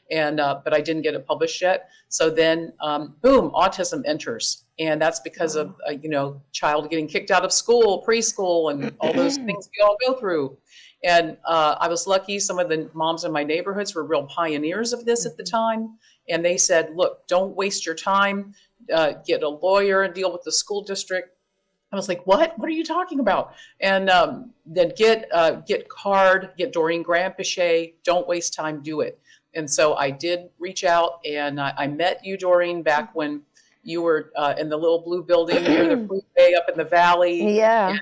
and but I didn't get it published yet. So then, boom, autism enters, and that's because of child getting kicked out of school, preschool, and all those things we all go through. And I was lucky. Some of the moms in my neighborhoods were real pioneers of this at the time. And they said, look, don't waste your time. Get a lawyer and deal with the school district. I was like, what? What are you talking about? And then get CARD, get Doreen Grampy Shea. Don't waste time, do it. And so I did reach out, and I met you, Doreen, back when you were in the little blue building near the freeway up in the valley. Yeah.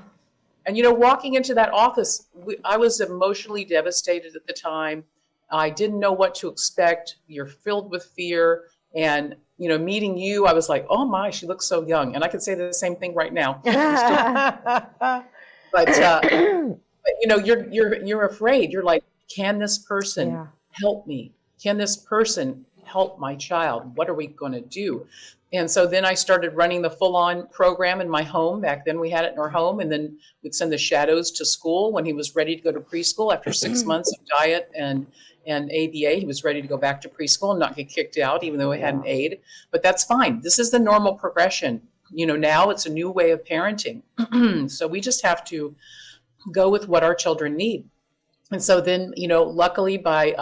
And walking into that office, I was emotionally devastated at the time. I didn't know what to expect. You're filled with fear. And, meeting you, I was like, oh my, she looks so young. And I could say the same thing right now. But you're afraid. You're like, can this person help me? Can this person help my child. What are we going to do? And so then I started running the full-on program in my home. Back then we had it in our home, and then we'd send the shadows to school when he was ready to go to preschool after 6 months of diet and ABA. He was ready to go back to preschool and not get kicked out, even though he had an aide. But that's fine. This is the normal progression. Now it's a new way of parenting. So we just have to go with what our children need. And so then, luckily by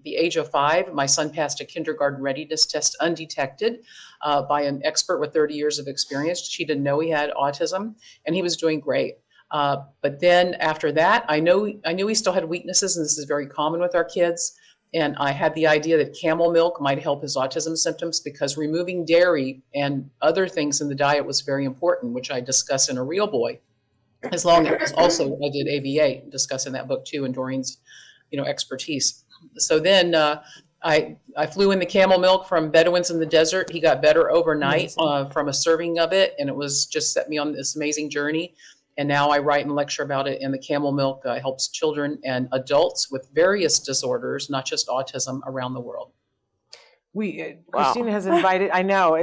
the age of 5, my son passed a kindergarten readiness test undetected by an expert with 30 years of experience. She didn't know he had autism, and he was doing great. But then after that, I knew he still had weaknesses, and this is very common with our kids. And I had the idea that camel milk might help his autism symptoms, because removing dairy and other things in the diet was very important, which I discuss in A Real Boy. As long as also I did ABA, discussing that book too, and Doreen's, expertise. So then I flew in the camel milk from Bedouins in the desert. He got better overnight from a serving of it, and it was just set me on this amazing journey. And now I write and lecture about it. And the camel milk helps children and adults with various disorders, not just autism, around the world. Christina has invited. I know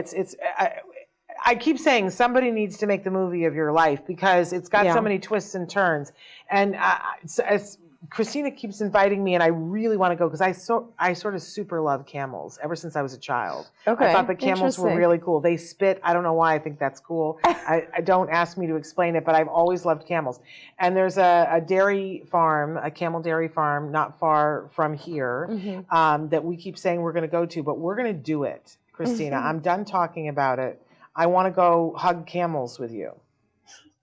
I keep saying somebody needs to make the movie of your life, because it's got so many twists and turns. And as Christina keeps inviting me, and I really want to go, because I sort of super love camels ever since I was a child. Okay, I thought the camels were really cool. They spit. I don't know why I think that's cool. I don't ask me to explain it, but I've always loved camels. And there's a dairy farm, a camel dairy farm, not far from here, that we keep saying we're going to go to, but we're going to do it, Christina. I'm done talking about it. I want to go hug camels with you.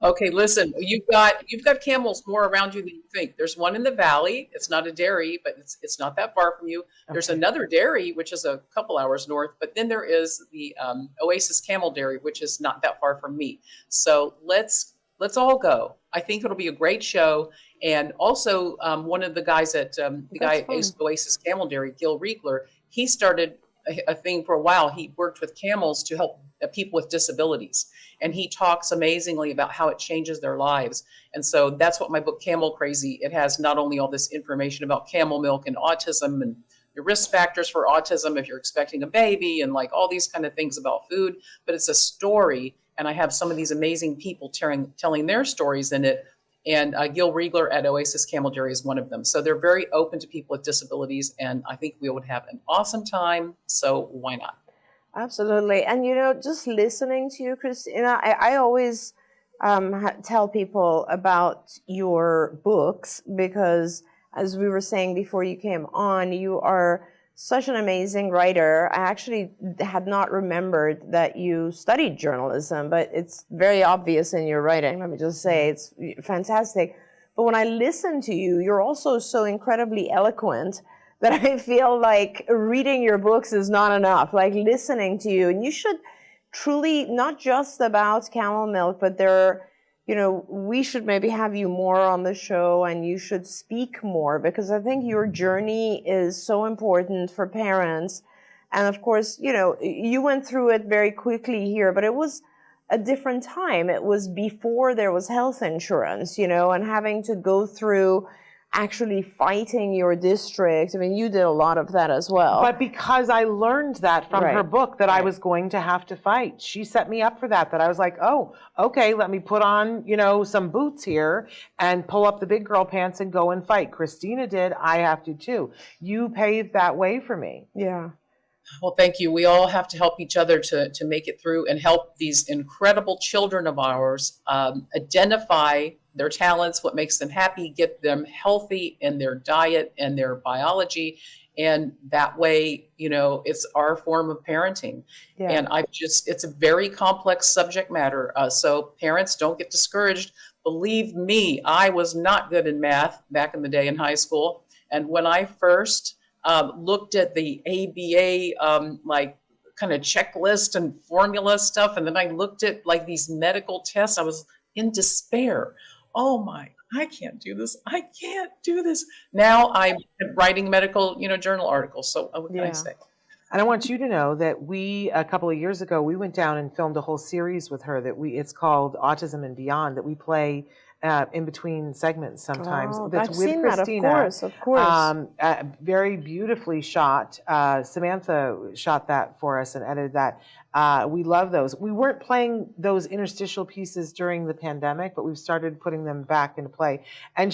Okay, listen, you've got camels more around you than you think. There's one in the valley. It's not a dairy, but it's not that far from you. There's another dairy, which is a couple hours north, but then there is the Oasis Camel Dairy, which is not that far from me. So let's all go. I think it'll be a great show. And also, one of the guys at the guy at Oasis Camel Dairy, Gil Riegler, he started a thing for a while. He worked with camels to help people with disabilities. And he talks amazingly about how it changes their lives. And so that's what my book, Camel Crazy, it has not only all this information about camel milk and autism and the risk factors for autism if you're expecting a baby and like all these kind of things about food, but it's a story. And I have some of these amazing people telling their stories in it. And Gil Riegler at Oasis Camel Dairy is one of them. So they're very open to people with disabilities. And I think we would have an awesome time. So why not? Absolutely. And, just listening to you, Christina, I always tell people about your books, because as we were saying before you came on, you are such an amazing writer. I actually had not remembered that you studied journalism, but it's very obvious in your writing. Let me just say it's fantastic. But when I listen to you, you're also so incredibly eloquent that I feel like reading your books is not enough, like listening to you. And you should truly, not just about camel milk, but we should maybe have you more on the show, and you should speak more, because I think your journey is so important for parents. And of course, you went through it very quickly here, but it was a different time. It was before there was health insurance, and having to go through actually fighting your district. I mean, you did a lot of that as well. But because I learned that from her book that I was going to have to fight. She set me up for that I was like, oh, okay, let me put on, some boots here and pull up the big girl pants and go and fight. Christina did. I have to too. You paved that way for me. Yeah. Well, thank you. We all have to help each other to make it through and help these incredible children of ours identify their talents, what makes them happy, get them healthy in their diet and their biology. And that way, it's our form of parenting. Yeah. And it's a very complex subject matter. So parents, don't get discouraged. Believe me, I was not good in math back in the day in high school. And when I first looked at the ABA, kind of checklist and formula stuff, and then I looked at like these medical tests, I was in despair. Oh my, I can't do this. I can't do this. Now I'm writing medical, journal articles. So what can I say? And I want you to know that a couple of years ago, we went down and filmed a whole series with her it's called Autism and Beyond, that we play in between segments sometimes. Oh, That's I've with seen Christina. that, of course. Very beautifully shot. Samantha shot that for us and edited that. We love those. We weren't playing those interstitial pieces during the pandemic, but we've started putting them back into play. And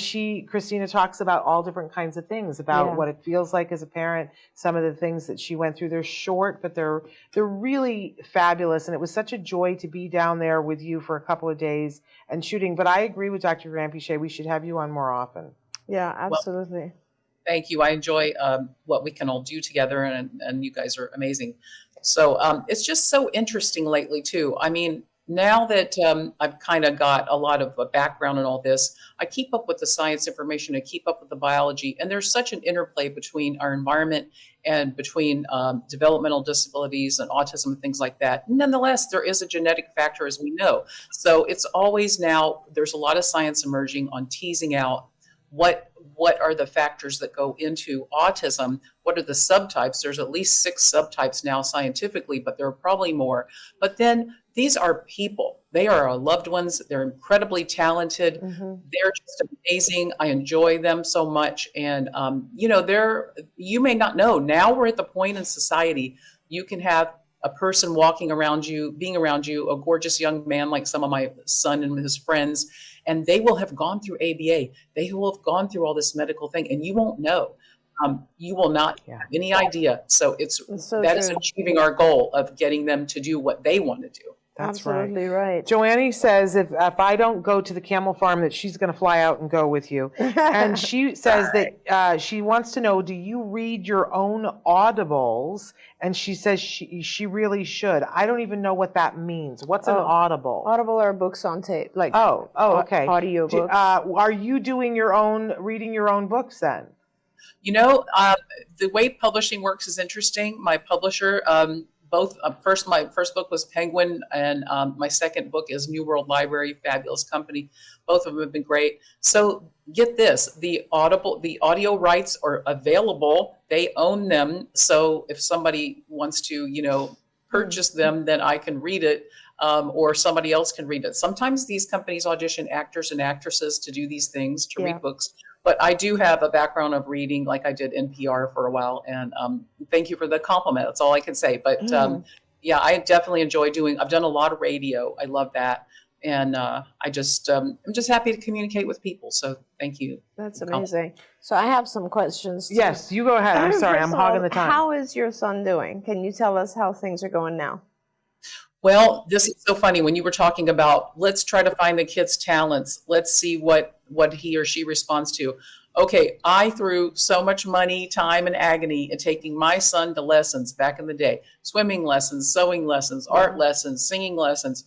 Christina talks about all different kinds of things, about what it feels like as a parent, some of the things that she went through. They're short, but they're really fabulous. And it was such a joy to be down there with you for a couple of days and shooting. But I agree with Dr. Grampy Shea. We should have you on more often. Yeah, absolutely. Well, thank you. I enjoy what we can all do together, and you guys are amazing. So it's just so interesting lately too. I mean, now that I've kind of got a lot of a background in all this, I keep up with the science information, I keep up with the biology, and there's such an interplay between our environment and between developmental disabilities and autism and things like that. Nonetheless, there is a genetic factor, as we know. So it's always now, there's a lot of science emerging on teasing out what are the factors that go into autism? What are the subtypes? There's at least 6 subtypes now scientifically, but there are probably more. But then these are people. They are our loved ones. They're incredibly talented. They're just amazing. I enjoy them so much. And, you may not know, now we're at the point in society, you can have a person walking around you, being around you, a gorgeous young man like some of my son and his friends, and they will have gone through ABA. They will have gone through all this medical thing, and you won't know. You will not have any idea. So that is achieving our goal of getting them to do what they want to do. That's absolutely right. Joanne says if I don't go to the camel farm, that she's going to fly out and go with you. And she says that she wants to know, do you read your own audibles? And she says she really should. I don't even know what that means. What's an audible? Audible are books on tape, like okay. audio books. Are you doing reading your own books then? The way publishing works is interesting. My publisher, my first book was Penguin, and my second book is New World Library, fabulous company. Both of them have been great. So get this, the audio rights are available. They own them. So if somebody wants to, purchase them, then I can read it, or somebody else can read it. Sometimes these companies audition actors and actresses to do these things, to read books. But I do have a background of reading, like I did NPR for a while. And thank you for the compliment. That's all I can say. But I definitely enjoy I've done a lot of radio. I love that. And I'm just happy to communicate with people. So thank you. That's amazing. So I have some questions. Yes, you go ahead. I'm sorry, I'm hogging the time. How is your son doing? Can you tell us how things are going now? Well, this is so funny. When you were talking about, let's try to find the kid's talents. Let's see what he or she responds to. Okay, I threw so much money, time, and agony in taking my son to lessons back in the day. Swimming lessons, sewing lessons, art lessons, singing lessons.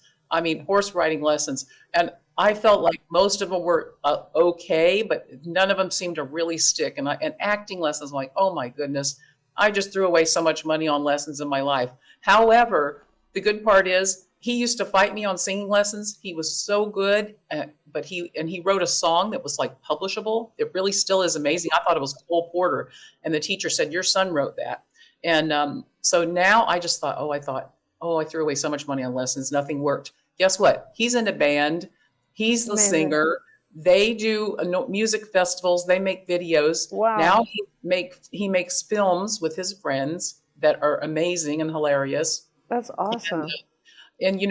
Horse riding lessons. And I felt like most of them were okay, but none of them seemed to really stick. And acting lessons, I'm like, oh my goodness, I just threw away so much money on lessons in my life. However, the good part is he used to fight me on singing lessons. He was so good, but he wrote a song that was like publishable. It really still is amazing. I thought it was Cole Porter, and the teacher said, your son wrote that. And so now I just thought, I threw away so much money on lessons. Nothing worked. Guess what? He's in a band. He's the singer. They do music festivals. They make videos. Wow. Now he makes films with his friends that are amazing and hilarious. That's awesome. And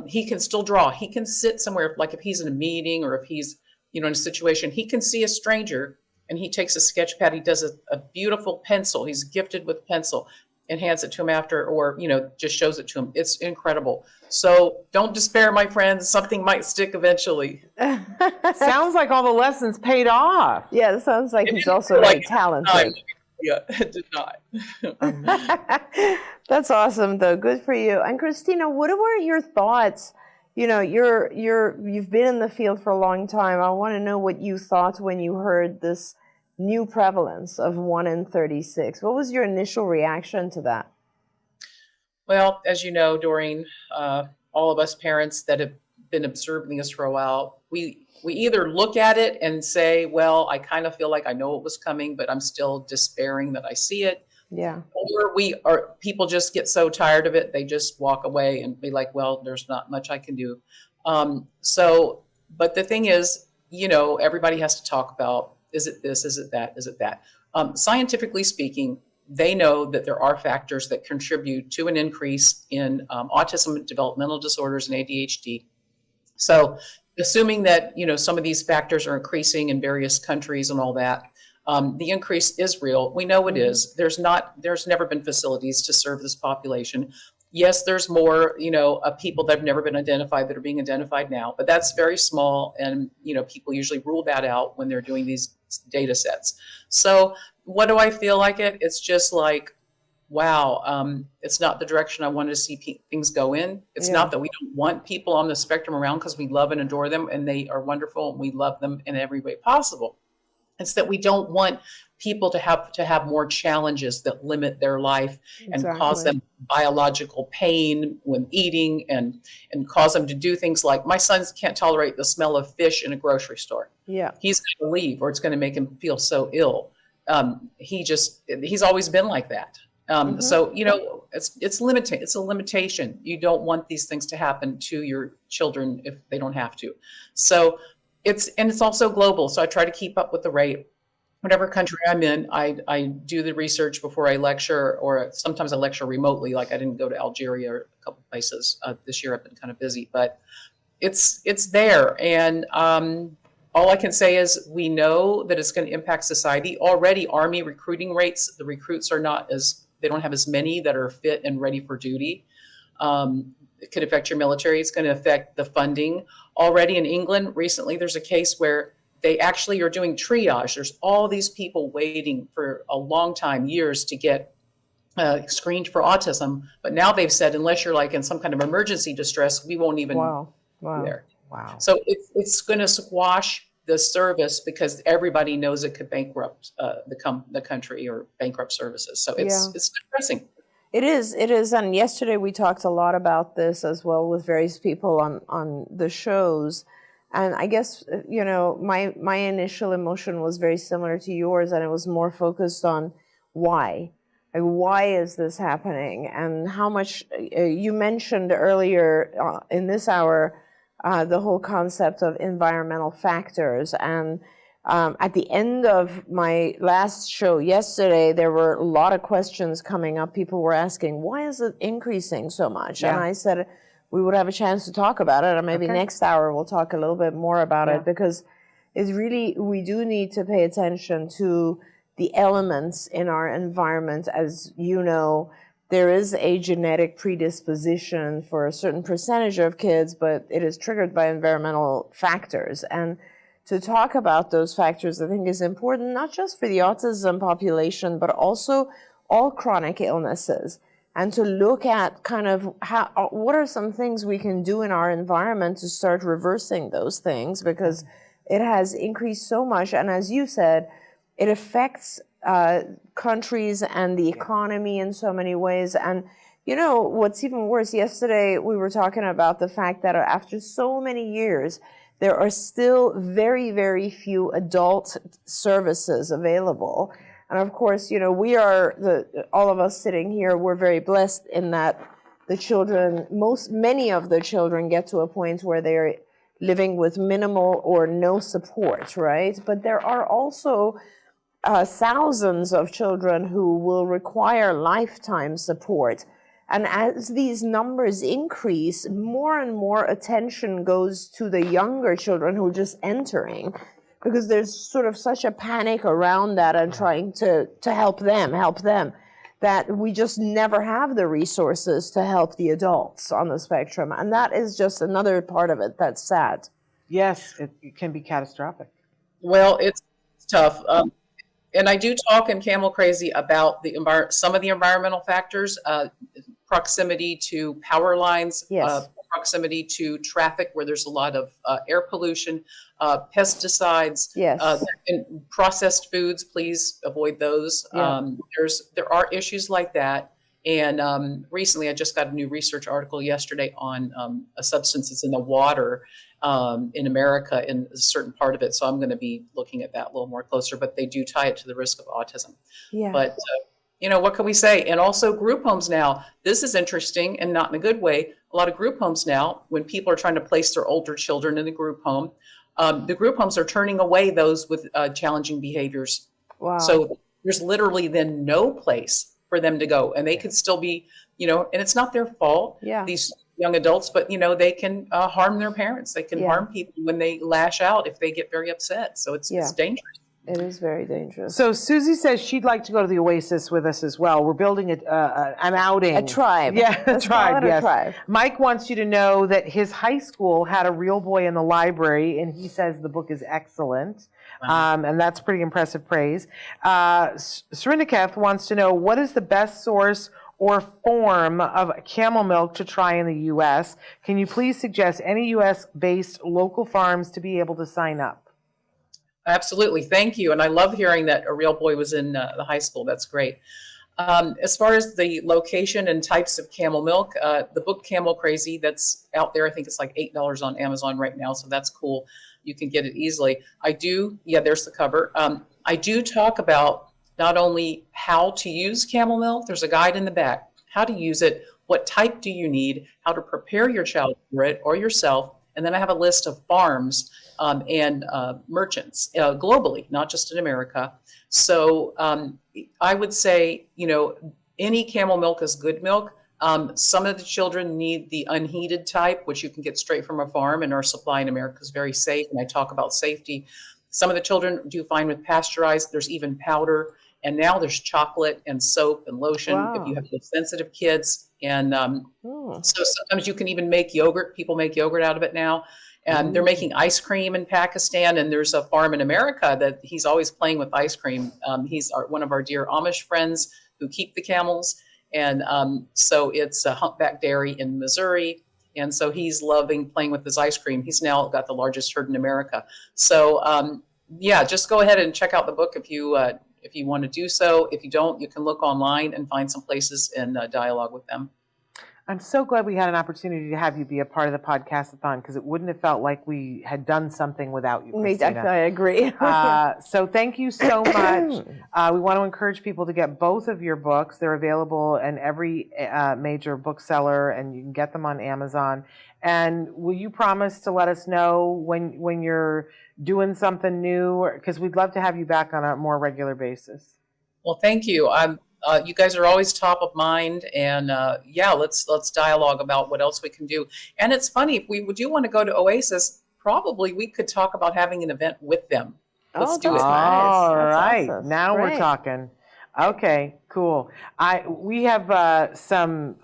he can still draw. He can sit somewhere, like if he's in a meeting or if he's, in a situation, he can see a stranger and he takes a sketch pad. He does a beautiful pencil. He's gifted with pencil and hands it to him after, or, just shows it to him. It's incredible. So don't despair, my friends. Something might stick eventually. Sounds like all the lessons paid off. Yeah, it sounds like he's also very talented. Yeah, it did not. That's awesome, though. Good for you. And Christina, what were your thoughts? You've been in the field for a long time. I want to know what you thought when you heard this new prevalence of 1 in 36. What was your initial reaction to that? Well, as you know, Doreen, all of us parents that have been observing this for a while, we either look at it and say, well, I kind of feel like I know it was coming, but I'm still despairing that I see it. Yeah. Or people just get so tired of it, they just walk away and be like, well, there's not much I can do. So But the thing is, everybody has to talk about, is it this, is it that, is it that? Scientifically speaking, they know that there are factors that contribute to an increase in autism, developmental disorders, and ADHD. So assuming that, some of these factors are increasing in various countries and all that, the increase is real. We know it is. There's never been facilities to serve this population. Yes, there's more, people that have never been identified that are being identified now, but that's very small. And, people usually rule that out when they're doing these data sets. So what do I feel like it? It's just like, wow, it's not the direction I wanted to see things go in. It's not that we don't want people on the spectrum around, because we love and adore them and they are wonderful and we love them in every way possible. It's that we don't want people to have more challenges that limit their life and cause them biological pain when eating, and cause them to do things like, my son can't tolerate the smell of fish in a grocery store. Yeah. He's going to leave, or it's going to make him feel so ill. He's always been like that. So, it's limiting. It's a limitation. You don't want these things to happen to your children if they don't have to. So it's also global. So I try to keep up with the rate. Whatever country I'm in, I do the research before I lecture, or sometimes I lecture remotely. Like I didn't go to Algeria or a couple places this year. I've been kind of busy, but it's there. And all I can say is we know that it's going to impact society. Already, Army recruiting rates, the recruits they don't have as many that are fit and ready for duty. It could affect your military. It's going to affect the funding. Already in England, recently, there's a case where they actually are doing triage. There's all these people waiting for a long time, years, to get screened for autism. But now they've said, unless you're like in some kind of emergency distress, we won't even be there. Wow. So it's going to squash the service, because everybody knows it could bankrupt the country or bankrupt services. So it's depressing. It is. And yesterday we talked a lot about this as well with various people on the shows. And I guess, my initial emotion was very similar to yours, and it was more focused on why. Like, why is this happening? And how much, you mentioned earlier in this hour, the whole concept of environmental factors. And at the end of my last show yesterday, there were a lot of questions coming up. People were asking, why is it increasing so much? Yeah. And I said, we would have a chance to talk about it, and maybe next hour we'll talk a little bit more about it, because it's really, we do need to pay attention to the elements in our environment. As you know, there is a genetic predisposition for a certain percentage of kids, but it is triggered by environmental factors. And to talk about those factors, I think, is important, not just for the autism population, but also all chronic illnesses. And to look at kind of what are some things we can do in our environment to start reversing those things, because it has increased so much. And as you said, it affects countries and the economy in so many ways. And what's even worse, yesterday we were talking about the fact that after so many years, there are still very, very few adult services available. And of course, we are, all of us sitting here, we're very blessed in that the children, many of the children get to a point where they're living with minimal or no support, right? But there are also thousands of children who will require lifetime support. And as these numbers increase, more and more attention goes to the younger children who are just entering, because there's sort of such a panic around that and trying to help them, that we just never have the resources to help the adults on the spectrum. And that is just another part of it that's sad. Yes, it can be catastrophic. Well, it's tough. And I do talk in Camel Crazy about some of the environmental factors, proximity to power lines, proximity to traffic where there's a lot of air pollution, pesticides, and processed foods. Please avoid those. There are issues like that. And recently, I just got a new research article yesterday on a substance that's in the water in America in a certain part of it. So I'm going to be looking at that a little more closer. But they do tie it to the risk of autism. Yeah. But What can we say? And also group homes now. This is interesting and not in a good way. A lot of group homes now, when people are trying to place their older children in a group home, the group homes are turning away those with challenging behaviors. Wow. So there's literally then no place for them to go. And they could still be, and it's not their fault, these young adults, but, they can harm their parents. They can harm people when they lash out if they get very upset. So it's dangerous. It is very dangerous. So Susie says she'd like to go to the Oasis with us as well. We're building an outing. A tribe. Yeah, a tribe, yes. Tribe. Mike wants you to know that his high school had a real boy in the library, and he says the book is excellent. Wow. And that's pretty impressive praise. Srinikath wants to know, what is the best source or form of camel milk to try in the U.S.? Can you please suggest any U.S.-based local farms to be able to sign up? Absolutely. Thank you. And I love hearing that a real boy was in the high school. That's great. As far as the location and types of camel milk, the book Camel Crazy that's out there, I think it's like $8 on Amazon right now. So that's cool. You can get it easily. There's the cover. I do talk about not only how to use camel milk, there's a guide in the back, how to use it, what type do you need, how to prepare your child for it or yourself. And then I have a list of farms and merchants globally, not just in America. So I would say, any camel milk is good milk. Some of the children need the unheated type, which you can get straight from a farm, and our supply in America is very safe. And I talk about safety. Some of the children do fine with pasteurized. There's even powder. And now there's chocolate and soap and lotion if you have sensitive kids. And so sometimes you can even make yogurt. People make yogurt out of it now. And they're making ice cream in Pakistan. And there's a farm in America that he's always playing with ice cream. He's one of our dear Amish friends who keep the camels. And so it's a Humpback Dairy in Missouri. And so he's loving playing with his ice cream. He's now got the largest herd in America. So just go ahead and check out the book if you want to do so. If you don't, you can look online and find some places and dialogue with them. I'm so glad we had an opportunity to have you be a part of the podcastathon, because it wouldn't have felt like we had done something without you, Christina. I agree. So thank you so much. We want to encourage people to get both of your books. They're available in every major bookseller, and you can get them on Amazon. And will you promise to let us know when you're doing something new? Because we'd love to have you back on a more regular basis. Well, thank you. You guys are always top of mind, and let's dialogue about what else we can do. And it's funny, if we do want to go to Oasis, probably we could talk about having an event with them. Let's do it. Nice. All That's right, awesome. now Great. we're talking. Okay, cool. We have some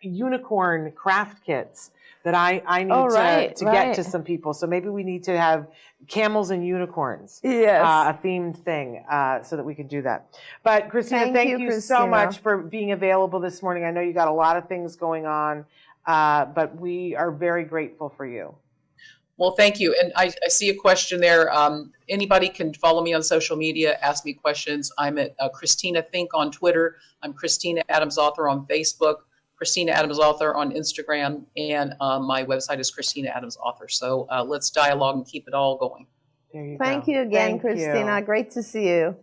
unicorn craft kits that I need to get to some people. So maybe we need to have camels and unicorns, a themed thing, so that we can do that. But Christina, thank you Christina, so much for being available this morning. I know you got a lot of things going on, but we are very grateful for you. Well, thank you. And I see a question there. Anybody can follow me on social media, ask me questions. I'm at Christina Think on Twitter. I'm Christina Adams Author on Facebook. Christina Adams Author on Instagram, and my website is Christina Adams Author. So let's dialogue and keep it all going. There you Thank go. you again, Thank Christina. you. Great to see you.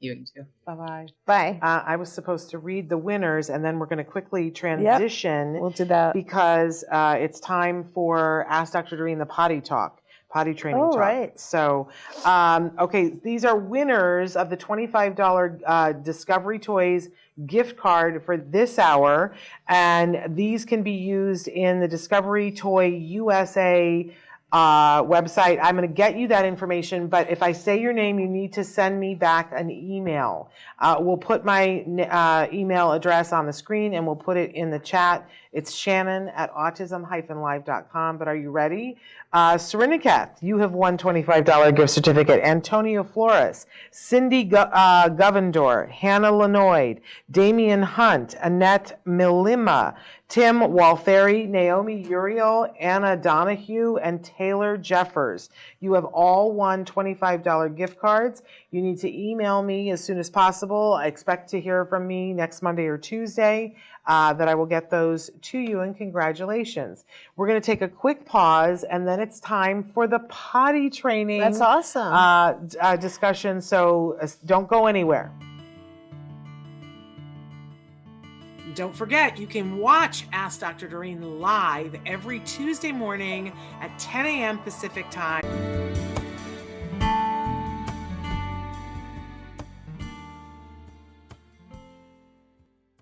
You too. Bye-bye. Bye. I was supposed to read the winners, and then we're going to quickly transition. We'll do that. Because it's time for Ask Dr. Doreen the potty training talk. Right. So, these are winners of the $25 Discovery Toys gift card for this hour, and these can be used in the Discovery Toy USA website. I'm going to get you that information, but if I say your name, you need to send me back an email. We'll put my email address on the screen, and we'll put it in the chat. It's shannon@autism-live.com. But are you ready? Serinikath, you have won $25 gift certificate. Antonio Flores, Cindy Govendor, Hannah Lanoid, Damian Hunt, Annette Milima, Tim Waltheri, Naomi Uriel, Anna Donahue, and Taylor Jeffers. You have all won $25 gift cards. You need to email me as soon as possible. I expect to hear from me next Monday or Tuesday, that I will get those to you, and congratulations. We're going to take a quick pause, and then it's time for the potty training. That's awesome. Discussion, so don't go anywhere. Don't forget, you can watch Ask Dr. Doreen live every Tuesday morning at 10 a.m. Pacific time.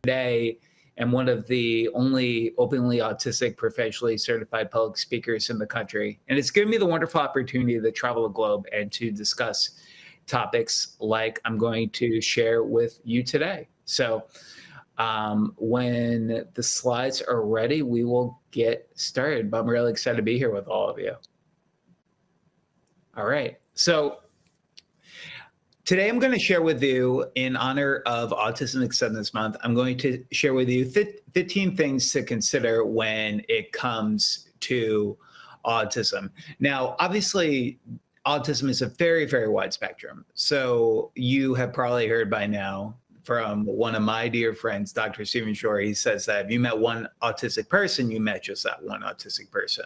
Today, am one of the only openly autistic professionally certified public speakers in the country. And it's given me the wonderful opportunity to travel the globe and to discuss topics like I'm going to share with you today. So when the slides are ready, we will get started. But I'm really excited to be here with all of you. All right. So today, I'm going to share with you, in honor of Autism Acceptance Month, I'm going to share with you 15 things to consider when it comes to autism. Now, obviously, autism is a very, very wide spectrum. So you have probably heard by now from one of my dear friends, Dr. Stephen Shore. He says that if you met one autistic person, you met just that one autistic person.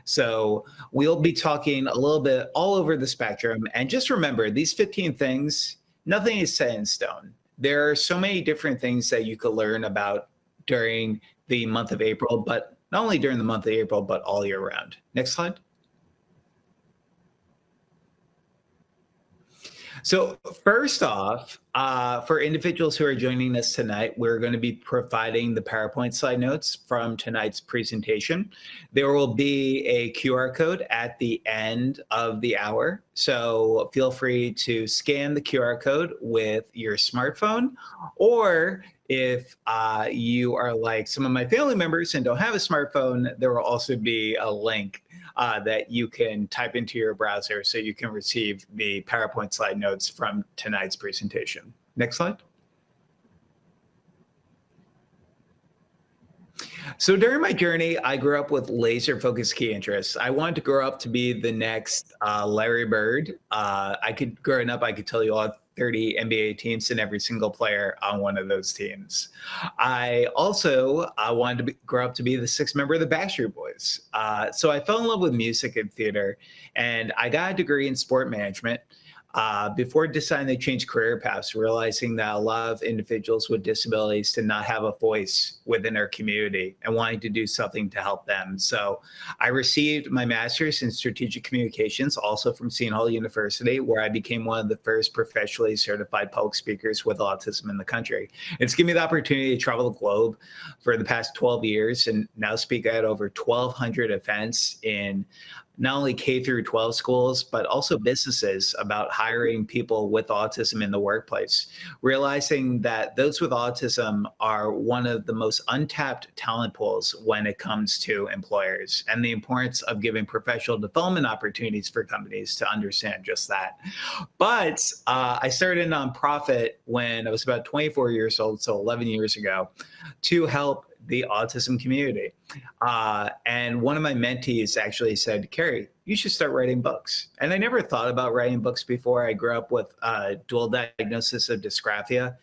So we'll be talking a little bit all over the spectrum. And just remember, these 15 things, nothing is set in stone. There are so many different things that you could learn about during the month of April, but not only during the month of April, but all year round. Next slide. So first off, for individuals who are joining us tonight, we're going to be providing the PowerPoint slide notes from tonight's presentation. There will be a QR code at the end of the hour. So feel free to scan the QR code with your smartphone, or if you are like some of my family members and don't have a smartphone, there will also be a link that you can type into your browser so you can receive the PowerPoint slide notes from tonight's presentation. Next slide. So during my journey, I grew up with laser-focused key interests. I wanted to grow up to be the next Larry Bird. Growing up, I could tell you all 30 NBA teams and every single player on one of those teams. I also wanted to grow up to be the sixth member of the Backstreet Boys. So I fell in love with music and theater, and I got a degree in sport management. Before deciding to change career paths, realizing that a lot of individuals with disabilities did not have a voice within our community and wanting to do something to help them. So I received my master's in strategic communications, also from Seton Hall University, where I became one of the first professionally certified public speakers with autism in the country. It's given me the opportunity to travel the globe for the past 12 years and now speak at over 1,200 events in not only K through 12 schools, but also businesses about hiring people with autism in the workplace, realizing that those with autism are one of the most untapped talent pools when it comes to employers, and the importance of giving professional development opportunities for companies to understand just that. But I started a nonprofit when I was about 24 years old, so 11 years ago, to help the autism community. And one of my mentees actually said, Kerry, you should start writing books. And I never thought about writing books before. I grew up with a dual diagnosis of dysgraphia,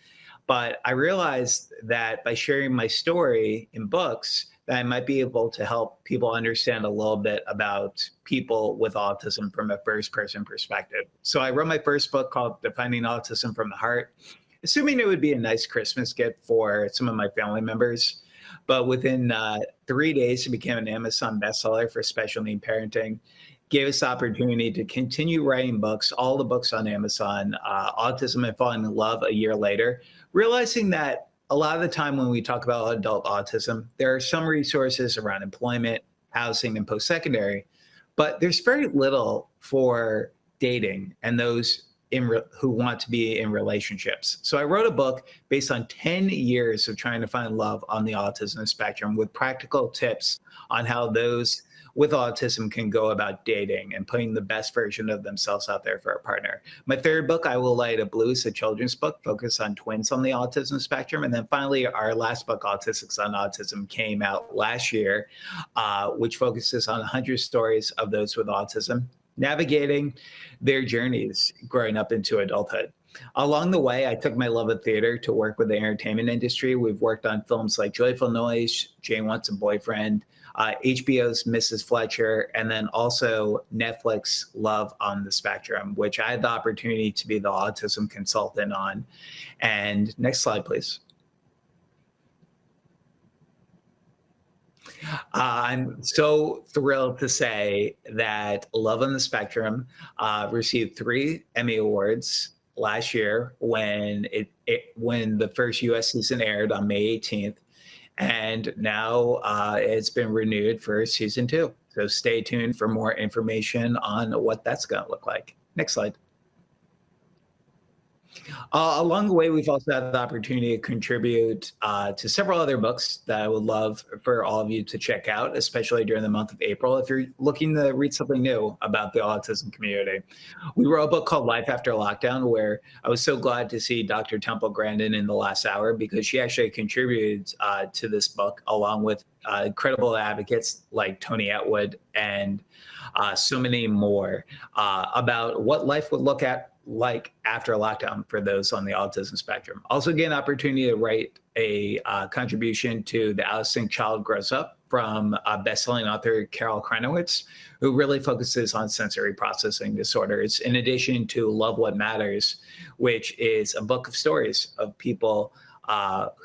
but I realized that by sharing my story in books, that I might be able to help people understand a little bit about people with autism from a first-person perspective. So I wrote my first book called Defining Autism from the Heart, assuming it would be a nice Christmas gift for some of my family members. But within 3 days, it became an Amazon bestseller for special need parenting. Gave us the opportunity to continue writing books, all the books on Amazon, Autism and Falling in Love a year later, realizing that a lot of the time when we talk about adult autism, there are some resources around employment, housing, and post-secondary, but there's very little for dating and those who want to be in relationships. So I wrote a book based on 10 years of trying to find love on the autism spectrum with practical tips on how those with autism can go about dating and putting the best version of themselves out there for a partner. My third book, I Will Light Up Blue, is a children's book focused on twins on the autism spectrum. And then finally, our last book, Autistics on Autism, came out last year, which focuses on 100 stories of those with autism, navigating their journeys growing up into adulthood. Along the way, I took my love of theater to work with the entertainment industry. We've worked on films like Joyful Noise, Jane Wants a Boyfriend, HBO's Mrs. Fletcher, and then also Netflix Love on the Spectrum, which I had the opportunity to be the autism consultant on. And next slide, please. I'm so thrilled to say that Love on the Spectrum received 3 Emmy Awards last year when when the first U.S. season aired on May 18th, and now it's been renewed for season 2. So stay tuned for more information on what that's going to look like. Next slide. Along the way, we've also had the opportunity to contribute to several other books that I would love for all of you to check out, especially during the month of April, if you're looking to read something new about the autism community. We wrote a book called Life After Lockdown, where I was so glad to see Dr. Temple Grandin in the last hour, because she actually contributed to this book, along with incredible advocates like Tony Atwood and so many more, about what life would look like after lockdown for those on the autism spectrum. Also get an opportunity to write a contribution to The Out of Sync Child Grows Up from best-selling author Carol Krenowitz, who really focuses on sensory processing disorders, in addition to Love What Matters, which is a book of stories of people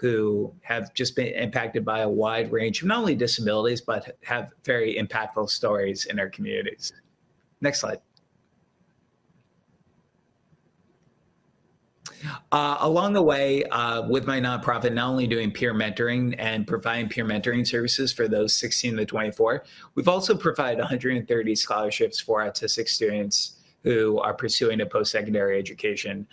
who have just been impacted by a wide range of not only disabilities, but have very impactful stories in our communities. Next slide. Along the way, with my nonprofit, not only doing peer mentoring and providing peer mentoring services for those 16 to 24, we've also provided 130 scholarships for autistic students who are pursuing a post-secondary education.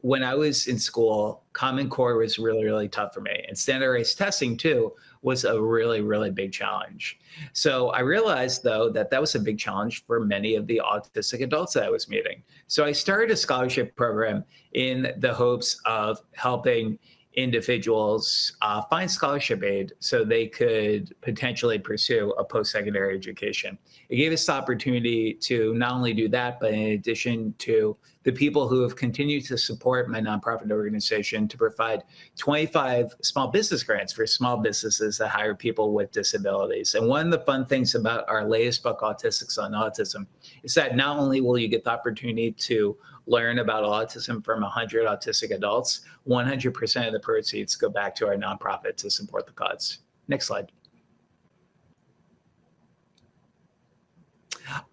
When I was in school, Common Core was really, really tough for me. And standardized testing, too, was a really, really big challenge. So I realized, though, that that was a big challenge for many of the autistic adults that I was meeting. So I started a scholarship program in the hopes of helping individuals find scholarship aid so they could potentially pursue a post-secondary education. It gave us the opportunity to not only do that, but in addition to the people who have continued to support my nonprofit organization, to provide 25 small business grants for small businesses that hire people with disabilities. And one of the fun things about our latest book, Autistics on Autism, is that not only will you get the opportunity to learn about autism from 100 autistic adults, 100% of the proceeds go back to our nonprofit to support the cause. Next slide.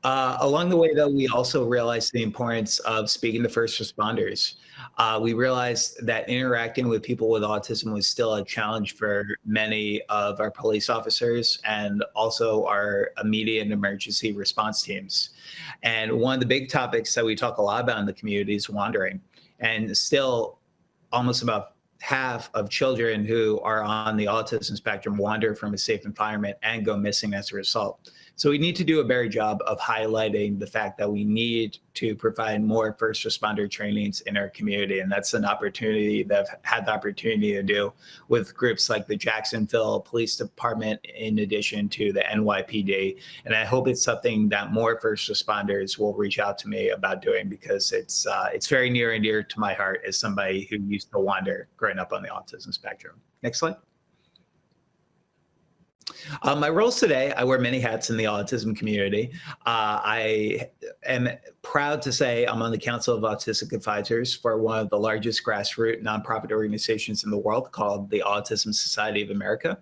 Along the way, though, we also realized the importance of speaking to first responders. We realized that interacting with people with autism was still a challenge for many of our police officers and also our immediate emergency response teams. And one of the big topics that we talk a lot about in the community is wandering. And still, almost about half of children who are on the autism spectrum wander from a safe environment and go missing as a result. So we need to do a better job of highlighting the fact that we need to provide more first responder trainings in our community. And that's an opportunity that I've had the opportunity to do with groups like the Jacksonville Police Department, in addition to the NYPD. And I hope it's something that more first responders will reach out to me about doing, because it's very near and dear to my heart as somebody who used to wander growing up on the autism spectrum. Next slide. My roles today, I wear many hats in the autism community. I am proud to say I'm on the Council of Autistic Advisors for one of the largest grassroots nonprofit organizations in the world, called the Autism Society of America.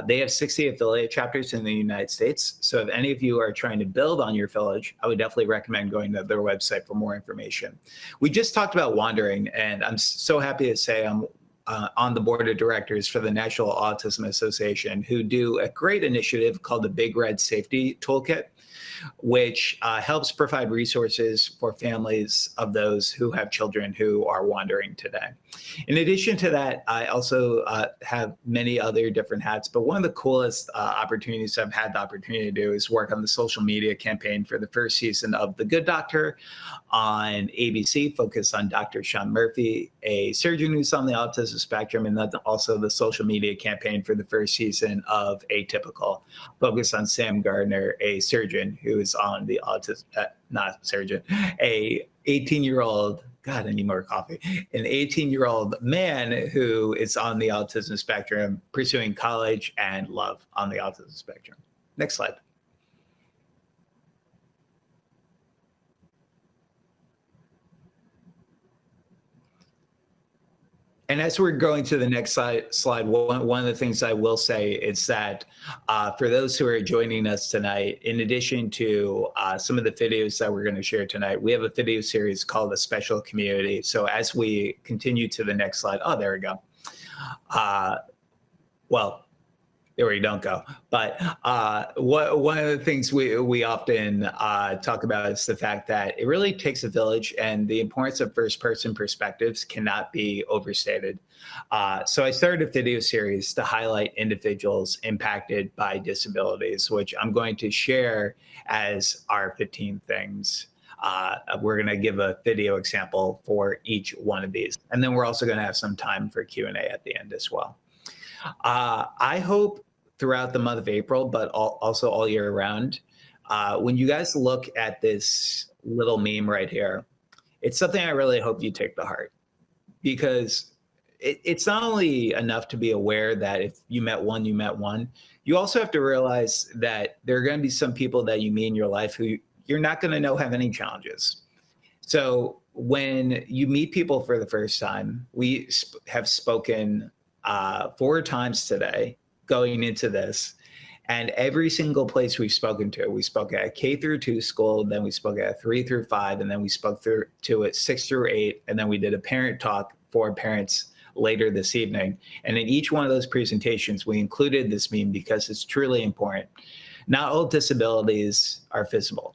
They have 60 affiliate chapters in the United States. So if any of you are trying to build on your village, I would definitely recommend going to their website for more information. We just talked about wandering, and I'm so happy to say I'm on the board of directors for the National Autism Association, who do a great initiative called the Big Red Safety Toolkit, which helps provide resources for families of those who have children who are wandering today. In addition to that, I also have many other different hats, but one of the coolest opportunities I've had the opportunity to do is work on the social media campaign for the first season of The Good Doctor on ABC, focused on Dr. Sean Murphy, a surgeon who's on the autism spectrum, and then also the social media campaign for the first season of Atypical, focused on Sam Gardner, a surgeon who is on the autism, not surgeon, a 18-year-old, God, I need more coffee, an 18-year-old man who is on the autism spectrum, pursuing college and love on the autism spectrum. Next slide. And as we're going to the next slide, one of the things I will say is that for those who are joining us tonight, in addition to some of the videos that we're going to share tonight, we have a video series called A Special Community. So as we continue to the next slide, oh, there we go. Well, there we don't go. But one of the things we often talk about is the fact that it really takes a village, and the importance of first-person perspectives cannot be overstated. So I started a video series to highlight individuals impacted by disabilities, which I'm going to share as our 15 things. We're going to give a video example for each one of these. And then we're also going to have some time for Q&A at the end as well. I hope throughout the month of April, but also all year round, when you guys look at this little meme right here, it's something I really hope you take to heart, because it's not only enough to be aware that if you met one, you met one. You also have to realize that there are going to be some people that you meet in your life who you're not going to know have any challenges. So when you meet people for the first time, we have spoken 4 times today going into this, and every single place we've spoken to, we spoke at K through 2 school, then we spoke at 3 through 5, and then we spoke to it 6 through 8, and then we did a parent talk for parents later this evening. And in each one of those presentations, we included this meme because it's truly important. Not all disabilities are visible.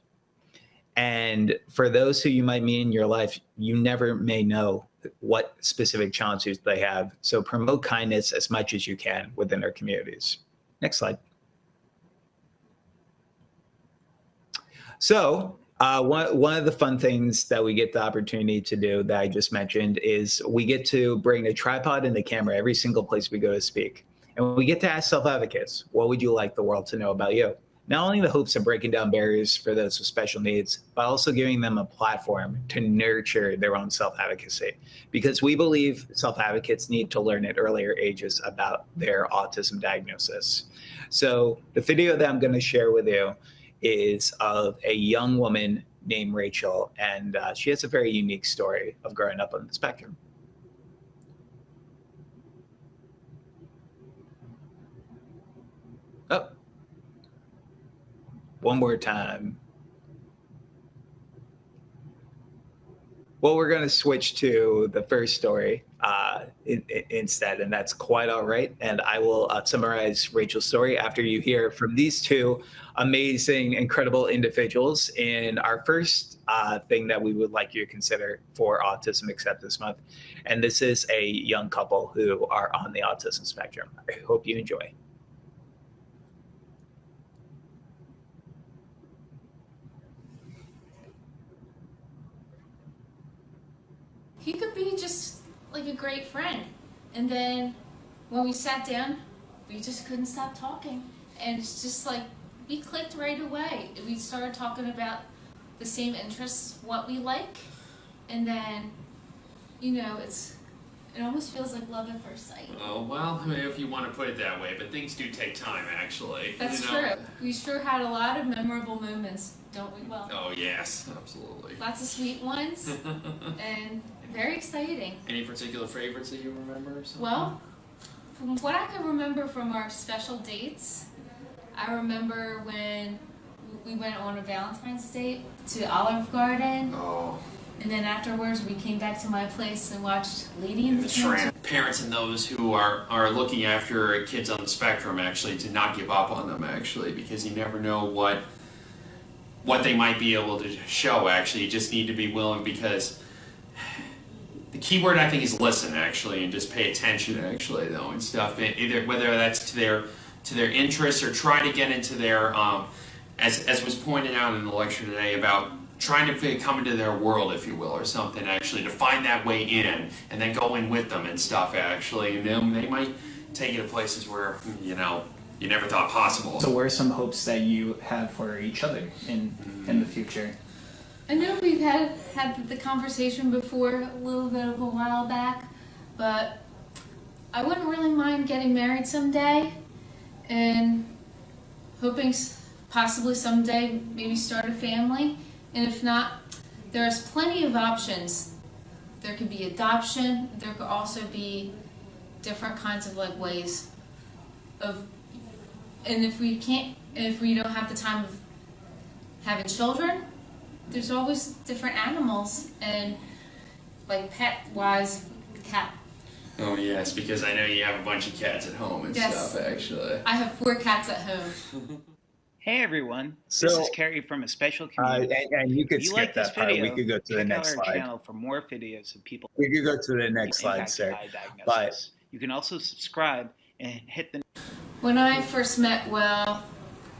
And for those who you might meet in your life, you never may know what specific challenges they have. So promote kindness as much as you can within our communities. Next slide. So one of the fun things that we get the opportunity to do that I just mentioned is we get to bring a tripod and a camera every single place we go to speak. And we get to ask self-advocates, what would you like the world to know about you? Not only in the hopes of breaking down barriers for those with special needs, but also giving them a platform to nurture their own self-advocacy. Because we believe self-advocates need to learn at earlier ages about their autism diagnosis. So the video that I'm going to share with you is of a young woman named Rachel, and she has a very unique story of growing up on the spectrum. Oh. One more time. Well, we're going to switch to the first story instead, and that's quite all right. And I will summarize Rachel's story after you hear from these two amazing, incredible individuals in our first thing that we would like you to consider for Autism Acceptance Month. And this is a young couple who are on the autism spectrum. I hope you enjoy. He could be just like a great friend. And then when we sat down, we just couldn't stop talking. And it's just like, we clicked right away. We started talking about the same interests, what we like. And then, you know, it almost feels like love at first sight. Oh, well, I mean, if you want to put it that way, but things do take time, actually. That's true. We sure had a lot of memorable moments, don't we? Well, oh, yes, absolutely. lots of sweet ones, and very exciting. Any particular favorites that you remember or something? Well, from what I can remember from our special dates, I remember when we went on a Valentine's date to Olive Garden. Oh. And then afterwards, we came back to my place and watched Lady in the Tramp. Parents and those who are looking after kids on the spectrum, actually, to not give up on them, actually, because you never know what they might be able to show, actually. You just need to be willing, because the key word, I think, is listen, actually, and just pay attention, actually, though, and stuff. Either whether that's to their interests or try to get into their, as was pointed out in the lecture today, about trying to come into their world, if you will, or something, actually, to find that way in, and then go in with them and stuff, actually, and then they might take you to places where, you know, you never thought possible. So what are some hopes that you have for each other in the future? I know we've had the conversation before a little bit of a while back, but I wouldn't really mind getting married someday, and hoping possibly someday maybe start a family. And if not, there's plenty of options. there could be adoption. There could also be different kinds of like ways of, and if we don't have the time of having children, there's always different animals, and like pet wise, cat. Oh yes, because I know you have a bunch of cats at home and Yes. stuff, actually. I have 4 cats at home. Hey everyone, So, this is Kerry from a special community. and you could If you skip like this that part. We video, could go to the check next out our slide. channel for more videos of people We could go to the next slide, impacted sir. by diagnosis. But You can also subscribe and hit the When I first met Will,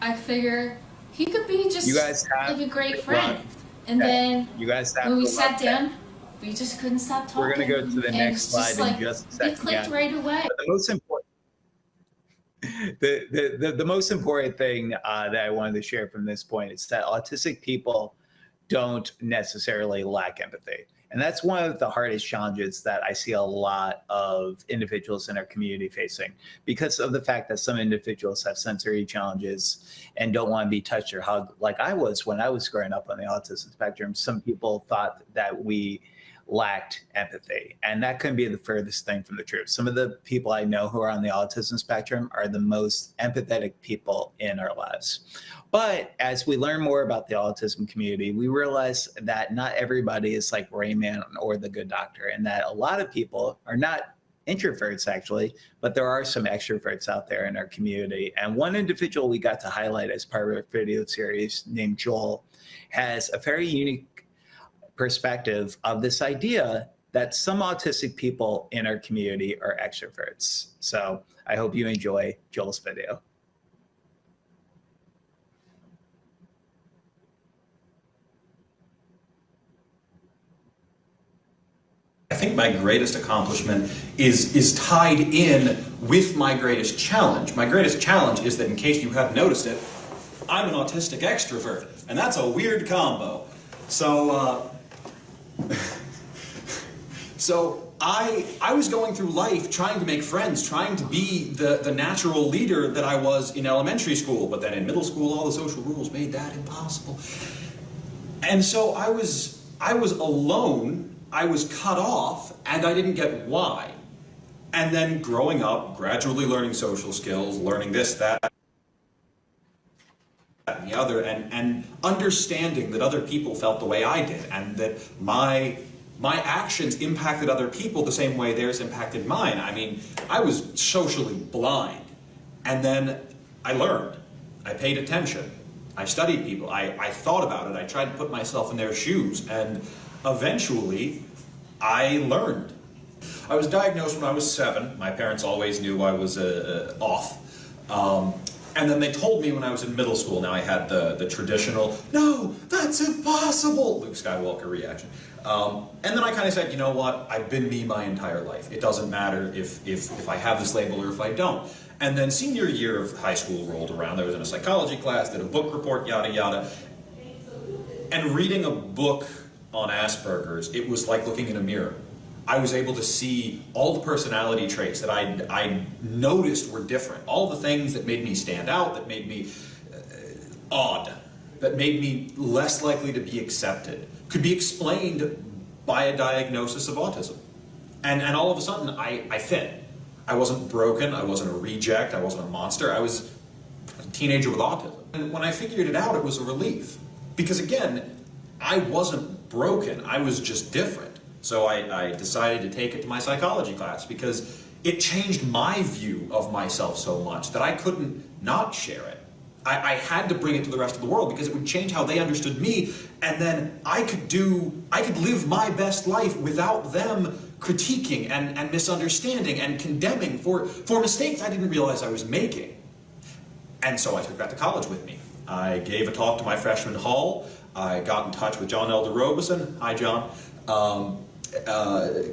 I figured he could be just you guys have like a great friend. Ron, And then you guys have when we to sat love down, that. we just couldn't stop talking. We're gonna go to the And next it's just slide in like, just a we second. clicked Yeah. right away. But the most important, the most important thing that I wanted to share from this point is that autistic people don't necessarily lack empathy. And that's one of the hardest challenges that I see a lot of individuals in our community facing, because of the fact that some individuals have sensory challenges and don't want to be touched or hugged like I was when I was growing up on the autism spectrum. Some people thought that we lacked empathy, and that couldn't be the furthest thing from the truth. Some of the people I know who are on the autism spectrum are the most empathetic people in our lives. But as we learn more about the autism community, we realize that not everybody is like Rain Man or the Good Doctor, and that a lot of people are not introverts actually, but there are some extroverts out there in our community. And one individual we got to highlight as part of our video series named Joel has a very unique perspective of this idea that some autistic people in our community are extroverts. So I hope you enjoy Joel's video. I think my greatest accomplishment is tied in with my greatest challenge. My greatest challenge is that, in case you haven't noticed it, I'm an autistic extrovert, and that's a weird combo. So I was going through life trying to make friends, trying to be the natural leader that I was in elementary school, but then in middle school all the social rules made that impossible. And so I was alone, I was cut off, and I didn't get why. And then growing up, gradually learning social skills, learning this, that, and the other, and understanding that other people felt the way I did, and that my actions impacted other people the same way theirs impacted mine. I mean, I was socially blind. And then I learned. I paid attention. I studied people. I thought about it. I tried to put myself in their shoes. And eventually, I learned. I was diagnosed when I was 7. My parents always knew I was off. And then they told me when I was in middle school. Now I had the traditional, no, that's impossible, Luke Skywalker reaction. And then I kind of said, you know what, I've been me my entire life. It doesn't matter if I have this label or if I don't. And then senior year of high school rolled around. I was in a psychology class, did a book report, yada, yada. And reading a book on Asperger's, it was like looking in a mirror. I was able to see all the personality traits that I noticed were different. All the things that made me stand out, that made me odd, that made me less likely to be accepted, could be explained by a diagnosis of autism. And all of a sudden, I fit. I wasn't broken, I wasn't a reject, I wasn't a monster, I was a teenager with autism. And when I figured it out, it was a relief. Because again, I wasn't broken, I was just different. So I decided to take it to my psychology class because it changed my view of myself so much that I couldn't not share it. I had to bring it to the rest of the world because it would change how they understood me, and then I could live my best life without them critiquing and misunderstanding and condemning for mistakes I didn't realize I was making. And so I took that to college with me. I gave a talk to my freshman hall. I got in touch with John Elder Robeson. Hi, John.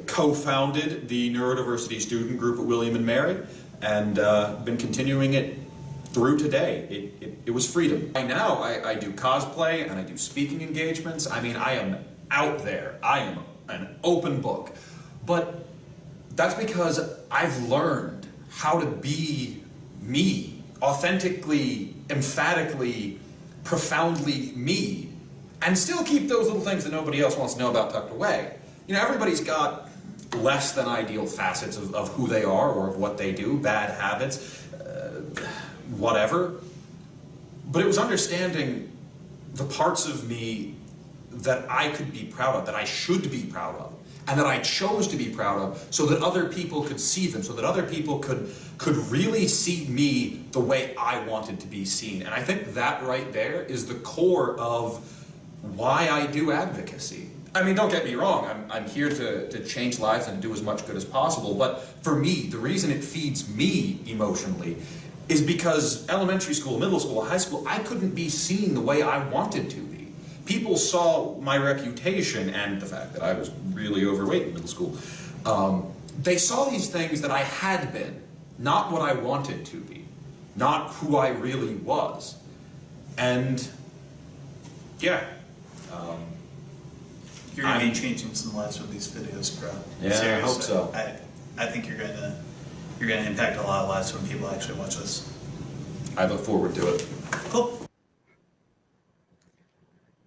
Co-founded the Neurodiversity student group at William & Mary, and been continuing it through today. It was freedom. Right now, I do cosplay and I do speaking engagements. I mean, I am out there. I am an open book. But that's because I've learned how to be me, authentically, emphatically, profoundly me, and still keep those little things that nobody else wants to know about tucked away. everybody's got less than ideal facets of who they are or of what they do, bad habits, whatever. But it was understanding the parts of me that I could be proud of, that I should be proud of, and that I chose to be proud of, so that other people could see them, so that other people could really see me the way I wanted to be seen. And I think that right there is the core of why I do advocacy. I mean, don't get me wrong, I'm here to change lives and do as much good as possible, but for me, the reason it feeds me emotionally is because elementary school, middle school, high school, I couldn't be seen the way I wanted to be. People saw my reputation and the fact that I was really overweight in middle school. They saw these things that I had been, not what I wanted to be, not who I really was. And yeah. You're going to be changing some lives with these videos, bro. Yeah, seriously. I hope so. I think you're going to impact a lot of lives when people actually watch this. I look forward to it. Cool.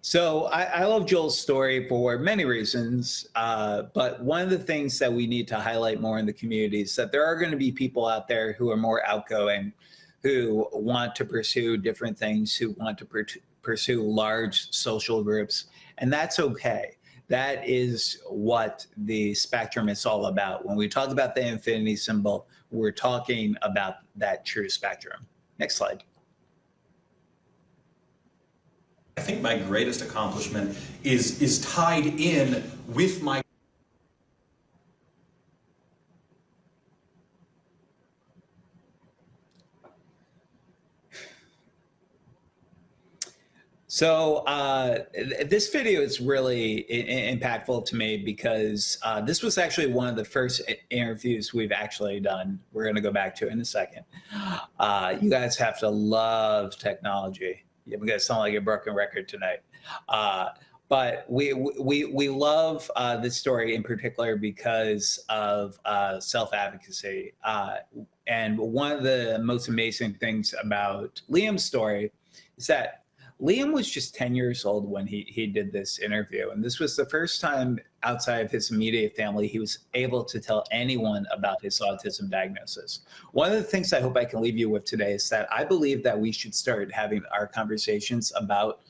So I love Joel's story for many reasons, but one of the things that we need to highlight more in the community is that there are going to be people out there who are more outgoing, who want to pursue different things, who want to pursue large social groups, and that's okay. That is what the spectrum is all about. When we talk about the infinity symbol, we're talking about that true spectrum. Next slide. I think my greatest accomplishment is tied in with my So this video is really impactful to me because this was actually one of the first interviews we've actually done. We're going to go back to it in a second. You guys have to love technology. You're going to sound like a broken record tonight. But we love this story in particular because of self-advocacy. And one of the most amazing things about Liam's story is that Liam was just 10 years old when he did this interview. And this was the first time outside of his immediate family he was able to tell anyone about his autism diagnosis. One of the things I hope I can leave you with today is that I believe that we should start having our conversations about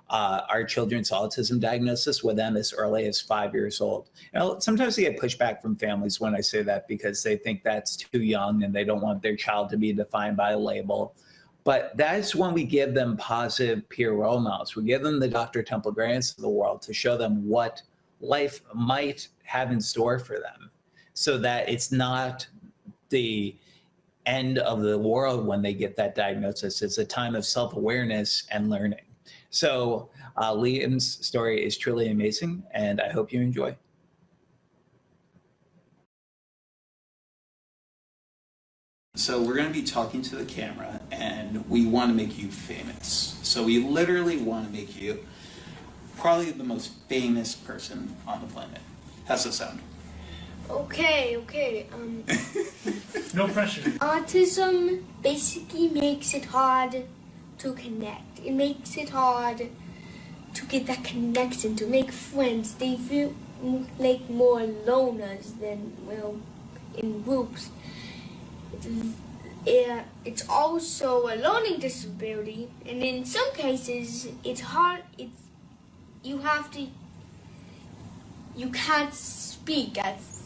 our children's autism diagnosis with them as early as 5 years old. Sometimes I get pushback from families when I say that because they think that's too young and they don't want their child to be defined by a label. But that's when we give them positive peer role models. We give them the Dr. Temple Grants of the world to show them what life might have in store for them so that it's not the end of the world when they get that diagnosis. It's a time of self-awareness and learning. So Liam's story is truly amazing, and I hope you enjoy. So we're going to be talking to the camera, and we want to make you famous. So we literally want to make you probably the most famous person on the planet. How's that sound? Okay. No pressure. Autism basically makes it hard to connect. It makes it hard to get that connection, to make friends. They feel like more loners than, in groups. It's also a learning disability, and in some cases it's hard. You can't speak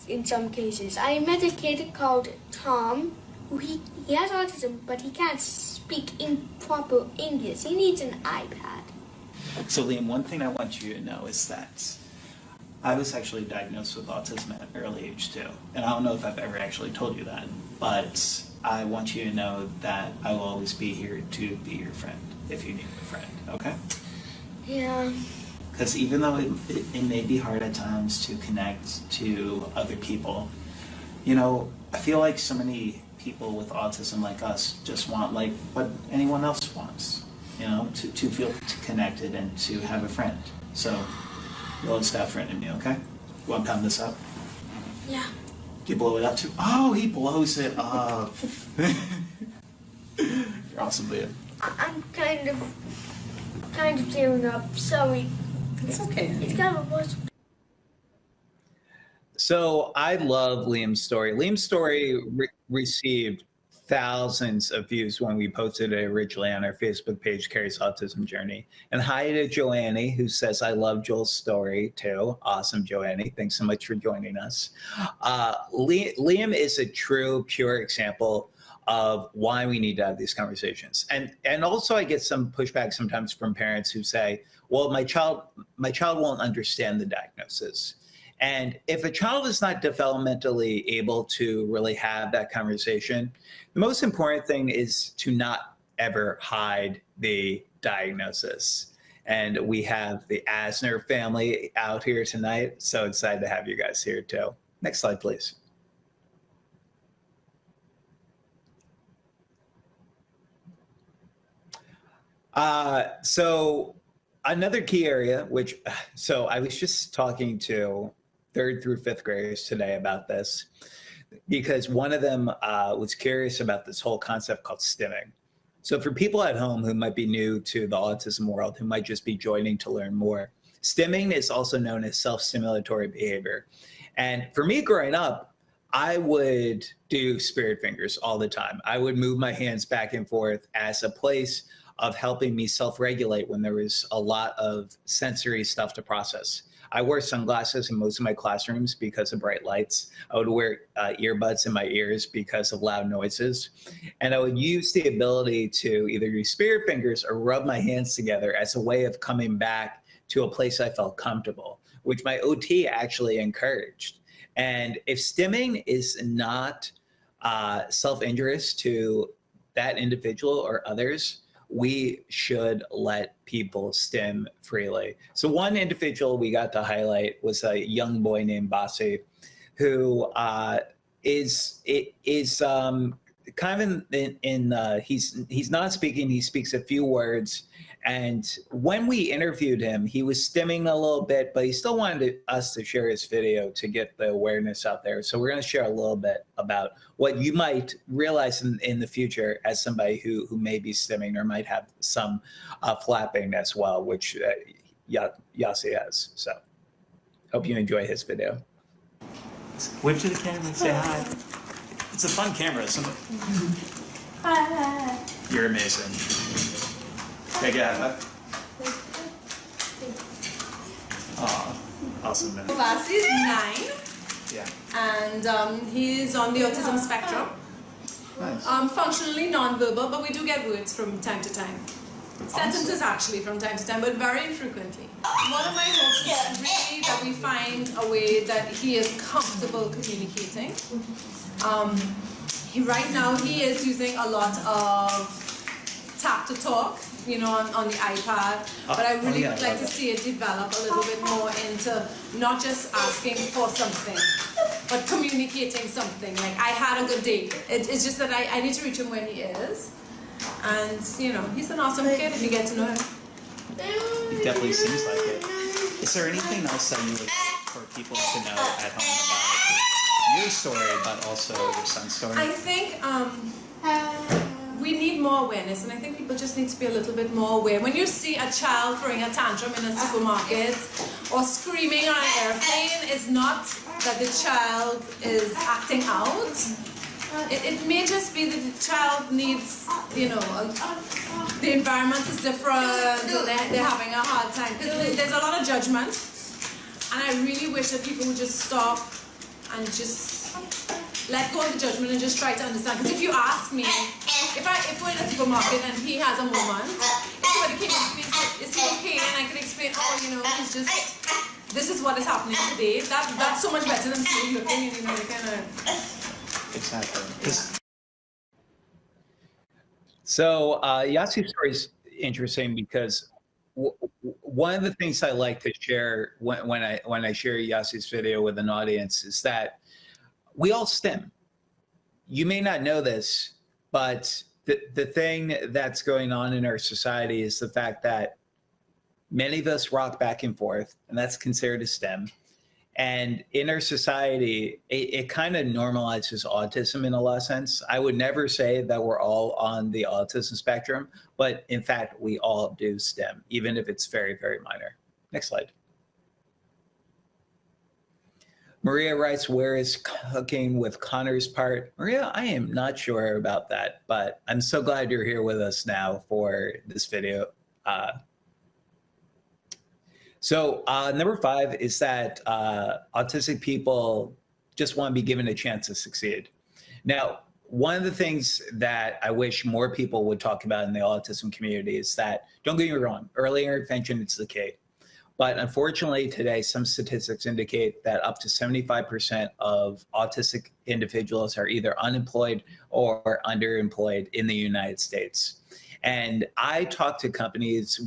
in some cases. I met a kid called Tom who he has autism, but he can't speak in proper English. He needs an iPad. So Liam, one thing I want you to know is that I was actually diagnosed with autism at an early age too. And I don't know if I've ever actually told you that, but I want you to know that I will always be here to be your friend if you need a friend, okay? Yeah. Because even though it may be hard at times to connect to other people, I feel like so many people with autism like us just want like what anyone else wants, to feel connected and to have a friend. So you'll always have a friend in me, okay? You want to pound this up? Yeah. Do you blow it up too? Oh, he blows it up. You're awesome, Liam. I'm kind of tearing up. Sorry. It's okay. It's kind of emotional. So I love Liam's story. Liam's story received thousands of views when we posted it originally on our Facebook page, Kerry's Autism Journey. And hi to Joannie, who says, I love Joel's story too. Awesome, Joannie. Thanks so much for joining us. Liam is a true, pure example of why we need to have these conversations. And also I get some pushback sometimes from parents who say, well, my child won't understand the diagnosis. And if a child is not developmentally able to really have that conversation, the most important thing is to not ever hide the diagnosis. And we have the Asner family out here tonight. So excited to have you guys here too. Next slide, please. So another key area, so I was just talking to 3rd through 5th graders today about this, because one of them was curious about this whole concept called stimming. So for people at home who might be new to the autism world, who might just be joining to learn more, stimming is also known as self-stimulatory behavior. And for me growing up, I would do spirit fingers all the time. I would move my hands back and forth as a place of helping me self-regulate when there was a lot of sensory stuff to process. I wore sunglasses in most of my classrooms because of bright lights. I would wear earbuds in my ears because of loud noises. And I would use the ability to either use spirit fingers or rub my hands together as a way of coming back to a place I felt comfortable, which my OT actually encouraged. And if stimming is not self-injurious to that individual or others, we should let people stim freely. So one individual we got to highlight was a young boy named Basi, who is kind of he's not speaking, he speaks a few words. And when we interviewed him, he was stimming a little bit, but he still wanted us to share his video to get the awareness out there. So we're going to share a little bit about what you might realize in the future as somebody who may be stimming or might have some flapping as well, which Yasi has. So hope you enjoy his video. Wave to the camera and say hi. It's a fun camera. You're amazing. Can I get a high five? Aw, awesome, man. Basi is 9. Yeah. And he's on the autism spectrum. Nice. Functionally non-verbal, but we do get words from time to time. Sentences actually from time to time, but very infrequently. One of my hopes is really that we find a way that he is comfortable communicating. Right now he is using a lot of tap to talk, you know, on the iPad, but I really would like to see it develop a little bit more into not just asking for something, but communicating something, like I had a good day. It's just that I need to reach him where he is, and you know, he's an awesome kid if you get to know him. It definitely seems like it. Is there anything else that you would like for people to know at home about your story, but also your son's story? I think we need more awareness, and I think people just need to be a little bit more aware. When you see a child throwing a tantrum in a supermarket or screaming on an airplane, it's not that the child is acting out. It may just be that the child needs, you know, the environment is different, so they're having a hard time. Because there's a lot of judgment, and I really wish that people would just stop and just let go of the judgment and just try to understand. Because if you ask me, if we're in a supermarket and he has a moment, if somebody came up to me and said, is he okay? And I could explain, oh, you know, he's just, this is what is happening today. That's so much better than saying your opinion, you know, you kind of... Exactly. Yeah. So Yassi's story is interesting because one of the things I like to share when I share Yassi's video with an audience is that we all stim. You may not know this, but the thing that's going on in our society is the fact that many of us rock back and forth, and that's considered a stim. And in our society, it kind of normalizes autism in a lot of sense. I would never say that we're all on the autism spectrum, but in fact, we all do stim, even if it's very, very minor. Next slide. Maria writes, where is cooking with Connor's part? Maria, I am not sure about that, but I'm so glad you're here with us now for this video. Number 5 is that autistic people just want to be given a chance to succeed. Now, one of the things that I wish more people would talk about in the autism community is that, don't get me wrong, early intervention is the key. But unfortunately today, some statistics indicate that up to 75% of autistic individuals are either unemployed or underemployed in the United States. And I talk to companies.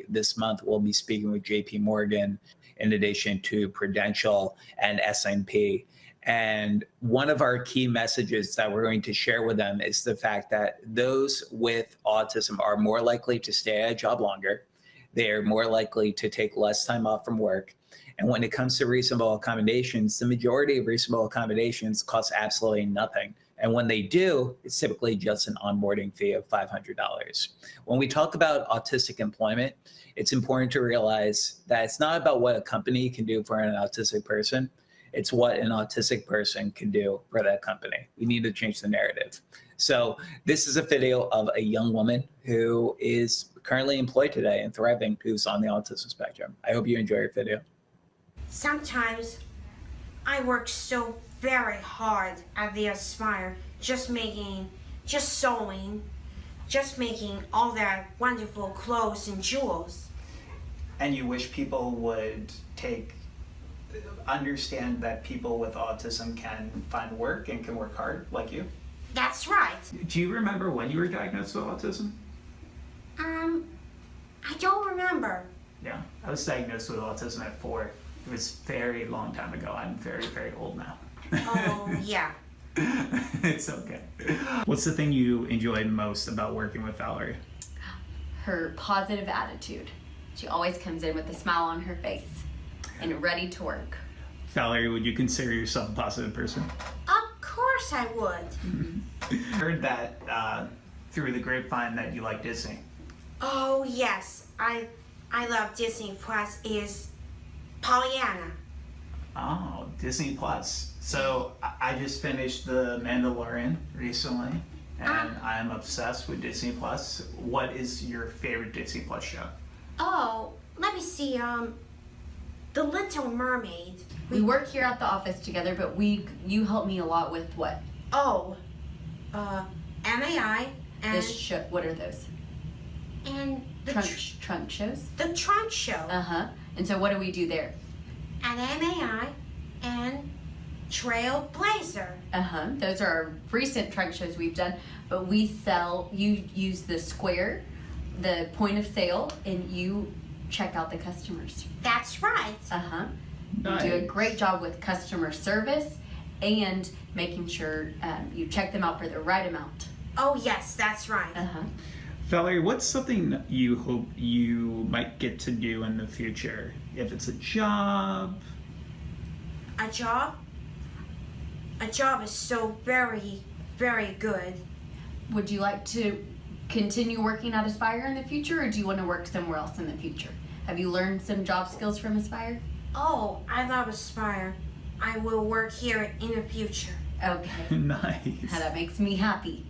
This month, we'll be speaking with JP Morgan in addition to Prudential and S&P. And one of our key messages that we're going to share with them is the fact that those with autism are more likely to stay at a job longer. They are more likely to take less time off from work. And when it comes to reasonable accommodations, the majority of reasonable accommodations cost absolutely nothing. And when they do, it's typically just an onboarding fee of $500. When we talk about autistic employment, it's important to realize that it's not about what a company can do for an autistic person. It's what an autistic person can do for that company. We need to change the narrative. So this is a video of a young woman who is currently employed today and thriving, who's on the autism spectrum. I hope you enjoy your video. Sometimes I work so very hard at the Aspire, just sewing, just making all that wonderful clothes and jewels. And you wish people would understand that people with autism can find work and can work hard like you? That's right. Do you remember when you were diagnosed with autism? I don't remember. Yeah, I was diagnosed with autism at 4. It was a very long time ago. I'm very, very old now. Oh, yeah. It's okay. What's the thing you enjoyed most about working with Valerie? Her positive attitude. She always comes in with a smile on her face and ready to work. Valerie, would you consider yourself a positive person? Of course I would. I heard that through the grapevine that you like Disney. Oh, yes. I love Disney Plus is Pollyanna. Oh, Disney Plus. So I just finished The Mandalorian recently, and I am obsessed with Disney Plus. What is your favorite Disney Plus show? Oh, let me see. The Little Mermaid. We work here at the office together, but you help me a lot with what? Oh, MAI and This show. What are those? And the trunk shows. The trunk show. And so what do we do there? And MAI and Trailblazer. Those are our recent trunk shows we've done. But you use the square, the point of sale, and you check out the customers. That's right. Nice. You do a great job with customer service and making sure you check them out for the right amount. Oh yes, that's right. Valerie, what's something you hope you might get to do in the future? If it's a job? A job? A job is so very, very good. Would you like to continue working at Aspire in the future, or do you want to work somewhere else in the future? Have you learned some job skills from Aspire? Oh, I love Aspire. I will work here in the future. Okay. Nice. That makes me happy.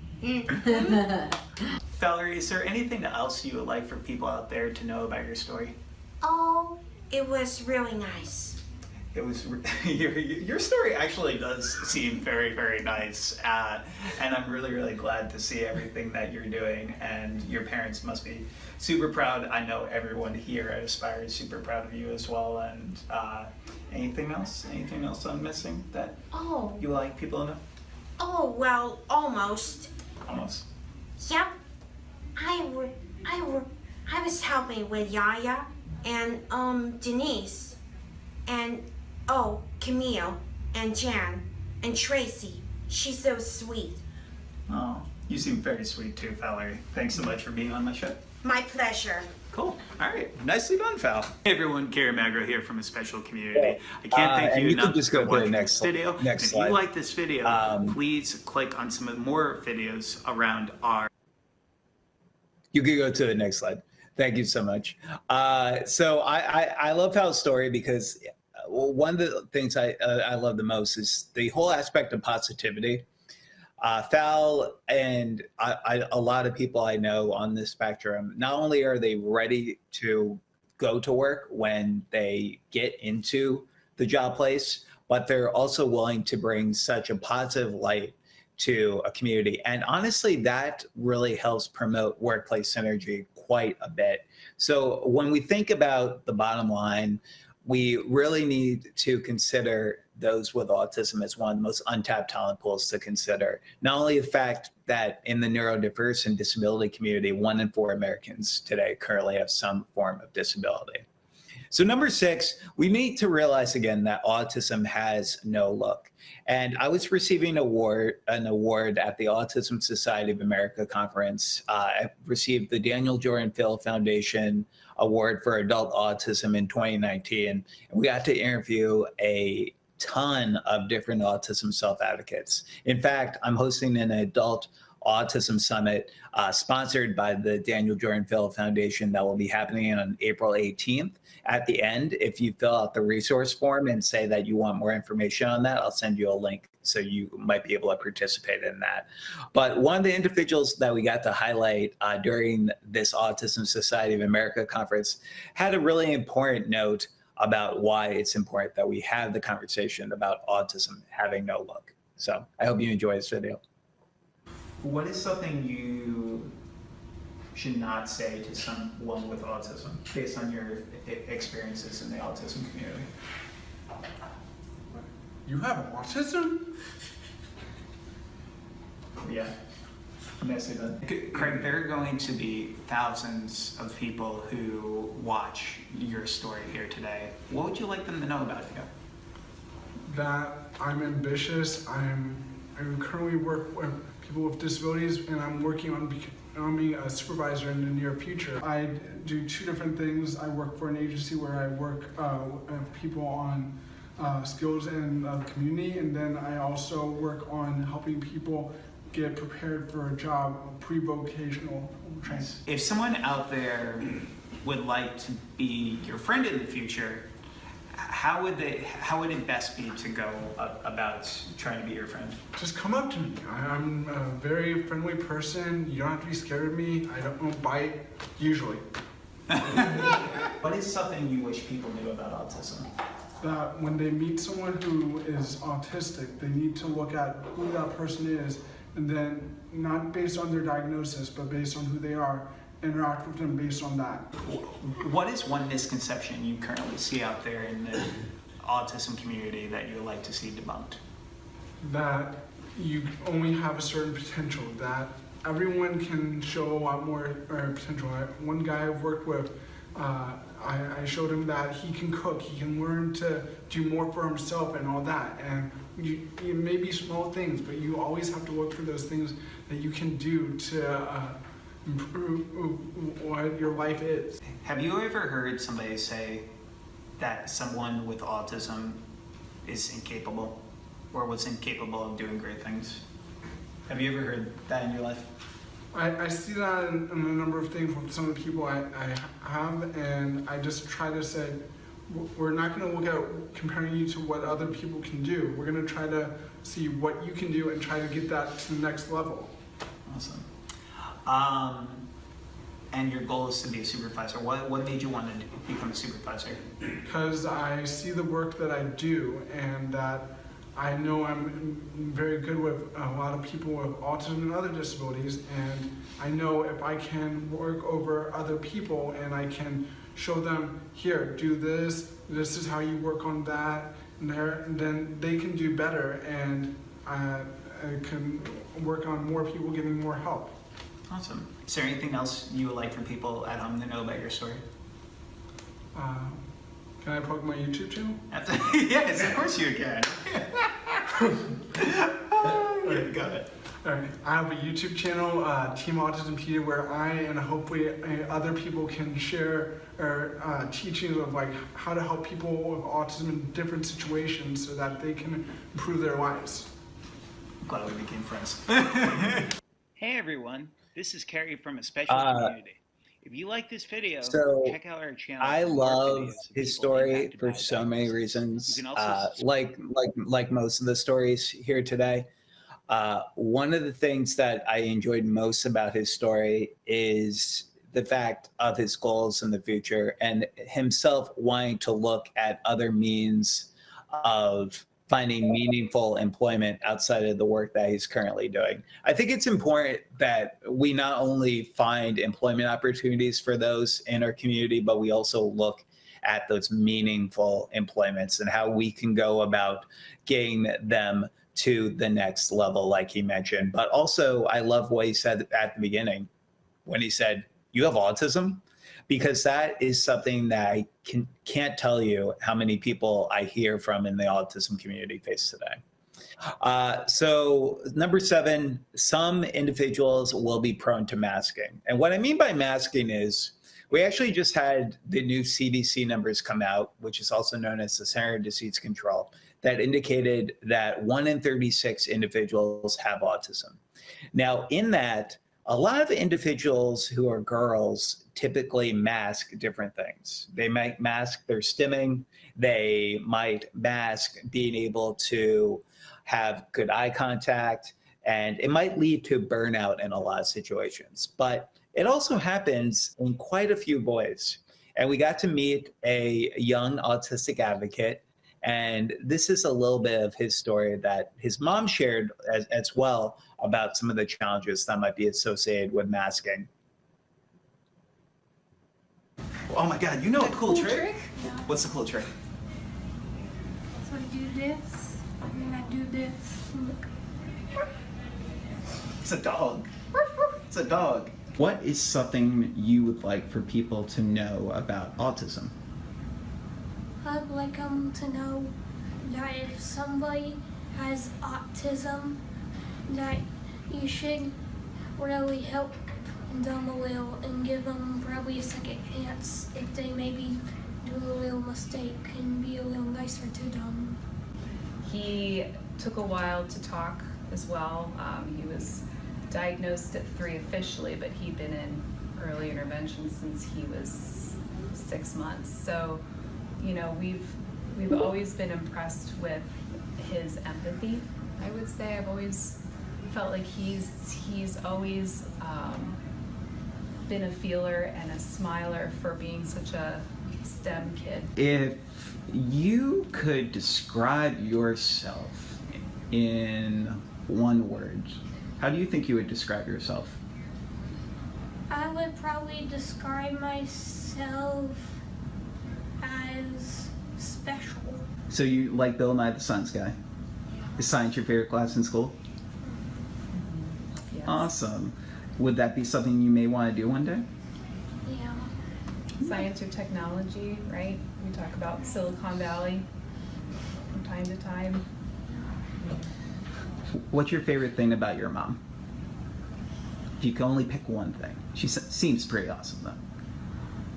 Valerie, is there anything else you would like for people out there to know about your story? Oh, it was really nice. It was your story actually does seem very, very nice, and I'm really, really glad to see everything that you're doing. And your parents must be super proud. I know everyone here at Aspire is super proud of you as well. And anything else? Anything else I'm missing that you would like people to know? Oh well, almost. Almost. Yep. I was helping with Yaya and Denise and Camille and Jan and Tracy. She's so sweet. Oh, you seem very sweet too, Valerie. Thanks so much for being on my show. My pleasure. Cool. All right. Nicely done, Val. Hey everyone, Kerry Magro here from A Special Community. I can't thank you enough for watching this video. If you like this video, please click on some more videos around our... You can go to the next slide. Thank you so much. So I love Val's story because one of the things I love the most is the whole aspect of positivity. Fal and a lot of people I know on this spectrum, not only are they ready to go to work when they get into the job place, but they're also willing to bring such a positive light to a community. And honestly, that really helps promote workplace synergy quite a bit. So when we think about the bottom line, we really need to consider those with autism as one of the most untapped talent pools to consider. Not only the fact that in the neurodiverse and disability community, 1 in 4 Americans today currently have some form of disability. So number 6, we need to realize again that autism has no look. And I was receiving an award at the Autism Society of America conference. I received the Daniel Jordan Phil Foundation Award for Adult Autism in 2019. And we got to interview a ton of different autism self-advocates. In fact, I'm hosting an adult autism summit sponsored by the Daniel Jordan Phil Foundation that will be happening on April 18th. At the end, if you fill out the resource form and say that you want more information on that, I'll send you a link so you might be able to participate in that. But one of the individuals that we got to highlight during this Autism Society of America conference had a really important note about why it's important that we have the conversation about autism having no look. So I hope you enjoy this video. What is something you should not say to someone with autism based on your experiences in the autism community? You have autism? Yeah. Craig, there are going to be thousands of people who watch your story here today. What would you like them to know about you? That I'm ambitious. I currently work with people with disabilities, and I'm working on becoming a supervisor in the near future. I do 2 different things. I work for an agency where I work with people on skills in the community, and then I also work on helping people get prepared for a job, pre-vocational training. If someone out there would like to be your friend in the future, how would it best be to go about trying to be your friend? Just come up to me. I'm a very friendly person. You don't have to be scared of me. I don't bite, usually. What is something you wish people knew about autism? That when they meet someone who is autistic, they need to look at who that person is, and then not based on their diagnosis, but based on who they are, interact with them based on that. What is one misconception you currently see out there in the autism community that you would like to see debunked? That you only have a certain potential, that everyone can show a lot more potential. One guy I've worked with, I showed him that he can cook, he can learn to do more for himself and all that. And it may be small things, but you always have to look for those things that you can do to improve what your life is. Have you ever heard somebody say that someone with autism is incapable or was incapable of doing great things? Have you ever heard that in your life? I see that in a number of things with some of the people I have, and I just try to say, we're not going to look at comparing you to what other people can do. We're going to try to see what you can do and try to get that to the next level. Awesome. And your goal is to be a supervisor. What made you want to become a supervisor? Because I see the work that I do, and that I know I'm very good with a lot of people with autism and other disabilities, and I know if I can work over other people and I can show them, here, do this, this is how you work on that, and then they can do better, and I can work on more people getting more help. Awesome. Is there anything else you would like for people at home to know about your story? Can I plug my YouTube channel? Yes, of course you can. Okay, got it. All right, I have a YouTube channel, Team Autismpedia, where I and hopefully other people can share teachings of like how to help people with autism in different situations so that they can improve their lives. I'm glad we became friends. Hey everyone, this is Kerry from A Special Community. If you like this video, So check out our channel. I for more love videos of his people story impacted for by so many diagnosis. reasons. You can also Like most of the stories here today. One of the things that I enjoyed most about his story is the fact of his goals in the future and himself wanting to look at other means of finding meaningful employment outside of the work that he's currently doing. I think it's important that we not only find employment opportunities for those in our community, but we also look at those meaningful employments and how we can go about getting them to the next level, like he mentioned. But also, I love what he said at the beginning when he said, "You have autism?" Because that is something that I can't tell you how many people I hear from in the autism community face today. So number 7, some individuals will be prone to masking. And what I mean by masking is we actually just had the new CDC numbers come out, which is also known as the Center for Disease Control, that indicated that 1 in 36 individuals have autism. Now, in that, a lot of individuals who are girls typically mask different things. They might mask their stimming. They might mask being able to have good eye contact, and it might lead to burnout in a lot of situations. But it also happens in quite a few boys. And we got to meet a young autistic advocate, and this is a little bit of his story that his mom shared as well about some of the challenges that might be associated with masking. Oh my God, you know a cool trick? Yeah. What's the cool trick? So I do this, and then I do this. And look. It's a dog. It's a dog. What is something you would like for people to know about autism? I'd like them to know that if somebody has autism, that you should really help them a little and give them probably a second chance if they maybe do a little mistake and be a little nicer to them. He took a while to talk as well. He was diagnosed at 3 officially, but he'd been in early intervention since he was 6 months. So, you know, we've always been impressed with his empathy. I would say I've always felt like he's always been a feeler and a smiler for being such a STEM kid. If you could describe yourself in one word, how do you think you would describe yourself? I would probably describe myself as special. So you like Bill Nye the Science Guy? Is science your favorite class in school? Yes. Awesome. Would that be something you may want to do one day? Yeah. Science or technology, right? We talk about Silicon Valley from time to time. What's your favorite thing about your mom? If you can only pick one thing. She seems pretty awesome though.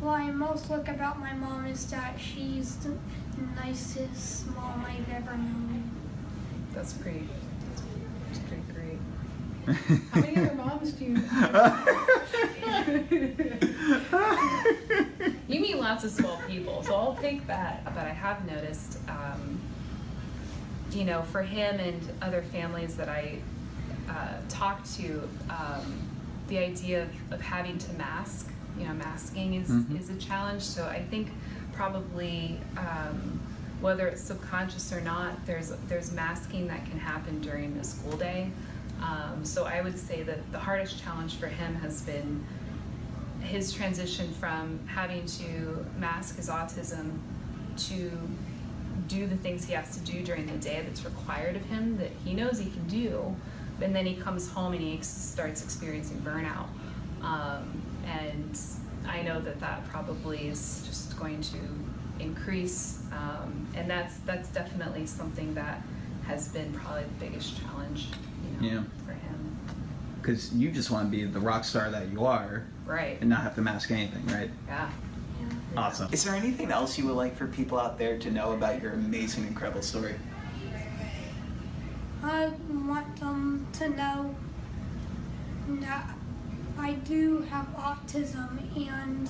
What I most like about my mom is that she's the nicest mom I've ever known. That's pretty great. How many other moms do you You meet lots of swell people, so I'll take that. But I have noticed, you know, for him and other families that I talk to, the idea of having to mask, you know, masking is a challenge. So I think probably whether it's subconscious or not, there's masking that can happen during the school day. So I would say that the hardest challenge for him has been his transition from having to mask his autism to do the things he has to do during the day that's required of him that he knows he can do, and then he comes home and he starts experiencing burnout. And I know that probably is just going to increase, and that's definitely something that has been probably the biggest challenge, you know, for him. Because you just want to be the rock star that you are, right? And not have to mask anything, right? Yeah. Awesome. Is there anything else you would like for people out there to know about your amazing, incredible story? I want them to know that I do have autism and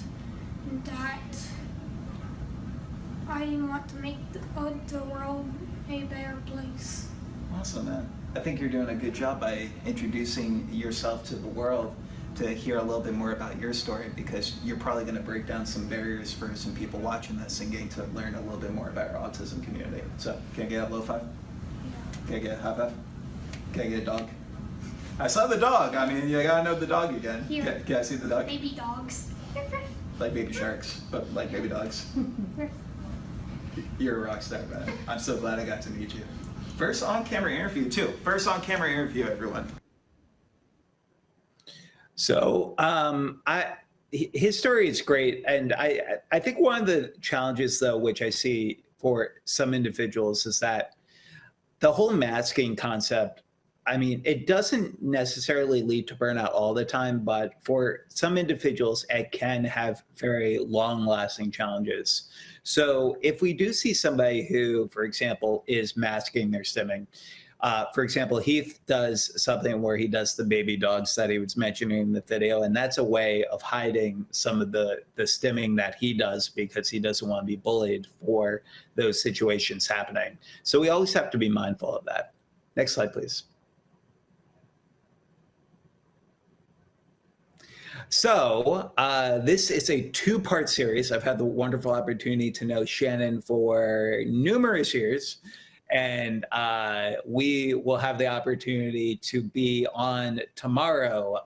that I want to make the world a better place. Awesome, man. I think you're doing a good job by introducing yourself to the world to hear a little bit more about your story, because you're probably going to break down some barriers for some people watching this and getting to learn a little bit more about our autism community. So, can I get a low five? Can I get a high five? Can I get a dog? I saw the dog. I mean, you gotta know the dog again. Here. Can I see the dog? Baby dogs. Like baby sharks, but like baby dogs. You're a rock star, man. I'm so glad I got to meet you. First on-camera interview, too. First on-camera interview, everyone. So his story is great. And I think one of the challenges, though, which I see for some individuals is that the whole masking concept, I mean, it doesn't necessarily lead to burnout all the time, but for some individuals, it can have very long-lasting challenges. So if we do see somebody who, for example, is masking their stimming, for example, Heath does something where he does the baby dogs that he was mentioning in the video, and that's a way of hiding some of the stimming that he does because he doesn't want to be bullied for those situations happening. So we always have to be mindful of that. Next slide, please. So this is a two-part series. I've had the wonderful opportunity to know Shannon for numerous years, and we will have the opportunity to be on tomorrow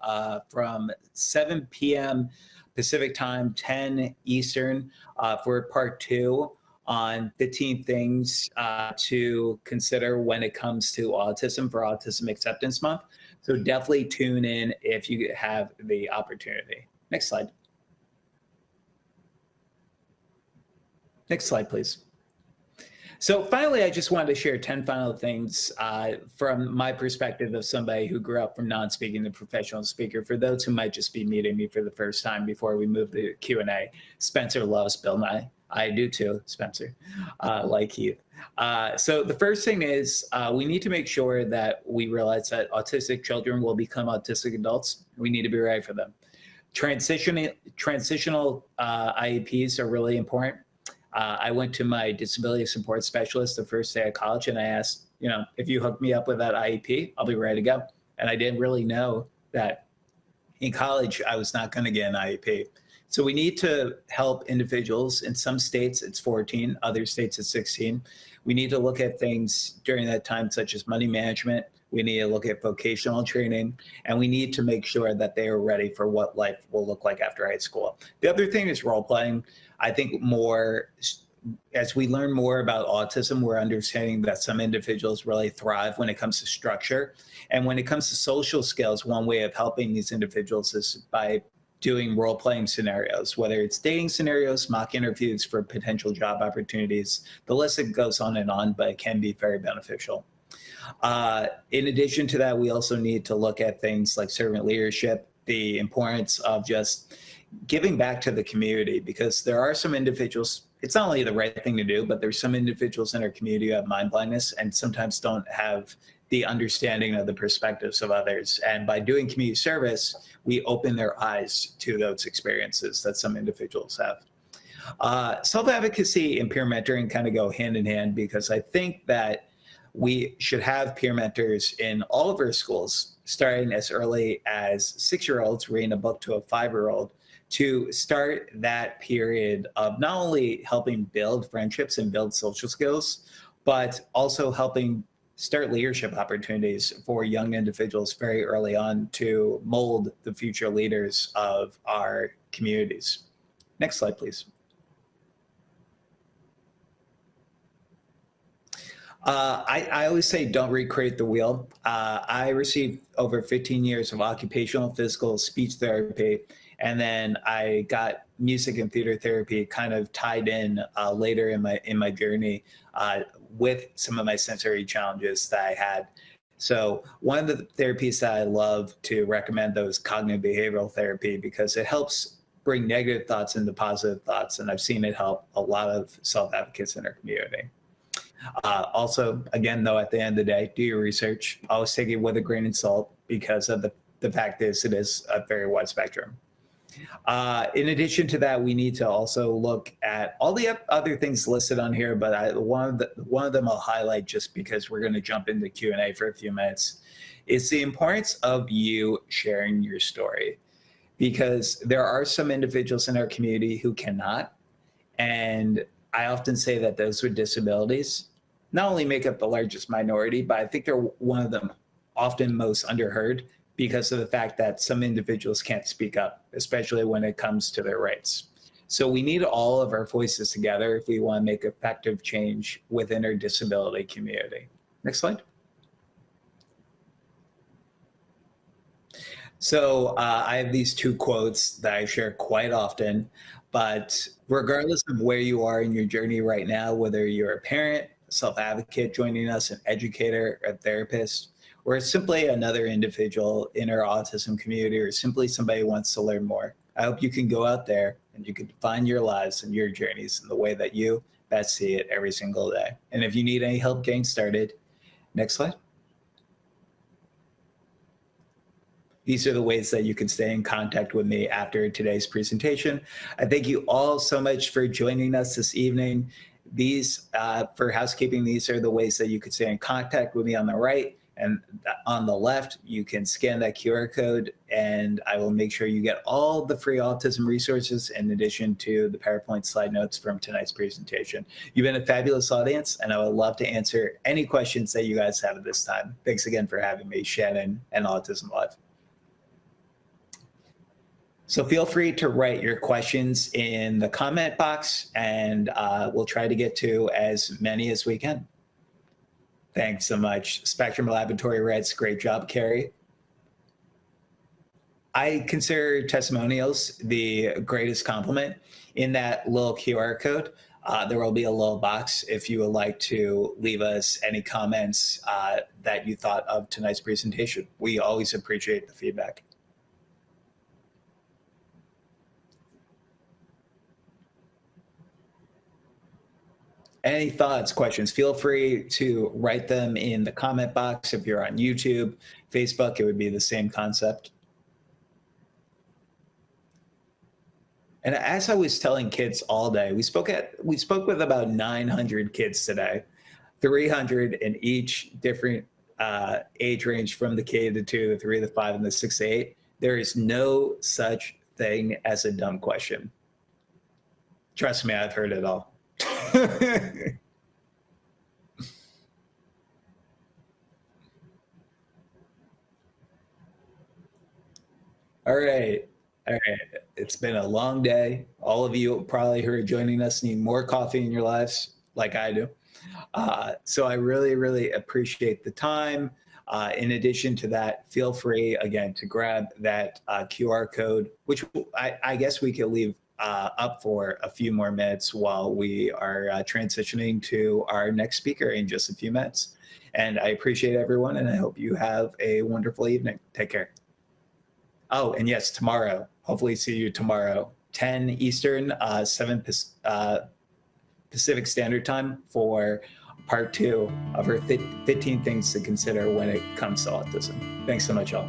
from 7 p.m. Pacific time, 10 Eastern, for part 2 on 15 things to consider when it comes to autism for Autism Acceptance Month. So definitely tune in if you have the opportunity. Next slide. Next slide, please. So finally, I just wanted to share 10 final things from my perspective of somebody who grew up from non-speaking to professional speaker. For those who might just be meeting me for the first time before we move to Q&A, Spencer loves Bill Nye. I do too, Spencer, like Heath. So the first thing is we need to make sure that we realize that autistic children will become autistic adults. We need to be ready for them. Transitional IEPs are really important. I went to my disability support specialist the first day of college, and I asked, if you hook me up with that IEP, I'll be ready to go. And I didn't really know that in college I was not going to get an IEP. So we need to help individuals. In some states, it's 14, other states, it's 16. We need to look at things during that time, such as money management. We need to look at vocational training, and we need to make sure that they are ready for what life will look like after high school. The other thing is role playing. I think as we learn more about autism, we're understanding that some individuals really thrive when it comes to structure. And when it comes to social skills, one way of helping these individuals is by doing role-playing scenarios, whether it's dating scenarios, mock interviews for potential job opportunities. The list goes on, but it can be very beneficial. In addition to that, we also need to look at things like servant leadership, the importance of just giving back to the community, because there are some individuals, it's not only the right thing to do, but there's some individuals in our community who have mind blindness and sometimes don't have the understanding of the perspectives of others. And by doing community service, we open their eyes to those experiences that some individuals have. Self-advocacy and peer mentoring kind of go hand in hand, because I think that we should have peer mentors in all of our schools, starting as early as 6-year-olds reading a book to a 5-year-old, to start that period of not only helping build friendships and build social skills, but also helping start leadership opportunities for young individuals very early on to mold the future leaders of our communities. Next slide, please. I always say don't recreate the wheel. I received over 15 years of occupational, physical, speech therapy, and then I got music and theater therapy kind of tied in later in my journey with some of my sensory challenges that I had. So one of the therapies that I love to recommend, though, is cognitive behavioral therapy, because it helps bring negative thoughts into positive thoughts, and I've seen it help a lot of self-advocates in our community. Also, again, though, at the end of the day, do your research. Always take it with a grain of salt because of the the fact is it is a very wide spectrum. In addition to that, we need to also look at all the other things listed on here, but one of them I'll highlight just because we're going to jump into Q&A for a few minutes, is the importance of you sharing your story. Because there are some individuals in our community who cannot, and I often say that those with disabilities not only make up the largest minority, but I think they're one of them often most underheard because of the fact that some individuals can't speak up, especially when it comes to their rights. So we need all of our voices together if we want to make effective change within our disability community. Next slide. So I have these two quotes that I share quite often, but regardless of where you are in your journey right now, whether you're a parent, a self-advocate joining us, an educator, a therapist, or simply another individual in our autism community, or simply somebody who wants to learn more, I hope you can go out there and you can define your lives and your journeys in the way that you best see it every single day. And if you need any help getting started, next slide. These are the ways that you can stay in contact with me after today's presentation. I thank you all so much for joining us this evening. These, for housekeeping, these are the ways that you can stay in contact with me on the right. And on the left, you can scan that QR code and I will make sure you get all the free autism resources in addition to the PowerPoint slide notes from tonight's presentation. You've been a fabulous audience and I would love to answer any questions that you guys have at this time. Thanks again for having me, Shannon and Autism Live. So feel free to write your questions in the comment box and we'll try to get to as many as we can. Thanks so much. Spectrum Laboratory Reds, great job, Kerry. I consider testimonials the greatest compliment. In that little QR code, there will be a little box if you would like to leave us any comments that you thought of tonight's presentation. We always appreciate the feedback. Any thoughts, questions, feel free to write them in the comment box. If you're on YouTube, Facebook, it would be the same concept. And as I was telling kids all day, we spoke with about 900 kids today, 300 in each different age range from the K to 2, the 3 to 5, and the 6 to 8. There is no such thing as a dumb question. Trust me, I've heard it all. All right. It's been a long day. All of you probably who are joining us need more coffee in your lives, like I do. So I really, really appreciate the time. In addition to that, feel free, again, to grab that QR code, which I guess we could leave up for a few more minutes while we are transitioning to our next speaker in just a few minutes. And I appreciate everyone, and I hope you have a wonderful evening. Take care. Oh, and yes, tomorrow, hopefully see you tomorrow, 10 Eastern, 7 Pacific Standard Time for part 2 of our 15 things to consider when it comes to autism. Thanks so much, y'all.